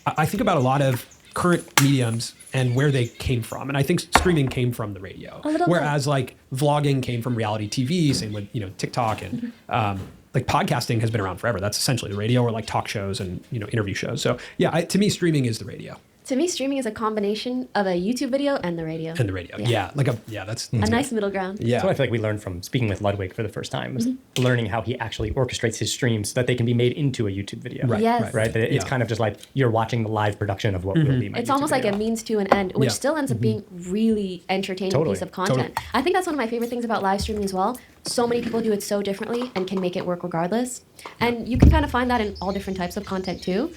I think about a lot of current mediums and where they came from, and I think streaming came from the radio, A little whereas like vlogging came from reality TV. Same with TikTok and like podcasting has been around forever. That's essentially the radio, or like talk shows and interview shows. So yeah, to me, streaming is the radio. To me, streaming is a combination of a YouTube video and the radio. And the radio, that's a nice middle ground. That's what I feel like we learned from speaking with Ludwig for the first time, was learning how he actually orchestrates his streams so that they can be made into a YouTube video. Right, Yes. Right. That it's kind of just like you're watching the live production of what will be my It's YouTube almost video. like a means to an end, which still ends up being really entertaining Totally. piece of content. Totally. I think that's one of my favorite things about live streaming as well. So many people do it so differently and can make it work regardless. And you can kind of find that in all different types of content too.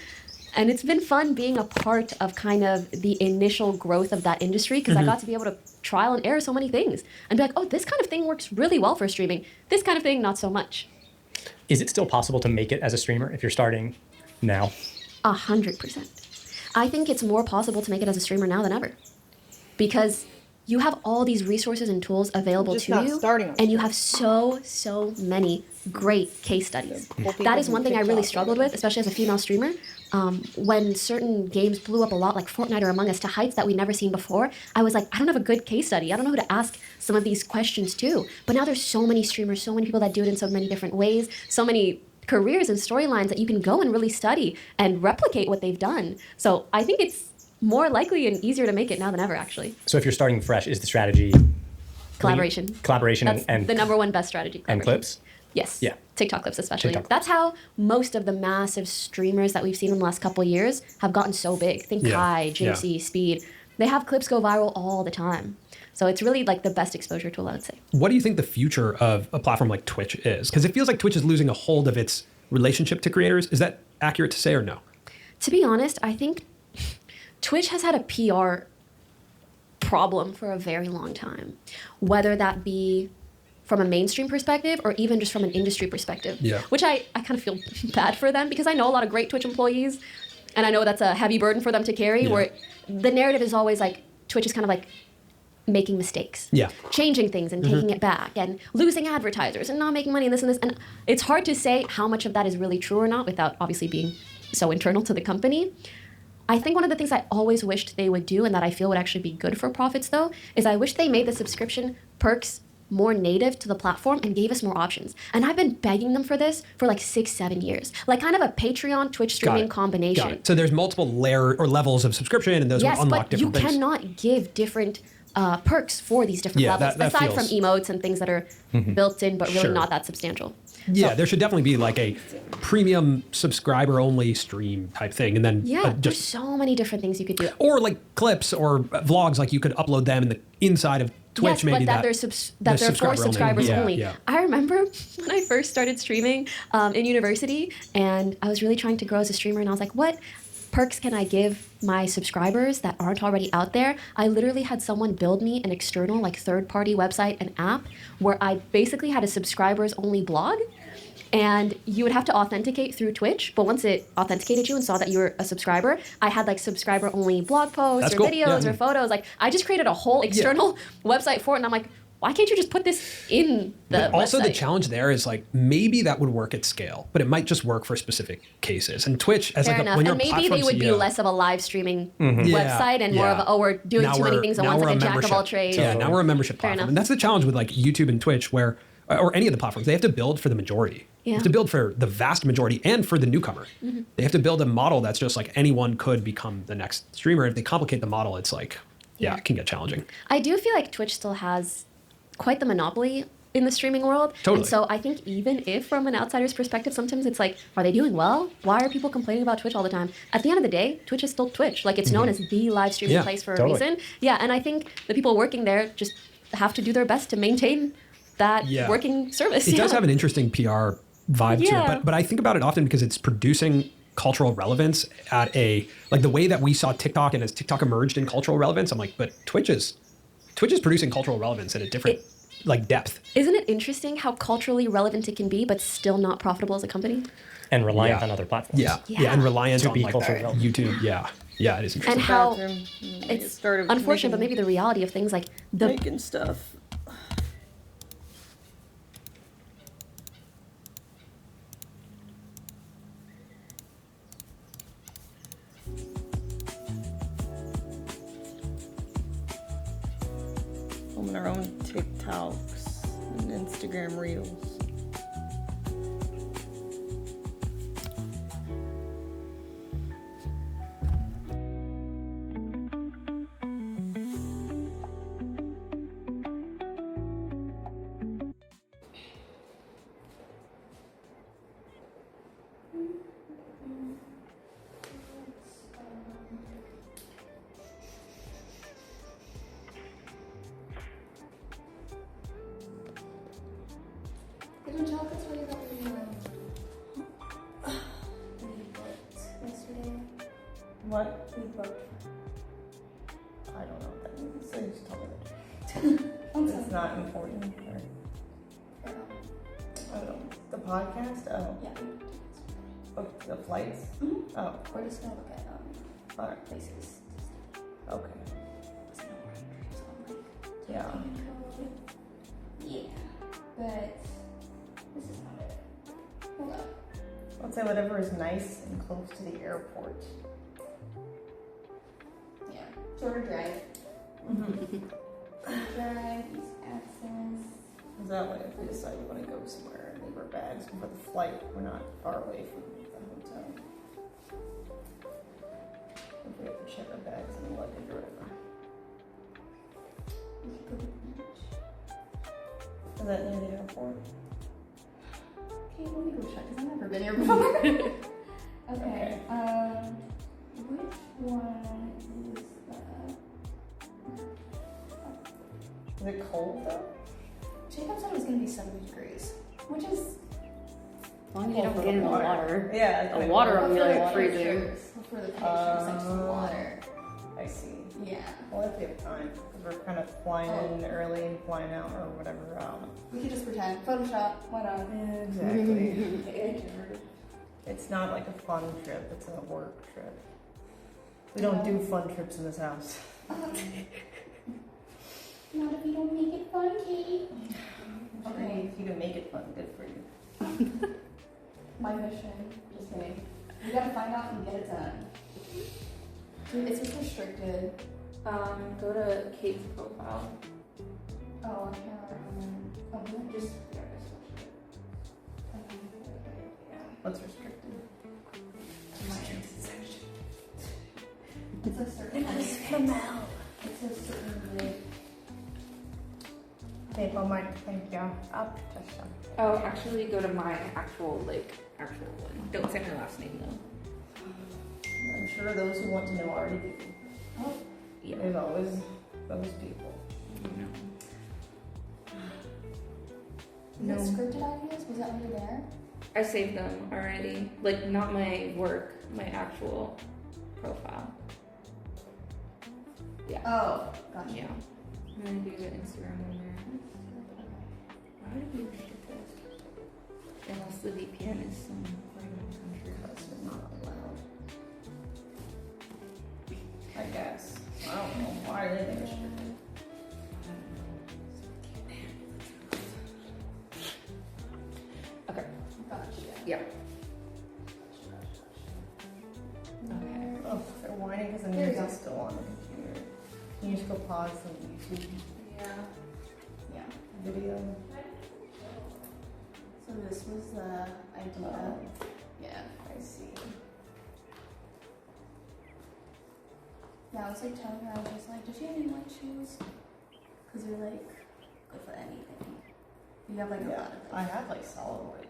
And it's been fun being a part of kind of the initial growth of that industry, because I got to be able to trial and error so many things and be like, oh, this kind of thing works really well for streaming. This kind of thing, not so much. Is it still possible to make it as a streamer if you're starting now? 100%. I think it's more possible to make it as a streamer now than ever, because you have all these resources and tools available Just to not you, starting on and you have so many great case studies. That is one thing I really struggled with, especially as a female streamer. When certain games blew up a lot, like Fortnite or Among Us, to heights that we'd never seen before, I was like, I don't have a good case study. I don't know who to ask some of these questions to. But now there's so many streamers, so many people that do it in so many different ways, so many careers and storylines that you can go and really study and replicate what they've done. So I think it's more likely and easier to make it now than ever, actually. So if you're starting fresh, is the strategy Collaboration. Collaboration That's and the number one best strategy. and clips? Yes. Yeah. TikTok clips especially. TikTok. That's how most of the massive streamers that we've seen in the last couple of years have gotten so big. Think Yeah. Kai, JC, Speed. They have clips go viral all the time. So it's really like the best exposure tool, I would say. What do you think the future of a platform like Twitch is? Because it feels like Twitch is losing a hold of its relationship to creators. Is that accurate to say or no? To be honest, I think Twitch has had a PR problem for a very long time, whether that be from a mainstream perspective or even just from an industry perspective, which I kind of feel bad for them because I know a lot of great Twitch employees and I know that's a heavy burden for them to carry where the narrative is always like Twitch is kind of like making mistakes, changing things and taking it back and losing advertisers and not making money and this and this. And it's hard to say how much of that is really true or not without obviously being so internal to the company. I think one of the things I always wished they would do and that I feel would actually be good for profits though, is I wish they made the subscription perks more native to the platform and gave us more options. And I've been begging them for this for like 6-7 years, like kind of a Patreon Twitch streaming combination. Got it. So there's multiple layer or levels of subscription and those will unlock different things. Yes, but you cannot give different perks for these different levels, that aside feels... from emotes and things that are built in, but really not that substantial. Yeah, there should definitely be like a premium subscriber only stream type thing. And then there's so many different things you could do. Or like clips or vlogs, like you could upload them in the inside of Twitch. Yes, maybe but that they're for subscribers only. Yeah. I remember when I first started streaming in university and I was really trying to grow as a streamer and I was like, what perks can I give my subscribers that aren't already out there? I literally had someone build me an external like third-party website and app where I basically had a subscribers only blog and you would have to authenticate through Twitch, but once it authenticated you and saw that you were a subscriber, I had like subscriber only blog posts videos or photos. Like I just created a whole external website for it and I'm like, why can't you just put this in the also website? The challenge there is like maybe that would work at scale, but it might just work for specific cases. And Twitch as Fair like enough. when you're and maybe they would be less of a live streaming website and more of a, we're doing now too many things at once, like a jack of all trades. Yeah, now we're a membership Fair platform. enough. And that's the challenge with like YouTube and Twitch where or any of the platforms, they have to build for the majority. They have to build for the vast majority and for the newcomer. They have to build a model that's just like anyone could become the next streamer. If they complicate the model, it's like, it can get challenging. I do feel like Twitch still has quite the monopoly in the streaming world. Totally. And so I think even if from an outsider's perspective, sometimes it's like, are they doing well? Why are people complaining about Twitch all the time? At the end of the day, Twitch is still Twitch. Like it's known as the live streaming place for a reason. Yeah, and I think the people working there just have to do their best to maintain that working service. It does have an interesting PR vibe to it, but I think about it often because it's producing cultural relevance at a, like the way that we saw TikTok and as TikTok emerged in cultural relevance, I'm like, but Twitch is producing cultural relevance at a different like depth. Isn't it interesting how culturally relevant it can be, but still not profitable as a company? And reliant on other platforms. Yeah, and reliant To on be like culturally relevant. YouTube. Yeah, it is interesting. And how it's unfortunate, but maybe the reality of things like the making stuff. Filming our own TikToks and Instagram Reels. What? I don't know what that means. So just tell me. It's not important. Or... I don't know. The podcast? Oh. Yeah. Oh, the flights? Oh. We're just gonna look at Alright. places. Okay. Yeah. Yeah. But this is not it. Hold up. I'd say whatever is nice and close to the airport. Yeah. Shorter drive. Drive, East Access. Because that way, if we decide we want to go somewhere and leave our bags before the flight, we're not far away from the hotel. If we have to check our bags and luggage or whatever. We could go to the beach. Is that near the airport? Okay, let me go check because I've never been here before. Okay. Which one is Is it cold though? Jacob said it was gonna be 70 degrees, which is. As long as you don't get in the water. Yeah. The water will be like For freezing. the pictures next to the water. I see. Yeah. Well, if we have time, because we're kind of flying in early and flying out or whatever. We could just pretend. Photoshop. Why not? Exactly. It's not like a fun trip. It's a work trip. We don't do fun trips in this house. Not if you don't make it fun, Katie. Okay, if you can make it fun, good for you. My mission. Just kidding. We gotta find out and get it done. Dude, it's just restricted. Go to Kate's profile. Oh, I can't remember. Oh, just. What's restricted? It's a certain. It's a certain way. Hey, oh my, thank you. I'll touch them. Oh, actually, go to my actual one. Don't say my last name though. I'm sure those who want to know already do. Oh. Yeah. There's always those people. No. Is it scripted ideas? Was that already there? I saved them already. Like, not my work, my actual profile. Yeah. Oh, gotcha. Yeah. I'm gonna do the Instagram on there. Why would we restrict this? Unless the VPN is some random country. That's not allowed. I guess. I don't know. Why are they restricted? Okay. Gotcha. Yeah. Okay. Oh, they're whining because the There you music's go. still on the computer. Can you just go pause the YouTube Yeah. Yeah. video? So this was the idea. Yeah. I see. Yeah, I was like telling her, I was just like, did you have any white shoes? Because you're like, good for anything. You have like a lot of I have like solid white.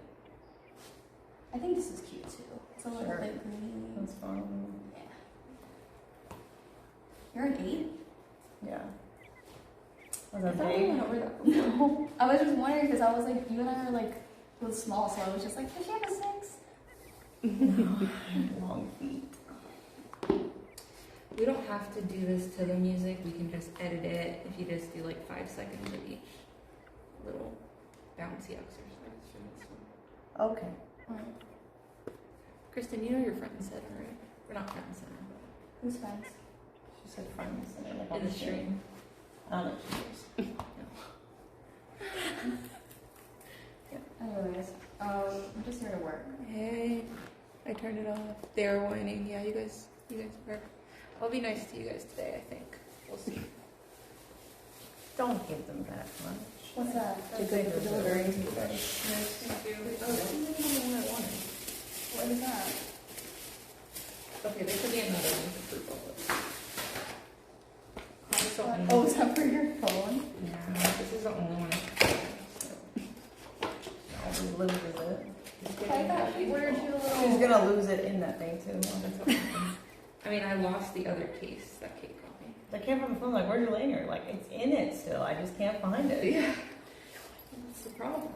I think this is cute too. It's a little Sure. bit green. That's fine. Yeah. You're an 8? Yeah. I Was that thought we big? went over that before. I was just wondering because I was like, you and I are like both small, so I was just like, does she have a 6? Long feet. We don't have to do this to the music. We can just edit it if you just do like 5 seconds of each little bouncy exercise for this one. Okay. Alright. Kristen, you know your front and center, right? We're not front and center, but Who's friends? She said friends. in the stream. I don't know what she is. Anyways, I'm just here to work. Hey, I turned it off. They're whining. Yeah, you guys work. I'll be nice to you guys today, I think. We'll see. Don't give them that much. What's that? It's like the delivery. Thank you. Oh, this isn't even the one I wanted. What is that? Okay, there could be another one for proof of it. Oh, is that for your phone? Yeah, this is the only one I I'll be loses it. I thought you were too little. She's gonna lose it in that thing too. I mean, I lost the other case that Kate got me. I can't find the phone. Like, where's your lanyard? Like, it's in it still. I just can't find it. Yeah. That's the problem.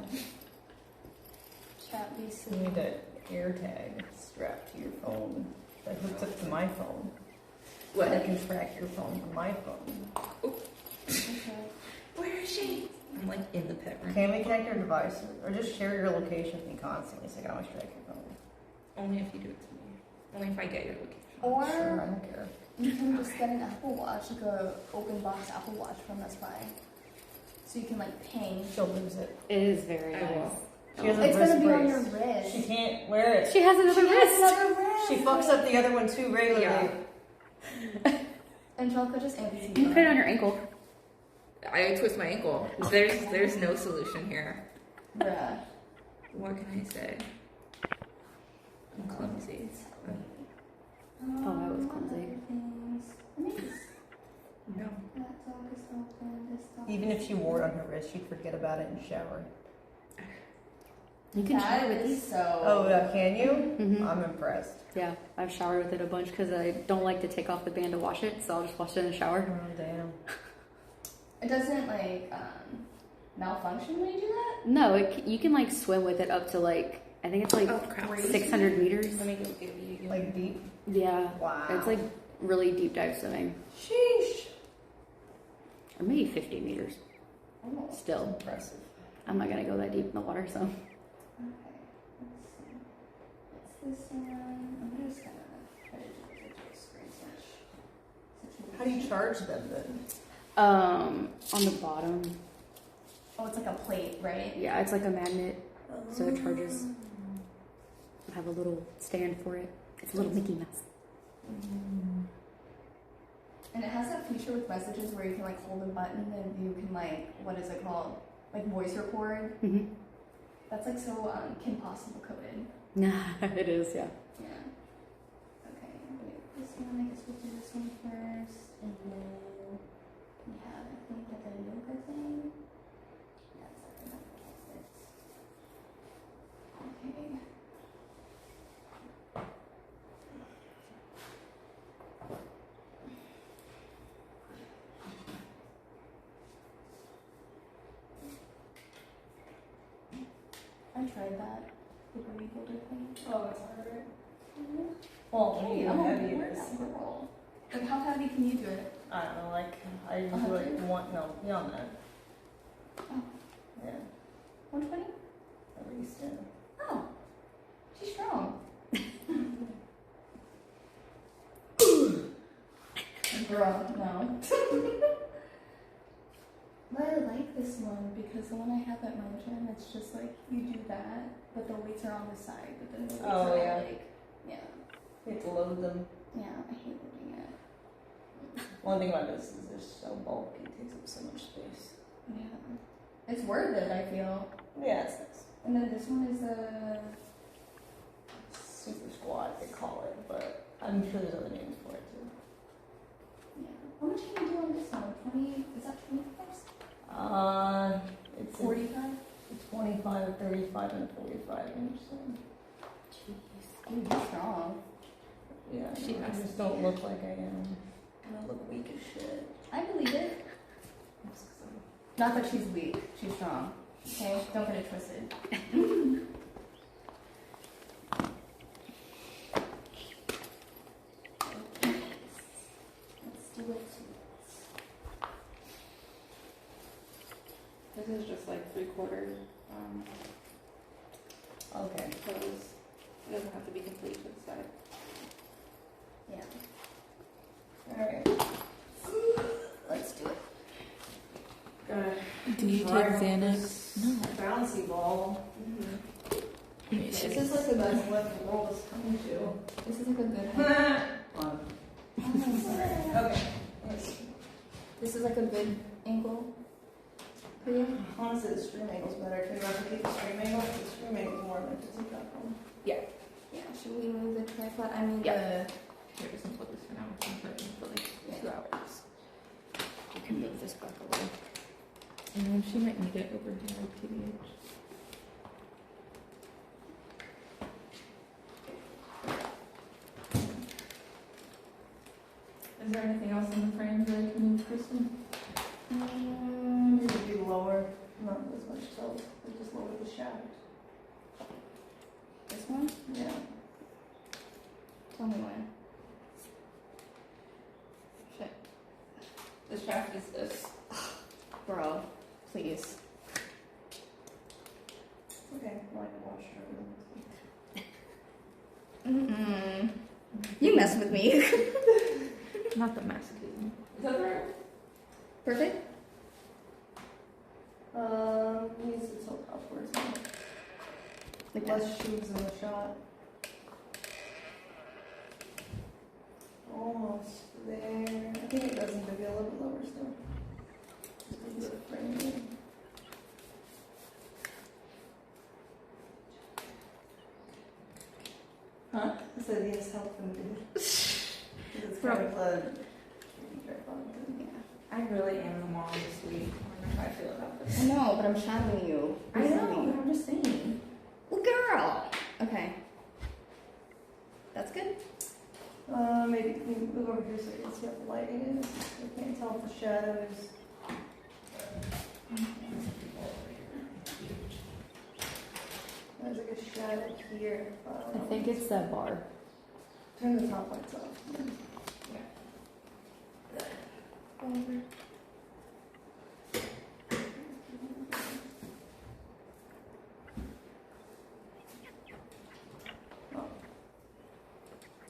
Chat You BC. need an ear tag strapped to your phone that hooks up to my phone. What? I can track your phone from my phone. Okay. Where is she? I'm like in the pit room. Can we connect your devices? Or just share your location with me constantly so I can always track your phone? Only if you do it to me. Only if I get your location. Or Sure, I don't care. you can just get an Apple Watch, like a open box Apple Watch from Best Buy. So you can like ping. She'll lose it. It is very I nice. will. She has a It's gonna wrist be on brace. your wrist. She can't wear it. She has another wrist. Another wrist. She fucks up the other one too regularly. Angelica just amputated. You can put it on your ankle. I twist my ankle. There's no solution here. Bruh. What can I say? I'm clumsy. Oh, I was clumsy. No. That dog is open. This dog Even if she wore it on her wrist, she'd forget about it in the shower. You can That shower with is these. so- Oh, yeah, can you? Mm-hmm. I'm impressed. Yeah, I've showered with it a bunch because I don't like to take off the band to wash it, so I'll just wash it in the shower. Oh, damn. It doesn't like malfunction when you do that? No, you can like swim with it up to like, I think it's like 600 meters. Let me go give you. Like deep? Yeah. Wow. It's like really deep dive swimming. Sheesh. Or maybe 50 meters. Oh, Still. Impressive. I'm not gonna go that deep in the water, so. Okay, let's see. What's this one? I'm just gonna try to do a screen switch. How do you charge them then? On the bottom. Oh, it's like a plate, right? Yeah, it's like a magnet, so it charges. I have a little stand for it. It's a little Mickey Mouse. And it has that feature with messages where you can like hold a button and you can like, what is it called? Like voice record. Mm-hmm. That's like so Kim Possible coded. It is, yeah. Yeah. Okay, wait, this one, I guess we'll do this one first. And then we have, I think, like a yoga thing. Yeah, it's like another outfit. Okay. I tried that. The bodybuilder thing. Oh, it's harder. Well, Hey, I'm how a heavy weird it is. girl. Like, how heavy can you do it? I don't know, like, I usually like beyond that. Oh. Yeah, 120? at least, yeah. Oh. She's strong. Girl, no. But I like this one because the one I have at my gym, it's just like you do that, but the weights are on the side, but then the weights Oh, are yeah. like, yeah. You have to load them. Yeah, I hate loading it. One thing about this is they're so bulky, it takes up so much space. Yeah. It's worth it, I feel. Yeah, it's nice. And then this one is a Super squat, they call it, but I'm sure there's other names for it too. yeah. How much can you do on this one? 20, is that 25? It's 45? It's 25, 35, and 45 inch. So. Jeez. Ooh, you're strong. Yeah, She I has just to don't be. look like I am. And I look weak as shit. I believe it. Not that she's weak, she's strong. Okay? Don't get it twisted. Let's do it. This is just like 3/4. Okay. Close. It doesn't have to be complete to the side. Yeah. Alright. Let's do it. Do you take Xanax? No. Bouncy ball. Mm-hmm. This is like the best what the world is coming to. This is like a good height. Okay. Yes. This is like a good angle for you? Honestly, the stream angle's better. Can you replicate the stream angle? The stream angle's more meant to take that one. Yeah. Yeah, should we move the tripod? I mean, Here, just put this for now. I'm putting for like 2 hours. You can move this back away. She might need it over here, TBH. Is there anything else in the frames that I can move, Kristen? Maybe be lower. Not as much tilt. Just lower the shaft. This one? Yeah. Tell me when. Shit. The shaft is this. Bro, please. Okay, well, I can wash her. Mm-mm. You mess with me. Not the masochism. Is that right? Perfect? Needs to tilt upwards now. Like less shoes in the shot. Almost there. I think it does need to be a little bit lower still. Just a bit of framing. Huh? I said he has help from dude. It's kind of a... I really am the mom this week. I don't know how I feel about this. I know, but I'm shadowing you. I know, but I'm just saying. can you move over here so you can see what the lighting is? I can't tell if the shadows. There's like a shadow here. I think it's that bar. Turn the top lights off. Over.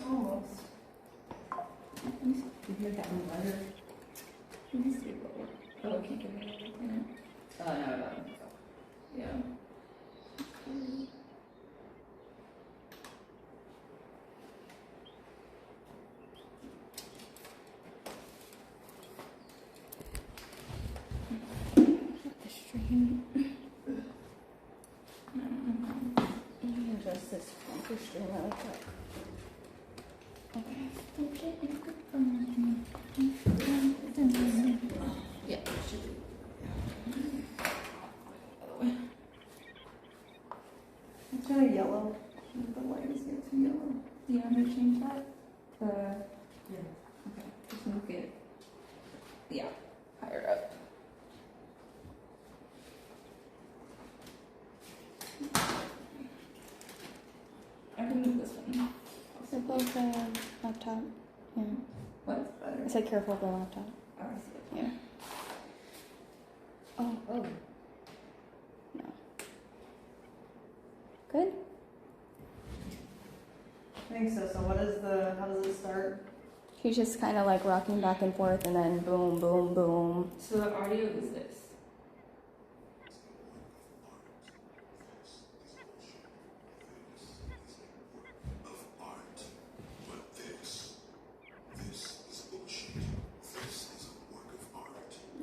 Almost. Let me see if you hear that one better. Let me see what we're. Oh, I can't get rid of it. No, no. Yeah. The stream. Let me adjust this funky stream really quick. Okay. Yeah, it should be. It's kind of yellow. The light is getting too yellow. Do you want me to change that? Yeah. Okay. Just move it. Yeah. Higher up. I can move this one. Careful of the laptop. Yeah. What's better? I said careful of the laptop. Oh, I see it. Yeah. Oh. Oh. No. Good? I think so. So how does it start? He's just kind of like rocking back and forth and then boom, boom, boom. So the audio is this.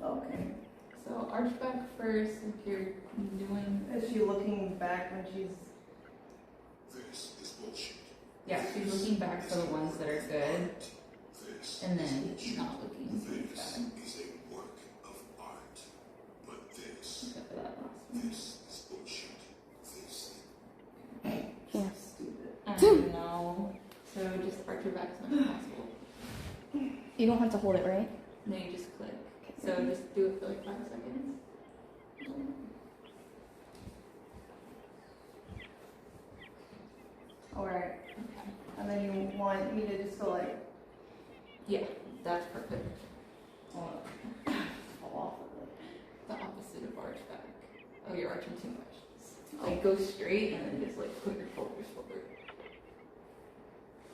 Okay. So arch back first if you're doing. Is she looking back when she's? Yeah, she's looking back for the ones that are good, and then not looking back. Except for that last one. Yeah. I know. So just arch your back as much as possible. You don't have to hold it, right? No, you just click. So just do it for like 5 seconds. Alright. And then you want me to just go like. Yeah, that's perfect. Fall off of it. The opposite of arch back. Oh, you're arching too much. Like go straight and then just like put your shoulders forward.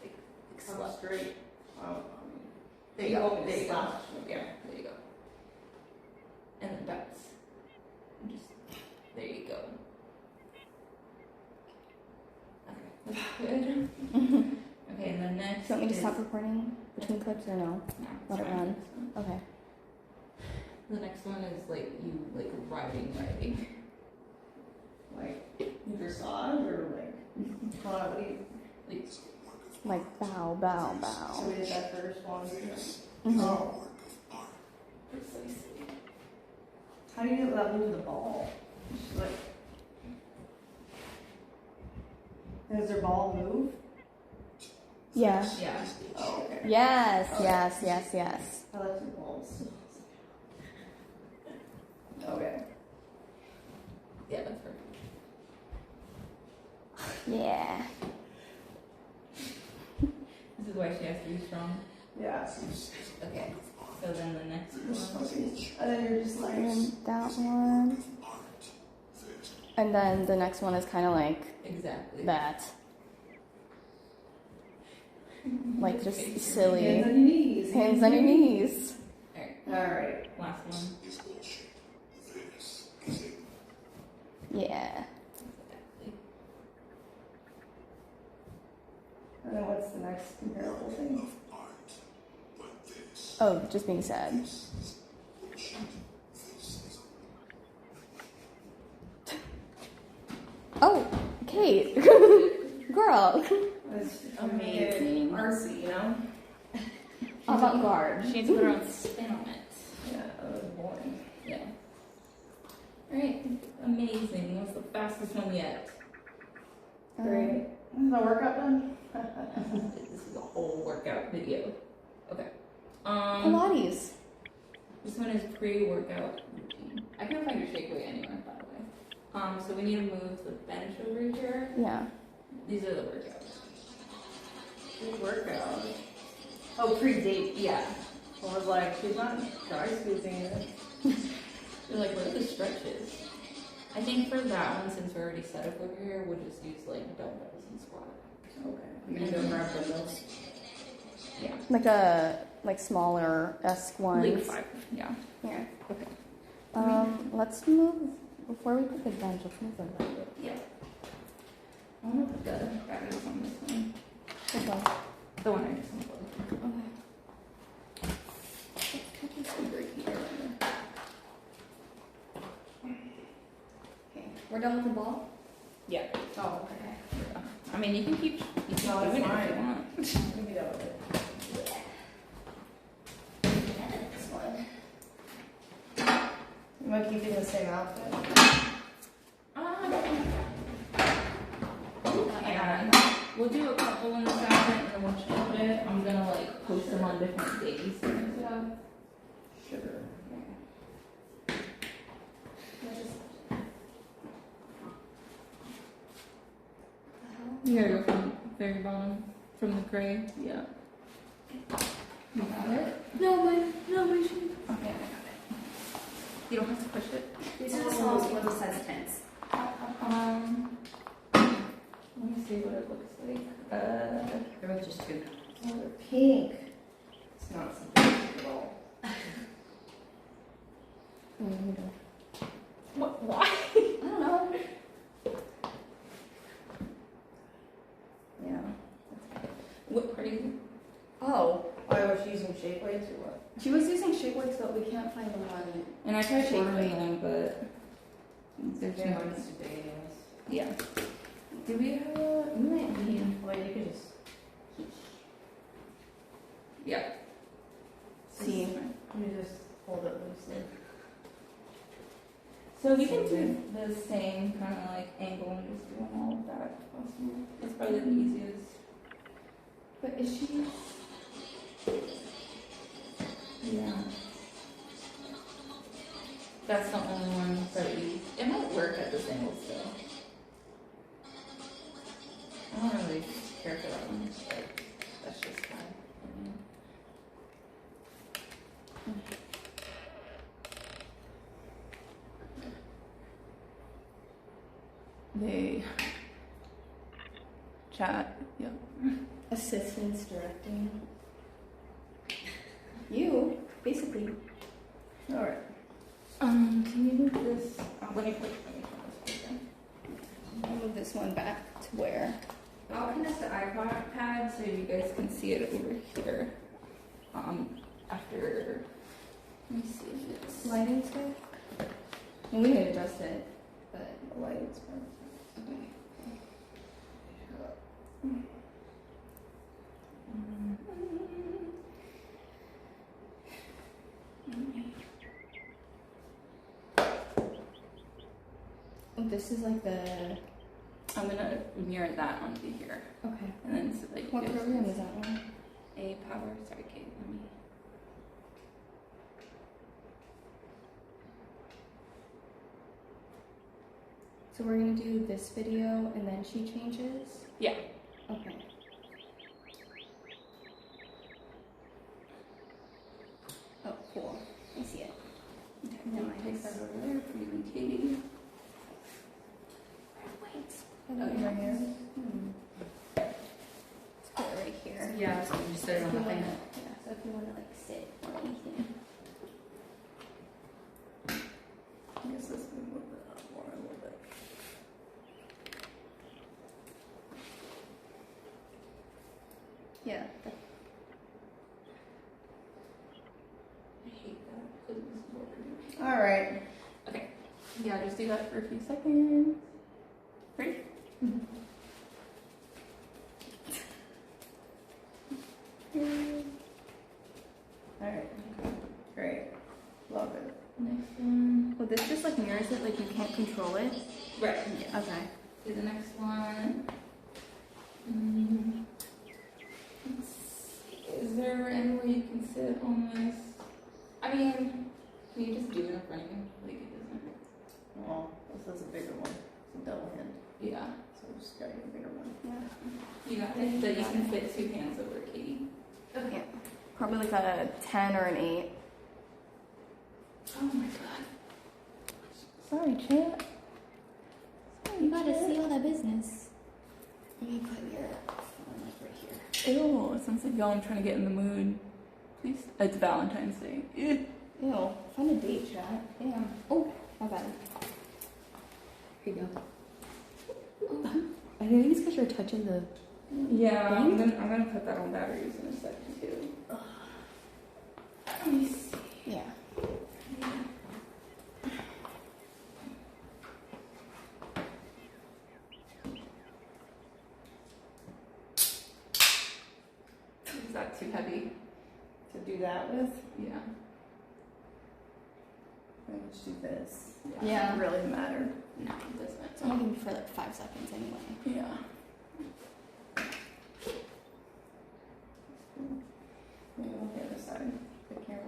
Like straight. There you go. There you go. Yeah, there you go. And then bounce. And just there you go. Okay, that's good. Okay, and then next. Do you want me to is- stop recording between clips or no? No, Let it it's fine. run. Okay. The next one is like you like riding. Like dressage or like what do you Like bow, bow, bow. So we did that first one. Mhm. Oh. Precisely. How do you let move the ball? Just like. Does their ball move? Yeah. Yeah. Oh, okay. Yes, Okay. yes. I like your balls. Okay. Yeah, that's perfect. Yeah. This is why she has to be strong. Yeah. Okay. So then the next one. And then you're just like. And that one. And then the next one is kind of like Exactly. that. Like just silly. Hands on your knees. Hands on your knees. Alright. Last one. Yeah. And then what's the next comparable thing? Oh, just being sad. Oh, Kate. Girl. It's Amazing. Artsy, you know? Avant-garde. She needs to put her own spin on it. Yeah, that was boring. Yeah. Alright. Amazing. What's the fastest one yet? Great. Is the workout done? This is a whole workout video. Pilates. This one is pre-workout routine. I can't find your shake weight anywhere, by the way. So we need to move the bench over here. Yeah. These are the workouts. Pre-workout. Oh, pre-date. Yeah. I was like, she's not dry squeezing it. You're like, what are the stretches? I think for that one, since we're already set up over here, we'll just use like dumbbells and squat. Okay. I'm gonna go grab dumbbells. Yeah. Like smaller esque ones. Like 5. Yeah. Here. Okay. Let's move before we put the bench. Let's move the bench. Yeah. I want to put the batteries on this one. Which one? The one I just unplugged. Okay. Let's put this over here. Okay. We're done with the ball? Yeah. Oh, okay. I mean, you can keep No, it's doing it if fine. you want. Let me get out of it. This one. You want to keep it in the same outfit? And we'll do a couple in the outfit and then we'll change it. I'm gonna like post them on different days and stuff. Sugar. You gotta go from the very bottom, from the gray. Yeah. You got it? No, my shoe. Okay, I got it. You don't have to push it. These are the smallest ones, the size 10s. Let me see what it looks like. There was just 2. Oh, they're pink. It's not something at all. What? Why? I don't know. Yeah. What part are you? Oh, why was she using shake weights or what? She was using shake weights, but we can't find the one. And I tried Shake ordering weight. them, but there's Yeah, no. mine's too big anyways. Yeah. Do we have? We might need. Well, you could just. Yeah. See. You just hold it loosely. So we can do the same kind of like angle and just doing all of that if possible. That's probably the easiest. But is she? Yeah. That's the only one that we. It might work at this angle still. I don't really care for that one, but that's just fine. They chat. Yep. Assistants directing. You, basically. Alright. Can you move this? Let me turn this one. I'll move this one back to where? I'll connect the iPad so you guys can see it over here. After. Let me see if it's. Lighting's good? Well, we can adjust it, but the lighting's good. Okay. This is like the. I'm gonna mirror that onto here. Okay. And then so that you What guys program can is that one? A power. Sorry, Kate. Let me. So we're gonna do this video and then she changes? Yeah. Okay. Oh, cool. I see it. Okay, Now I take that over there for you and Katie. Wait. Oh, you're right here? Let's put it right here. Yeah, so you just set it on the thing. Yeah, so if you wanna like sit or anything. I guess this would move it up more a little bit. Yeah. I hate that because this is what we're doing. Alright. Okay. Yeah, just do that for a few seconds. Ready? Alright. Great. Love it. Next one. Well, this just like mirrors it, like you can't control it. Right. Yeah. Okay. Do the next one. Let's see. Is there any way you can it almost. I mean, can you just do it in front of you? Like it doesn't. Oh, this is a bigger one. It's a double hand. Yeah. So we just gotta get a bigger one. Yeah. You got it. That you can fit 2 hands over, Katie. Okay. Probably like a 10 or an 8. Oh my god. Sorry, Chip. You gotta see all that business. Let me put your phone like right here. Ew, it sounds like y'all. I'm trying to get in the mood. Please. It's Valentine's Day. Ew. Ew. Find a date, chat. Damn. Oh, my bad. Here you go. I think it's because you're touching the. Yeah, thing. I'm gonna put that on batteries in a second too. Let me see. Yeah. Is that too heavy to do that with? Yeah. Maybe just do this. Yeah. It really matter. No, it doesn't. It's only gonna be for like 5 seconds anyway. Yeah. Maybe on the other side. The camera.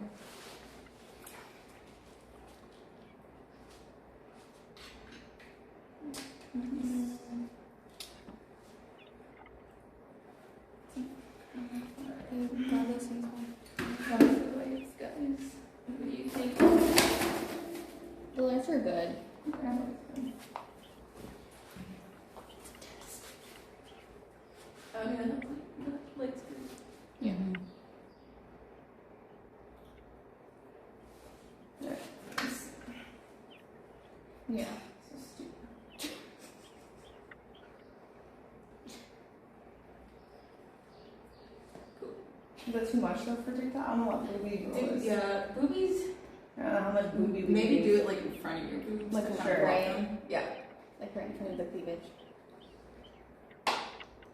Grab those things home. That's the lights, guys. What do you think? The lights are good. Oh yeah, the lights good. Yeah. Yeah. So stupid. Is that too much though for TikTok? I don't know what booby is. Yeah, boobies. I don't know how much booby we Maybe need. do it like in front of your boobs. Like to a kind of shirt, block right? them. Yeah. Like right in front of the cleavage.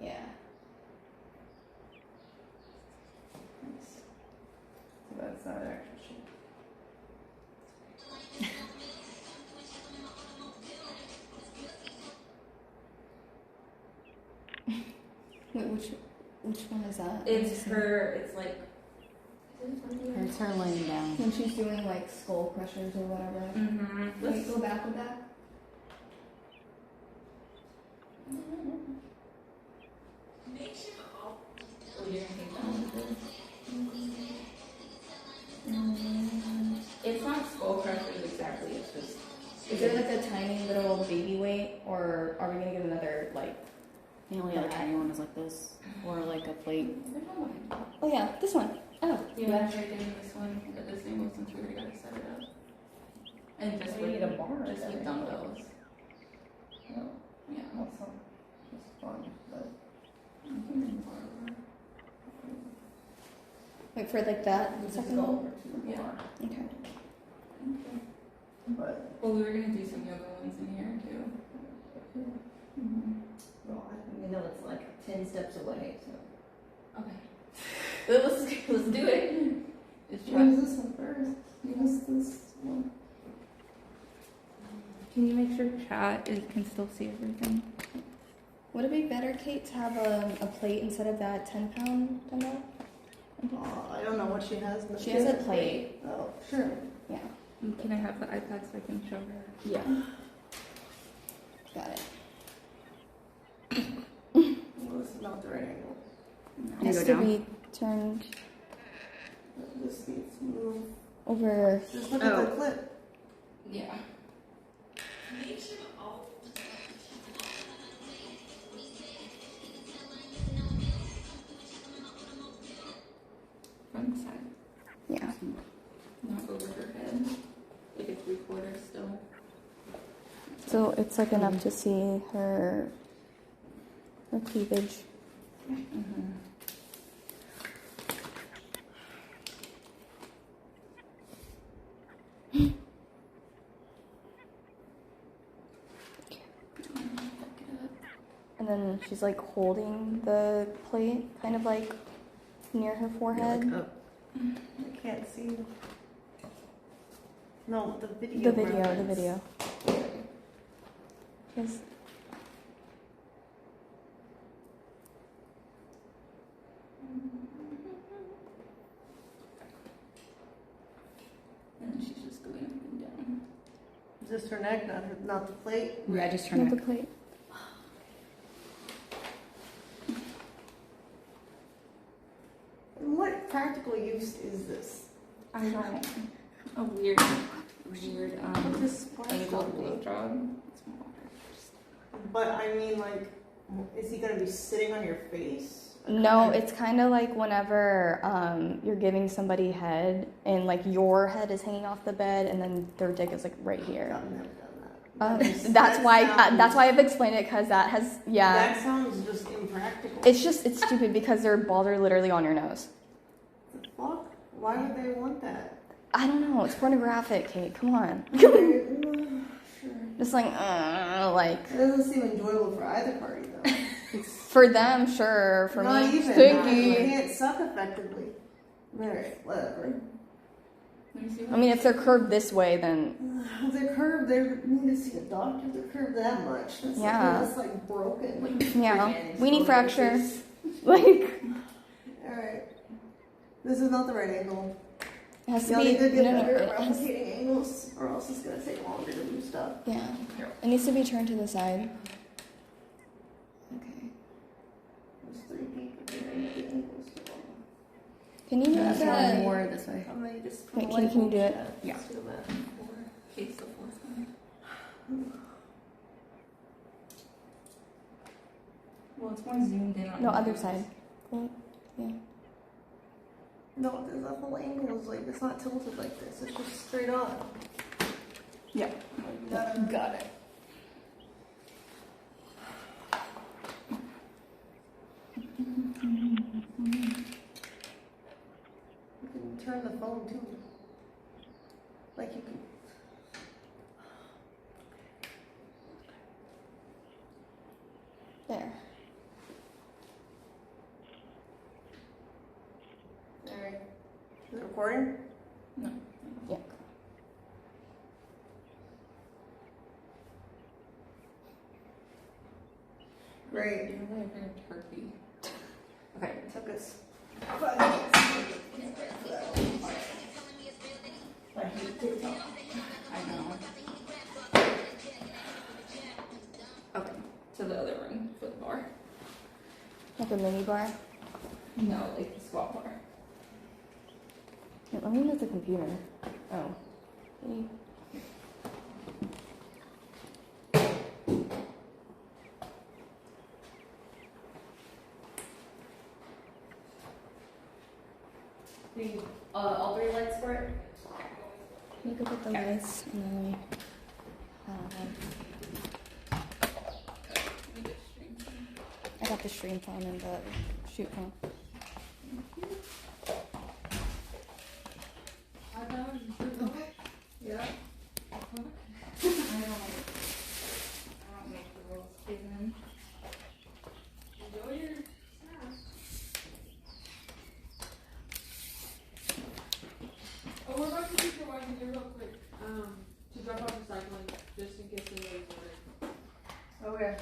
Yeah. So that's not actual shit. Wait, which one is that? It's her. It's like. It's her laying down. When she's doing like skull crushers or whatever. Mm-hmm. Wait, go back with that. It's not skull crushers exactly. It's just. Is there like a tiny little baby weight, or are we gonna get another like? The only other tiny one is like this, or like a plate. Oh yeah, this one. Oh. Yeah, try getting this one at the same since we already got to set it up. And just We with need a bar. just with dumbbells. No. Yeah. That's not just fun, but. Wait for like that second one. Yeah. Okay. But. Well, we were gonna do some yoga ones in here too. Mm-hmm. Well, I think it's like 10 steps away, so. Okay. Let's do it. It's Use this one first. Use this one. Can you make sure chat can still see everything? Would it be better, Kate, to have a plate instead of that 10-pound dumbbell? I don't know what she has. But She has a plate. Oh, sure. Yeah. Can I have the iPad so I can show her? Yeah. Got it. Well, this is not the right angle. It has to be turned This needs to move. over. Just look at the clip. Yeah. Front side. Yeah. Not over her head. Like a 3/4 still. So it's like enough to see her cleavage. Mm-hmm. And then she's like holding the plate, kind of like near her forehead. Like up. I can't see. No, the video. The reference. video. Yes. Just her neck, not the plate? Yeah, just her Not neck. the plate. What practical use is this? I don't know. A weird angled glove job. But I mean, like, is he gonna be sitting on your face? No, it's kind of like whenever you're giving somebody head and like your head is hanging off the bed and then their dick is like right here. That's why I've explained it because that has That sounds just impractical. It's stupid because their balls are literally on your nose. The fuck? Why would they want that? I don't know. It's pornographic, Kate. Come on. Just like. It doesn't seem enjoyable for either party though. For them, sure. For Not me, even. sticky. You can't suck effectively. Alright, whatever. I mean, if they're curved this way, then If they're curved, they need to see a doctor. They're curved that much. That's like broken. yeah, weenie fracture. Like. Alright. This is not the right angle. It has to Y'all be. need to get better it at has- replicating angles, or else it's gonna take longer to do stuff. Yeah. It needs to be turned to the side. Okay. There's 3 people here. Angles. Can you move that? More this way. I'm gonna just Wait, can you do it? Yeah. do that. Case the fourth one. Well, it's more zoomed in on. No, the other nose. side. Cool. Yeah. No, the whole angle is like, it's not tilted like this. It's just straight on. Yeah. Got it. You can turn the phone too. Like you can. There. Alright. Is it recording? No. Yeah. Great. You're like a turkey. Okay, it took us. I know. Okay. To the other room for the bar. Like a mini bar. No, like the squat bar. Wait, let me move the computer. Oh. Okay. All 3 lights for it? You can put the lights and then I got the stream phone and the shoot phone. Yeah. I don't make the rules, Steven. Enjoy your snack. Oh, we're about to teach your wife to do real quick. To drop off recycling, just in case anybody's wondering. Okay.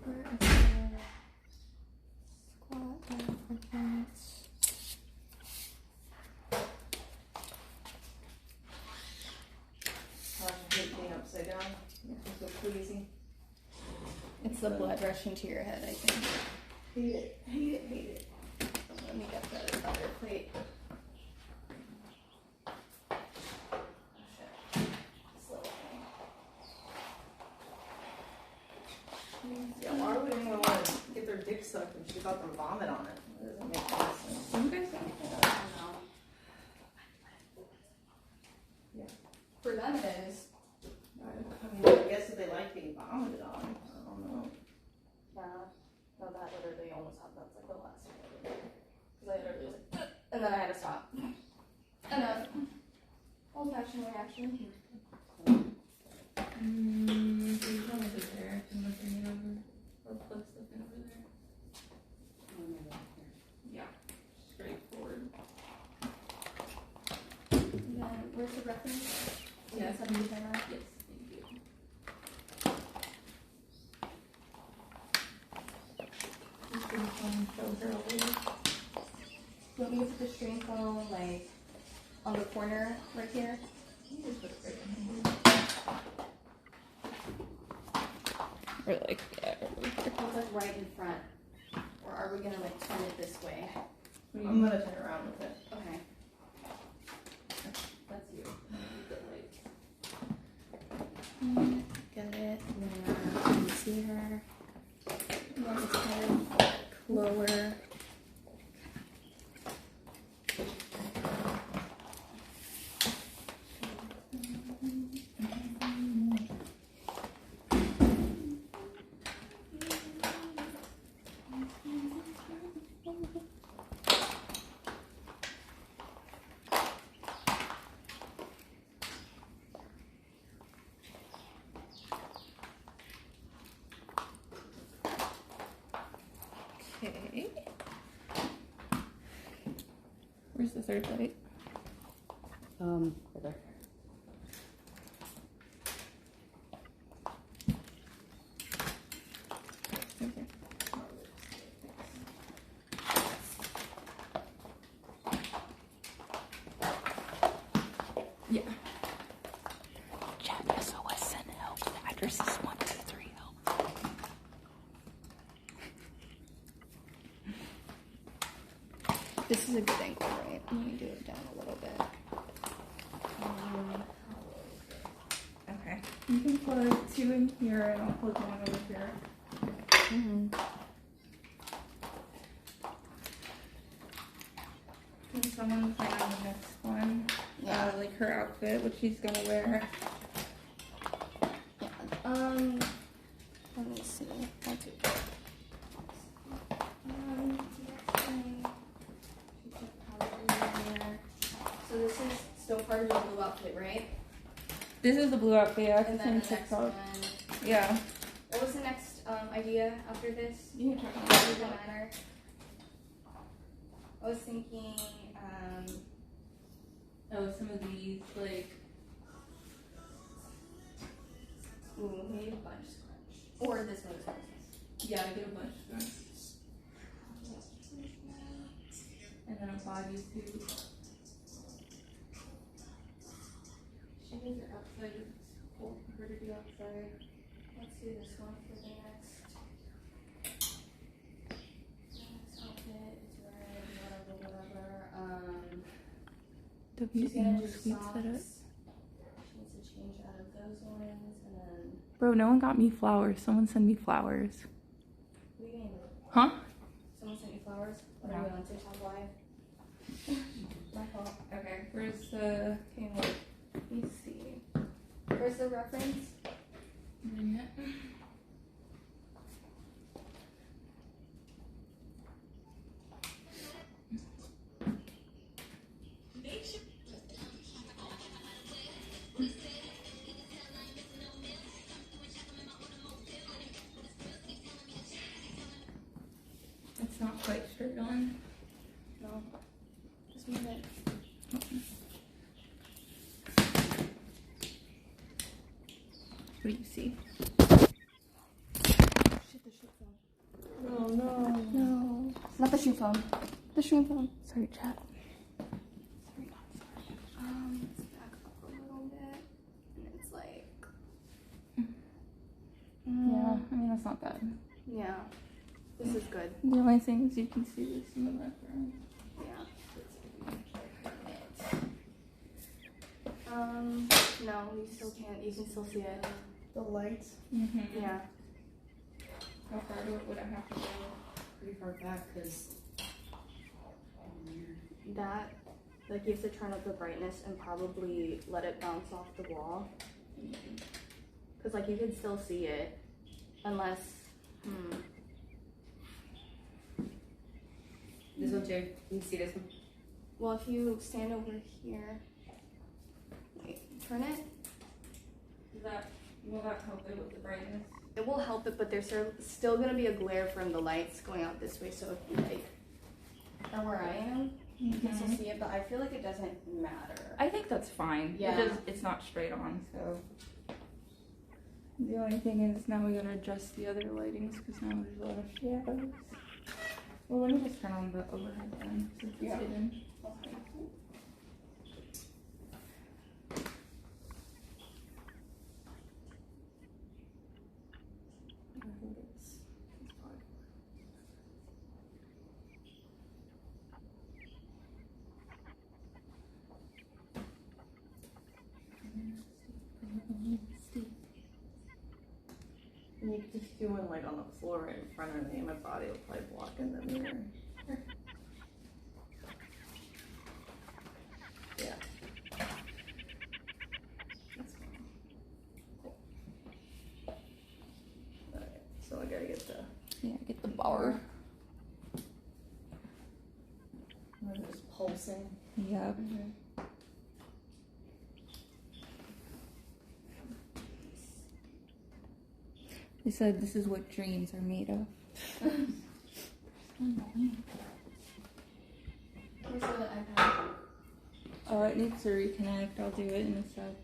Where is the squat performance? I hate being upside down. It's so queasy. It's the blood rushing to your head, I think. Hate it. Hate it. Hate it. Let me get the other plate. Yeah, why would anyone want to get their dick sucked and she got them vomit on it? That doesn't make any sense. You guys don't know. Yeah. For them, it is. I mean, I guess if they like being vomited on, I don't know. Yeah. No, that literally almost happened. That's like the last one. Because I literally was like, and then I had to stop. Enough. Old fashioned reaction. So you probably sit there and look it over. Or plug stuff in over there. Yeah. Straightforward. And then, where's the reference? Yeah, 75. Yes, thank you. Just gonna show her over. You want me to put the stream phone like on the corner right here? Or like, yeah. Hold it right in front. Or are we gonna like turn it this way? I'm gonna turn around with it. Okay. That's you. Get it. Yeah, you can see her. Yeah, it's kind of like lower. Okay. Where's the third light? Right there. Okay. Yeah. Chat SOS send help. The address is 123 help. This is a good angle, right? Let me do it down a little bit. Okay. You can plug 2 in here and I'll plug 1 over here. Can someone plan on the next one? Yeah. Like her outfit, what she's gonna wear. Let me see. I'll do so this is still part of your blue outfit, right? This is the blue outfit, yeah. And then the next one. Yeah. What was the next idea after this? You can try It doesn't matter. I was thinking, some of these, like... ooh, maybe a bunch scrunch. Or this one is Yeah, get a bunch scrunch. And then a bodysuit. She needs her outside. It's cold for her to be outside. Let's do this one for the next. Next outfit is red, whatever. She's gonna do socks. She needs to change out of those ones, and then. Bro, no one got me flowers. Someone send me flowers. What do you mean? Huh? Someone sent you flowers? What are Yeah. we on TikTok Live? My fault. Okay, where's the... Okay, wait. Let me see. Where's the reference? It's not quite straight on. No. Just move it. What do you see? Shit, the shoe phone. Oh no. No. Not the shoe phone. The shoe phone. Sorry, chat. Sorry, not sorry. Let's back up a little bit. And it's like. Yeah, I mean, that's not bad. Yeah. This is good. The only thing is you can see this in the background. Yeah. No, you still can't. You can still see it. The lights? Mm-hmm. Yeah. How far would I have to go? Pretty far back, because that, like, you have to turn up the brightness and probably let it bounce off the wall. Because, like, you can still see it, unless, This one too. You can see this one. well, if you stand over here, wait, turn it. Will that help it with the brightness? It will help it, but there's still gonna be a glare from the lights going out this way, so if you, like, are where I am, you can still see it, but I feel like it doesn't matter. I think that's fine. Yeah. It's not straight on, so. The only thing is now we gotta adjust the other lightings because now there's a lot of shadows. Well, let me just turn on the overhead then, since it's hidden. Okay. just doing like on the floor right in front of me, my body will probably block in the mirror. Yeah. That's fine. Cool. Alright, so I gotta get get the bar. Just pulsing. Yep. They said this is what dreams are made of. Oh, it needs to reconnect. I'll do it in a sec.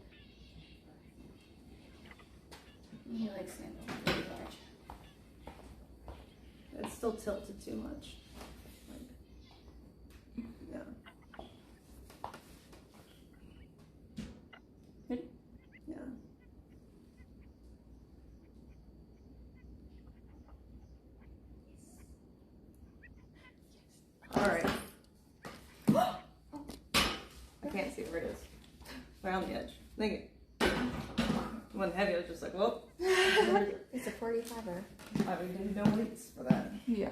You like stand up really large. It's still tilted too much. Like, yeah. Ready? Yeah. All right. I can't see where it is. Right on the edge. Thank you. When heavy, I was just like, whoa. It's a 45er. I didn't know weights for that. Yeah.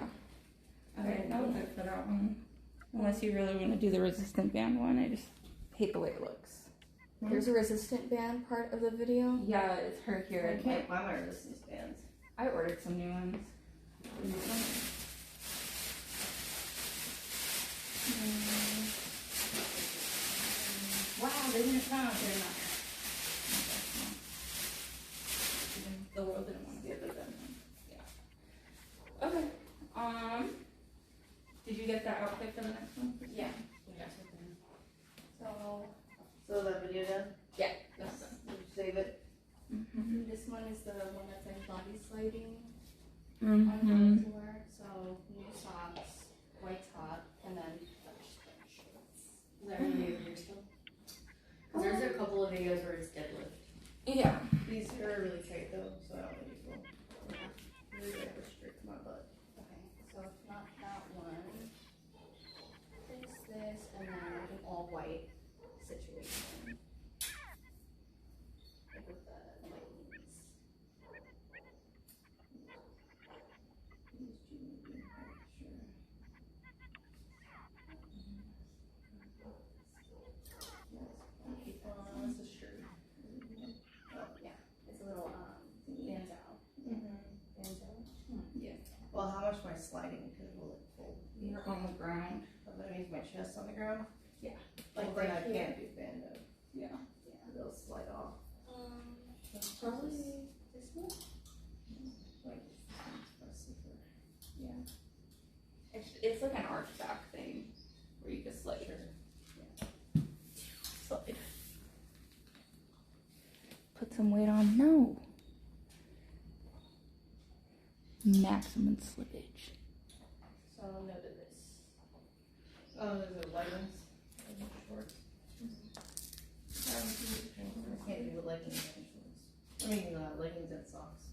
Okay, that was it for that one. Unless you really want to do the resistant band one, I just hate the way it looks. There's a resistant band part of the video. Yeah, it's her here. I can't find my resistance bands. I ordered some new ones. Wow, they didn't come. They're not. The world didn't want to be a bit better. Yeah. Okay. Did you get that outfit for the next one? Yeah. So that video done? Yeah. That's done. Did you save it? Mm-hmm. This one is the one that's like body sliding Mm-hmm. on the floor. So new socks, white top, and then shorts. Is that really your still? Because there's a couple of videos where it's deadlift. Yeah. These are really tight though, so I don't think it's cool. Really like restrict my butt. Okay, so if not that one, this, and then like an all white situation. Like with the leggings. This is shirt. Oh, yeah. It's a little, bandeau. Bandeau? Yeah. Well, how much am I sliding? Because will it fold? You're on the ground. Oh, that means my chest on the ground? Yeah. Like then I can't do bando. Yeah. They'll slide off. Probably this one? Like, Yeah. It's like an arch back thing where you just slide. Yeah. Slide. Put some weight on. No. Maximum slippage. So no to this. Oh, there's a leggings. Shorts. I can't do the leggings and shorts. I mean, leggings and socks.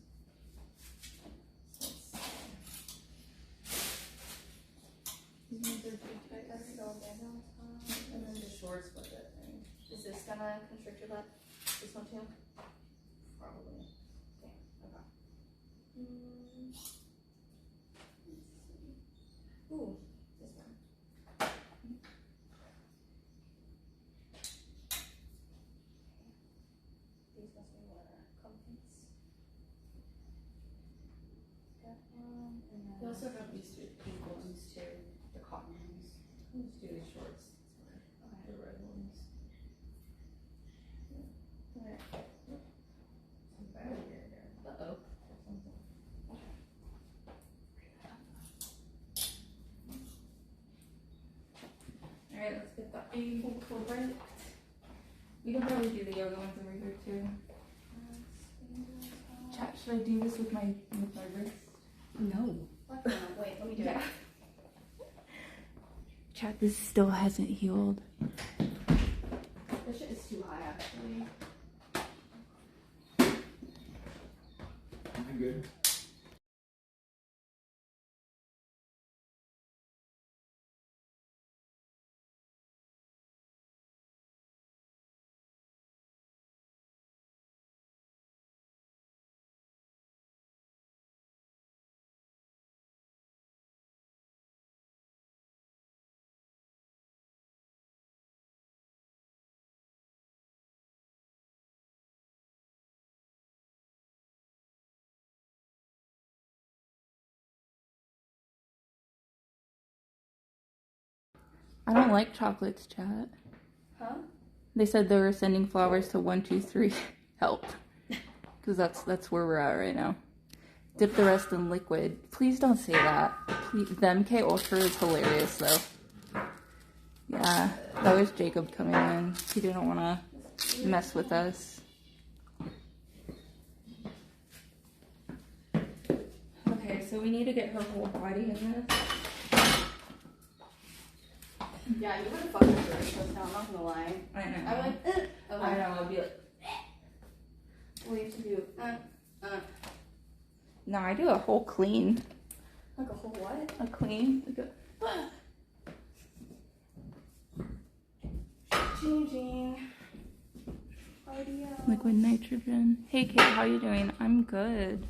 And then the shorts with it. And Is this gonna constrict your butt? This one too? probably. Okay. Ooh, this one. These must be more comfits. That one, and then. They also have these two pink ones too, the cotton ones. Let's do these shorts. Okay. The red ones. Alright. Some bad hair there. Uh-oh. Or something. Alright, let's get the ankle correct. We can probably do the yoga ones over here too. Chat, should I do this with my wrist? No. What? Wait, let me do it. Chat, this still hasn't healed. This shit is too high actually. I'm good. I don't like chocolates, chat. Huh? They said they were sending flowers to 123 help. Because that's where we're at right now. Dip the rest in liquid. Please don't say that. Please. The MK Ultra is hilarious though. Yeah, that was Jacob coming in. He didn't want to mess with us. Okay, so we need to get her whole body in this. Yeah, you would have fucked with her just now, I'm not gonna lie. I know. I went, okay. I know, I'll be like, We have to do, no, I do a whole clean. like a whole what? A clean. Changing. Liquid nitrogen. Hey Kate, how you doing? I'm good.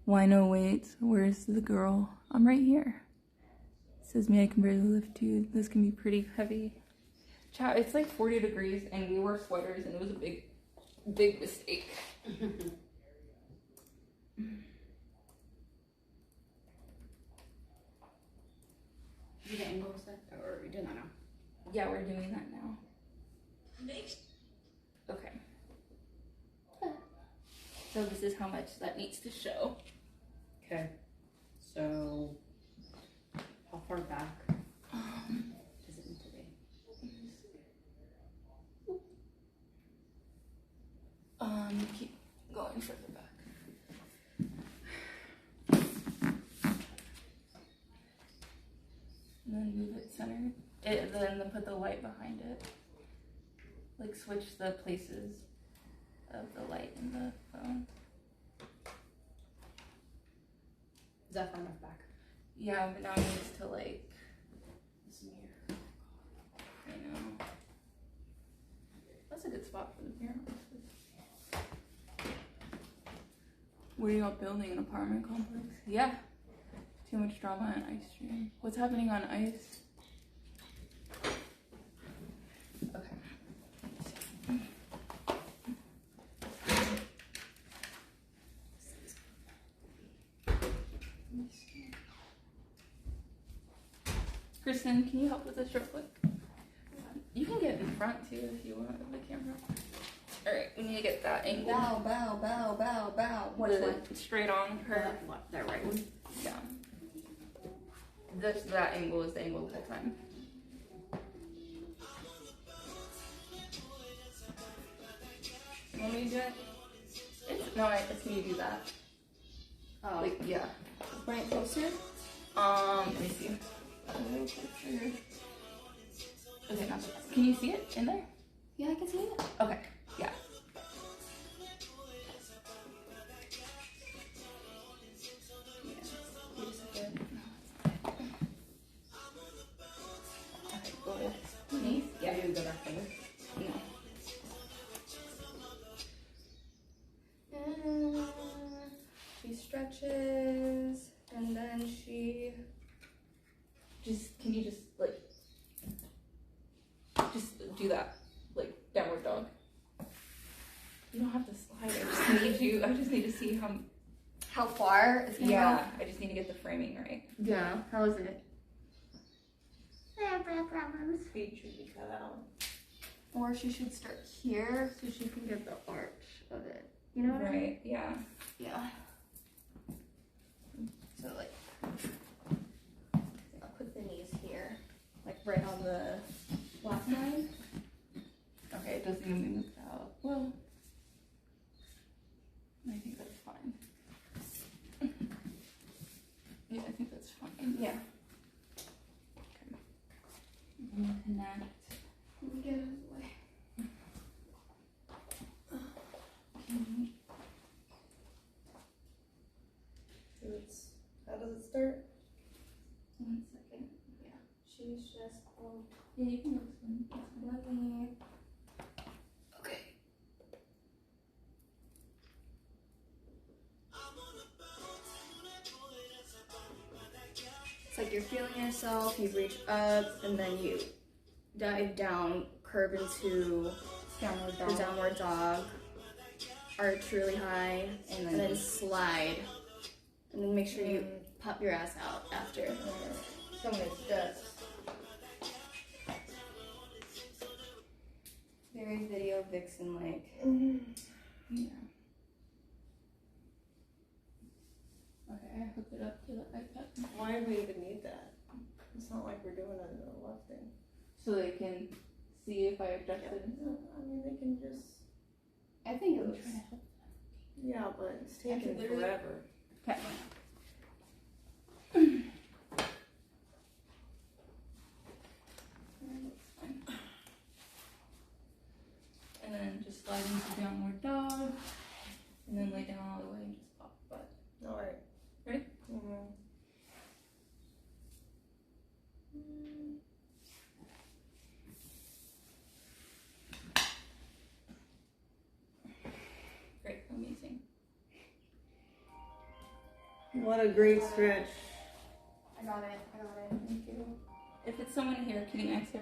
Why no weights? Where's the girl? I'm right here. Says me I can barely lift you. This can be pretty heavy. Chat, it's like 40 degrees and we wore sweaters and it was a big mistake. You get angles then? Or are we doing that now? Yeah, we're doing that now. Okay. So this is how much that needs to show. Okay. So, how far back does it need to be? Keep going further back. And then move it centered. Then put the light behind it. Like switch the places of the light in the phone. Is that far enough back? Yeah, but now it needs to like this mirror. I know. That's a good spot for the mirror. What are y'all building, an apartment complex? Yeah. Too much drama on Ice Stream. What's happening on Ice? Okay. Kristen, can you help with this real quick? You can get in front too if you want of the camera. Alright, we need to get that angle. Bow, bow, bow, bow, bow. What is it? Straight on her. That right one? Yeah. That angle is the angle the whole time. You want me to do it? No, I see you do that. Oh. Like, yeah. Bring it closer. Let me see. A little closer. Okay, now can you see it in there? Yeah, I can see it. Okay, yeah. Okay, go ahead. Knees? Yeah. You go back there. No. And she stretches, and then she can you just like do that, like downward dog. You don't have to slide. I just need to see how far it's gonna go. go. I just need to get the framing right. Yeah. How is it? Problems. Feet should be cut out. Or she should start here so she can get the arch of it. You know what I mean? Right. Yeah. Yeah. So like, I'll put the knees here, like right on the last line. Okay, it doesn't even move out. Well, I think that's fine. Yeah, I think that's fine. Yeah. And connect. Let me get it out of the way. How does it start? 1 second. Yeah. She's just yeah, you can move this one. Let me. Okay. It's like you're feeling yourself, you reach up, and then you dive down, curve into the downward dog, arch really high, and then slide. And then make sure you pop your ass out after. Someone's just. Very video vixen like. Yeah. Okay, I hooked it up to the iPad. Why do we even need that? It's not like we're doing it in the left thing. So they can see if I adjusted. I mean, they can just. I think it I'm looks. trying to help. Yeah, but it's I taking could literally- forever. Okay. And then just slide into downward dog, and then lay down all the way and just pop butt. All right. Ready? Mm-hmm. Great, amazing. What a great stretch. I got it. Thank you. If it's someone here, can you answer?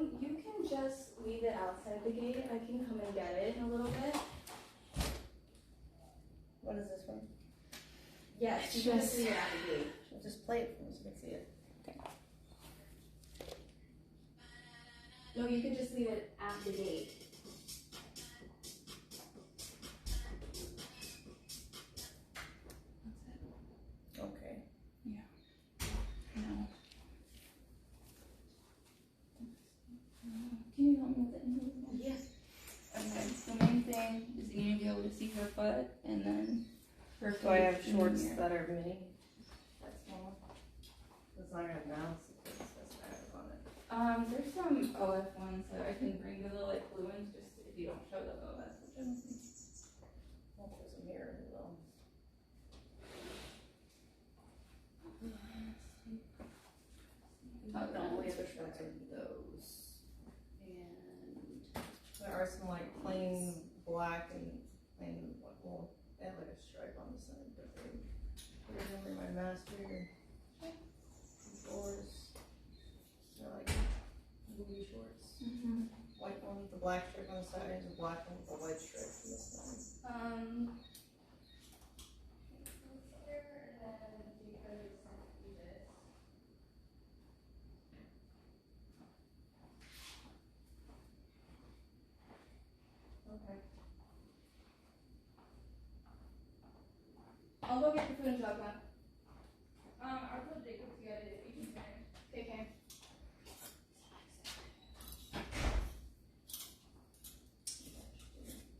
You can just leave it outside the gate. I can come and get it in a little bit. What is this one? Yes, you can just leave it at the gate. Just play it for me so we can see it. Okay. No, you can just leave it at the gate. Okay. Yeah. No. Can you help me with it? Yes. Okay, the main thing is you need to be able to see her butt and then her Do I have feet in shorts here. that are mini? That's small? Because I have mouse. It says that on it. There's some OF ones that I can bring, the little like blue ones, just if you don't show the OS, which I don't think. I'll put some here as well. The only other shorts are those. And there are some like plain black and plain, well, they have like a stripe on the side, but they're only my master shorts. They're like movie shorts. White one with the black stripe on the side, and a black one with a white stripe on the side. for Angelica. I'll put Jacob together if you can. Okay.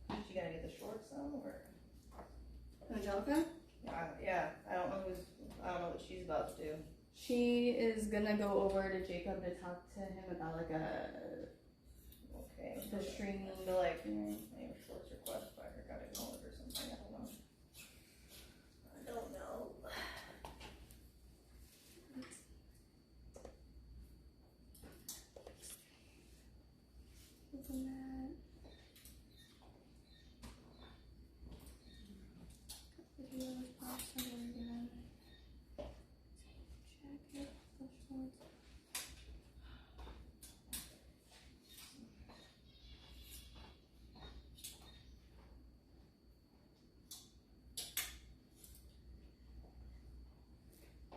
Is she gonna get the shorts though, or? Angelica? Yeah, I don't know what she's about to do. She is gonna go over to Jacob to talk to him about like the string. So like, maybe shorts request, but I got ignored or something. I don't know. Open that. Videos, pop somewhere again. Jacket, the shorts.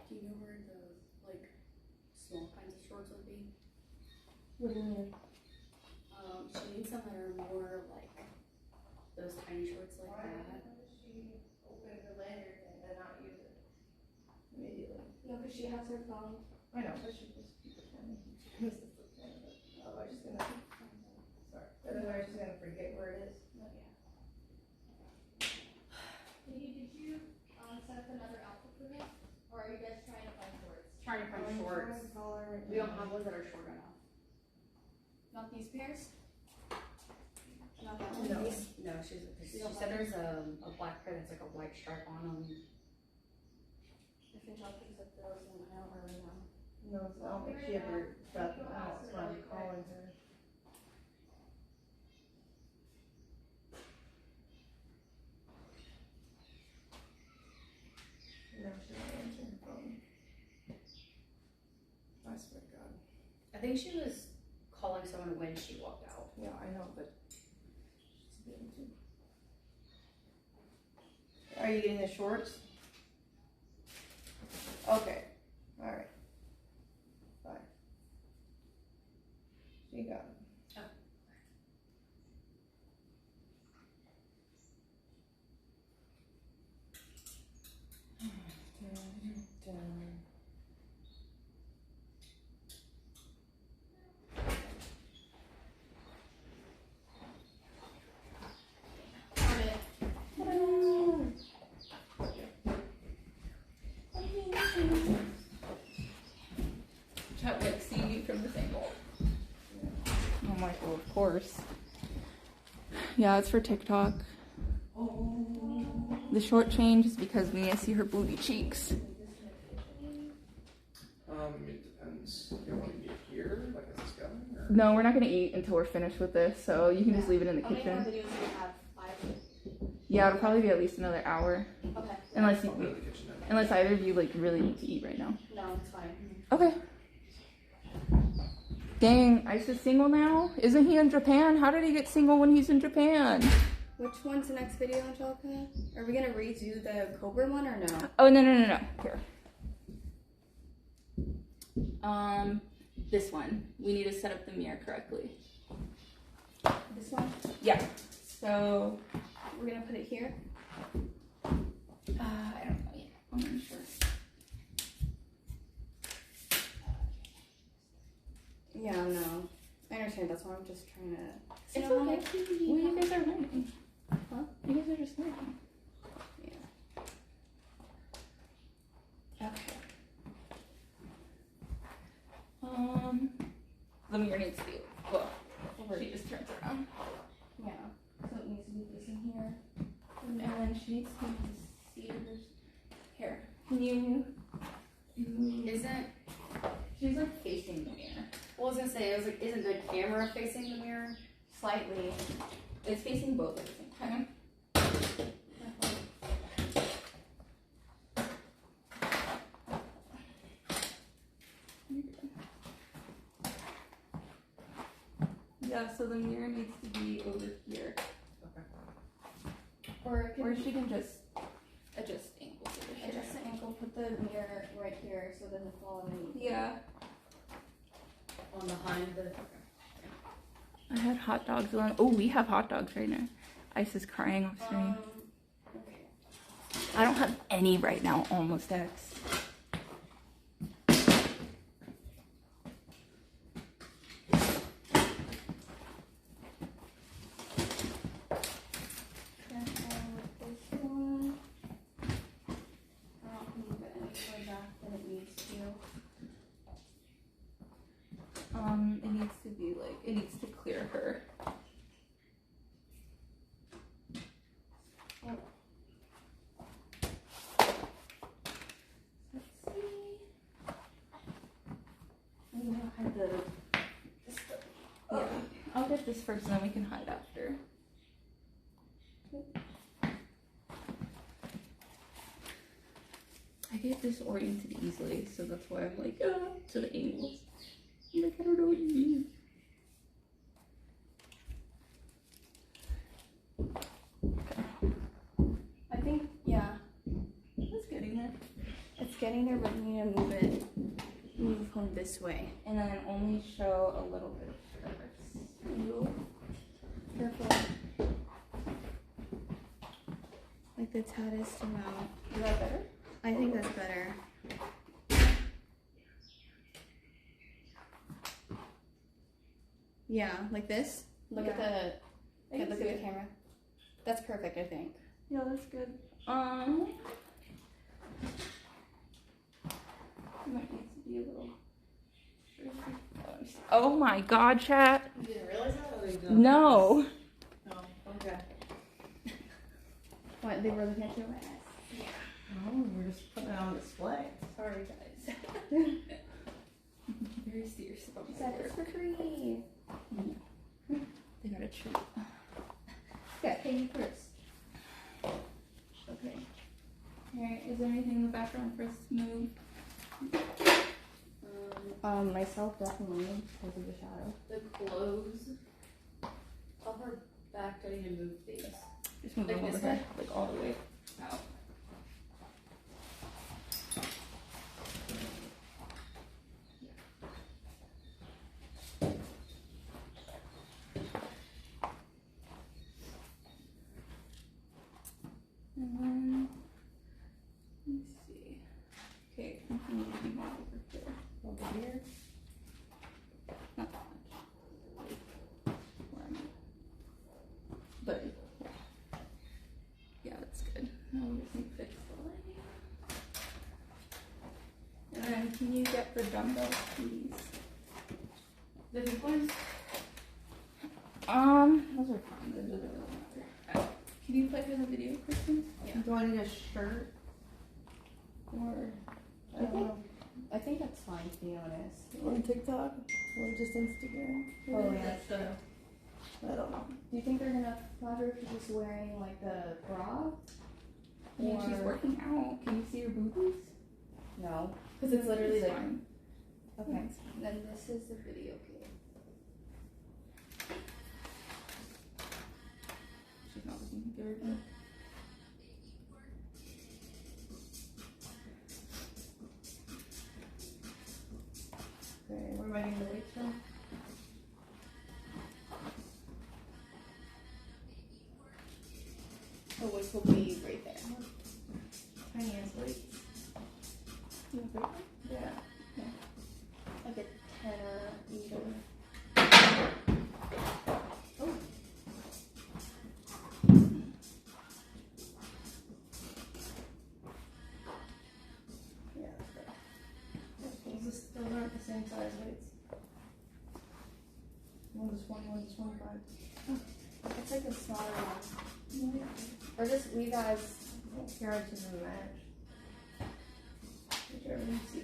Do you know where the like small kinds of shorts would be? What do you mean? She needs some that are more like those tiny shorts like that. She opened her lanyard and then not use it immediately. No, because she has her phone. I know, but she just keep pretending. Otherwise she's gonna, sorry. Otherwise she's gonna forget where it is. Did you set up another outfit for this? Or are you guys trying to find shorts? Trying to find shorts. We don't have ones that are short enough. Not these pairs? Not that No, one? no, she said there's a black pair that's like a white stripe on them. I think I'll pick up those and I don't really know. No, I don't think she ever got them out, so I'm calling her. No, she's not answering her phone. I swear to God. I think she was calling someone when she walked out. Yeah, I know, but she's getting too. Are you getting the shorts? Okay. Alright. Bye. She got them. Chat like see you from this angle. Oh my God, of course. Yeah, it's for TikTok. The short change is because we need to see her booty cheeks. It depends. You want me to eat here? Like, is this going? Or? No, we're not gonna eat until we're finished with this, so you can just leave it in the kitchen. How many more videos do you have? 5? Yeah, it'll probably be at least another hour. Okay. Unless either of you like really need to eat right now. No, it's fine. Okay. Dang, Ice is single now? Isn't he in Japan? How did he get single when he's in Japan? Which one's the next video, Angelica? Are we gonna redo the Cobra one or no? Oh, no. Here. This one. We need to set up the mirror correctly. This one? Yeah. So, we're gonna put it here. I don't know yet. I'm not sure. Yeah, no. I understand. That's why I'm just trying to. It's okay. Well, you guys are learning. Huh? You guys are just learning. Yeah. Okay. The mirror needs to be well. She just turns around. Yeah. So it needs to be facing here. And then she needs to see this. Here. Can you? Isn't She's like facing the mirror. Well, I was gonna say, it was like, isn't the camera facing the mirror? Slightly. It's facing both at the same time. Yeah, so the mirror needs to be over here. Okay. Or she can just adjust angles over here. Adjust the ankle, put the mirror right here so it doesn't fall underneath. Yeah. On behind the. I had hot dogs on. Oh, we have hot dogs right now. Ice is crying off screen. Okay. I don't have any right now, almost X. It needs to be like, it needs to clear her. Oh. Let's see. I'm gonna hide this. Yeah, I'll get this first and then we can hide after. I get disoriented easily, so that's why I'm like, to the angles. I'm like, I don't know what you mean. I think, yeah. It's getting there. It's getting there, but we need to move him this way. And then only show a little bit of surface. Careful. Like the tattest amount. Is that better? I think that's better. Yeah, like this. Look at the look at the camera. That's perfect, I think. Yeah, that's good. Might need to be a little. Oh my god, chat. You didn't realize that? Or they No. No. Okay. What, they were looking at your ass? Yeah. No, we're just putting it on display. Sorry, guys. Very serious about She said it's for free. They got a treat. Yeah, pay you first. Okay. Alright, is there anything in the background for us to move? Myself definitely because of the shadow. The clothes. Tell her back Daddy to move these. Just move Like them over this here, way? like all the way out. And then, let me see. Okay, I think we need to be more over here. Over here. Not that much. Where am I? But, yeah, that's good. Now we just need to fix the lighting. And then, can you get the dumbbells, please? The big ones? Those are fine. Those are really matter. Can you play for the video, Kristen? Yeah. Do I need a shirt? Or I think that's fine, to be honest. On TikTok? Or just Instagram? Oh, yeah. I don't know. Do you think they're gonna flatter if she's just wearing like the bra? I mean, she's working out. Can you see her boobies? No, because it's literally It's like. fine. Okay, then this is the video kit. She's not looking good. Okay, where am I getting the weights from? The weights will be right there. Tiny ass weights. Yeah. Like a 10 either. Oh. Yeah, that's good. Those aren't the same size weights. One is 20, one is 25. Oh, it's like a smaller one. Or just leave that as carrots in the match. Whichever you see.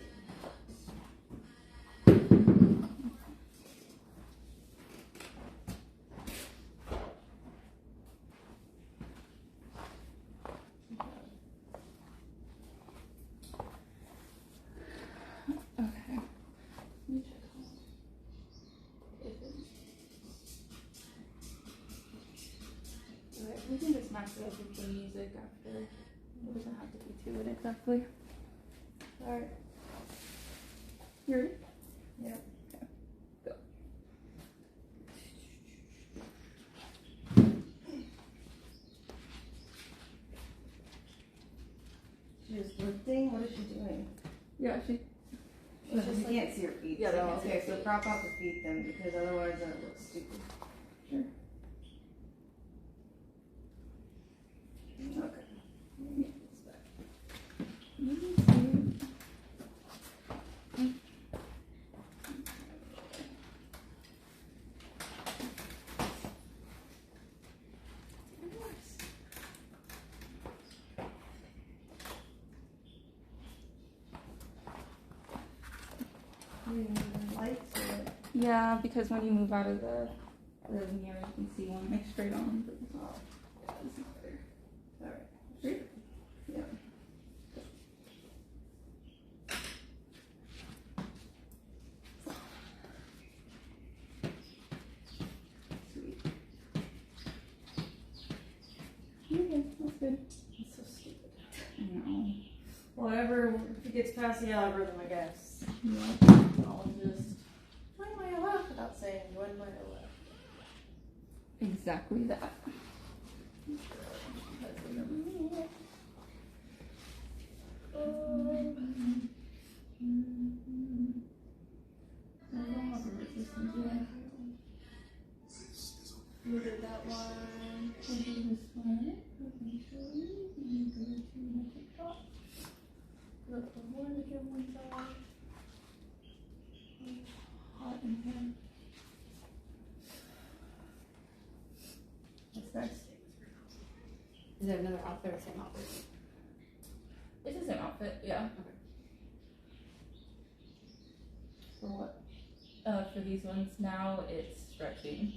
Okay. Let me check if it's... Alright, we can just max it up with the music after. It doesn't have to be to it exactly. Alright. You ready? Yeah. Okay. Go. She's lifting? What is she doing? Yeah, she. It's just you can't see her feet. Yeah, so, they can't see okay, her so feet. prop out the feet then, because otherwise that looks stupid. Sure. Okay. Yeah, because when you move out of the mirror, you can see one like straight on. But yeah, this is better. All right. Straight. Yeah. Okay, that's good. It's so stupid. I know. Whatever, if it gets past the algorithm, I guess. Yeah. I'll just join my left without saying join my left. Exactly that. I don't have a resistance yet. We did that one. I did this one. Eventually, go to my TikTok. Look for one to get one side. Hot in here. What's next? Is there another outfit or same outfit? It's the same outfit, yeah. Okay. For what? For these ones now, it's stretching.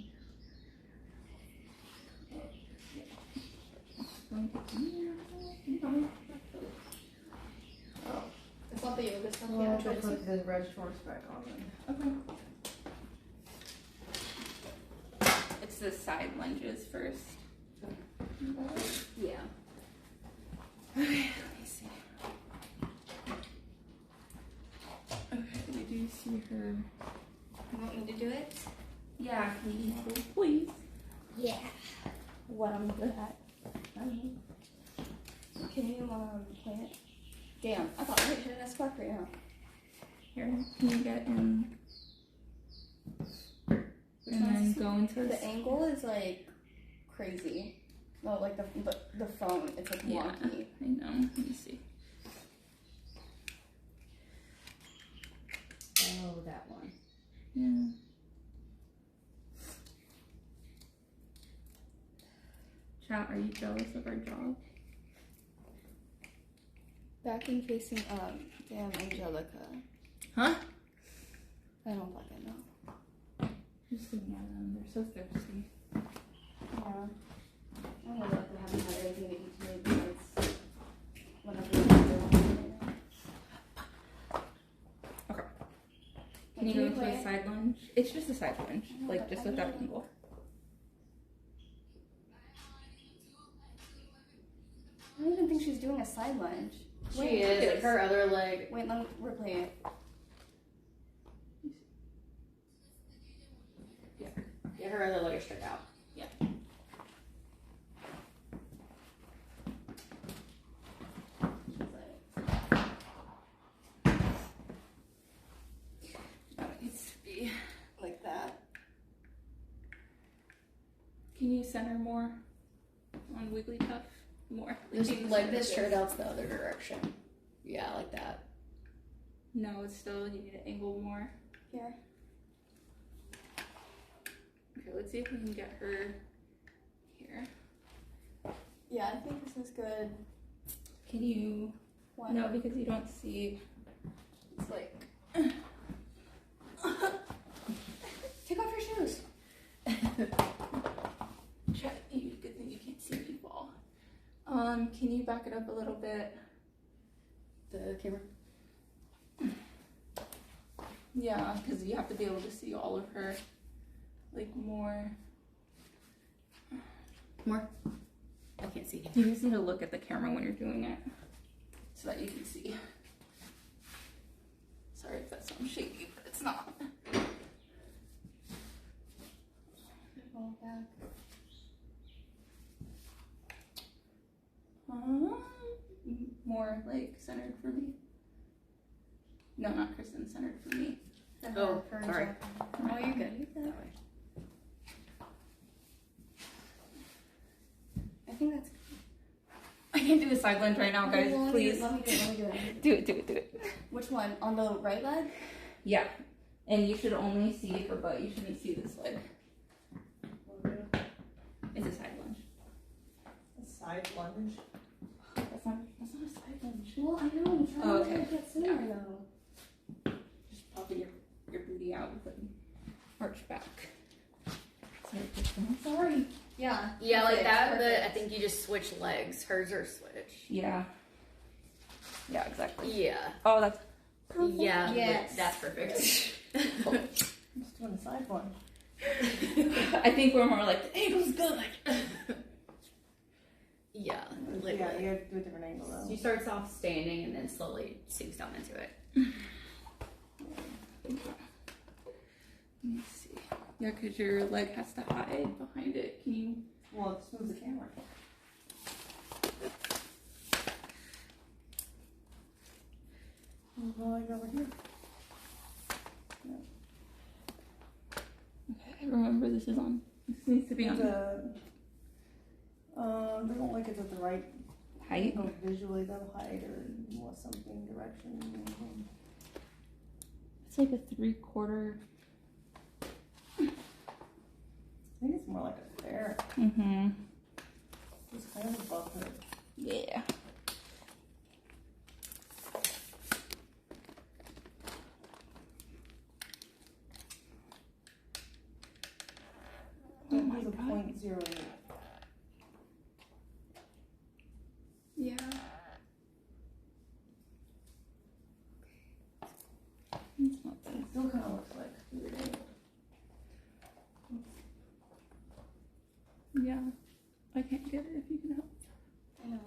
Oh. It's not the yoga stuff Well, yet, I'll but it's put the red shorts back on then. Okay. It's the side lunges first. yeah. Okay, let me see. Okay, we do see her. You want me to do it? Yeah, please. Please. Yeah. What I'm good at. Can you play it? Damn, I thought I should have asked Clark right now. Here, can you get in? And then go into the angle is like crazy. No, like the phone, it's like wonky. I know. Let me see. Oh, that one. Yeah. Chat, are you jealous of our job? Back in facing damn Angelica. Huh? I don't fucking know. Just looking at them, they're so thirsty. Yeah. I don't know if they haven't had anything to eat today because whenever they want Okay. Can you go into a side lunge? It's just a side lunge, like just with that angle. I don't even think she's doing a side lunge. She is. Like her other leg. Wait, let me replay it. Yeah, her other leg is straight out. Yeah. It needs to be like that. Can you center more on Wigglytuff? More. Just like this shirt out's the other direction. Yeah, like that. No, it's still, you need to angle more. Here. Okay, let's see if we can get her here. Yeah, I think this is good. Can you? What? No, because you don't see. It's like. Take off your shoes. Chat, good thing you can't see me fall. Can you back it up a little bit? The camera? Yeah, because you have to be able to see all of her. Like more. More? I can't see. You just need to look at the camera when you're doing it so that you can see. Sorry if that sounds shaky, but it's not. Fall back. more like centered for me. No, not Kristen, centered for me. Oh, sorry. Oh, you're good. You're good. I think that's. I can't do a side lunge right now, guys. Well, Please. Let me do it. Do it. Do it. Which one? On the right leg? Yeah. And you should only see her butt. You shouldn't see this leg. It's a side lunge. A side lunge? That's not a side lunge. Well, I know. I'm trying Oh, to okay. get that sooner though. Just popping your booty out with an arch back. Sorry. Yeah. Yeah, like Perfect, that, but perfect. I think you just switch legs. Hers are switch. Yeah. Yeah, exactly. Yeah. Oh, that's perfect. Yeah, Yes. that's perfect. I'm just doing a side lunge. I think we're more like, the angle's good. Like, Yeah. Yeah, you have to do a different angle though. She starts off standing and then slowly sinks down into it. let me see. Yeah, because your leg has to hide behind it. Can you? Well, it moves the camera. Oh, I go over here. Okay, remember this is on. This needs to be on. They don't like it at the right height. Or visually, they'll hide or more something direction. It's like a 3/4. I think it's more like a fair. Mm-hmm. It's kind of above her. Yeah. Oh my God. 0.08. Yeah. It's not bad. It still kind of looks like 0.08. Yeah. I can't get it if you can help. I know.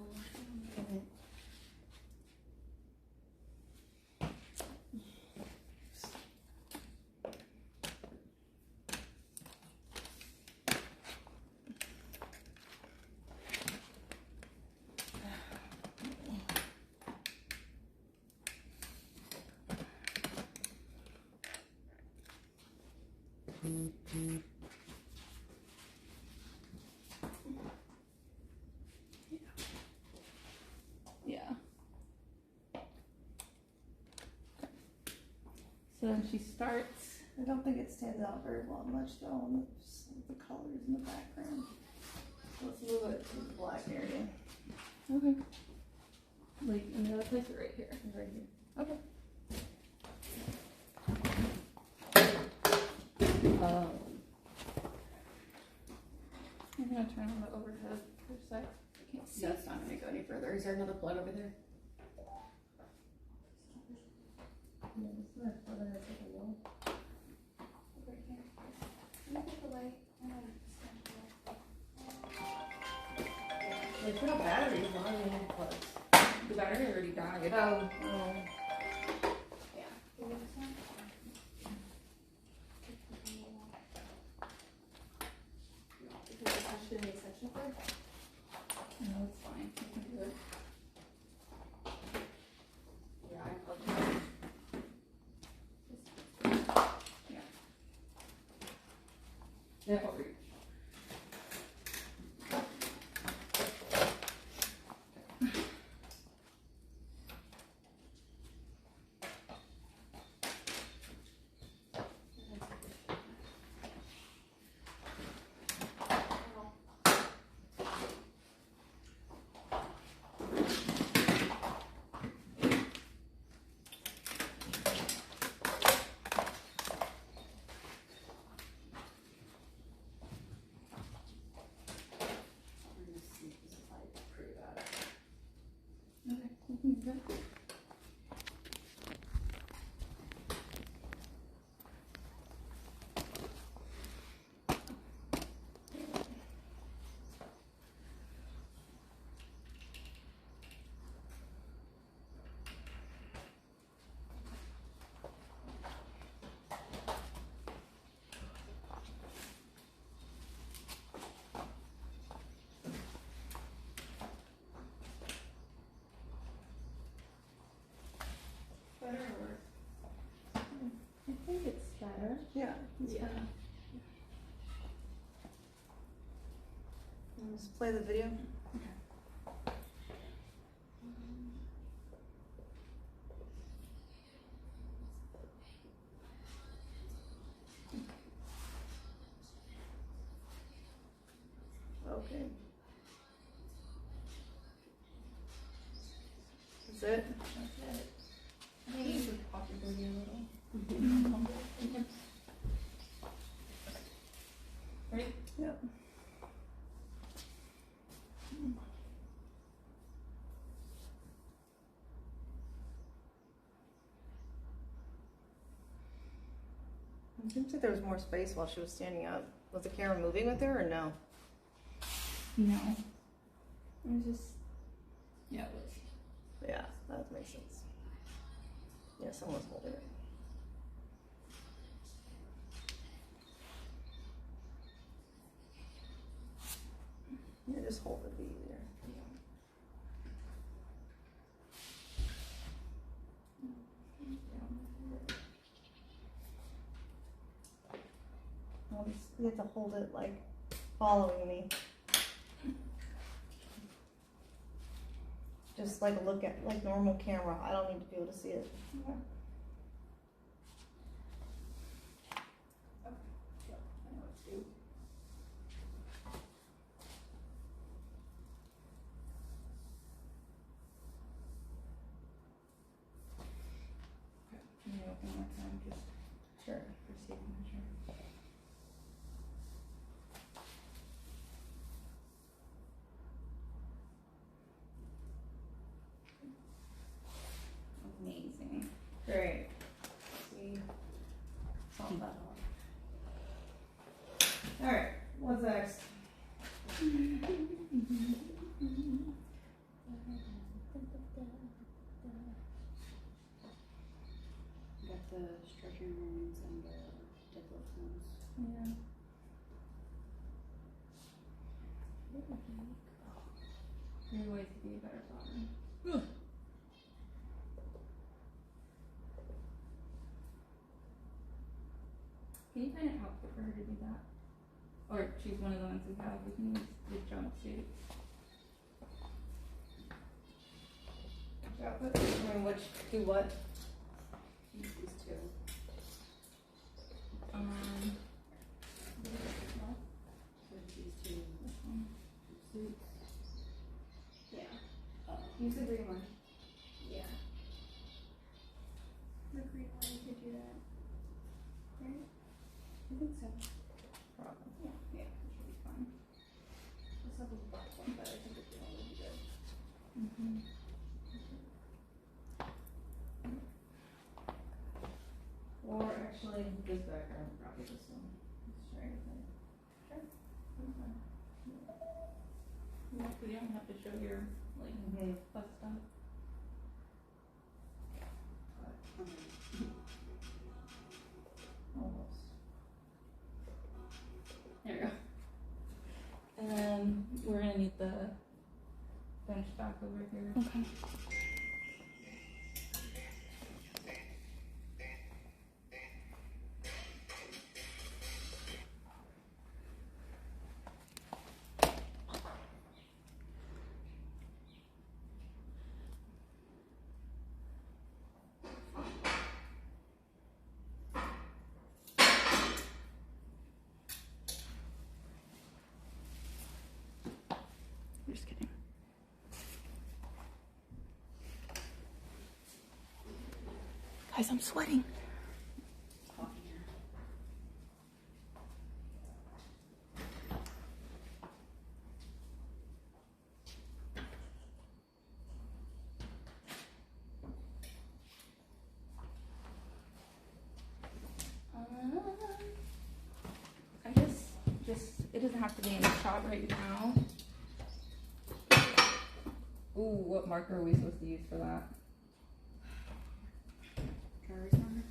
Yeah. So then she starts. I don't think it stands out very well much though on the colors in the background. So let's move it to the black area. Okay. Like in the other place or right here? Right here. Okay. I'm gonna turn on the overhead for a sec. I can't see. That's not going to go any further. Is there another plug over there? They put a battery on the plugs. The battery already died. Oh. Yeah. Is it attached to the extension cord? No, it's fine. You can do it. Yeah, I plugged it. Yeah. Yeah, I'll reach. Yeah. Let's play the video. Okay. That's it? That's it. I think you should pop your booty a little. Ready? Yep. It seems like there was more space while she was standing up. Was the camera moving with her or no? No. It was just, yeah, it was. Yeah, that makes sense. Yeah, someone's holding it. Yeah, just hold it, be easier. You have to hold it like following me. Just like look at like normal camera. I don't need to be able to see it. Yeah. One more time, just sure. for signature. Amazing. Great. See, solve that all. All right. What's next? Got the stretching ones and the deadlift ones. Yeah. There are ways to be a better father. Can you find an outfit for her to do that? Or choose one of the ones we have. We can use the jumpsuit. Which outfit? I mean, which do what? These two. So these two suits. Yeah. Use the green one. Yeah. The green one, you could do that. Right? I think so. Probably. Yeah, it should be fine. This have a black one, but I think it's gonna be good. Mm-hmm. Or actually, this background, probably this one. Let's try it. Sure. That's fine. Yeah, 'cause you don't have to show your like butt stuff. Almost. There we go. And then we're gonna need the bench back over here. Okay. Just kidding. Guys, I'm sweating. I guess just it doesn't have to be in the shot right now. Ooh, what marker are we supposed to use for that? Dry erase marker?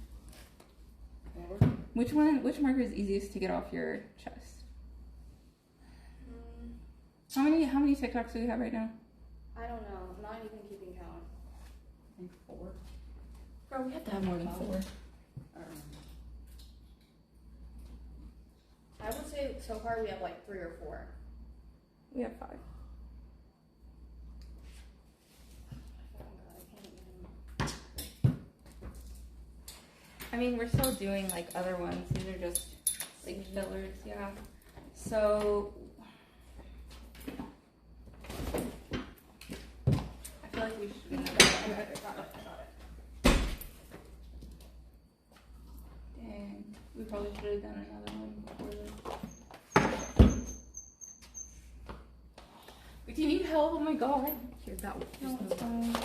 Which marker is easiest to get off your chest? How many TikToks do we have right now? I don't know. I'm not even keeping count. I think 4. Bro, we have to have more than 4. I don't know. say so far we have like 3 or 4. We have 5. I mean, we're still doing like other ones. These are just like fillers, yeah. So I feel like we should do another one. I got it. Dang, we probably should have done another one before this. Wait, do you need help? Oh my god. Here, that one. No, it's fine.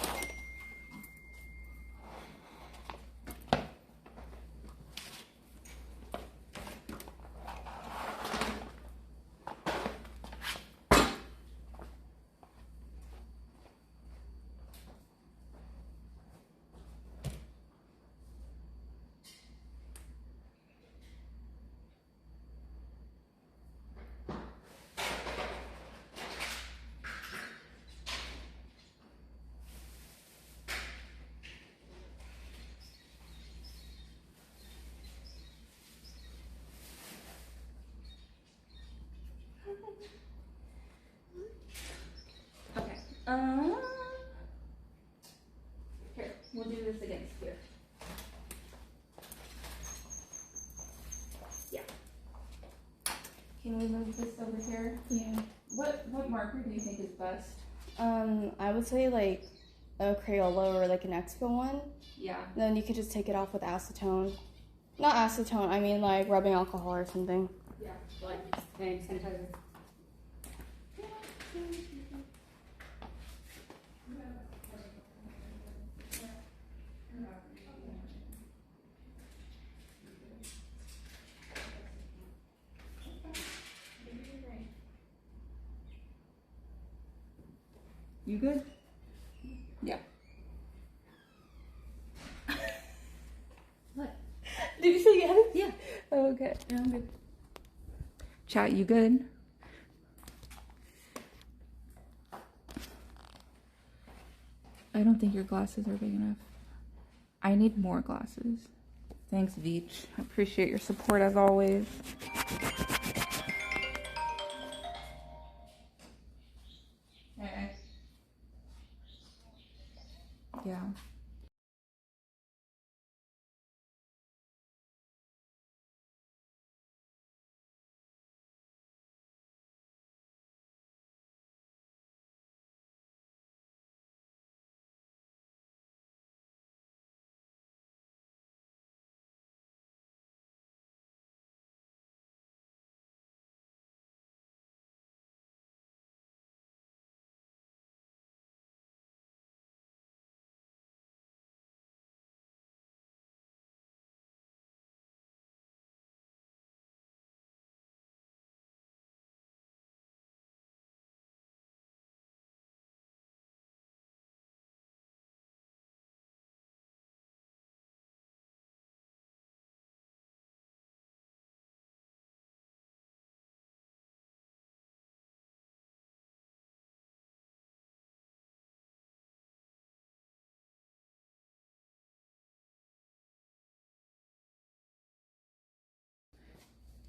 Okay. Here, we'll do this against here. Yeah. Can we move this over here? Yeah. What marker do you think is best? I would say like a Crayola or like an Expo one. Yeah. Then you could just take it off with acetone. Not acetone, I mean like rubbing alcohol or something. Yeah, like hand sanitizer. You good? Yeah. What? Did you say yes? Yeah. Oh, okay. Yeah, I'm good. Chat, you good? I don't think your glasses are big enough. I need more glasses. Thanks, Veach. I appreciate your support as always. Yeah.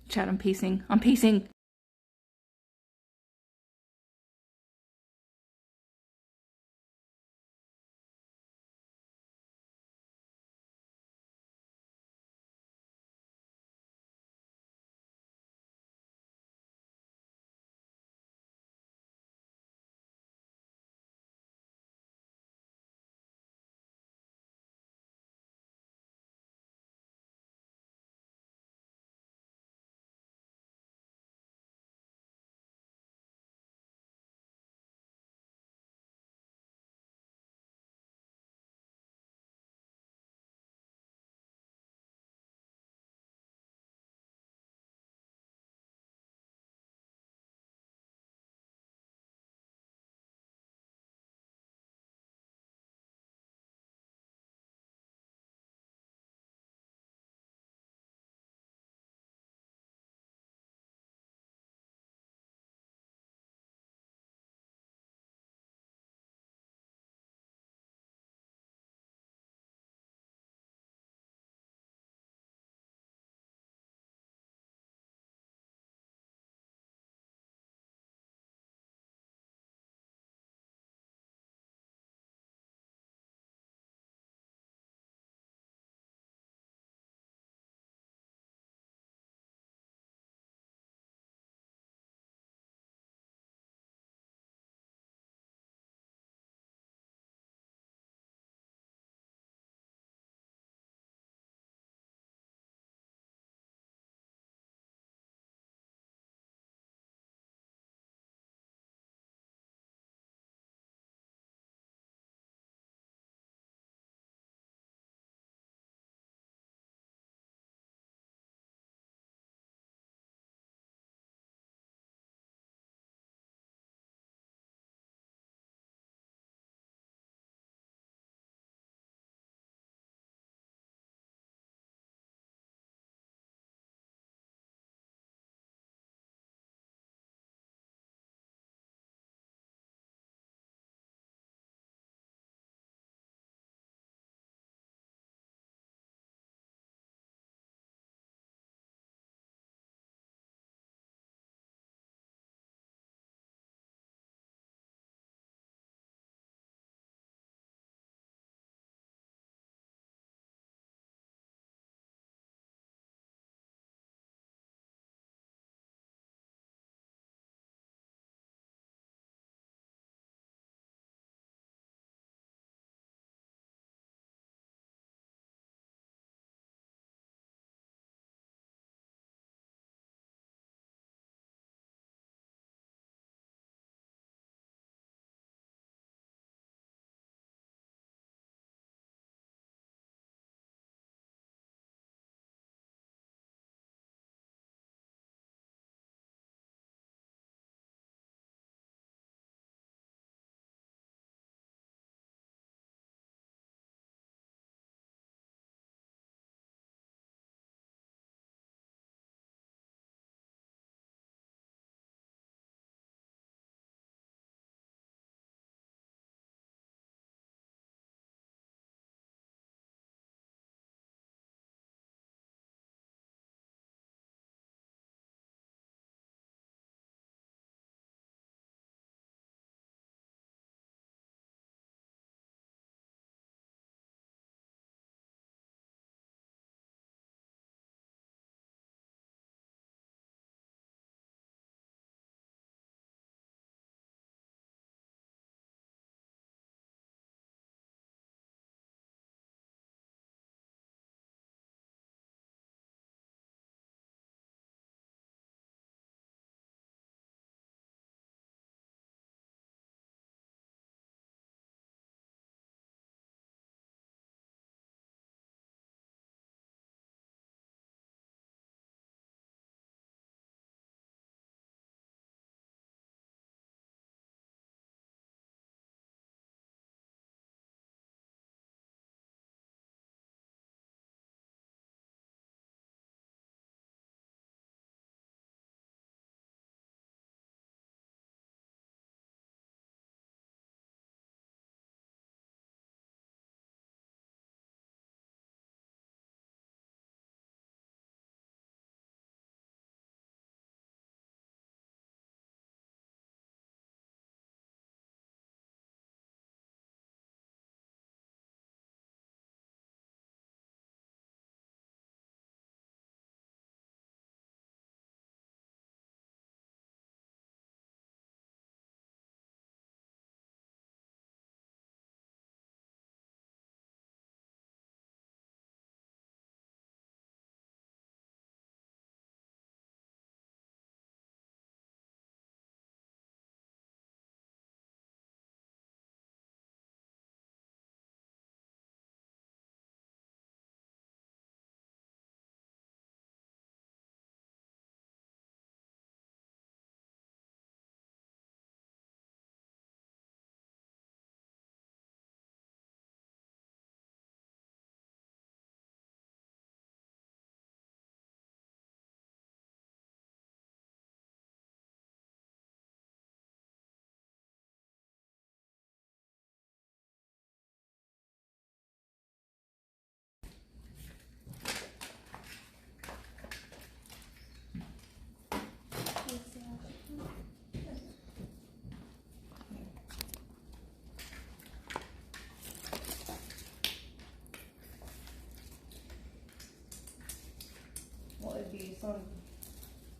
Chat, I'm pacing. I'm pacing.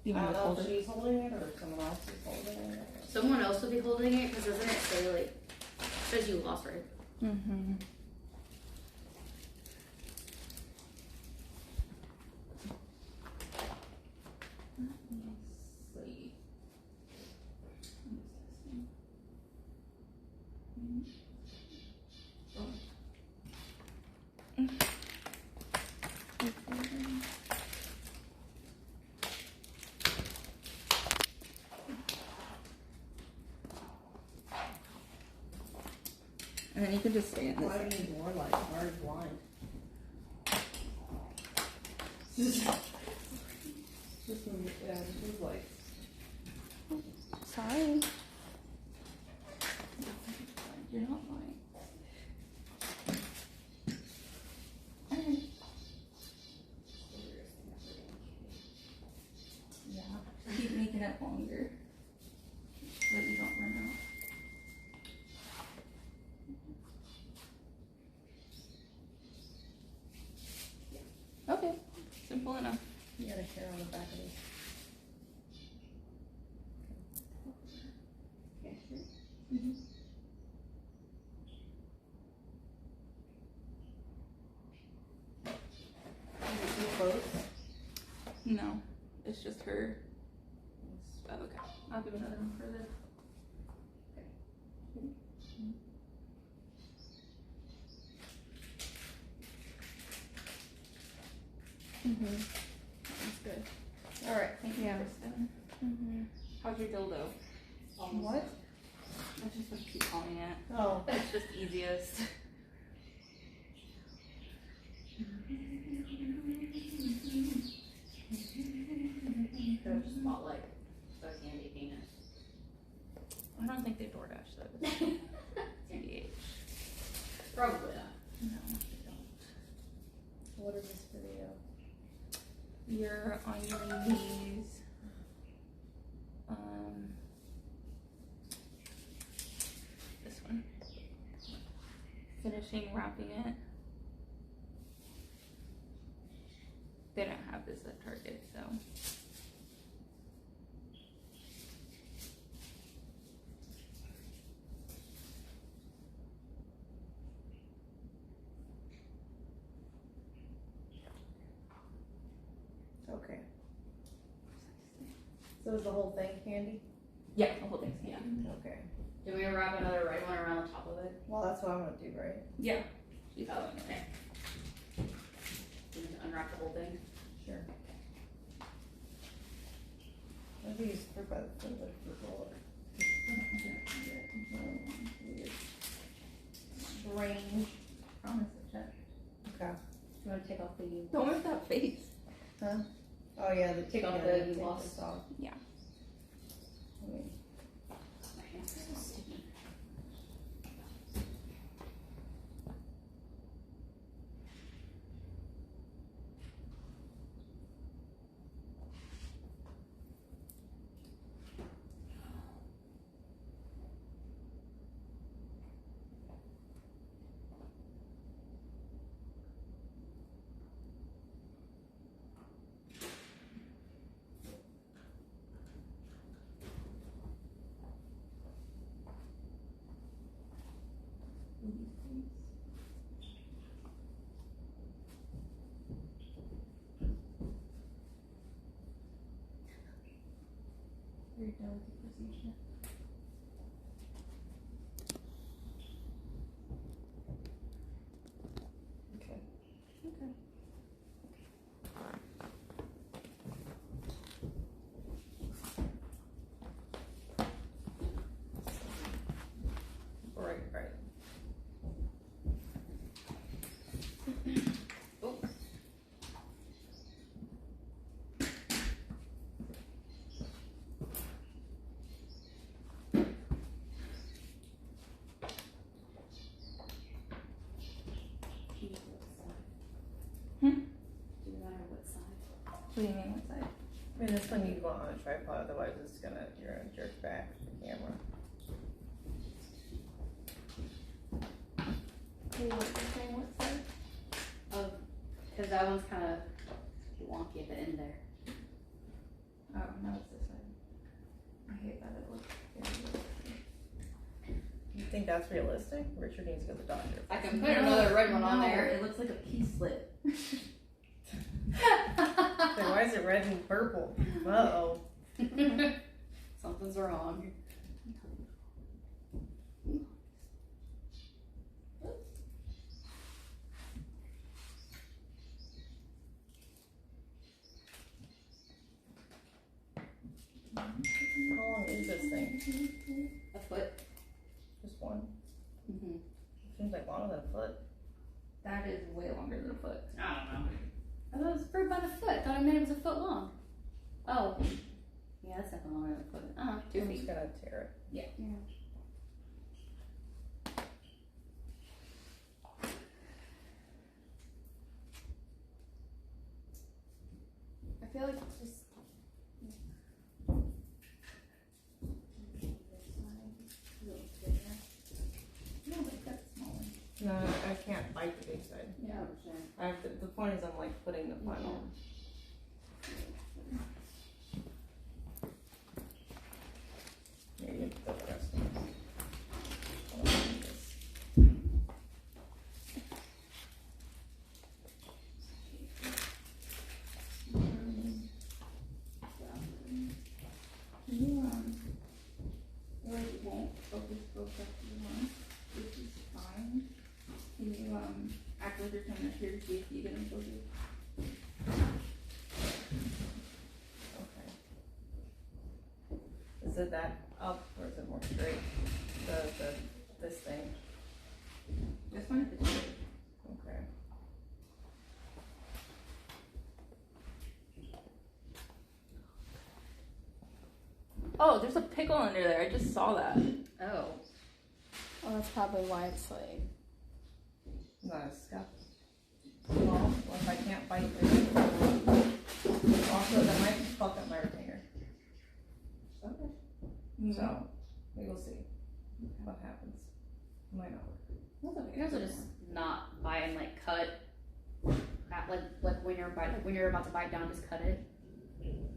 Even I with don't know older. if she's holding it or someone else is holding it. Someone else will be holding it because doesn't it say like it says you lost, right? Mm-hmm. And then you can just stay in this. Why do you need more light? I'm already blind. Just yeah, this is like. Sorry. You're not lying. Okay. Yeah. Keep making it longer. So that you don't run out. Okay. Simple enough. You got a hair on the back of this. Mm-hmm. Is it too close? No, it's just her. Oh, okay. I'll give another one for this. Mm-hmm. That's good. All right. Thank you, Addison. Mm-hmm. How's your dildo? What? That's just what I keep calling it. Oh. It's just easiest. Could just bought like a candy penis. I don't think they DoorDash those. CDH. Probably not. No, they don't. What is this video? You're on your knees. This one. Finishing wrapping it. They don't have this at Target, so. Okay. So is the whole thing candy? Yeah, the whole thing's candy. Okay. Do we wrap another red one around the top of it? Well, that's what I'm gonna do, right? Yeah. Oh, okay. Unwrap the whole thing? Sure. Maybe you strip by the foot of the roller. Range. Promise to check. Okay. You want to take off the... Don't make that face. Huh? Oh yeah, Take off yeah, the take gloss. this off. Yeah. I mean, My hands are so sticky. Very delicate procedure. okay. Okay. Right, right. Hmm? Do you matter what side? What do you mean what side? I mean, this one you want on a tripod, otherwise you're gonna jerk back the camera. Wait, what you're saying what side? Because that one's kind of wonky at the end there. Oh. now it's this side. I hate that it looks very You think that's realistic? Richard needs to go to the doctor. I can put another red one on there. It looks like a pea slit. So why is it red and purple? Uh-oh. Something's wrong. How long is this thing? A foot. Just one? Mm-hmm. Seems like longer than a foot. That is way longer than a foot. I don't know. I thought it was for about a foot. I thought I meant it was a foot long. Oh. Yeah, that's definitely longer than a foot. 2 I'm feet. just gonna tear it. Yeah. I feel like it's just. No, I can't bite the big side. Yeah, sure. I have to, the point is I'm like putting the final. Maybe it's the rest of this. It won't focus both up to one, which is fine. Can you act like you're coming up here to see if you get them focused? Okay. Is it that up or is it more straight? This thing. This one is straight. Okay. Oh, there's a pickle under there. I just saw that. Oh. Oh, that's probably why it's like. Not a scuff. Well, if I can't bite this. Also, that might fuck up my retainer. Okay. So, we will see what happens. Might not work. That's okay. You guys are just not buy and like cut. At, like when you're about to bite down, just cut it.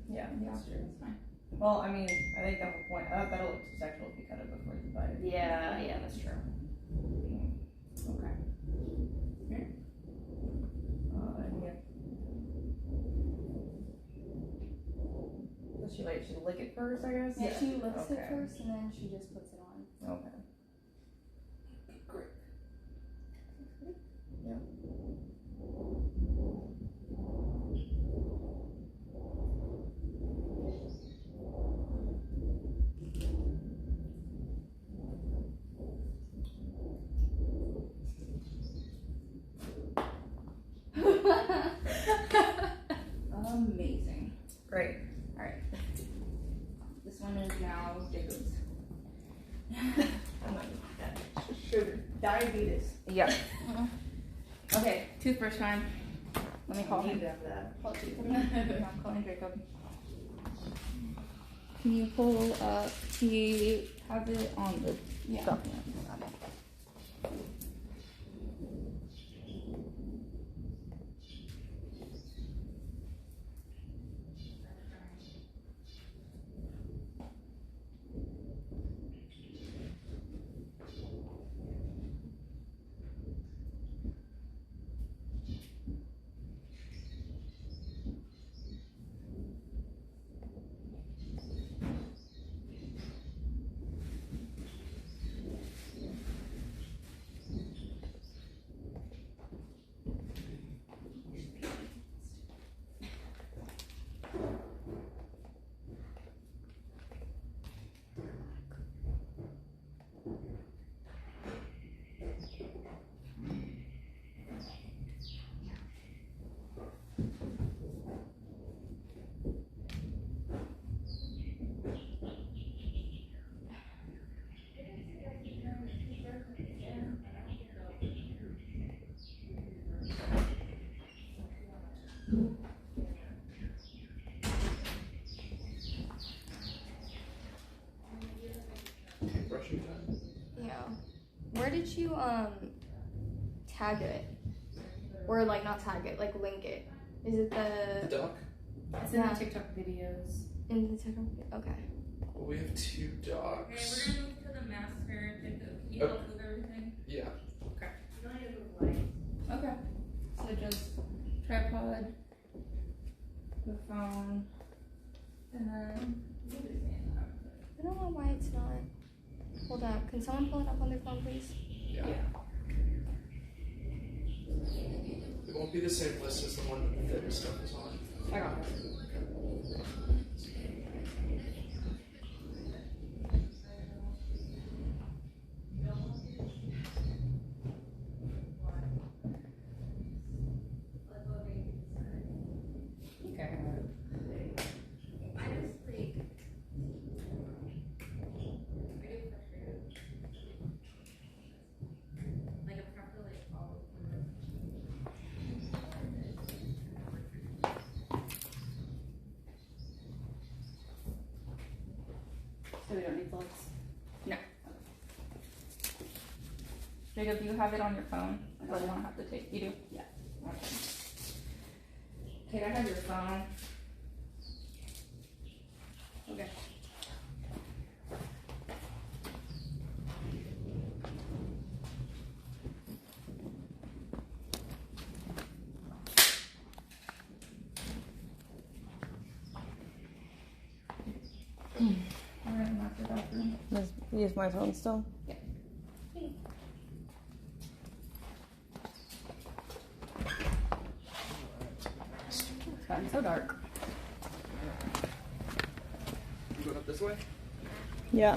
Yeah, that's true. That's fine. Well, I mean, I think that's the point. That'll look too sexual if you cut it before you bite it. Yeah, that's true. Okay. Here. And yeah. Does she like, she lick it first, I guess? Yeah, she licks Okay. it first and then she just puts it on. Okay. Great. Yeah. Amazing. Great. All right. This one is now Jacob's. I'm not that sugar. Diabetes. Yeah. Okay, toothbrush time. Let me call him. that. Call Jacob. I'm calling Jacob. Can you pull up? He has it on the document. Brushing time. Yeah. Where did you tag it? Or like not tag it, like link it? Is it the The duck? It's in the TikTok videos. In the second. Okay. Well, we have 2 dogs. Okay, we're gonna move to the master. Can you help move everything? Yeah. Okay. Okay. So just tripod, the phone, and then. I don't know why it's not. Hold up. Can someone pull it up on their phone, please? Yeah. It won't be the same list as the one that the fitness stuff is on. I got it. So we don't need lights? No. Jacob, do you have it on your phone? Or you don't have to take? You do? Yeah. Okay. Kate, I have your phone. Okay. We're gonna knock the bathroom. Use my phone still? Yeah. It's gotten so dark. You going up this way? Yeah.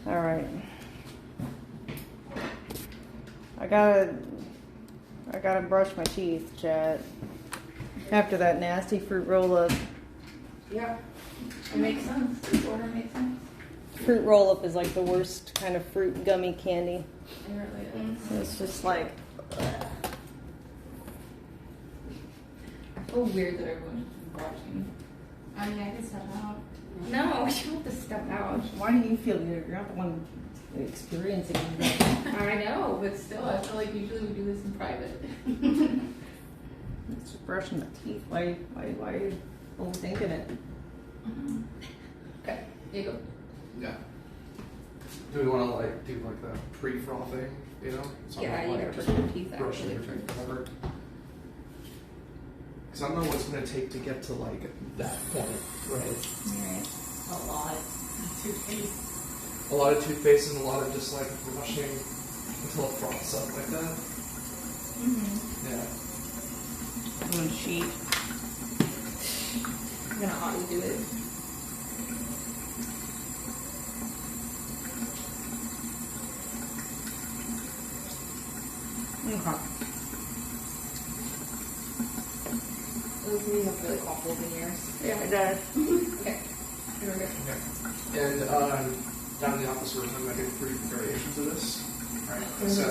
All right. I gotta brush my teeth, Chad. After that nasty fruit roll up. Yeah. It makes sense. This order makes sense. Fruit roll up is like the worst kind of fruit gummy candy. It really is. It's just like. So weird that everyone's watching. I mean, I can step out. No, you don't have to step out. Why do you feel you're not the one experiencing it? I know, but still, I feel like usually we do this in private. It's just brushing the teeth. Why are you overthinking it? Okay, here you go. Yeah. Do we want to like do like the pre-frothing, you know? Something Yeah, you like gotta just brush your teeth brushing actually your teeth first. covered. Because I don't know what it's going to take to get to like that point, right? Right. A lot of toothpaste. A lot of toothpaste and a lot of just like brushing until it froths up like that. Mm-hmm. Yeah. on sheet. I'm gonna auto do it. Okay. Those of you have really awful veneers. Yeah, it does. Okay. Here we go. And down in the office, we're talking about getting 3 variations of this. Right. So,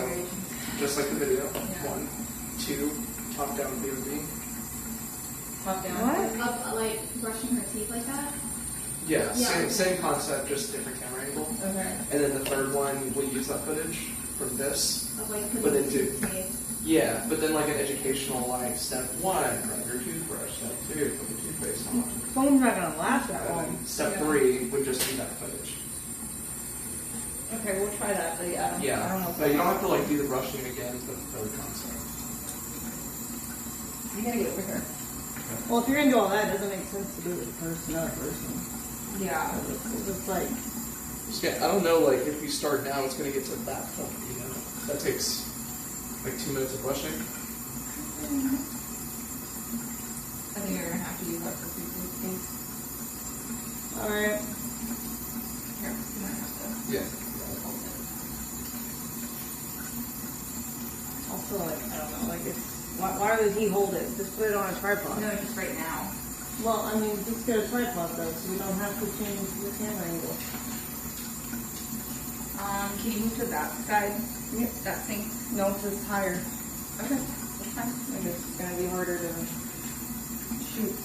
just like the video, 1, 2, top down POV. Top down. What? Up, like brushing her teeth like that? Yeah, same concept, just different camera angle. Okay. And then the third one, we'll use that footage from this. Of like But then do. face. Yeah, but then like an educational, like step 1, grab your toothbrush. Step 2, put the toothpaste on. Phone's not gonna last that long. And then step 3 would just be that footage. Okay, we'll try that, but yeah. I don't know. But you don't have to like do the brushing again for the third concept. You gotta get over here. Well, if you're gonna do all that, it doesn't make sense to do it with another person. Yeah. It's like. I don't know, like if we start now, it's gonna get to that point, you know? That takes like 2 minutes of brushing. I think you're gonna have to use that for toothpaste. Alright. Here, you might have to. Yeah. Also, like, I don't know, like, why would he hold it? Just put it on a tripod. No, just right now. Well, I mean, just get a tripod though, so we don't have to change the camera angle. Can you move to that side? Yep. That sink? No, it's just higher. Okay, that's fine. I guess it's gonna be harder to shoot.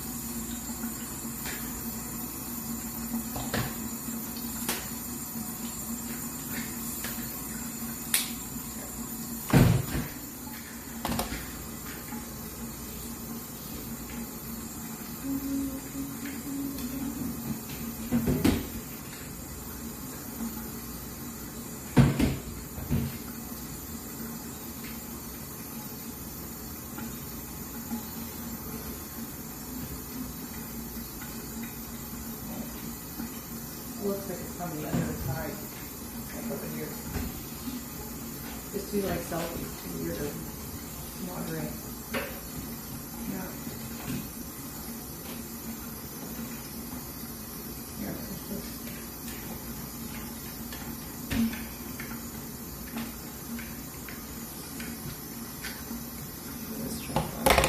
Looks like it's from the other side. Like over here. Just do like selfies to weird wandering. Yeah. Yeah, it's just. Let's try that.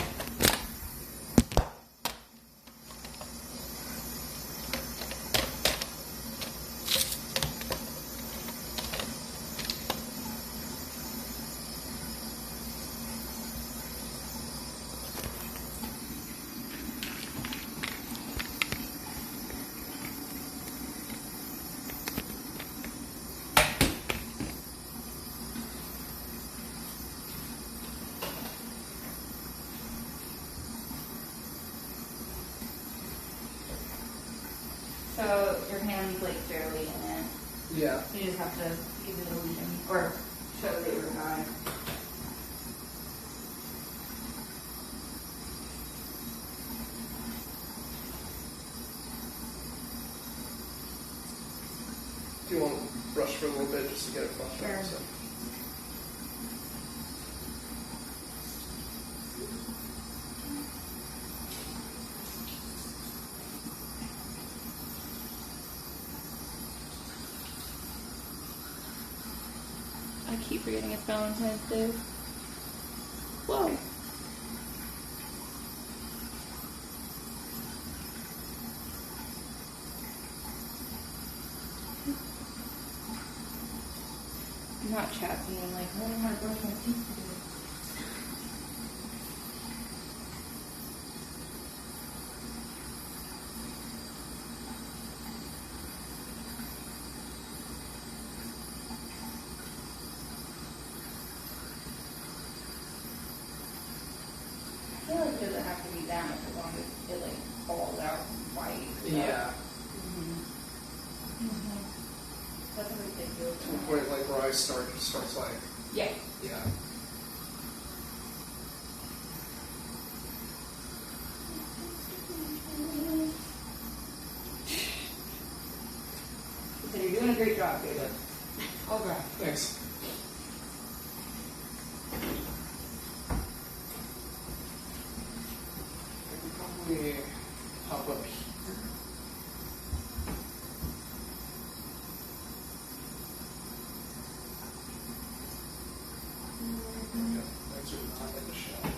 So your hand's like barely in it. Yeah. You just have to give it a lead or show that you're high. Do you want to brush for a little bit just to get it flushed Sure. out? So. I keep forgetting it's Valentine's Day. Whoa. I'm not chatting and like, what am I brushing my teeth to do? I feel like it doesn't have to be that much as long as it like falls out white. Yeah. That's a big deal. To the point like where I starts like. Yeah. Yeah. You're doing a great job, David. Okay. Thanks. Thanks for not like the shot.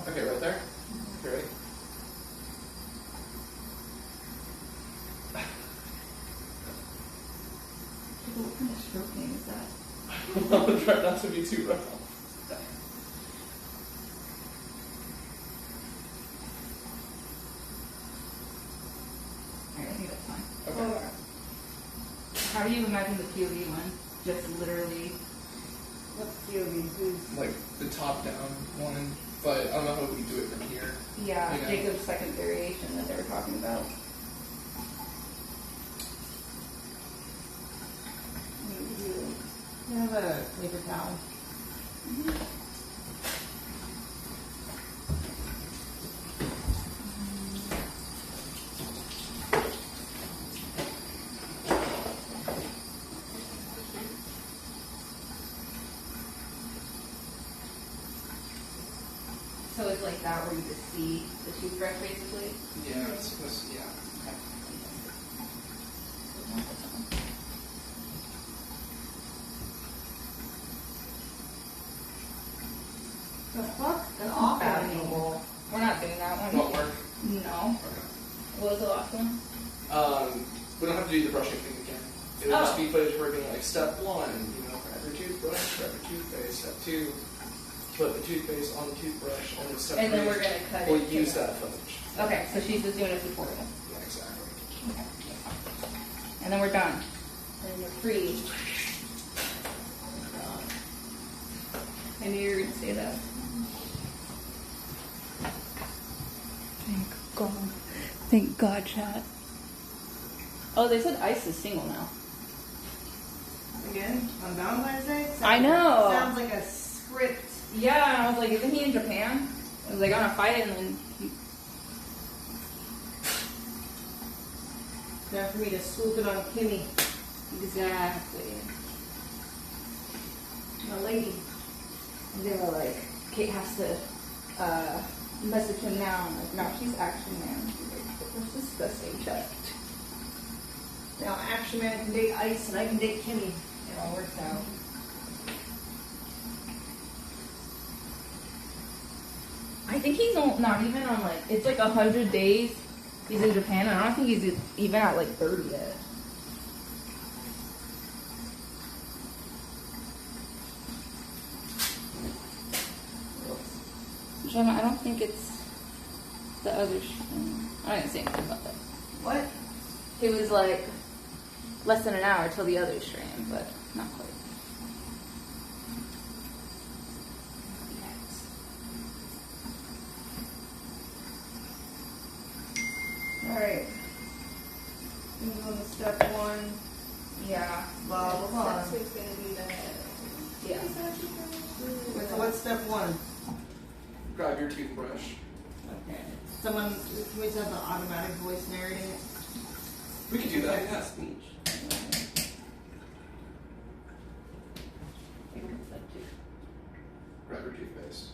Okay, right there. Okay, ready? What kind of stroking is that? I'll try not to be too rough. Alright, I think that's fine. Okay. How do you imagine the POV one? Just literally. What POV? Who's Like the top down one, but I don't know how we do it from here. Yeah, You know? Jacob's second variation that they were talking about. You have a paper towel. So it's like that where you just see the toothbrush basically? Yeah, it's supposed to, yeah. Okay. The fuck? That's unfathomable. We're not doing that one. Won't work? No. What was the last one? We don't have to do the brushing thing again. It'll just be footage where we're being like, step one, grab your toothbrush, grab your toothpaste. Step two, put the toothpaste on the toothbrush, and then step And three, then we're gonna cut we'll it use to that footage. Okay, so she's just doing a tutorial. Yeah, exactly. Okay. And then we're done. And you're free. I knew you were gonna say that. Thank God. Thank God, chat. Oh, they said Ice is single now. Again? On Valentine's Day? I know. Sounds like a script. Yeah, and I was like, isn't he in Japan? I was like, I'm gonna fight it, and then he... Time for me to swoop it on Kimmy. Exactly. My lady. And they were like, Kate has to message him now. I'm like, no, she's Action Man. She's like, that's disgusting, chat. Now Action Man can date Ice and I can date Kimmy. It all works out. I think he's not even on like, it's like 100 days he's in Japan, and I don't think he's even at like 30 yet. Gemma, I don't think it's the other I didn't say anything about that. What? It was like less than an hour till the other stream, but not quite. Alright. Move on to step one. Yeah. Blah, blah, blah. Step 2 is going to be the... Yeah. So what's step one? Grab your toothbrush. Okay. Someone, can we just have the automatic voice narrating it? We can do that, yeah. Grab your toothpaste.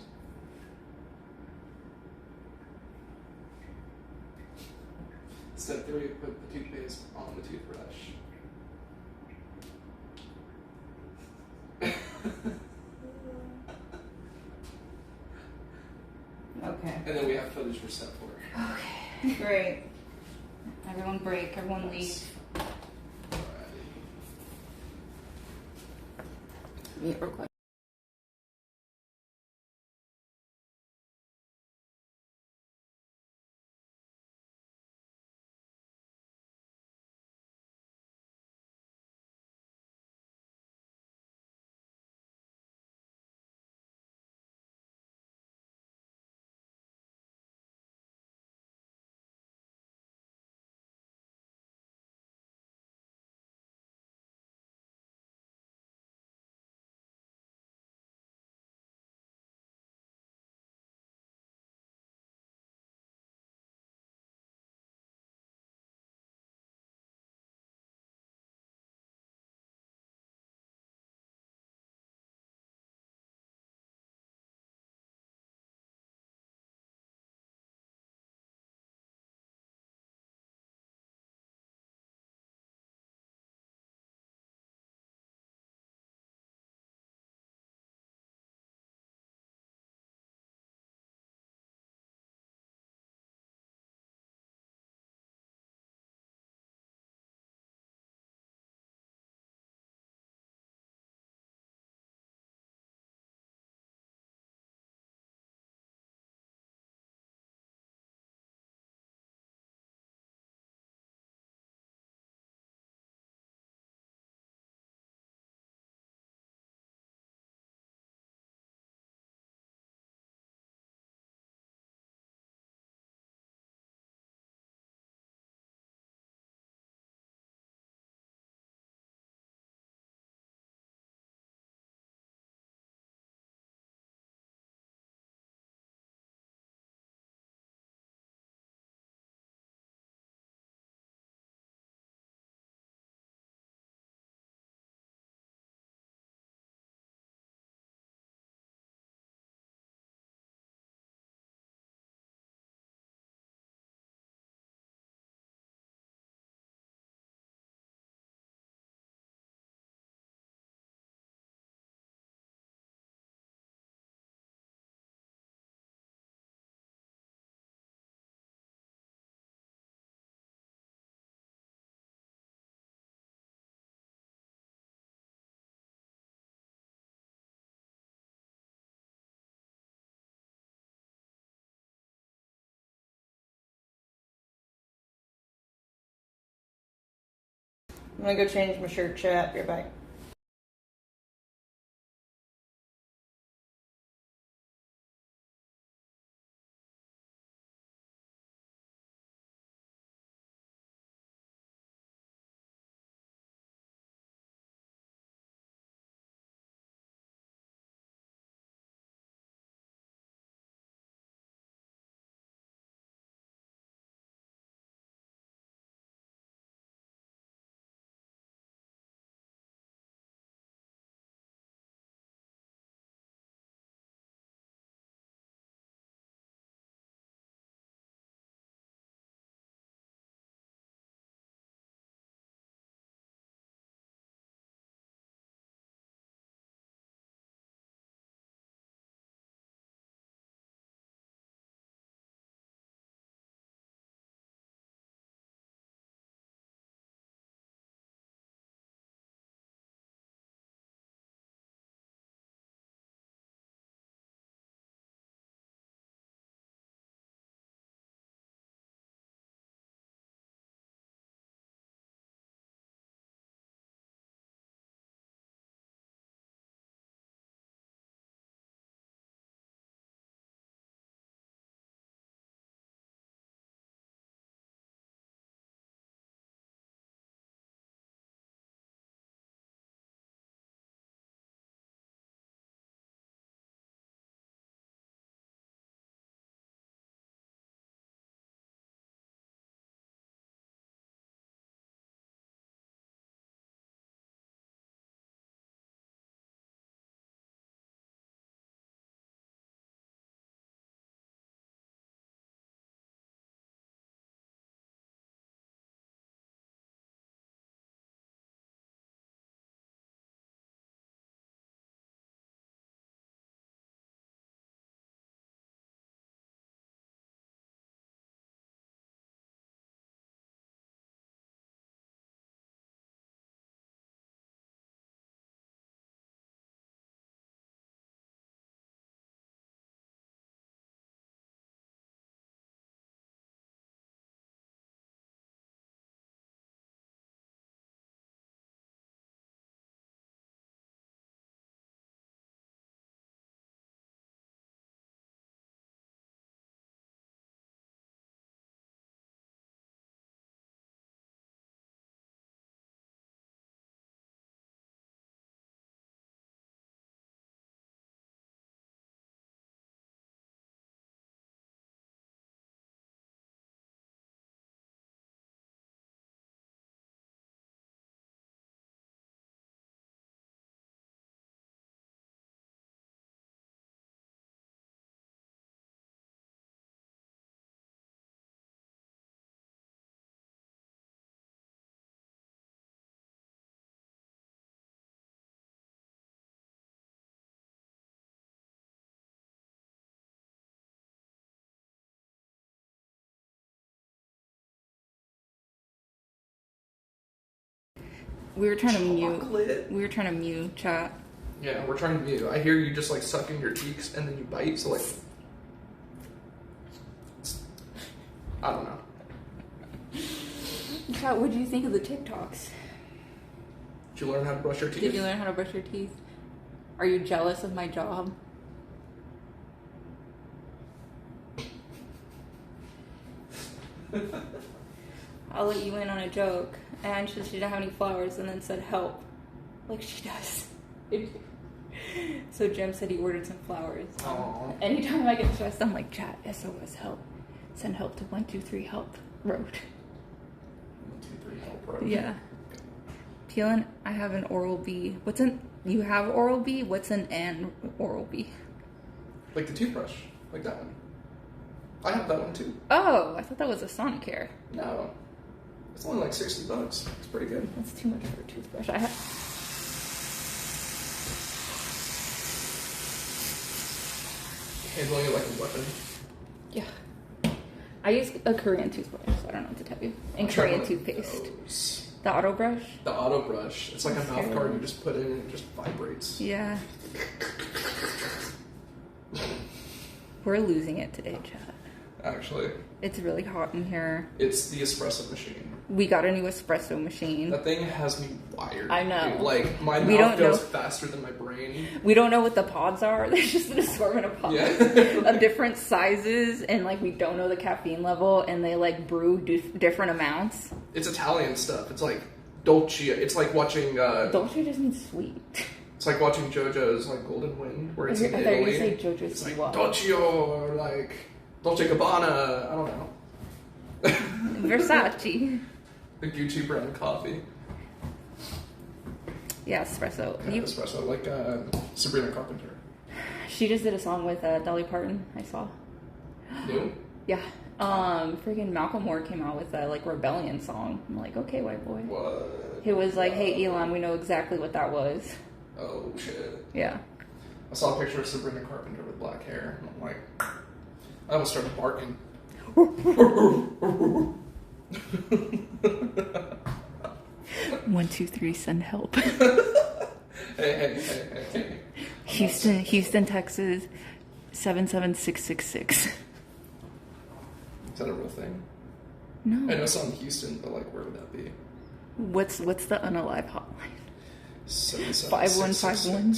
Step 3, put the toothpaste on the toothbrush. Okay. And then we have footage for step 4. Okay. Great. Everyone break. Everyone leave. Meet real quick. I'm gonna go change my shirt. Shut up. You're back. We were trying to mute. We were trying to mute chat. Yeah, we're trying to mute. I hear you just like sucking your cheeks and then you bite, so like... I don't know. Chat, what do you think of the TikToks? Did you learn how to brush your teeth? Did you learn how to brush your teeth? Are you jealous of my job? I'll let you in on a joke. And she didn't have any flowers and then said help. Like she does. So Jim said he ordered some flowers. Aww. Anytime I get stressed, I'm like, chat, SOS help. Send help to 123 help road. 123 help road. Yeah. Peeling, I have an Oral B. You have Oral B? What's an Oral B? Like the toothbrush. Like that one. I have that one too. Oh, I thought that was a Sonicare. No. It's only like $60. It's pretty good. That's too much for a toothbrush. I have... Handling it like a weapon. Yeah. I use a Korean toothbrush, so I don't know what to tell you. And Korean toothpaste. The auto brush? The auto brush. It's like a mouth guard you just put in and it just vibrates. Yeah. We're losing it today, chat. actually. It's really hot in here. It's the espresso machine. We got a new espresso machine. That thing has me wired. I know. Dude. Like, my We mouth don't goes know. faster than my brain. We don't know what the pods are. There's just an assortment of pods of different sizes, and like we don't know the caffeine level, and they like brew different amounts. It's Italian stuff. It's like dolce. It's like watching... Dolce just means sweet. It's like watching JoJo's like Golden Wind, where it's in I thought you were Italy. gonna say JoJo's It's like Siwa. Dolce or like Dolce Gabbana. I don't know. Versace. The Gucci brand coffee. Yeah, espresso. Kind of espresso, like Sabrina Carpenter. She just did a song with Dolly Parton. I saw. New? Yeah. Freaking Malcolm Moore came out with a like rebellion song. I'm like, okay, white boy. What? He was like, hey Elon, we know exactly what that was. Oh shit. Yeah. I saw a picture of Sabrina Carpenter with black hair, and I'm like, I almost started barking. 1, 2, 3, send help. Hey. Houston, Texas, 77666. Is that a real thing? No. I know it's on Houston, but like, where would that be? What's the unalive hotline? 5151.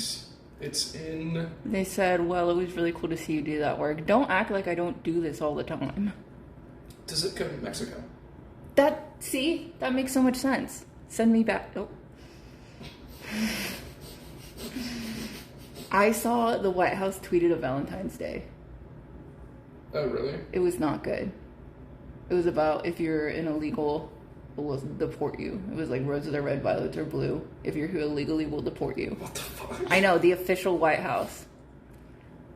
It's in... They said, well, it was really cool to see you do that work. Don't act like I don't do this all the time. Does it go to Mexico? See? That makes so much sense. Send me back. Oh. I saw the White House tweeted a Valentine's Day. Oh, really? It was not good. It was about if you're an illegal, we'll deport you. It was like roses are red, violets are blue. If you're here illegally, we'll deport you. What the fuck? I know, the official White House.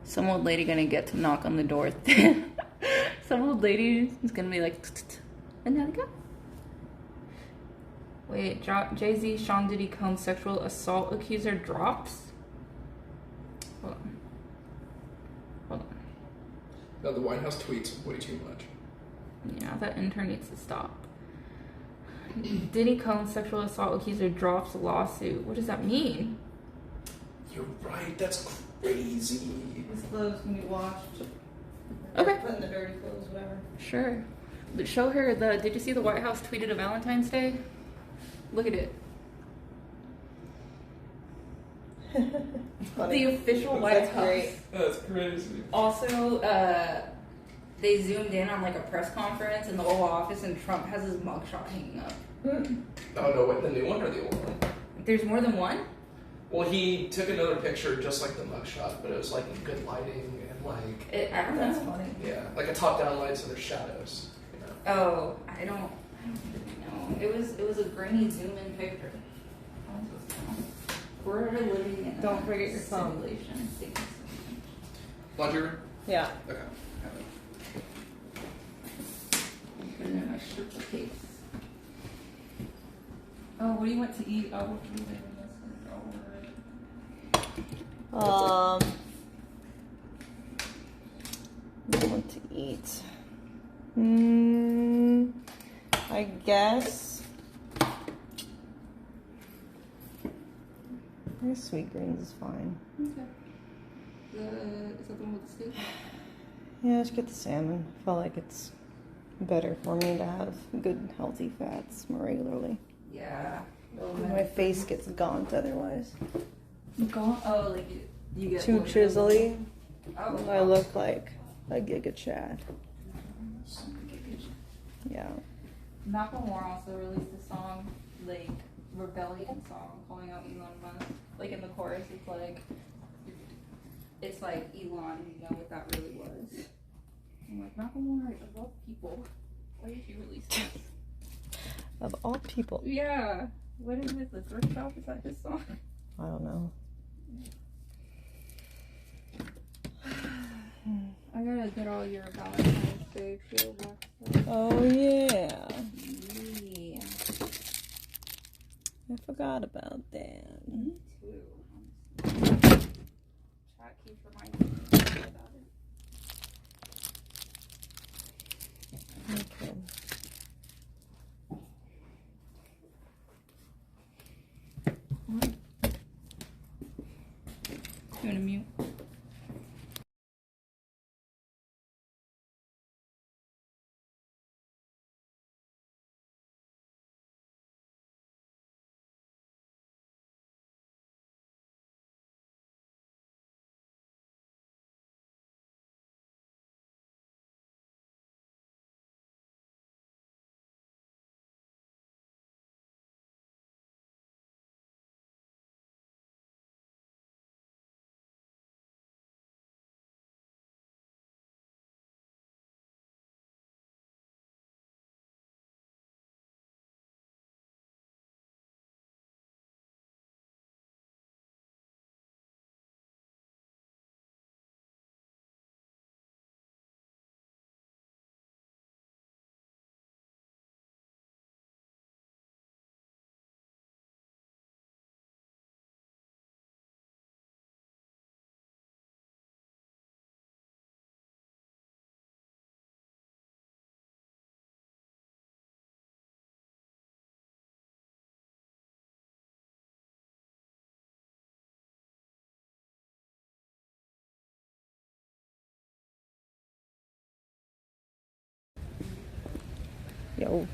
Some old lady gonna get to knock on the door. Some old lady is gonna be like, and there we go. Wait, Jay-Z, Sean Diddy Combs sexual assault accuser drops? Hold on. No, the White House tweets way too much. Yeah, that intern needs to stop. Diddy Combs sexual assault accuser drops lawsuit. What does that mean? You're right, that's crazy. His clothes can be washed. Okay. Put in the dirty clothes, whatever. Sure. But show her did you see the White House tweeted a Valentine's Day? Look at it. The official White House. Great. That's crazy. Also, they zoomed in on like a press conference in the Oval Office, and Trump has his mugshot hanging up. Oh no, wait, the new one or the old one? There's more than one? Well, he took another picture just like the mugshot, but it was like in good lighting and like... I don't know. That's funny. Yeah, like a top-down light, so there's shadows. You know? Oh, I don't know. It was a grainy zoom-in picture. We're living in Don't forget your phone. simulation. Laundry room? Yeah. Okay. Put it in my Sherpa case. Oh, what do you want to eat? Oh, what do you What do I want to eat? I guess. I guess sweet greens is fine. Okay. Is that the one with the steak? Yeah, just get the salmon. I feel like it's better for me to have good, healthy fats more regularly. Yeah. My face gets gaunt otherwise. Gaunt? Oh, like you get Too chiselly. Oh, I look like a Giga Chad. Yeah. Malcolm Moore also released a song, like rebellion song, calling out Elon Musk. Like in the chorus, it's like Elon, you know what that really was. I'm like, Malcolm Moore, of all people, why did you release this? Of all people. Yeah. What is it? The thrift shop? Is that his song? I don't know. I gotta get all your Valentine's Day feel back. Oh yeah. Yeah. I forgot about that. Me too. Chat keeps reminding me about it. Okay. Yo.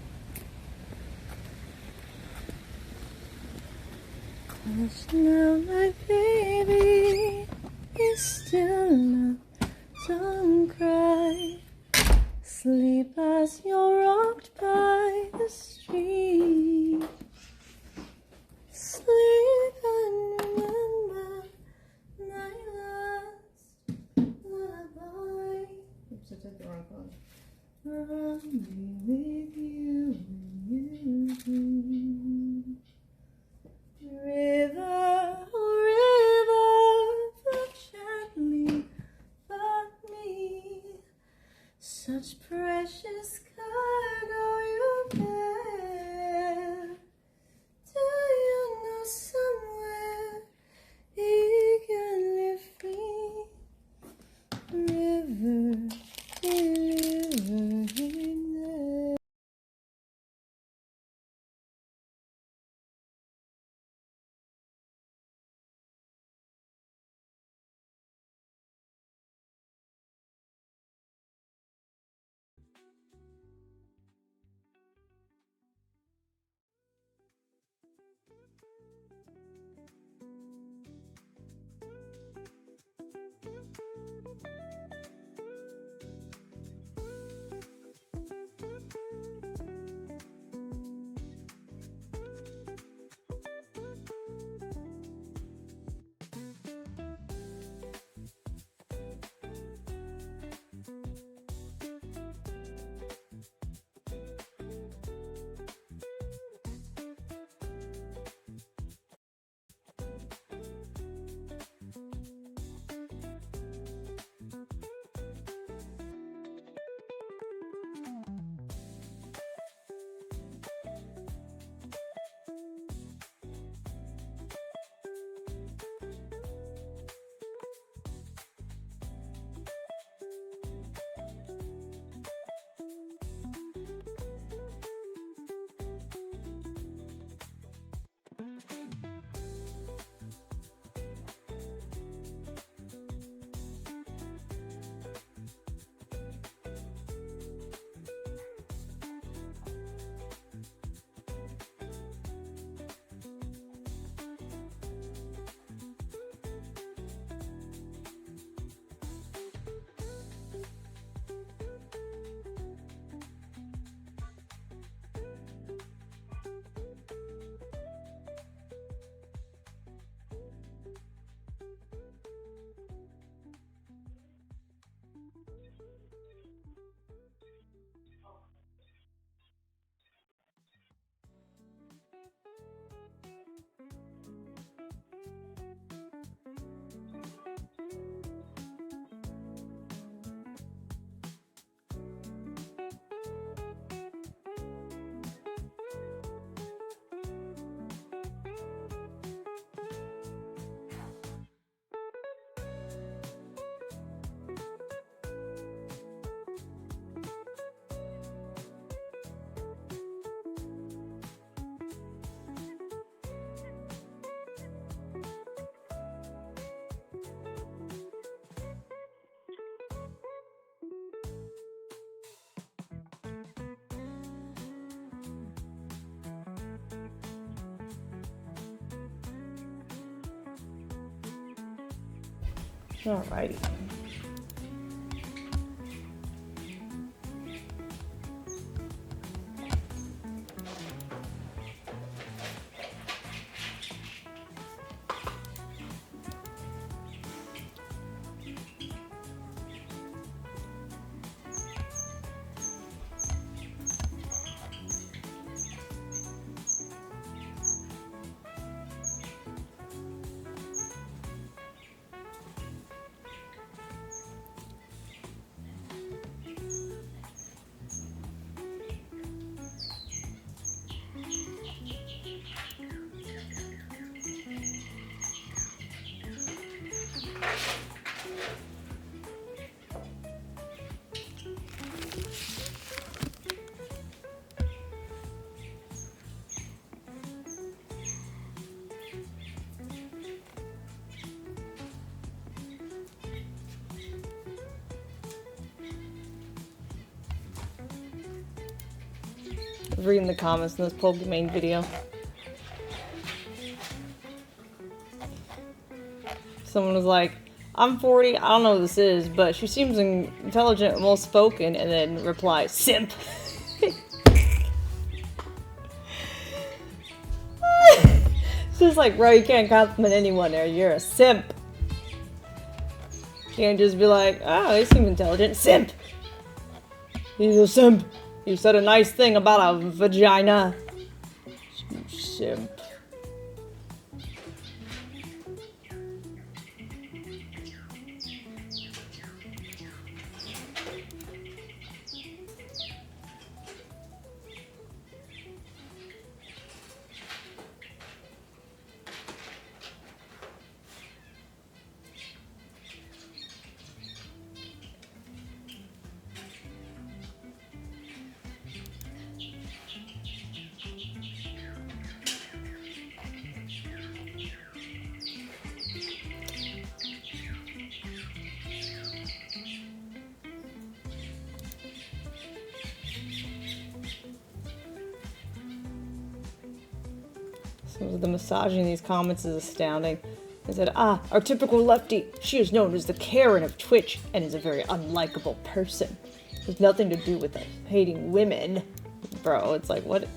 Hush now, my baby, is still enough. Don't cry. Sleep as you're rocked by the street. Sleep and remember my last lullaby. Oops, I took the wrong phone. I'll be with you when you do. River, oh river, flow gently but me. Such precious cargo you bear. Do you know somewhere you can live free? River, river, river. Alrighty. reading the comments in this Pokemon video. Someone was like, I'm 40, I don't know who this is, but she seems intelligent and well-spoken, and then replies, simp. It's just like, bro, you can't compliment anyone there, you're a simp. You can't just be like, oh, they seem intelligent, simp. He's a simp. You said a nice thing about a vagina. You simp. So the misogyny in these comments is astounding. They said, our typical lefty. She is known as the Karen of Twitch and is a very unlikable person. It has nothing to do with us hating women. Bro, it's like, what?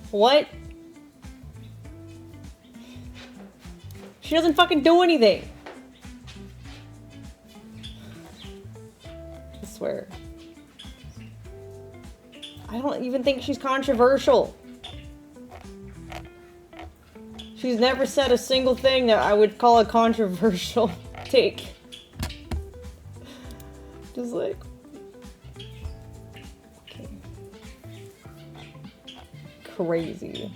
What? She doesn't fucking do anything. I swear. I don't even think she's controversial. She's never said a single thing that I would call a controversial take. Just like... Okay. Crazy.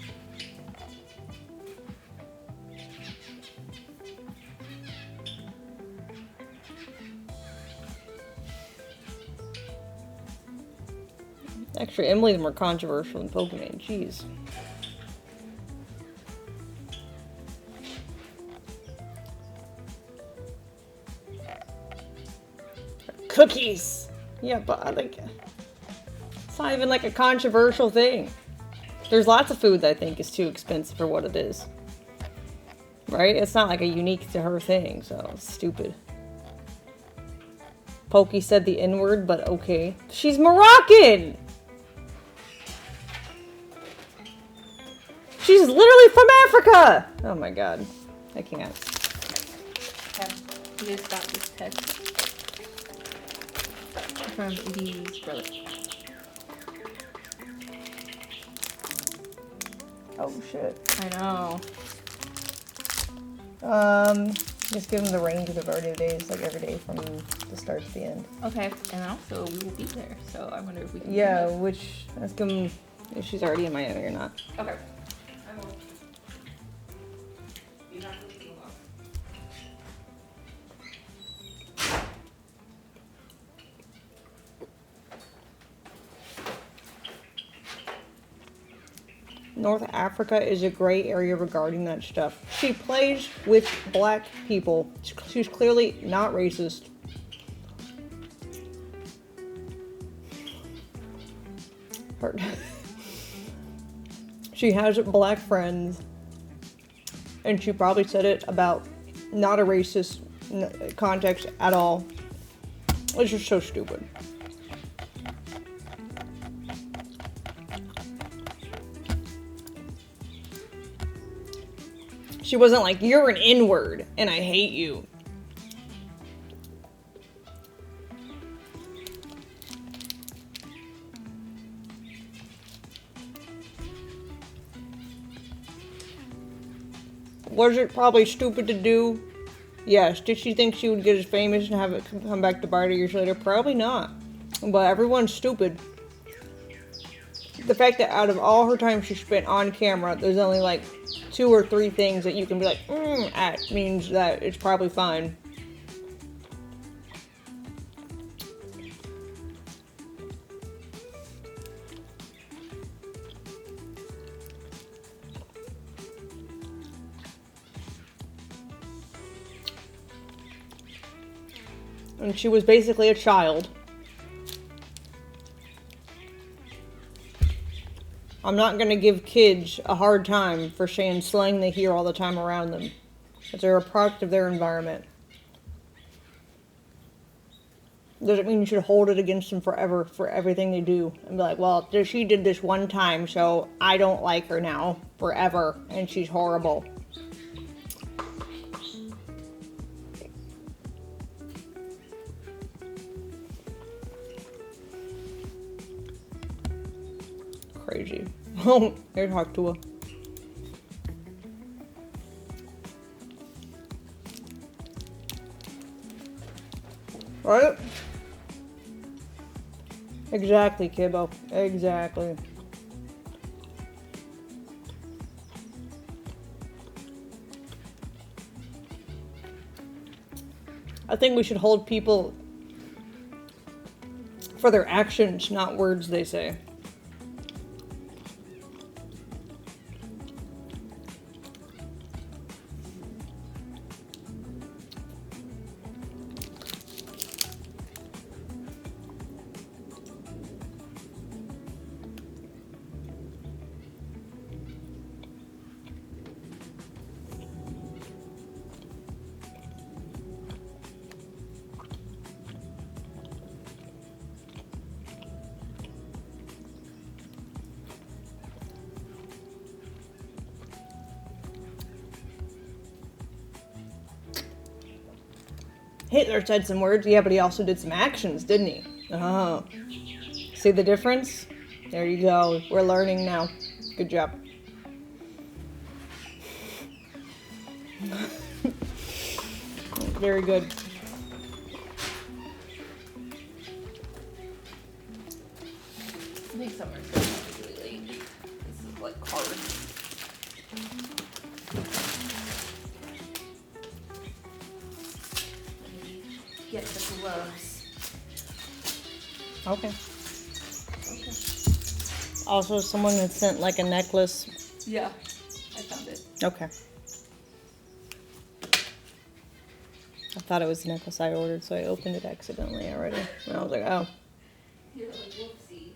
Actually, Emily's more controversial than Pokemon. Jeez. Cookies! Yeah, but I think it's not even like a controversial thing. There's lots of food that I think is too expensive for what it is. Right? It's not like a unique to her thing, so it's stupid. Pokey said the N-word, but okay. She's Moroccan! She's literally from Africa! Oh my god. I can't. You just got this text from Lee's brother. Oh shit. I know. Just give them the range of the birthday days, like every day from the start to the end. Okay, and also we will be there, so I wonder if we can. Yeah, which let's give them if she's already in Miami or not. Okay. North Africa is a gray area regarding that stuff. She plays with black people. She's clearly not racist. She has black friends. And she probably said it about not a racist context at all. It's just so stupid. She wasn't like, you're an N-word and I hate you. Was it probably stupid to do? Yes. Did she think she would get as famous and have it come back to bite her years later? Probably not. But everyone's stupid. The fact that out of all her time she spent on camera, there's only like 2 or 3 things that you can be like, at, means that it's probably fine. And she was basically a child. I'm not going to give kids a hard time for saying slang they hear all the time around them. Because they're a product of their environment. Doesn't mean you should hold it against them forever for everything they do. And be like, well, she did this one time, so I don't like her now forever. And she's horrible. Crazy. Oh, here, talk to her. Right? Exactly, kiddo. Exactly. I think we should hold people for their actions, not words they say. Hitler said some words, yeah, but he also did some actions, didn't he? Oh. See the difference? There you go. We're learning now. Good job. Very good. I think summer's really late. This is like cards. Get the gloves. Okay. Also, someone had sent like a necklace. Yeah, I found it. Okay. I thought it was the necklace I ordered, so I opened it accidentally already. And I was like, oh. You're like, whoopsies.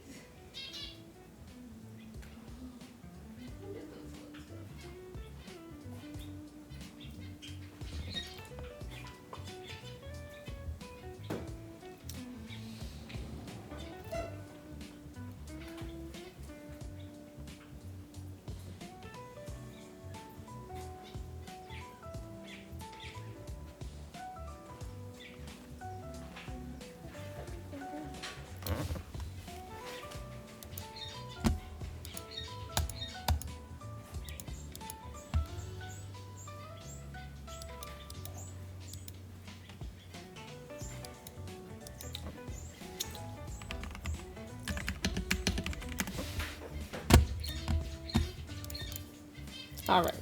All right.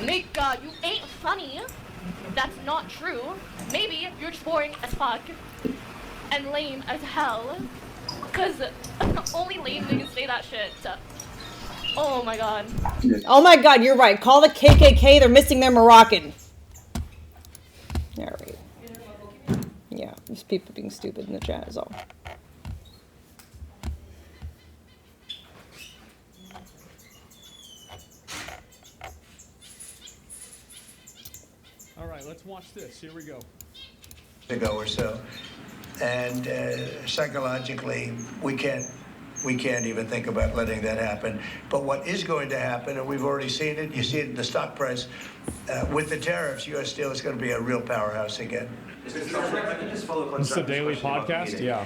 Nick, you ain't funny. That's not true. Maybe you're just boring as fuck and lame as hell. Cause only lame niggas say that shit. Oh my god. Oh my god, you're right. Call the KKK. They're missing their Moroccan. All right. Yeah, there's people being stupid in the chat is all. All right, let's watch this. Here we go. Ago or so, and psychologically, we can't even think about letting that happen. But what is going to happen, and we've already seen it, you see it in the stock price, with the tariffs, U.S. Steel is going to be a real powerhouse again. This is a daily podcast? Yeah.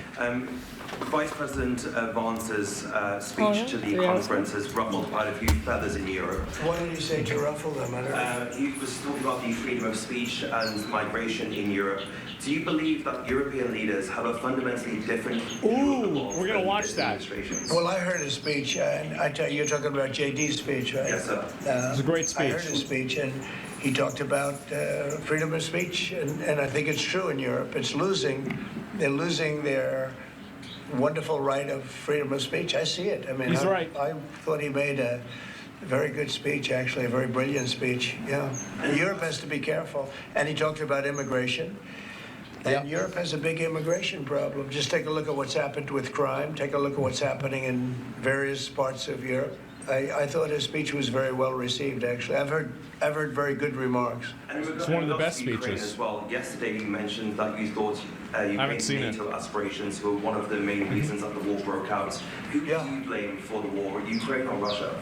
Vice President Vance's speech to the conference has ruffled quite a few feathers in Europe. Why did you say to ruffle them? He was talking about the freedom of speech and migration in Europe. Do you believe that European leaders have a fundamentally different Ooh, we're going to watch that. Well, I heard his speech, and I tell you, you're talking about JD's speech, right? Yes, sir. It was a great speech. I heard his speech, and he talked about freedom of speech, and I think it's true in Europe. It's losing. They're losing their wonderful right of freedom of speech. I see it. I mean, He's right. I thought he made a very good speech, actually, a very brilliant speech. Yeah. And Europe has to be careful. And he talked about immigration. And Europe has a big immigration problem. Just take a look at what's happened with crime. Take a look at what's happening in various parts of Europe. I thought his speech was very well received, actually. I've heard very good remarks. It's one of the best speeches. As well. Yesterday you mentioned that you thought Ukraine's NATO aspirations were one of the main reasons that the war broke out. Who do you blame for the war, Ukraine or Russia?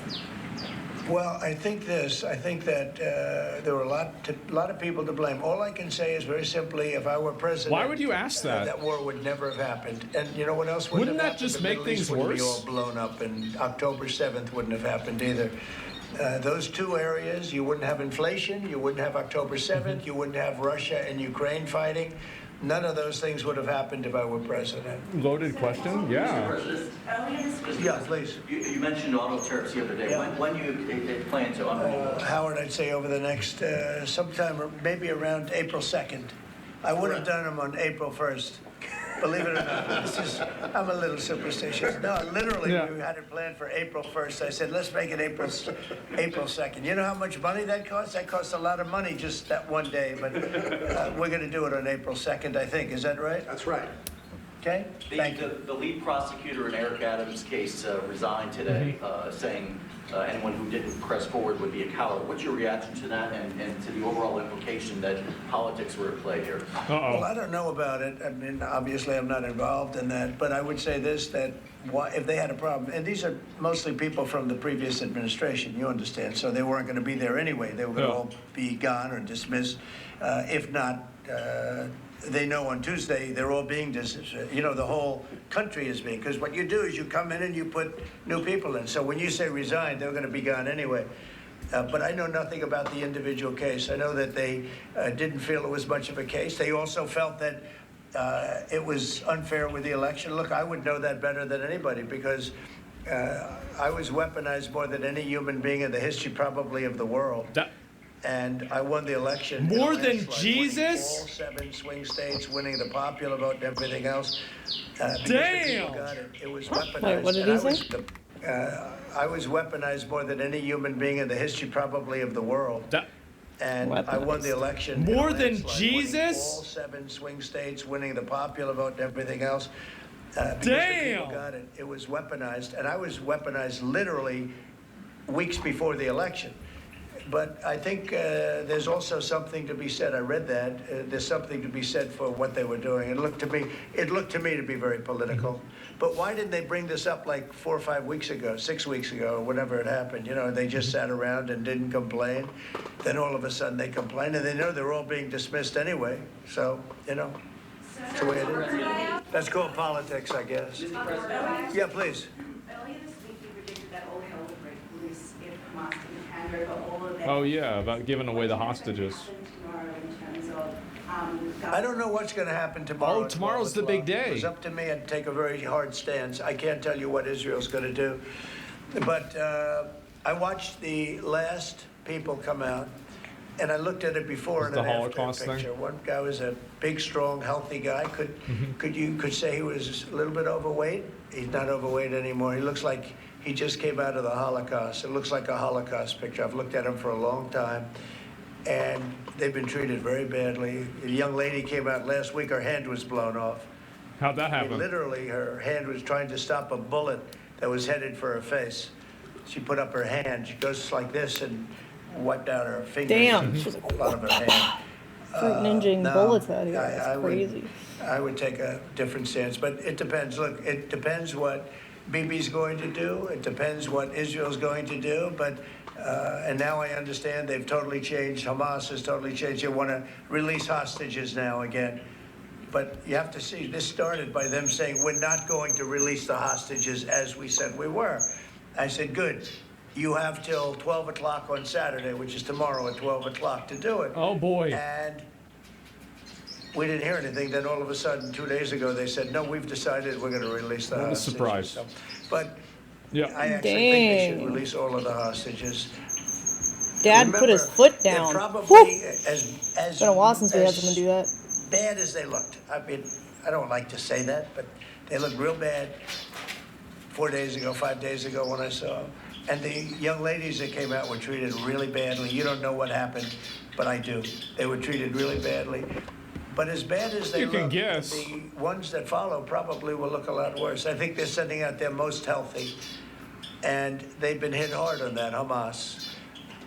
Well, I think that there were a lot of people to blame. All I can say is very simply, if I were president, Why would you ask that? That war would never have happened. And you know what else wouldn't Wouldn't have that happened? just The make Middle things East wouldn't be worse? all blown up, and October 7th wouldn't have happened either. Those two areas, you wouldn't have inflation, you wouldn't have October 7th, you wouldn't have Russia and Ukraine fighting. None of those things would have happened if I were president. Loaded question? Yeah. Yeah, please. You mentioned auto tariffs the other day. Yeah. When do you plan to unroll? Howard, I'd say over the next sometime, or maybe around April 2nd. I would have done them on April 1st. Believe it or not, I'm a little superstitious. No, literally, we had it planned for April 1st. I said, let's make it April 2nd. You know how much money that costs? That costs a lot of money just that one day, but we're going to do it on April 2nd, I think. Is that right? That's right. Okay, thank you. The lead prosecutor in Eric Adams' case resigned today, saying anyone who didn't press forward would be a coward. What's your reaction to that and to the overall implication that politics were at play here? Well, I don't know about it. I mean, obviously, I'm not involved in that. But I would say this, that if they had a problem, and these are mostly people from the previous administration, you understand, so they weren't going to be there anyway. They were going to all be gone or dismissed. If not, they know on Tuesday they're all being dismissed. You know, the whole country is being, because what you do is you come in and you put new people in. So when you say resign, they're going to be gone anyway. But I know nothing about the individual case. I know that they didn't feel it was much of a case. They also felt that it was unfair with the election. Look, I would know that better than anybody because I was weaponized more than any human being in the history probably of the world. And I won the election. More than Jesus? All 7 swing states, winning the popular vote and everything else. Damn! It was weaponized. Wait, what did he say? I was weaponized more than any human being in the history probably of the world. And I won the election. More than Jesus? All 7 swing states, winning the popular vote and everything else. Damn! It was weaponized. And I was weaponized literally weeks before the election. But I think there's also something to be said. I read that there's something to be said for what they were doing. It looked to me to be very political. But why didn't they bring this up like 4 or 5 weeks ago, 6 weeks ago, or whenever it happened? You know, they just sat around and didn't complain. Then all of a sudden they complain, and they know they're all being dismissed anyway. So you know, that's the way it is. That's called politics, I guess. Yeah, please. Earlier this week, you predicted that all hell would break loose if Hamas didn't hand over all of their. Oh yeah, about giving away the hostages. I don't know what's going to happen tomorrow. Oh, tomorrow's the big day. It was up to me. I'd take a very hard stance. I can't tell you what Israel's going to do. But I watched the last people come out, and I looked at it before and the after Holocaust picture. thing? One guy was a big, strong, healthy guy. Could say he was a little bit overweight. He's not overweight anymore. He looks like he just came out of the Holocaust. It looks like a Holocaust picture. I've looked at him for a long time. And they've been treated very badly. A young lady came out last week, her hand was blown off. How'd that I mean, happen? literally, her hand was trying to stop a bullet that was headed for her face. She put up her hand, she goes like this and wiped out her fingers. Damn. And a lot of her hand. Fruit ninjing no, bullets out here. That's crazy. I would take a different stance, but it depends. Look, it depends what Bibi's going to do. It depends what Israel's going to do, but and now I understand they've totally changed. Hamas has totally changed. They want to release hostages now again. But you have to see, this started by them saying, we're not going to release the hostages as we said we were. I said, good. You have till 12 o'clock on Saturday, which is tomorrow at 12 o'clock to do it. Oh, boy. And we didn't hear anything. Then all of a sudden, 2 days ago, they said, no, we've decided we're going to release the What a hostages. surprise. So, but yeah. I actually think they should release all of the hostages. Dad put his foot down. They're probably Woo! as It's been a while since we had someone do that. bad as they looked. I mean, I don't like to say that, but they looked real bad 4 days ago, 5 days ago when I saw them. And the young ladies that came out were treated really badly. You don't know what happened, but I do. They were treated really badly. But as bad as they You can look, guess. the ones that follow probably will look a lot worse. I think they're sending out their most healthy, and they've been hit hard on that, Hamas.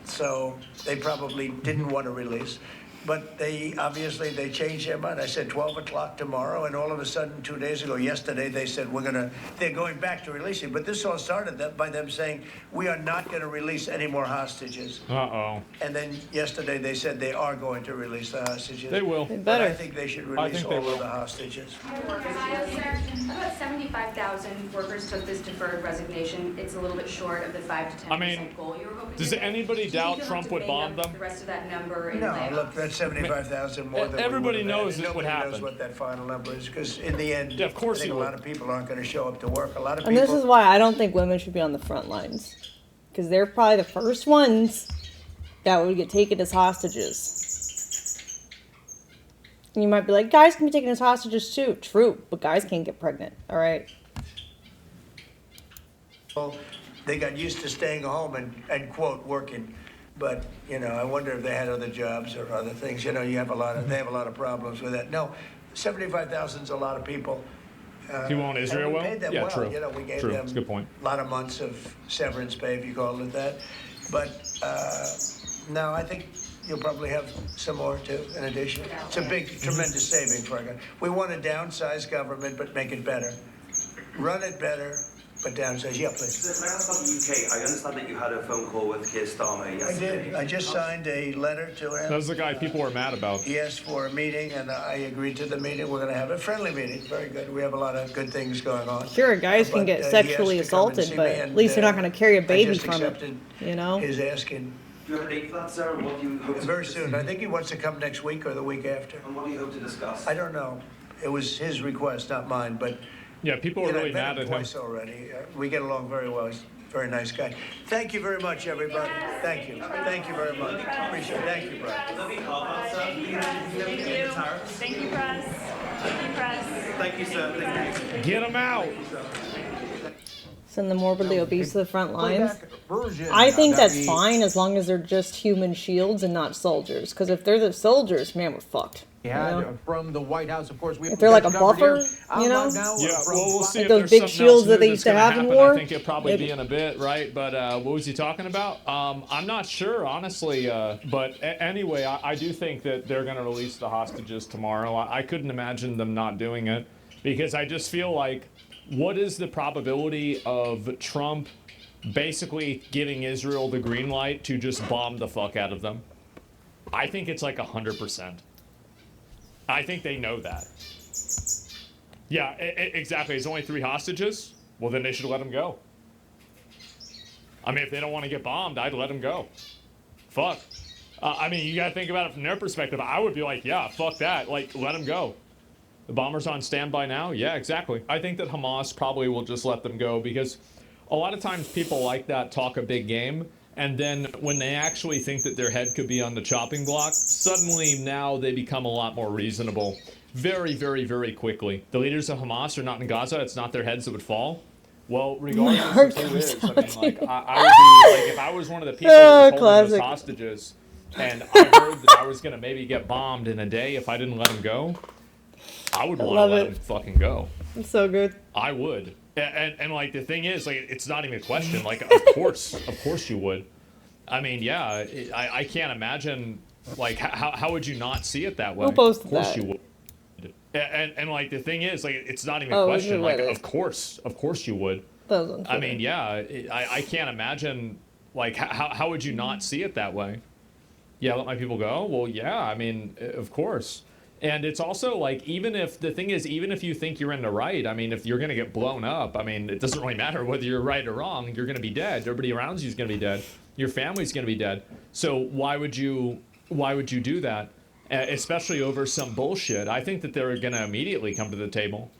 So they probably didn't want to release. But they changed their mind. I said 12 o'clock tomorrow, and all of a sudden, 2 days ago, yesterday, they said they're going back to releasing. But this all started by them saying, we are not going to release any more hostages. Uh-oh. And then yesterday they said they are going to release the hostages. They will. They better. But I think they should release all of the hostages. About 75,000 workers took this deferred resignation. It's a little bit short of the 5 to 10% goal you were hoping to does get. anybody Do you doubt think Trump you'll would have to bomb make up them? The rest of that number in No, layoffs? look, that's 75,000 more than everybody we would have knows had. this would Nobody happen. knows what that final number is, because in the end, Yeah, of course I think you a would. lot of people aren't going to show up to work. A lot of And people. this is why I don't think women should be on the front lines. Because they're probably the first ones that would get taken as hostages. And you might be like, guys can be taken as hostages too. True, but guys can't get pregnant, all right? They got used to staying home and quote, working. But, I wonder if they had other jobs or other things. They have a lot of problems with that. No, 75,000 is a lot of people. You want Israel and we well? paid them Yeah, well. true. We gave True. them That's a good point. a lot of months of severance pay, if you call it that. But no, I think you'll probably have some more too, in addition. It's a big, tremendous saving for our country. We want to downsize government, but make it better. Run it better, but downsize. Yeah, please. So, can I ask about the UK? I understand that you had a phone call with Keir Starmer yesterday. I did. I just signed a letter to him. That was the guy people were mad about. He asked for a meeting, and I agreed to the meeting. We're going to have a friendly meeting. Very good. We have a lot of good things going on. Sure, guys can But, get he sexually asked to come and assaulted, see but me, at and, least they're not going to carry a I baby just from it, accepted His asking. Do you have a date for that, Sarah? What do you hope to Very soon. I think he wants to come next week or the week after. And what do you hope to discuss? I don't know. It was his request, not mine, but... Yeah, people were really I've met mad at him. twice already. We get along very well. He's a very nice guy. Thank you very much, everybody. Thank you. Thank you very much. Appreciate it. Thank you, Brian. Thank you. Thank you, press. Thank you, press. Thank you, sir. Thank you. Get him out. Send the morbidly obese to the front lines. Version I think that that's we- fine as long as they're just human shields and not soldiers. Because if they're the soldiers, man, we're fucked. Yeah, You know? from the White House, of course. If they're like a buffer, you know? Yeah, well, we'll see Like if those there's big something shields else that they new used that's to gonna have in happen. war. I think it'll probably Maybe. be in a bit, right? But what was he talking about? I'm not sure, honestly. But anyway, I do think that they're going to release the hostages tomorrow. I couldn't imagine them not doing it because I just feel like, what is the probability of Trump basically giving Israel the green light to just bomb the fuck out of them? I think it's like 100%. I think they know that. Yeah, exactly. There's only 3 hostages. Well, then they should let them go. I mean, if they don't want to get bombed, I'd let them go. Fuck. I mean, you gotta think about it from their perspective. I would be like, yeah, fuck that. Like, let them go. The bombers on standby now? Yeah, exactly. I think that Hamas probably will just let them go because a lot of times people like that talk a big game, and then when they actually think that their head could be on the chopping block, suddenly now they become a lot more reasonable. Very, very, very quickly. The leaders of Hamas are not in Gaza. It's not their heads that would fall. Well, regardless of who is, I mean, like, I would be, like, if I was one of the people that was holding those hostages, and I heard that I was going to maybe get bombed in a day if I didn't let them go, I would want to let them fucking go. It's so good. I would. And like, the thing is, like, it's not even a question. Like, of course you would. I mean, yeah, I can't imagine, like, how would you not see it that way? Who posted Of course that? you would. And like, the thing is, like, it's not even a question. Like, of course you would. That was on I Twitter. mean, yeah, I can't imagine, like, how would you not see it that way? Yeah, let my people go? Well, yeah, I mean, of course. And it's also like, even if you think you're in the right, I mean, if you're going to get blown up, I mean, it doesn't really matter whether you're right or wrong. You're going to be dead. Everybody around you is going to be dead. Your family's going to be dead. So why would you do that? Especially over some bullshit. I think that they're going to immediately come to the table.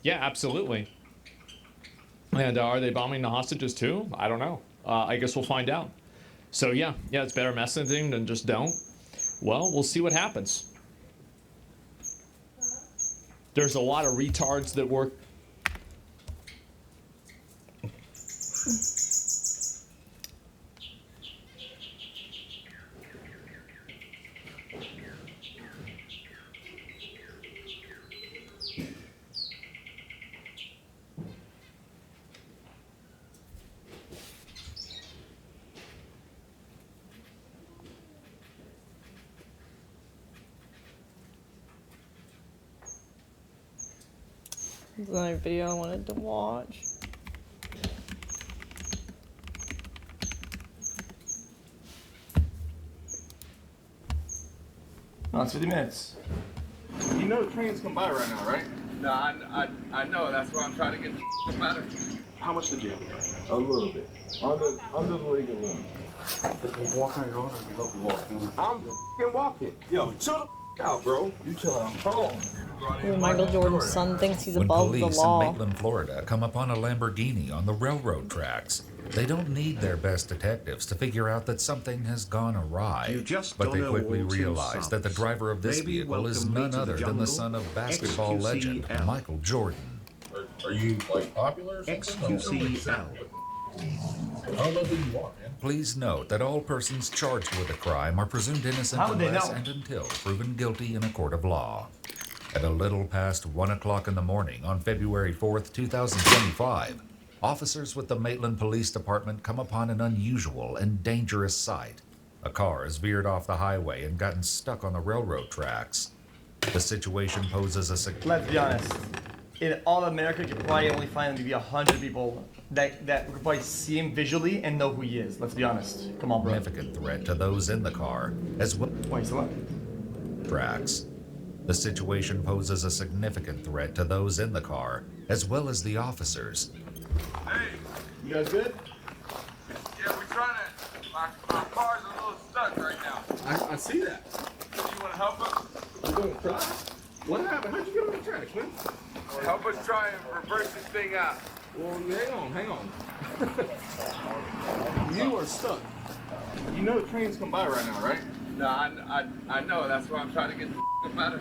Yeah, absolutely. And are they bombing the hostages too? I don't know. I guess we'll find out. So yeah, it's better messaging than just don't. Well, we'll see what happens. There's a lot of retards that work. There's another video I wanted to watch. No, it's 50 minutes. You know the trains come by right now, right? No, I know. That's why I'm trying to get the matter. How much did you have? A little bit. Under the legal limit. Walk on your own or you help you walk? I'm f***ing walking. Yo, chill the out, bro. You chill out. Hold on. Ooh, Michael Jordan's son thinks he's When above the police law. in Maitland, Florida come upon a Lamborghini on the railroad tracks, they don't need their best detectives to figure out that something has gone awry. But they quickly realize that the driver of this vehicle is none other than the son of basketball legend Michael Jordan. Are you, like, popular or something? XQCL. I don't know who you are, man. Please note that all persons charged with a crime are presumed innocent How would they unless know? and until proven guilty in a court of law. At a little past 1 o'clock in the morning on February 4th, 2025, officers with the Maitland Police Department come upon an unusual and dangerous sight. A car has veered off the highway and gotten stuck on the railroad tracks. The situation poses a Let's be honest. In all America, you could probably only find maybe 100 people that could probably see him visually and know who he is. Let's be honest. Come on, bro. significant threat to those in the car, as well. Wait, so what? Tracks. The situation poses a significant threat to those in the car, as well as the officers. Hey, you guys good? Yeah, we're trying to. My car's a little stuck right now. I see that. You want to help us? You gonna try? What happened? How'd you get on the track, man? Help us try and reverse this thing out. Well, hang on. You are stuck. You know the trains come by right now, right? No, I know. That's why I'm trying to get the matter.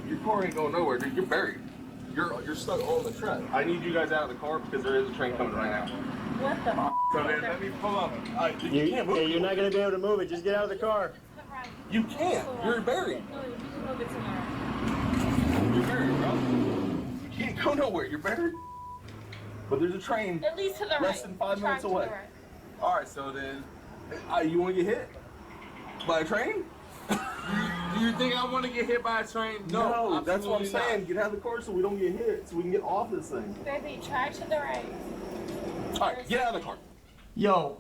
Your car ain't going nowhere, dude. You're buried. You're stuck on the track. I need you guys out of the car because there is a train coming right now. What the f? So then let me pull up. You can't move. You're not gonna be able to move it. Just get out of the car. You can't. You're buried. No, you can move it tomorrow. You're buried, bro. You can't go nowhere. You're buried. But there's a train At least to the right. less than 5 minutes away. All right, so then. You want to get hit by a train? Do you think I want to get hit by a train? No, that's what I'm absolutely not. saying. Get out of the car so we don't get hit, so we can get off this thing. Baby, try to the right. All right, get out of the car. Yo,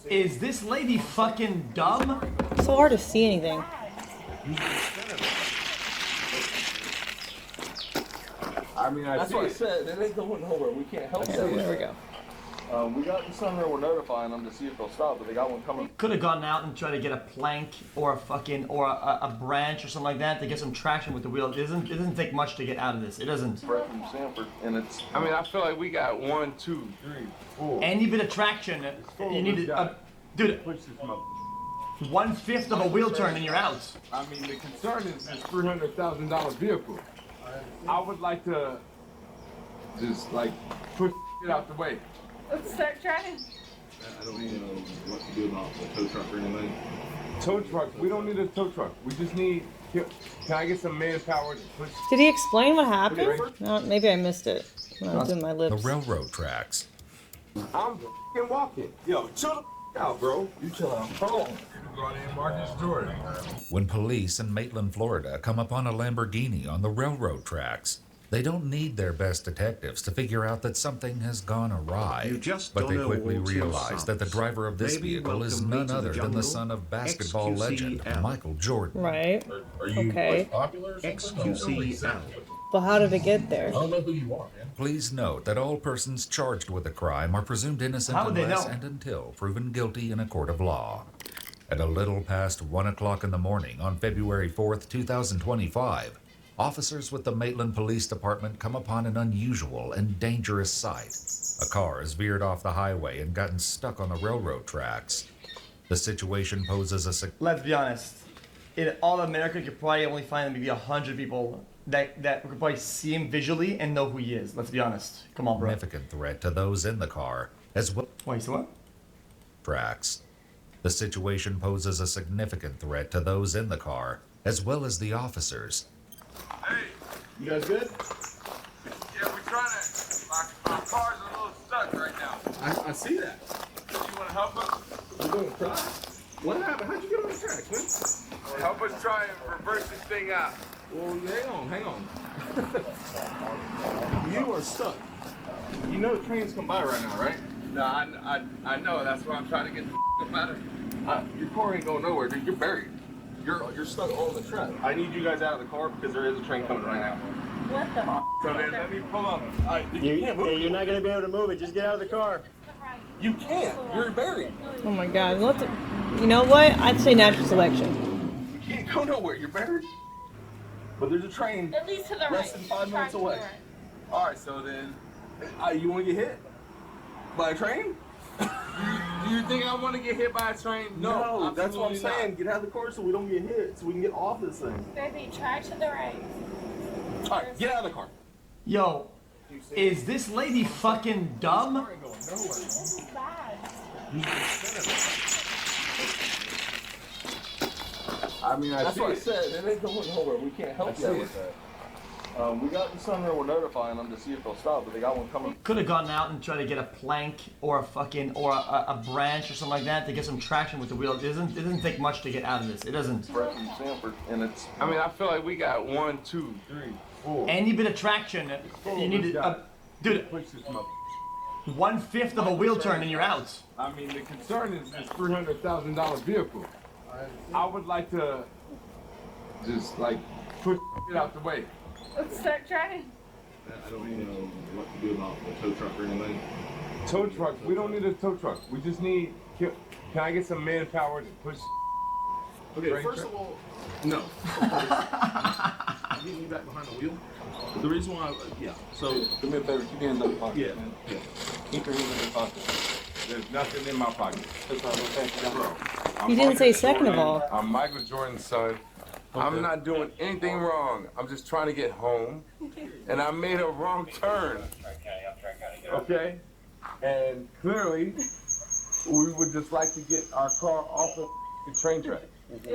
is this lady fucking dumb? It's so hard to see anything. I mean, That's what I said. It ain't going nowhere. We can't help Okay, it. there we go. We got the sun here. We're notifying them to see if they'll stop, but they got one coming. Could have gone out and tried to get a plank or a branch or something like that to get some traction with the wheel. It doesn't take much to get out of this. It doesn't. Brett from Sanford, and it's. I mean, I feel like we got 1, 2, 3, 4. Any bit of traction, you need to. Dude, push this mother. 1/5 of a wheel turn and you're out. I mean, the concern is this $300,000 vehicle. I would like to just like push it out the way. Let's start trying. I don't even know what to do about the tow truck or anything. Tow truck? We don't need a tow truck. We just need. Can I get some manpower to push? Did he explain what happened? No, maybe I missed it when I was doing my The lips. railroad tracks. I'm f***ing walking. Yo, chill the out, bro. You chill out. Hold on. You brought in Marcus Jordan. When police in Maitland, Florida come upon a Lamborghini on the railroad tracks, they don't need their best detectives to figure out that something has gone awry. But they quickly realize that the driver of this vehicle is none other than the son of basketball legend Michael Jordan. Right. Are you Okay. popular or something? XQCL. But how did it get there? I don't know who you are, man. Please note that all persons charged with a crime are presumed innocent How would they unless know? and until proven guilty in a court of law. At a little past 1 o'clock in the morning on February 4th, 2025, officers with the Maitland Police Department come upon an unusual and dangerous sight. A car has veered off the highway and gotten stuck on the railroad tracks. The situation poses a Let's be honest. In all America, you could probably only find maybe 100 people that could probably see him visually and know who he is. Let's be honest. Come on, bro. significant threat to those in the car, as well. Wait, so what? Tracks. The situation poses a significant threat to those in the car, as well as the officers. Hey, you guys good? Yeah, we're trying to. My car's a little stuck right now. I see that. You want to help us? You gonna try? What happened? How'd you get on the track, man? Help us try and reverse this thing out. Well, hang on. You are stuck. You know the trains come by right now, right? No, I know. That's why I'm trying to get the matter. Your car ain't going nowhere, dude. You're buried. You're stuck on the track. I need you guys out of the car because there is a train coming right now. What the? So then let me pull up. You can't move. You're not gonna be able to move it. Just get out of the car. You can't. You're buried. Oh my God. You know what? I'd say natural selection. You can't go nowhere. You're buried. But there's a train At least to the less than 5 minutes away. All right, so then you want to get hit by a train? Do you think I want to get hit by a train? No, that's what I'm absolutely saying. Get out of the car so we don't get hit, so we can get off this thing. Baby, try to the right. All right, get out of the car. Yo, is this lady fucking dumb? This is bad. I mean, That's what I said. It ain't going nowhere. We can't help you with that. We got the son and we're notifying them to see if they'll stop, but they got one coming. Could have gone out and tried to get a plank or a branch or something like that to get some traction with the wheel. It doesn't take much to get out of this. It doesn't. Brett from Sanford, and it's. I mean, I feel like we got 1, 2, 3, 4. Any bit of traction, you need to, dude. 1/5 of a wheel turn and you're out. I mean, the concern is this $300,000 vehicle. I would like to just like push it out the way. Let's start trying. I don't know what to do about the tow truck or anything. Tow truck? We don't need a tow truck. We just need. Can I get some manpower to push? Okay, first of all, no. I'm getting you back behind the wheel. The reason why, so. Do me a favor, keep your hands in your pocket. Yeah. Man. Yeah. Keep your hands in your pocket. There's nothing in my pocket. You didn't say second of all. I'm Michael Jordan's son. Okay. I'm not doing anything wrong. I'm just trying to get home. And I made a wrong turn. Okay? And clearly, we would just like to get our car off of the train track.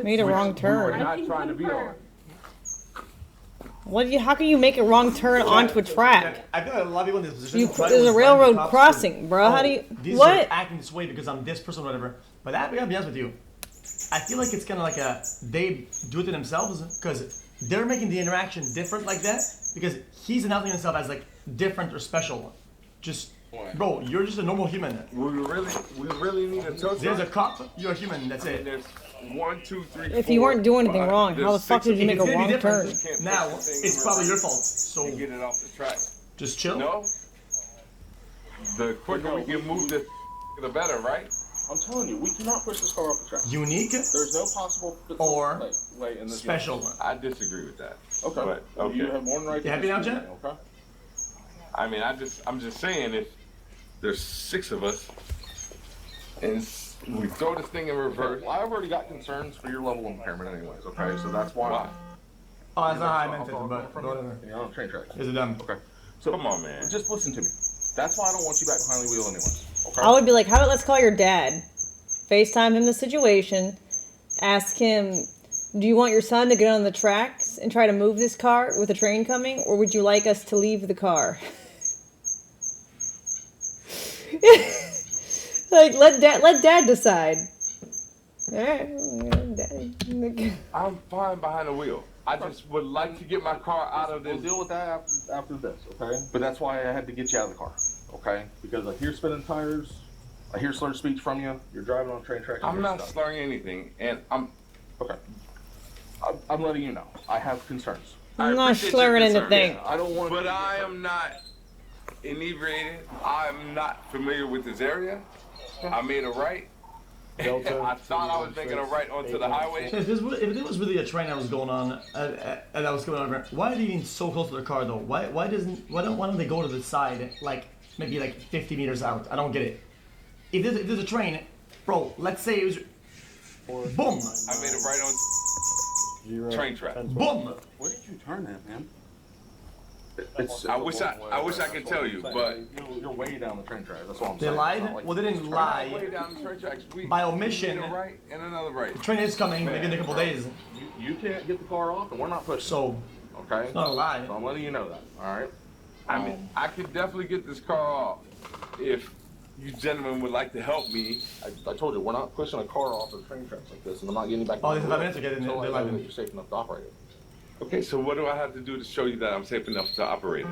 Made a wrong turn. We're not trying to be on. How can you make a wrong turn onto a track? I feel like a lot of people in this position. There's a railroad crossing, bro. How do you? These What? are acting this way because I'm this person or whatever. But I gotta be honest with you. I feel like it's kind of like they do it to themselves because they're making the interaction different like that because he's announcing himself as like different or special. Just, bro, you're just a normal human. We really need a tow truck. There's a cop, you're a human, that's it. There's 1, 2, 3, If 4, you weren't doing anything 5. wrong, how the fuck did you make a wrong turn? Now, it's probably your fault. So get it off the track. Just chill. No. The quicker we can move this, the better, right? I'm telling you, we cannot push this car off the track. Unique? There's no possible or way in this special. I disagree with that. Okay. But, okay. You have more than right You happy now, Jen? Okay. I mean, I'm just saying if there's 6 of us and we throw this thing in reverse. Well, I've already got concerns for your level of impairment anyways, okay? So that's why. Oh, that's not how I meant it, but whatever. You're on a train track. Is it done? Okay. So come on, man. Just listen to me. That's why I don't want you back behind the wheel anyways. Okay. I would be like, how about let's call your dad, FaceTime him the situation, ask him, do you want your son to get on the tracks and try to move this car with a train coming, or would you like us to leave the car? Like, let dad decide. I'm fine behind the wheel. I just would like to get my car out of this. We'll deal with that after this, okay? But that's why I had to get you out of the car, okay? Because I hear spinning tires, I hear slurred speech from you. You're driving on a train track. I'm not slurring anything, and I'm okay. I'm letting you know. I have concerns. I'm not slurring anything. I don't want. But I am not inebriated. I'm not familiar with this area. I made a right. I thought I was making a right onto the highway. If there was really a train that was going on and that was coming over, why are they even so close to the car though? Why don't they go to the side, like maybe like 50 meters out? I don't get it. If there's a train, bro, let's say it was, boom. I made a right on train track. Boom. Where did you turn that, man? I wish I could tell you, but you're way down the train track. That's all I'm they saying. lied. Well, they didn't lie. Way down the train tracks. By omission. A right and another right. The train is coming. Maybe in a couple days. You can't get the car off, and we're not pushing. So, okay. It's not a lie. So I'm letting you know that. All right. I mean, I could definitely get this car off if you gentlemen would like to help me. I told you we're not pushing a car off the train tracks like this, and I'm not getting you back. Oh, this is 5 minutes. Okay, then until I they're know that you're safe enough to operate it. Okay, so what do I have to do to show you that I'm safe enough to operate it?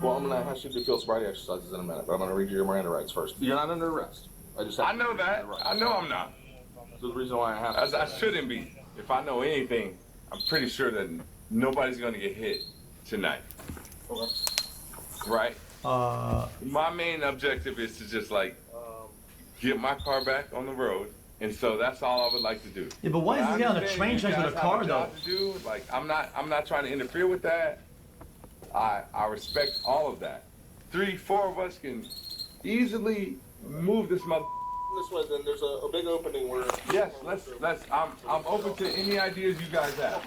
Well, I'm gonna ask you to do field sobriety exercises in a minute, but I'm gonna read you your Miranda rights first. You're not under arrest. I know that. I know I'm not. So the reason why I have I shouldn't be. If I know anything, I'm pretty sure that nobody's gonna get hit tonight. Okay. Right? My main objective is to just like get my car back on the road, and so that's all I would like to do. Yeah, but why is he getting on a train track with a car though? To do. Like I'm not trying to interfere with that. I respect all of that. 3-4 of us can easily move this mother. This way, then there's a big opening where. Yes, let's. I'm open to any ideas you guys have.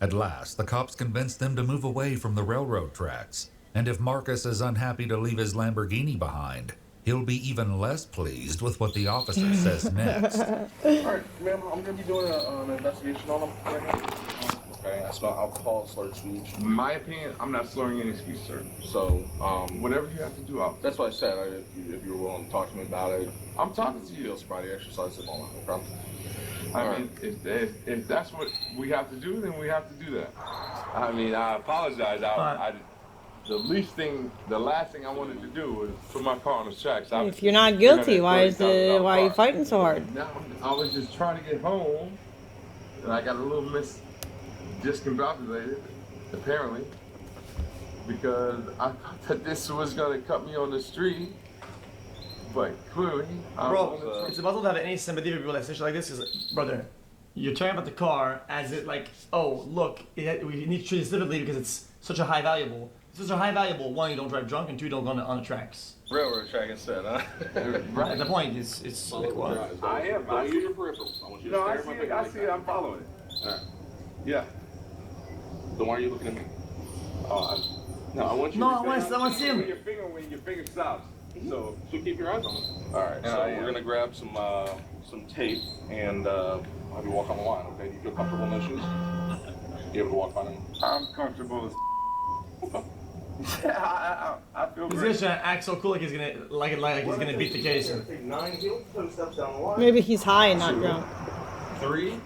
At last, the cops convinced them to move away from the railroad tracks. And if Marcus is unhappy to leave his Lamborghini behind, he'll be even less pleased with what the officer says next. All right, ma'am, I'm gonna be doing an investigation on him right now. Okay, I smell alcohol, slurred speech. In my opinion, I'm not slurring any speech, sir. So, whatever you have to do, that's what I said. If you were willing to talk to me about it, I'm talking to you. field sobriety exercise at the moment. Okay. I mean, if that's what we have to do, then we have to do that. I mean, I apologize. The last thing I wanted to do was put my car on the tracks. If you're not guilty, why are you fighting so hard? No, I was just trying to get home, and I got a little discombobulated, apparently, because I thought that this was gonna cut me on the street. But clearly, bro, it's impossible to have any sympathy for people that say shit like this. Because, brother, you're talking about the car as it like, oh, look, we need to treat it specifically because it's such a high valuable. It's such a high valuable. One, you don't drive drunk, and two, you don't go on the tracks. Railroad track instead, huh? Right. The point is, it's like what? I am. Don't use your peripherals. I want you to stare at my face. I see it. I'm following it. All right. Yeah. Then why are you looking at me? No, I want you. No, I want to see him. When your finger stops. So keep your eyes on it. All right. So we're gonna grab some tape and have you walk on the line. Okay? Do you feel comfortable in those shoes? You able to walk on them? I'm comfortable as. Yeah, I feel He's great. just trying to act so cool like he's gonna he's gonna beat the case. Maybe he's high and not drunk. 3.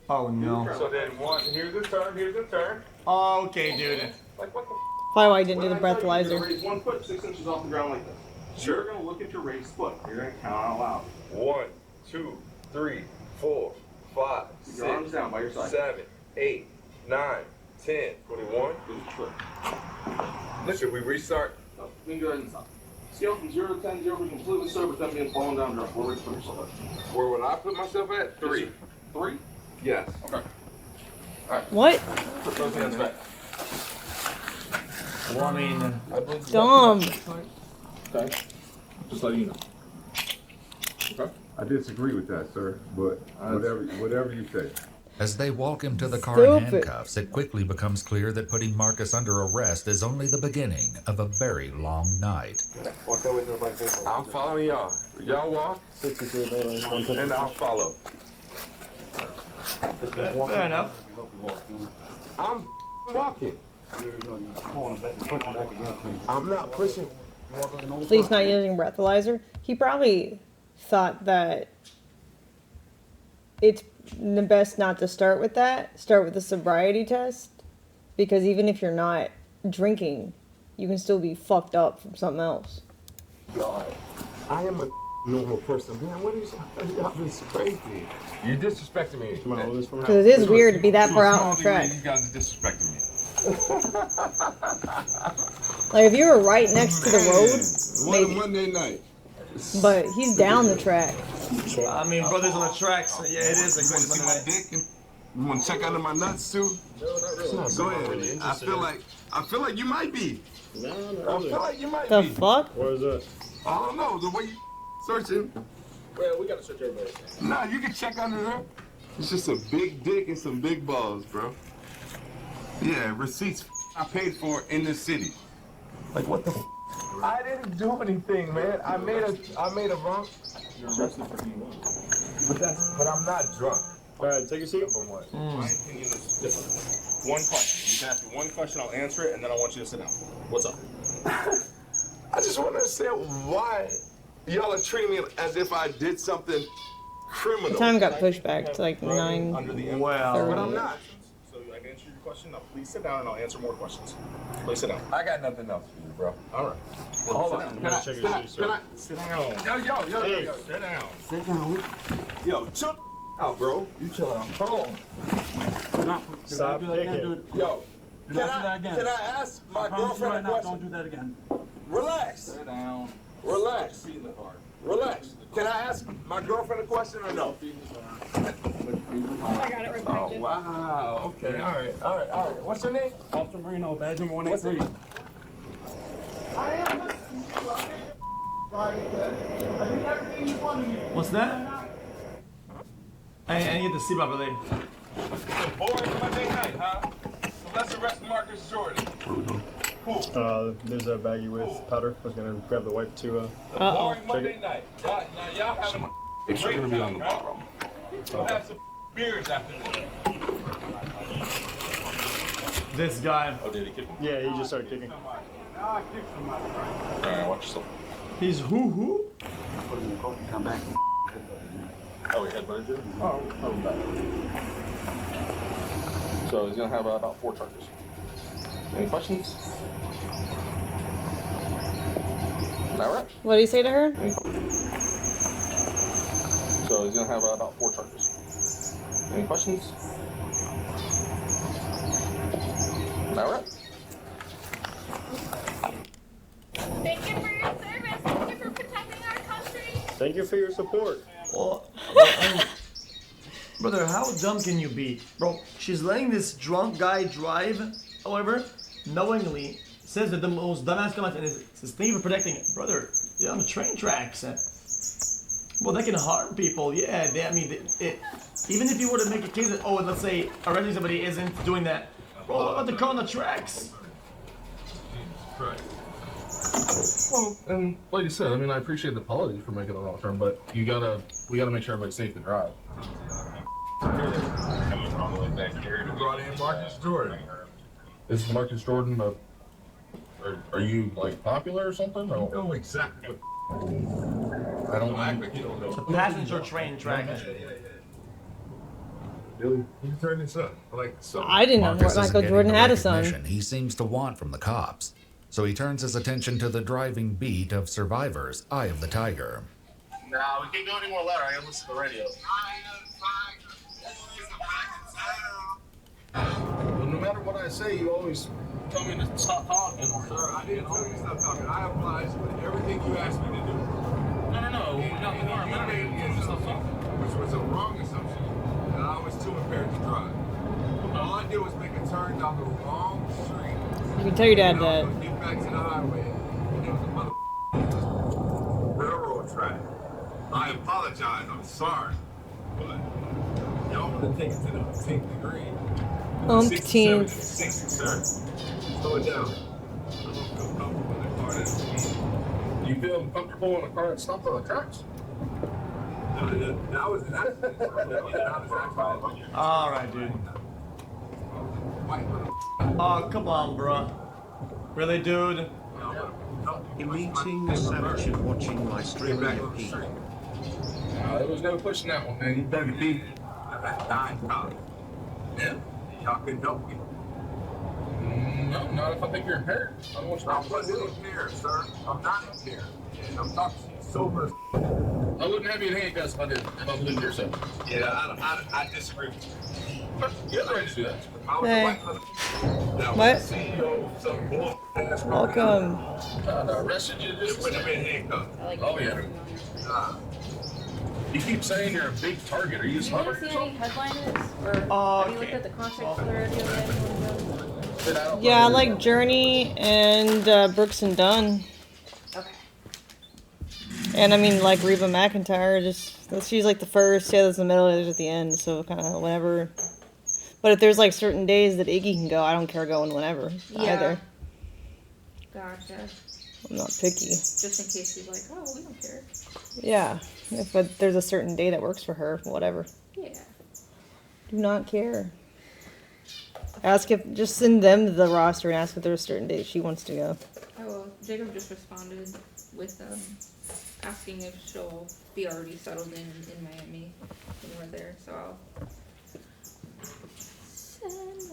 Oh no. So then 1. Here's the turn. Here's the turn. Okay, dude. Like what the? Probably why I didn't do the You're breathalyzer. gonna raise 1 foot 6 inches off the ground like this. Sure. You're gonna look at your raised foot. You're gonna count out loud. 1, 2, 3, 4, 5, Keep your arms down by your side. 7, 8, 9, 10, 21. Should we restart? No, then go ahead and stop. Scale from 0 to 10, 0 for completely sober, 10 being falling down drunk. Where would you put yourself at? Where would I put myself at? 3. 3? Yes. Okay. All right. What? Put those hands back. Well, I mean, Dumb. Okay. Just letting you know. Okay. I disagree with that, sir, but whatever you say. As they walk him to the car in Stupid. handcuffs, it quickly becomes clear that putting Marcus under arrest is only the beginning of a very long night. I'm following y'all. Y'all walk, and I'll follow. fair enough. I'm walking. I'm not pushing. Please not using breathalyzer. He probably thought that it's the best not to start with that. Start with the sobriety test. Because even if you're not drinking, you can still be fucked up from something else. God, I am a normal person. Man, what is y'all this crazy? You disrespecting me. Because it is weird to be that far out on the track. You guys are disrespecting me. Like if you were right next to the road, What a maybe. Monday night. But he's down the track. I mean, brothers on the tracks. So yeah, it is a You want to crazy see my Monday night. dick? You want to check under my nuts too? Go ahead. I feel like you might be. I feel like you might The be. fuck? Where is that? I don't know the way you searching. Well, we gotta search everybody's. Nah, you can check under there. It's just a big dick and some big balls, bro. Yeah, receipts I paid for in the city. Like what the? I didn't do anything, man. I made a wrong. But I'm not drunk. All right, take a seat. My opinion is different. One question. You can ask me one question, I'll answer it, and then I want you to sit down. What's up? I just want to understand why y'all are treating me as if I did something criminal. The time got pushed back to like 9. Under the Well, But I'm not. So I answered your question. Now, please sit down and I'll answer more questions. Please sit down. I got nothing else for you, bro. All right. Hold on. Can I check your shoes, sir? Sit down. Yo. Sit down. Sit down. Yo, chill out, bro. You chill out. Hold on. Stop picking. Yo, can I ask my girlfriend a question? Don't do that again. Relax. Sit down. Relax. Relax. Can I ask my girlfriend a question or no? I got it right back. Oh, wow. Okay. All right. What's your name? Officer Marino, badge number 183. What's that? I need to see properly. Boy, Monday night, huh? So let's arrest Marcus Jordan. There's a baggie with powder. I was gonna grab the wipe to Boy, check Monday it. night. Now y'all have a It's great gonna be on time, the right? bottom. We'll have some beers after this. This guy. Oh, did he kick him? Yeah, he just started kicking. All right, watch yourself. He's who? Come back. Oh, he headbutted you? Oh, so he's gonna have about 4 charges. Any questions? All right. What do you say to her? So he's gonna have about 4 charges. Any questions? All right. Thank you for your service. Thank you for protecting our country. Thank you for your support. Well, brother, how dumb can you be? Bro, she's letting this drunk guy drive, however, knowingly, says that the most dumbass comment and says, thank you for protecting it. Brother, you're on the train tracks. Well, that can harm people. Yeah, even if you were to make a case that, oh, let's say arresting somebody isn't doing that. Bro, what about the car on the tracks? Well, and like you said, I mean, I appreciate the apology for making a wrong turn, but we gotta make sure everybody's safe to drive. You brought in Marcus Jordan. Is Marcus Jordan are you like popular or something? Or? No, exactly. I don't act like you don't know. It's a passenger train track. Billy, you turn this up. Like so. I didn't know Marcus isn't Michael getting Jordan the had a son. recognition he seems to want from the cops. So he turns his attention to the driving beat of Survivor's Eye of the Tiger. No, we can't go any more louder. I gotta listen to the radio. Well, no matter what I say, you always tell me to stop talking. Sir, I didn't tell you to stop talking. I obliged with everything you asked me to do. No. Nothing more. You made an assumption, which was a wrong assumption, that I was too impaired to drive. All I did was make a turn down the wrong street. You can tell your dad And I that. was gonna get back to the highway, and it was a railroad track. I apologize. I'm sorry, but y'all want to take it to the 10th degree. 60, 60, sir. Slow it down. I don't feel comfortable in the car that's speed. You feel comfortable in a car that stopped on the tracks? That was an accident. That was an accident. All right, dude. Oh, come on, bro. Really, dude? Eating a sandwich and watching my stream repeat. There was no pushing that one, man. You better be. Yeah. Y'all can help me. No, not if I think you're impaired. I wasn't impaired, sir. I'm not impaired. And I'm talking to you sober. I wouldn't have you in handcuffs if I believed yourself. Yeah, I disagree with you. You're the right to do that. Hey. What? Welcome. I arrested you just wouldn't have been handcuffed. Oh, yeah. You keep saying you're a big target. Are you You smart? didn't see any headliners? Or have you looked at the contract for the other? Yeah, I like Journey and Brooks and Dunn. Okay. And I mean, like Reba McEntire, she's like the first, the other's the middle, the other's at the end, so kind of whenever. But if there's like certain days that Iggy can go, I don't care going whenever either. Gotcha. I'm not picky. Just in case he's like, oh, we don't care. Yeah, but there's a certain day that works for her, whatever. Yeah. Do not care. Just send them the roster and ask if there's a certain date she wants to go. Oh, well, Jacob just responded with asking if she'll be already settled in Miami when we're there, so I'll send a line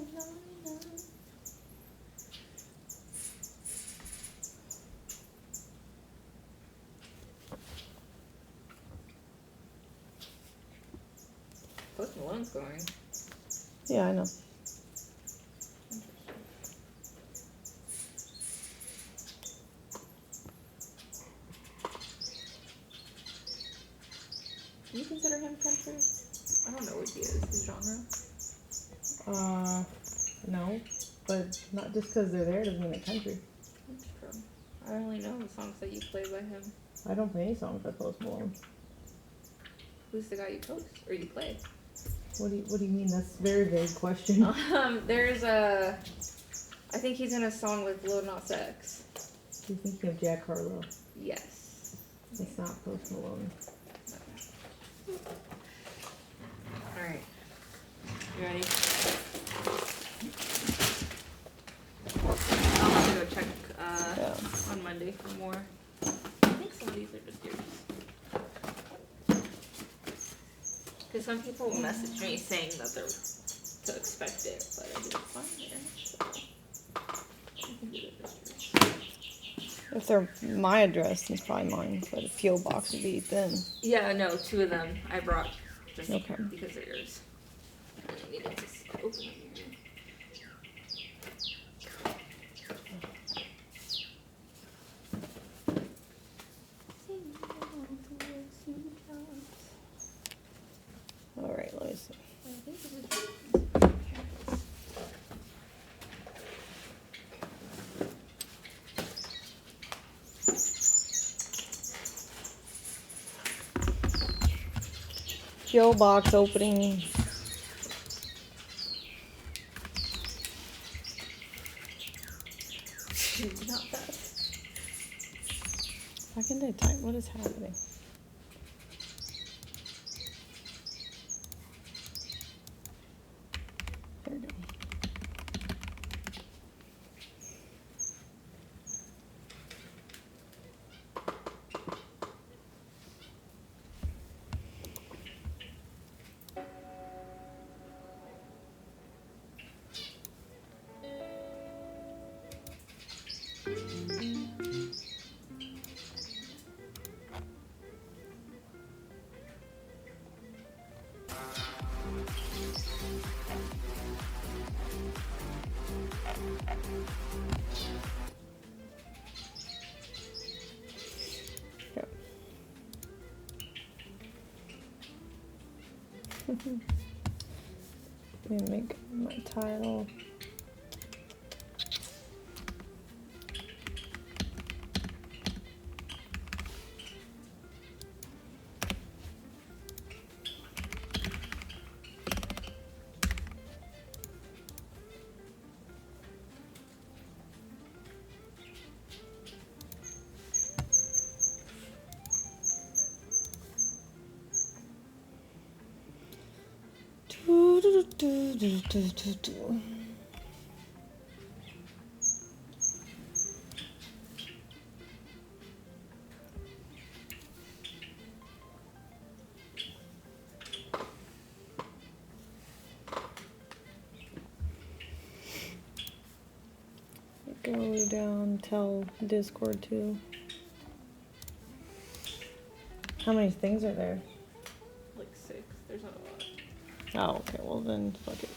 Post Malone's going. Yeah, I know. Do you consider him country? I don't know what he is, his genre. No. But not just because they're there doesn't mean they're country. That's true. I only know the songs that you play by him. I don't play any songs by Post Malone. Who's the guy you post or you play? What do you mean? That's a very vague question. There's I think he's in a song with Lil Nas X. You're thinking of Jack Harlow. Yes. It's not Post Malone. Alright. You ready? I'll have to go check on Monday for more. I think some of these are just yours. Because some people message me saying that they're to expect it, but I didn't find it. So I think these are just yours. If they're my address, then it's probably mine. But a PO box would be thin. Yeah, no, 2 of them I brought just Okay. because they're yours. I needed to open them. All right, let me see. PO box opening. Not bad. Why can't I type? What is happening? There we go. Let me make my title. Go down, tell Discord too. How many things are there? Like 6. There's not a lot. Oh, okay. Well then, fuck it.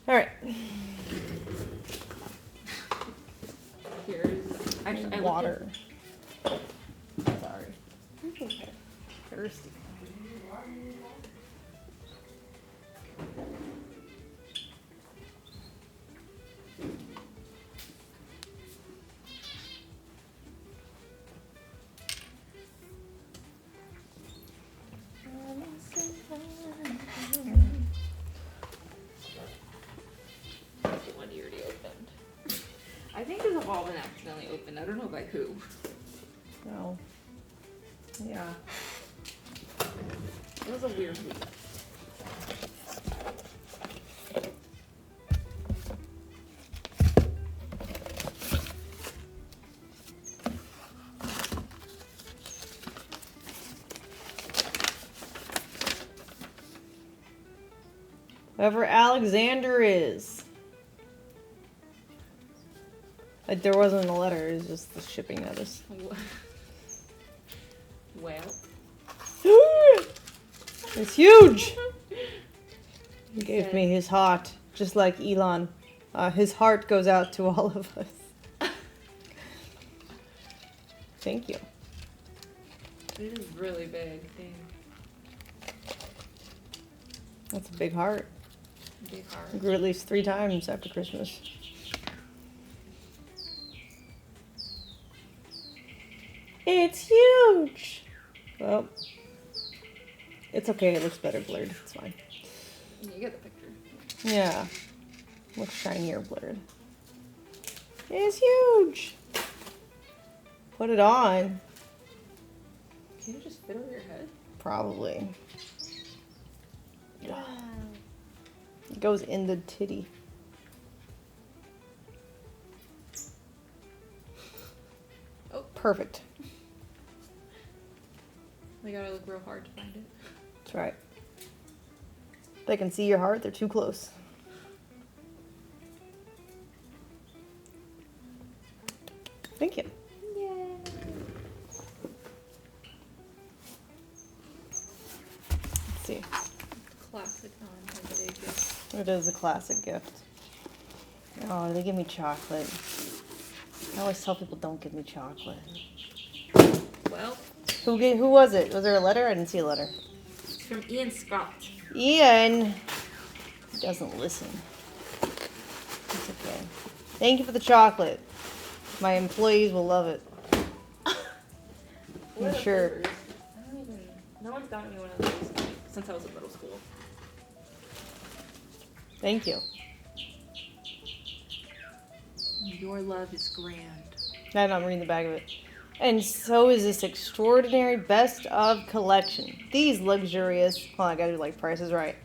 All right. Here's actually water. Sorry. Okay. Thirsty. One you already opened. I think these have all been accidentally opened. I don't know by who. No. Yeah. It was a weird week. Whoever Alexander is. Like, there wasn't a letter, it was just the shipping notice. Well. It's huge! He gave me his heart, just like Elon. His heart goes out to all of us. Thank you. It is really big. Dang. That's a big heart. Big heart. It grew at least 3 times after Christmas. It's huge! Well, it's okay. It looks better blurred. It's fine. You get the picture. Yeah. Looks shinier blurred. It's huge! Put it on. Can you just fit over your head? Probably. It goes in the titty. Oh. Perfect. They gotta look real hard to find it. That's right. They can see your heart, they're too close. Thank you. Yay. Let's see. Classic non-holiday gift. It is a classic gift. Oh, they give me chocolate. I always tell people don't give me chocolate. Well. Who was it? Was there a letter? I didn't see a letter. It's from Ian Scott. Ian doesn't listen. It's okay. Thank you for the chocolate. My employees will love it. I'm sure. I don't even. No one's gotten me one of those since I was in middle school. Thank you. Your love is grand. I'm reading the back of it. And so is this extraordinary best of collection. These luxurious... Hold on, I gotta do like Price is Right.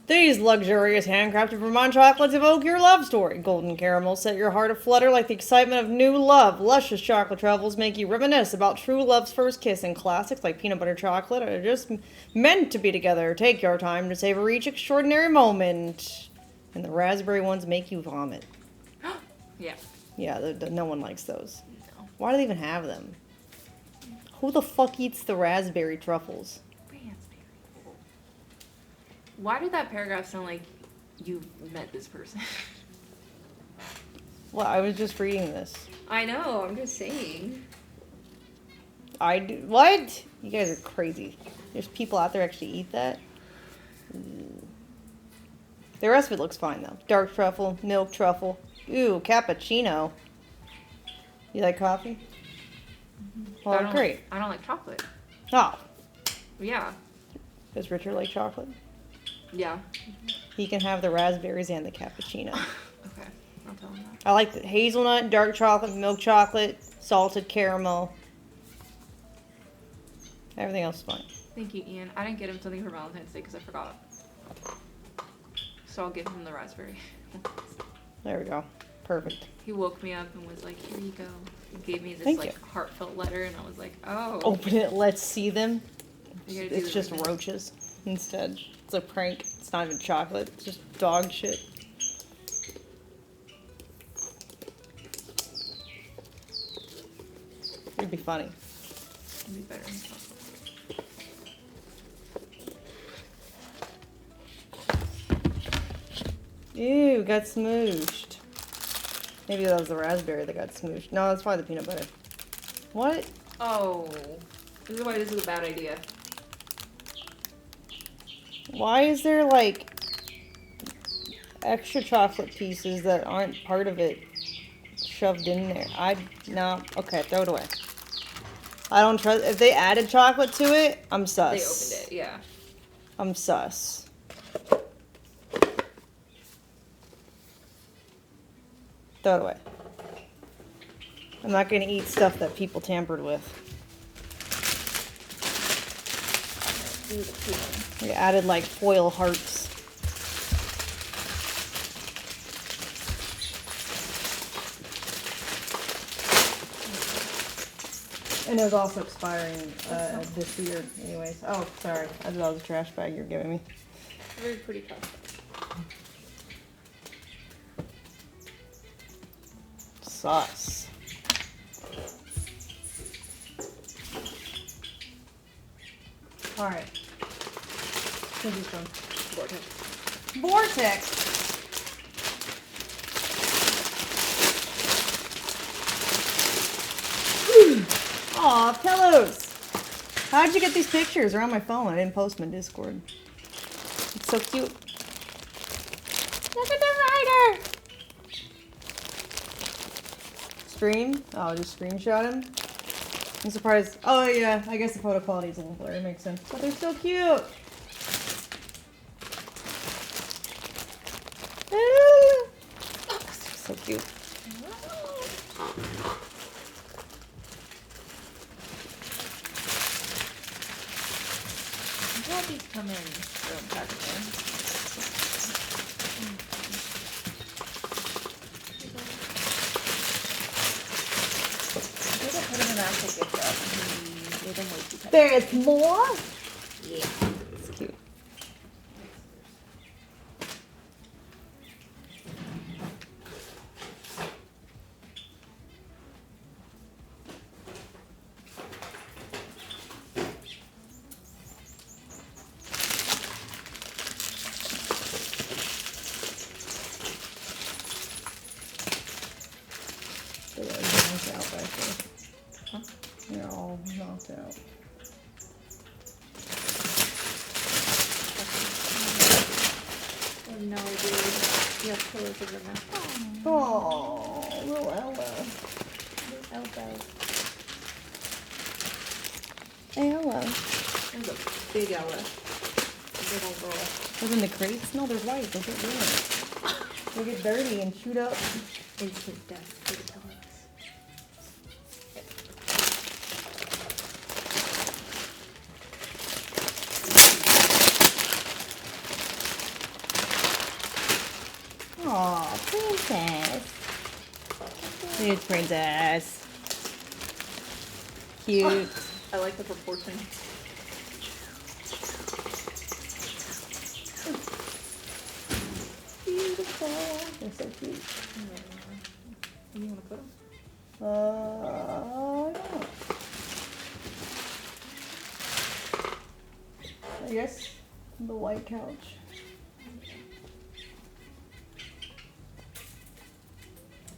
These luxurious handcrafted Vermont chocolates evoke your love story. Golden caramels set your heart aflutter like the excitement of new love. Luscious chocolate truffles make you reminisce about true love's first kiss. And classics like peanut butter chocolate are just meant to be together. Take your time to savor each extraordinary moment. And the raspberry ones make you vomit. Yeah. Yeah, no one likes those. No. Why do they even have them? Who the fuck eats the raspberry truffles? Why did that paragraph sound like you met this person? Well, I was just reading this. I know, I'm just saying. What? You guys are crazy. There's people out there actually eat that? The rest of it looks fine, though. Dark truffle, milk truffle. Ooh, cappuccino. You like coffee? Well, great. I don't like chocolate. Oh. Yeah. Does Richard like chocolate? Yeah. He can have the raspberries and the cappuccino. Okay, I'll tell him that. I like the hazelnut, dark chocolate, milk chocolate, salted caramel. Everything else is fine. Thank you, Ian. I didn't get him something for Valentine's Day because I forgot. So I'll give him the raspberry. There we go. Perfect. He woke me up and was like, here you go. He gave me this Thank you. heartfelt letter and I was like, oh. Open it, let's see them. You gotta do It's the just right thing. roaches instead. It's a prank. It's not even chocolate. It's just dog shit. It'd be funny. It'd be better than chocolate. Ew, got smooshed. Maybe that was the raspberry that got smooshed. No, that's probably the peanut butter. What? Oh. This is why this is a bad idea. Why is there, like, extra chocolate pieces that aren't part of it shoved in there? No. Okay, throw it away. I don't trust... If they added chocolate to it, I'm sus. They opened it, yeah. I'm sus. Throw it away. I'm not gonna eat stuff that people tampered with. We added like foil hearts. And it was also expiring this year anyways. Oh, sorry. I thought that was a trash bag you're giving me. Very pretty trash bag. Sauce. Alright. Where's this from? Vortex. Vortex! Aw, pillows! How did you get these pictures? They're on my phone. I didn't post them in Discord. It's so cute. Look at the rider! Screen? Oh, just screenshot him? I'm surprised. Oh, yeah. I guess the photo quality is a little blurry. Makes sense. But they're so cute! So cute. I'm glad these come in from packaging. Put them in an actual gift wrap and made them way too tight. There's more? Yeah. It's cute. They're all knocked out. I have no idea. You have pillows over now. Oh, little Ella. Little elbow. Hey, Ella. There's a big Ella. Big old girl. Those in the crates? No, they're white. They'll get ruined. They'll get dirty and shoot up. Instant death for the pillows. Aw, princess. It's princess. Cute. I like the proportion. Beautiful. They're so cute. You want to put them? I don't know. I guess the white couch.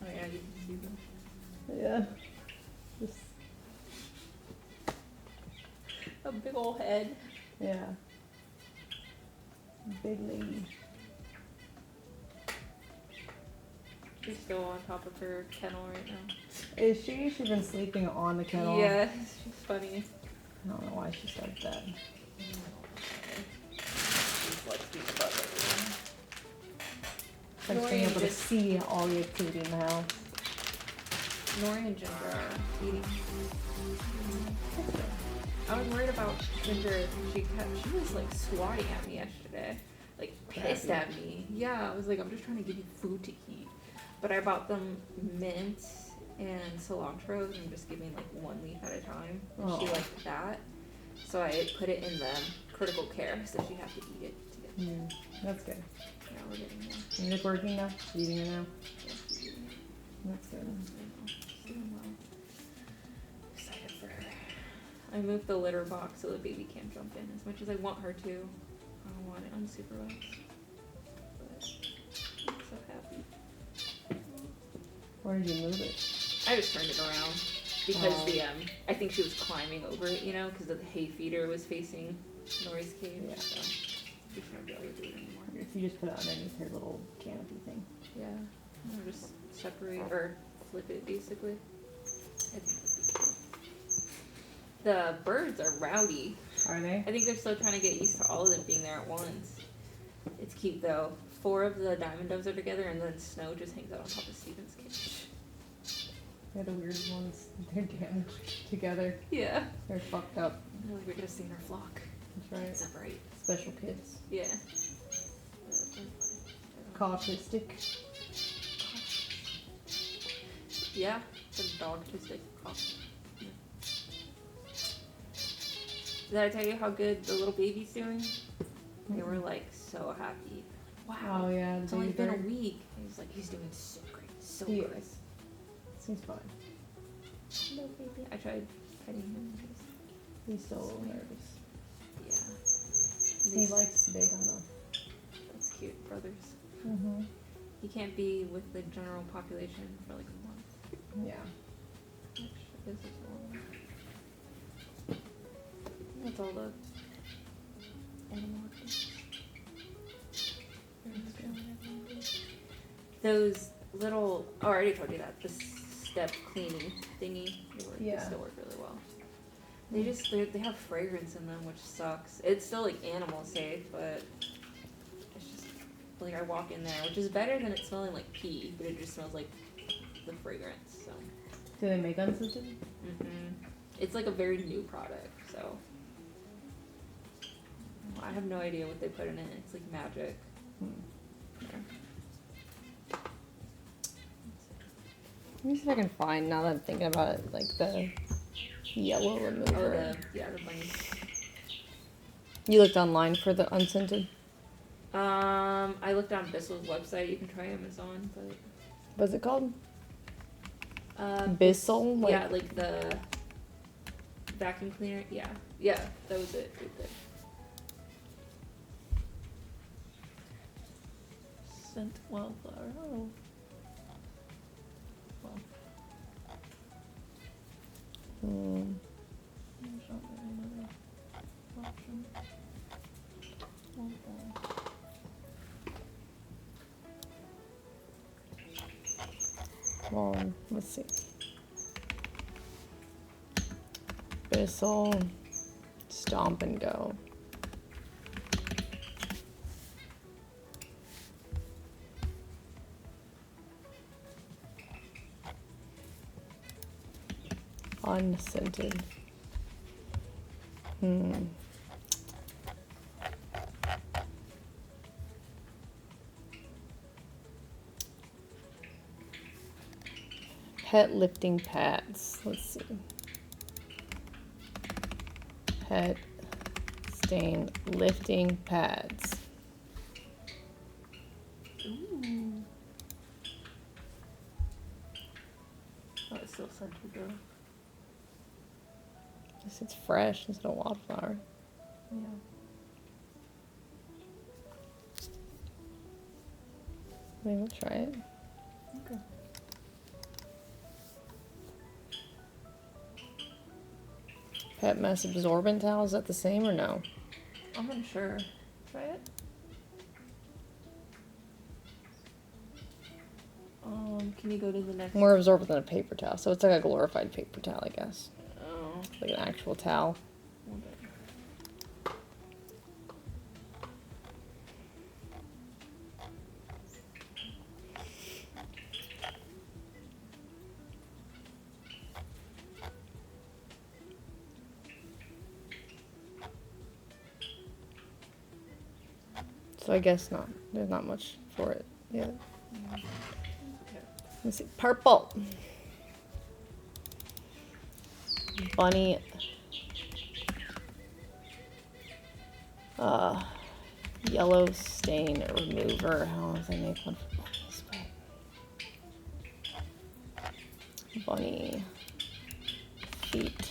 Oh yeah, you can see them. Yeah. Just, a big old head. yeah. Big lady. She's still on top of her kennel right now. Is she? She's been sleeping on the kennel. Yeah, she's funny. I don't know why she started that. Like being able to see all the activity in the house. Nori and Ginger are eating. I was worried about Ginger. She was like swatting at me yesterday. Like pissed at me. Yeah, I was like, I'm just trying to give you food to eat. But I bought them mint and cilantro and I'm just giving like one leaf at a time. And she liked that. So I put it in the critical care so she has to eat it to get Mm, that's good. Yeah, we're getting there. And it's working now? Eating it now? Yeah, she's eating it. That's good. She's doing well. Excited for her. I moved the litter box so the baby can't jump in as much as I want her to. I don't want it unsupervised. But I'm so happy. Where did you move it? I just turned it around because I think she was climbing over it, you know, because the hay feeder was facing Nori's cage. Yeah. So she can't really do it anymore. If you just put it underneath her little canopy thing. Yeah. Or just separate or flip it basically. I think that'd be cool. The birds are rowdy. Are they? I think they're still trying to get used to all of them being there at once. It's cute though. 4 of the diamond doves are together and then Snow just hangs out on top of Steven's cage. They're the weird ones. They're damaged together. Yeah. They're fucked up. They're like, we're just seeing our flock. That's right. Separate. Special kids. Yeah. Autistic. Yeah. The dog-tistic cough. Yeah. Did I tell you how good the little baby's doing? They were like so happy. Wow. Oh yeah. It's only been a week. He was like, he's doing so great. So He good. is. Seems fine. Hello, baby. I tried petting him. He's so nervous. Yeah. He likes bacon though. That's cute, brothers. Mm-hmm. He can't be with the general population for like a month. Yeah. Which is a That's all the animal activities. Those little, oh, I already told you that, the step cleaning thingy, they still work really well. They have fragrance in them, which sucks. It's still like animal safe, but it's just like I walk in there, which is better than it smelling like pee, but it just smells like the fragrance. So. Do they make unscented? It's like a very new product, so I have no idea what they put in it. It's like magic. Yeah. Let me see if I can find, now that I'm thinking about it, like the yellow remover. Oh, the bunny. You looked online for the unscented? I looked on Bissell's website. You can try Amazon, but What's it called? Bissell? Yeah, like the vacuum cleaner. Yeah, that was it right there. Scent wildflower. Oh. Well. There's not really another option. Well, let's see. Bissell, Stomp and Go. Unscented. Pet lifting pads. Let's see. Pet stain lifting pads. Ooh. Oh, it's still scented though. Guess it's fresh instead of wildflower. Yeah. Maybe we'll try it. Okay. Pet mess absorbent towel, is that the same or no? I'm unsure. Try it. Can you go to the next? More absorbent than a paper towel, so it's like a glorified paper towel, I guess. Oh. Like an actual towel. So I guess not. There's not much for it. Yeah. Let's see. Purple. Bunny. Yellow stain remover. How long does I make one for bunnies? Bunny feet.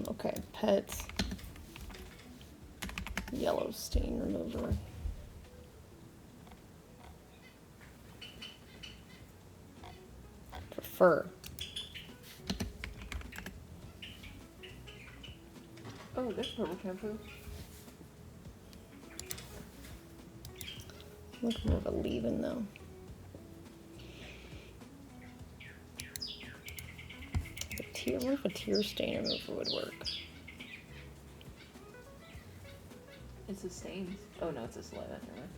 Okay, pets. Yellow stain remover. For fur. Oh, there's purple shampoo. Look more of a leave-in though. I wonder if a tear stain remover would work. It's a stain. Oh no, it's a saliva. Never mind.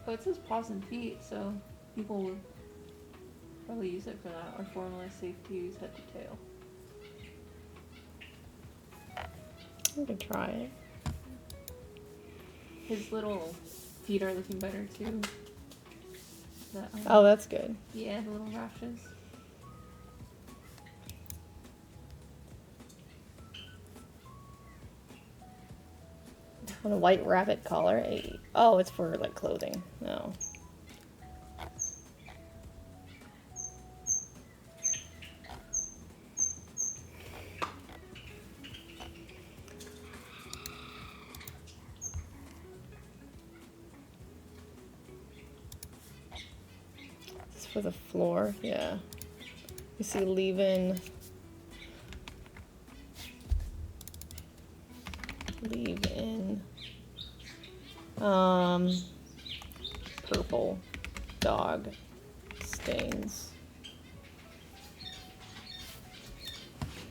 Oh, it says paws and feet, so people will probably use it for that, or formally safe to use head to tail. I could try it. His little feet are looking better too. Oh, that's good. Yeah, the little rashes. On a white rabbit collar. Hey. Oh, it's for like clothing. No. It's for the floor. Yeah. You see, leave-in. Leave-in. Purple dog stains.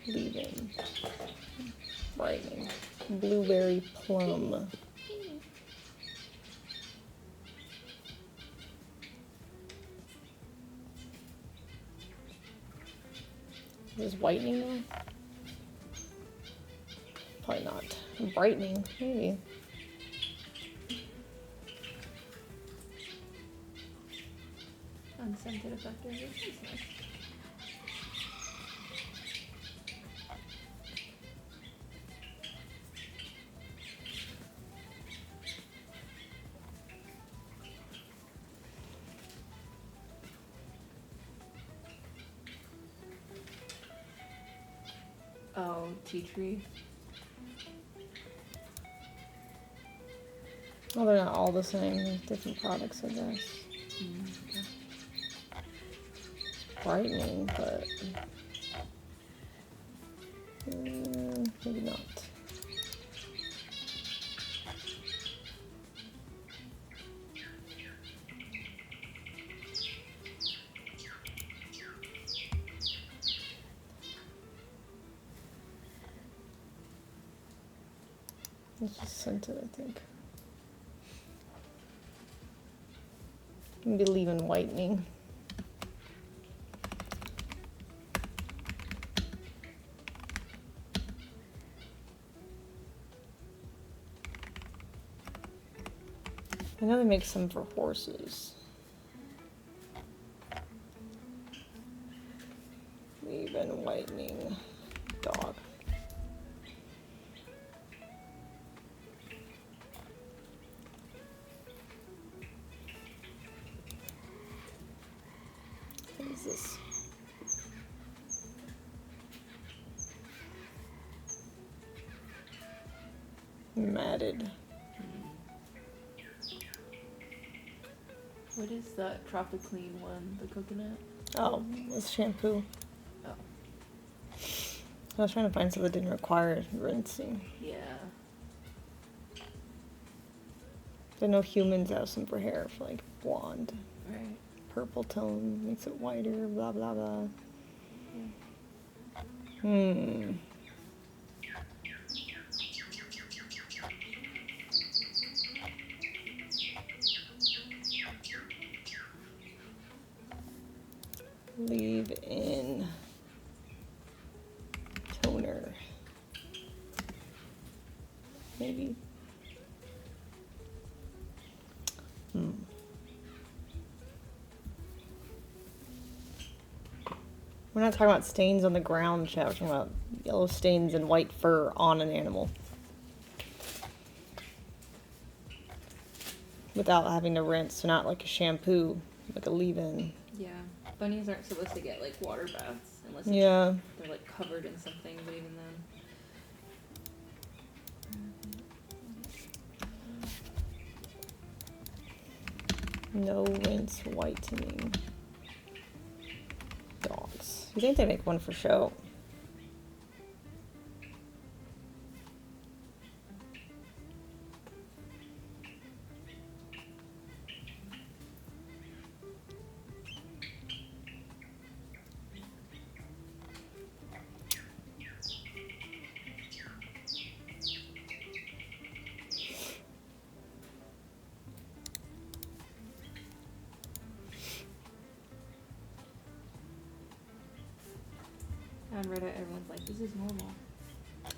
Leave-in. Brightening. Blueberry plum. Is this whitening though? Probably not. Brightening, maybe. Unscented effective. That's nice. Oh, tea tree. Well, they're not all the same. There's different products, I guess. Okay. Brightening, but maybe not. It's just scented, I think. Maybe leave-in whitening. I know they make some for horses. Leave-in whitening dog. What is this? Matted. What is that Tropic Clean one? The coconut? Oh, it's shampoo. Oh. I was trying to find something that didn't require rinsing. Yeah. I know humans have some for hair, for like blonde. Right. Purple tone makes it whiter, blah blah blah. Yeah. Leave in toner. Maybe. We're not talking about stains on the ground, chat. We're talking about yellow stains and white fur on an animal. Without having to rinse, so not like a shampoo, like a leave-in. Yeah. Bunnies aren't supposed to get like water baths unless Yeah. they're like covered in something, but even then. No rinse whitening. Dogs. You think they make one for show? On Reddit, everyone's like, "This is normal."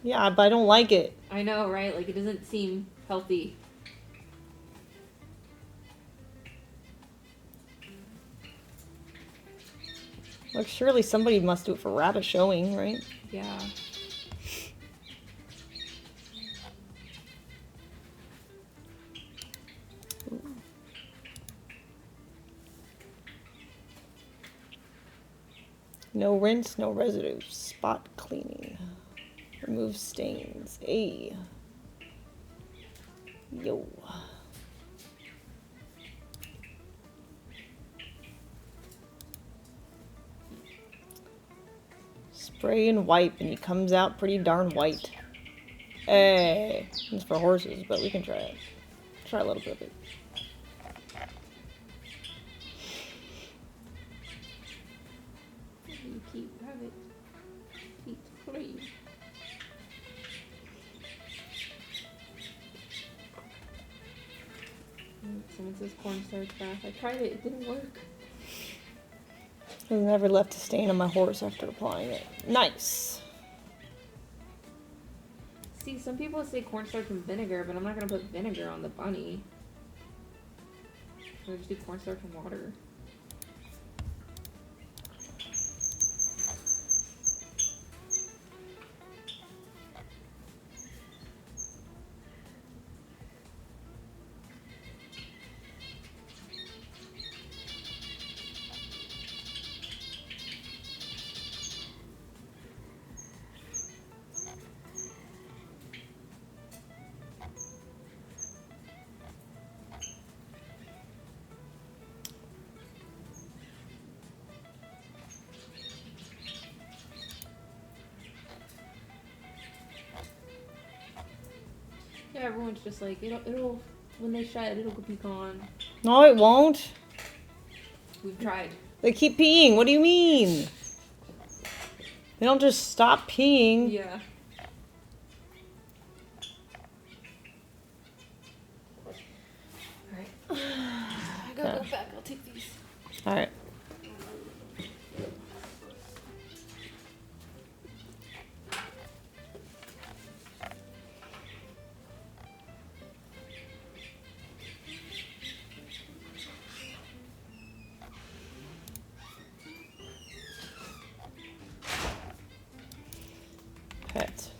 Yeah, but I don't like it. I know, right? Like, it doesn't seem healthy. Like, surely somebody must do it for rabbit showing, right? Yeah. No rinse, no residue. Spot cleaning. Remove stains. Ay. Yo. Spray and wipe, and he comes out pretty darn white. Hey. It's for horses, but we can try it. Try a little bit of it. You keep rabbit. Keep free. Someone says cornstarch bath. I tried it. It didn't work. I've never left a stain on my horse after applying it. Nice. See, some people say cornstarch and vinegar, but I'm not gonna put vinegar on the bunny. So I just do cornstarch and water. Yeah, everyone's just like, it'll, when they shed, it'll be gone. No, it won't. We've tried. They keep peeing. What do you mean? They don't just stop peeing. Yeah. Alright. I gotta go back. I'll take these. Alright. Pet.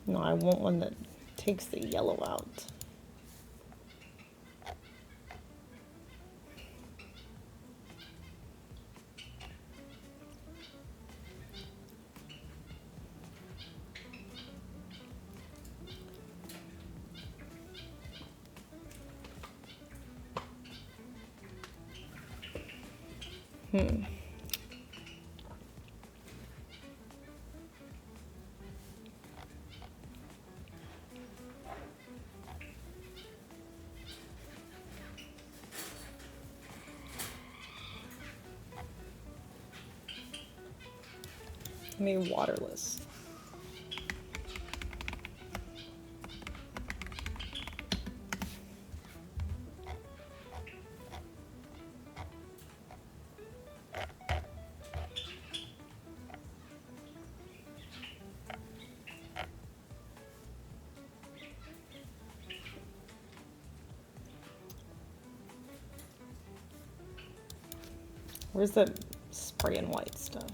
No, I want one that takes the yellow out. Maybe waterless. Where's the spray and white stuff?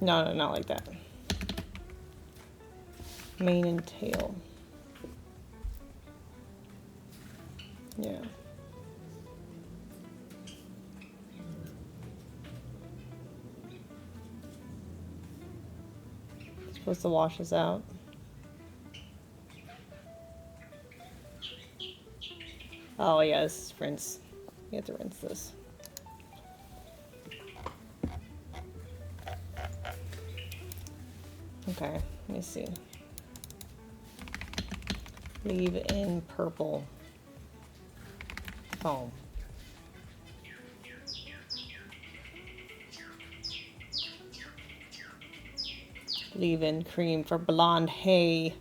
No, not like that. Mane and tail. Yeah. Supposed to wash this out. Oh yeah, this is rinse. You have to rinse this. Okay, let me see. Leave in purple foam. Leave in cream for blonde hay.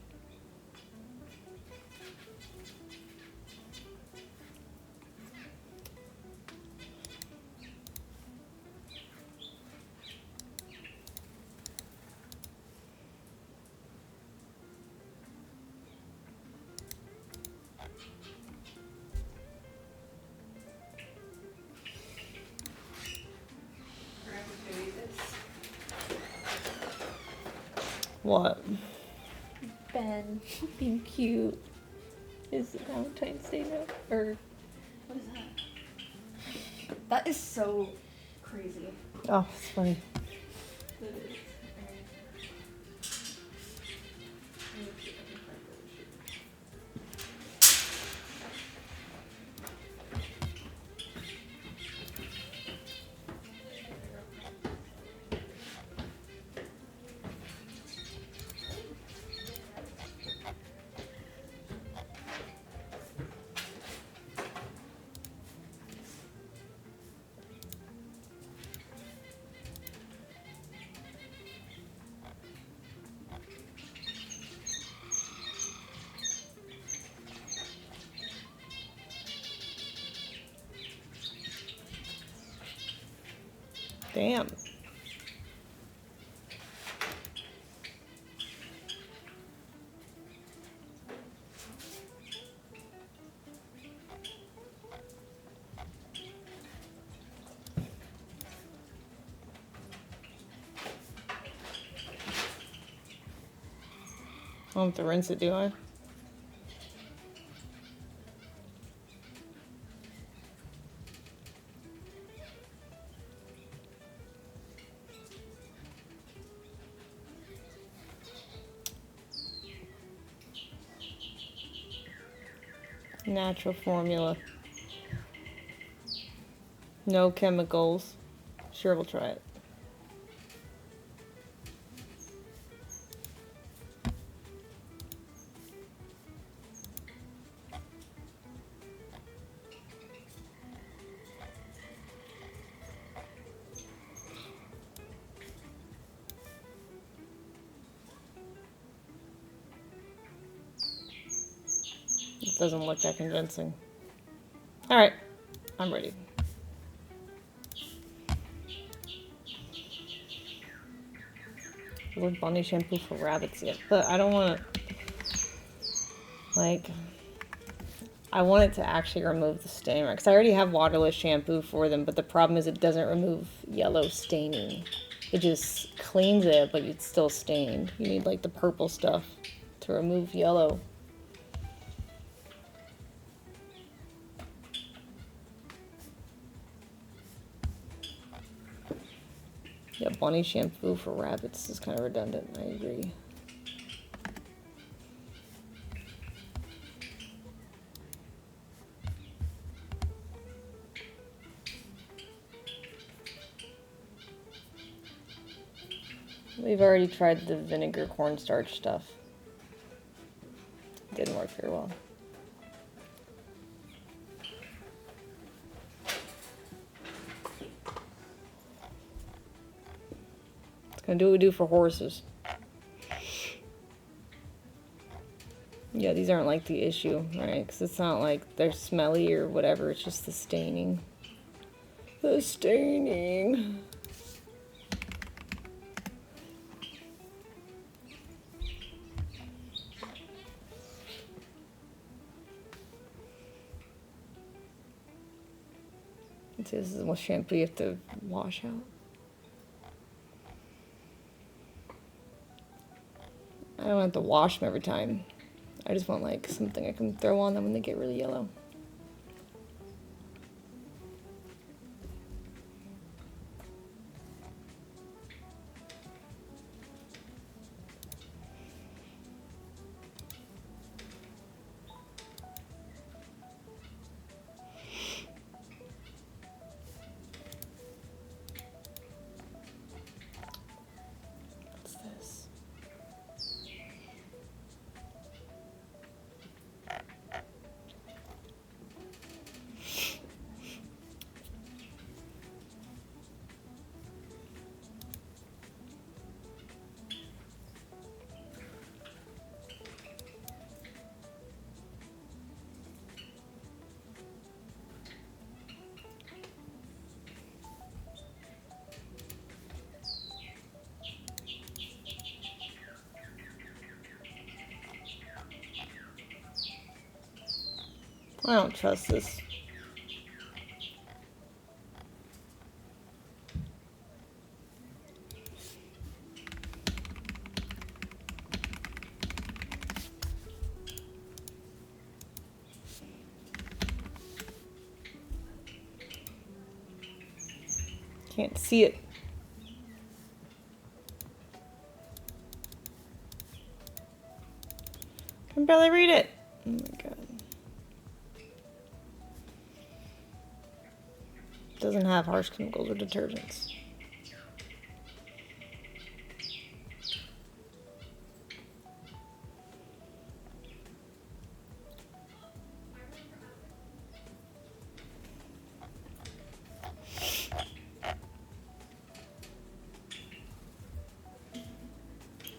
What? Ben being cute. Is Valentine's Day now? Or What is that? That is so crazy. Oh, it's funny. Damn. I don't have to rinse it, do I? Natural formula. No chemicals. Sure, we'll try it. It doesn't look that convincing. Alright, I'm ready. With bunny shampoo for rabbits yet, but I don't want to, like, I want it to actually remove the stain, because I already have waterless shampoo for them, but the problem is it doesn't remove yellow staining. It just cleans it, but it's still stained. You need, like, the purple stuff to remove yellow. Yeah, bunny shampoo for rabbits is kind of redundant, I agree. We've already tried the vinegar cornstarch stuff. Didn't work very well. It's gonna do what we do for horses. Yeah, these aren't like the issue, right? Because it's not like they're smelly or whatever, it's just the staining. The staining. This is what shampoo you have to wash out. I don't have to wash them every time. I just want like something I can throw on them when they get really yellow. I don't trust this. Can't see it. I can barely read it. Oh my god. Doesn't have harsh chemicals or detergents.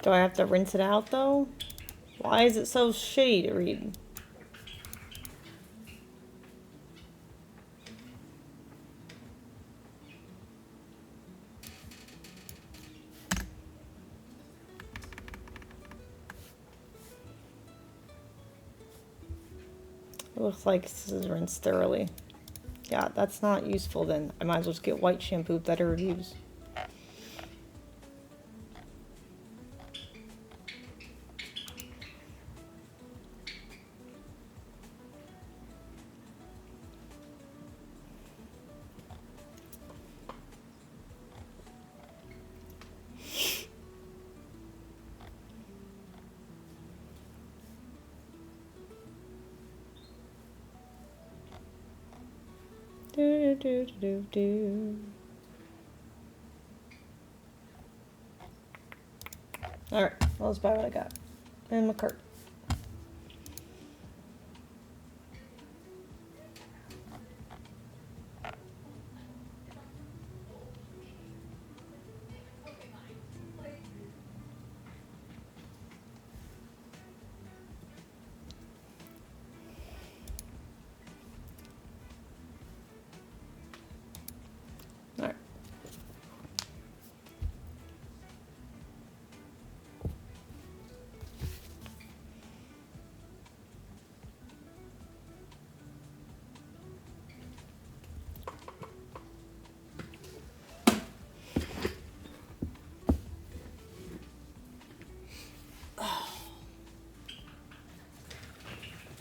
Do I have to rinse it out though? Why is it so shitty to read? It looks like this is rinsed thoroughly. Yeah, that's not useful then. I might as well just get white shampoo, better reviews. Do do do do do. Alright, well, let's buy what I got in my cart.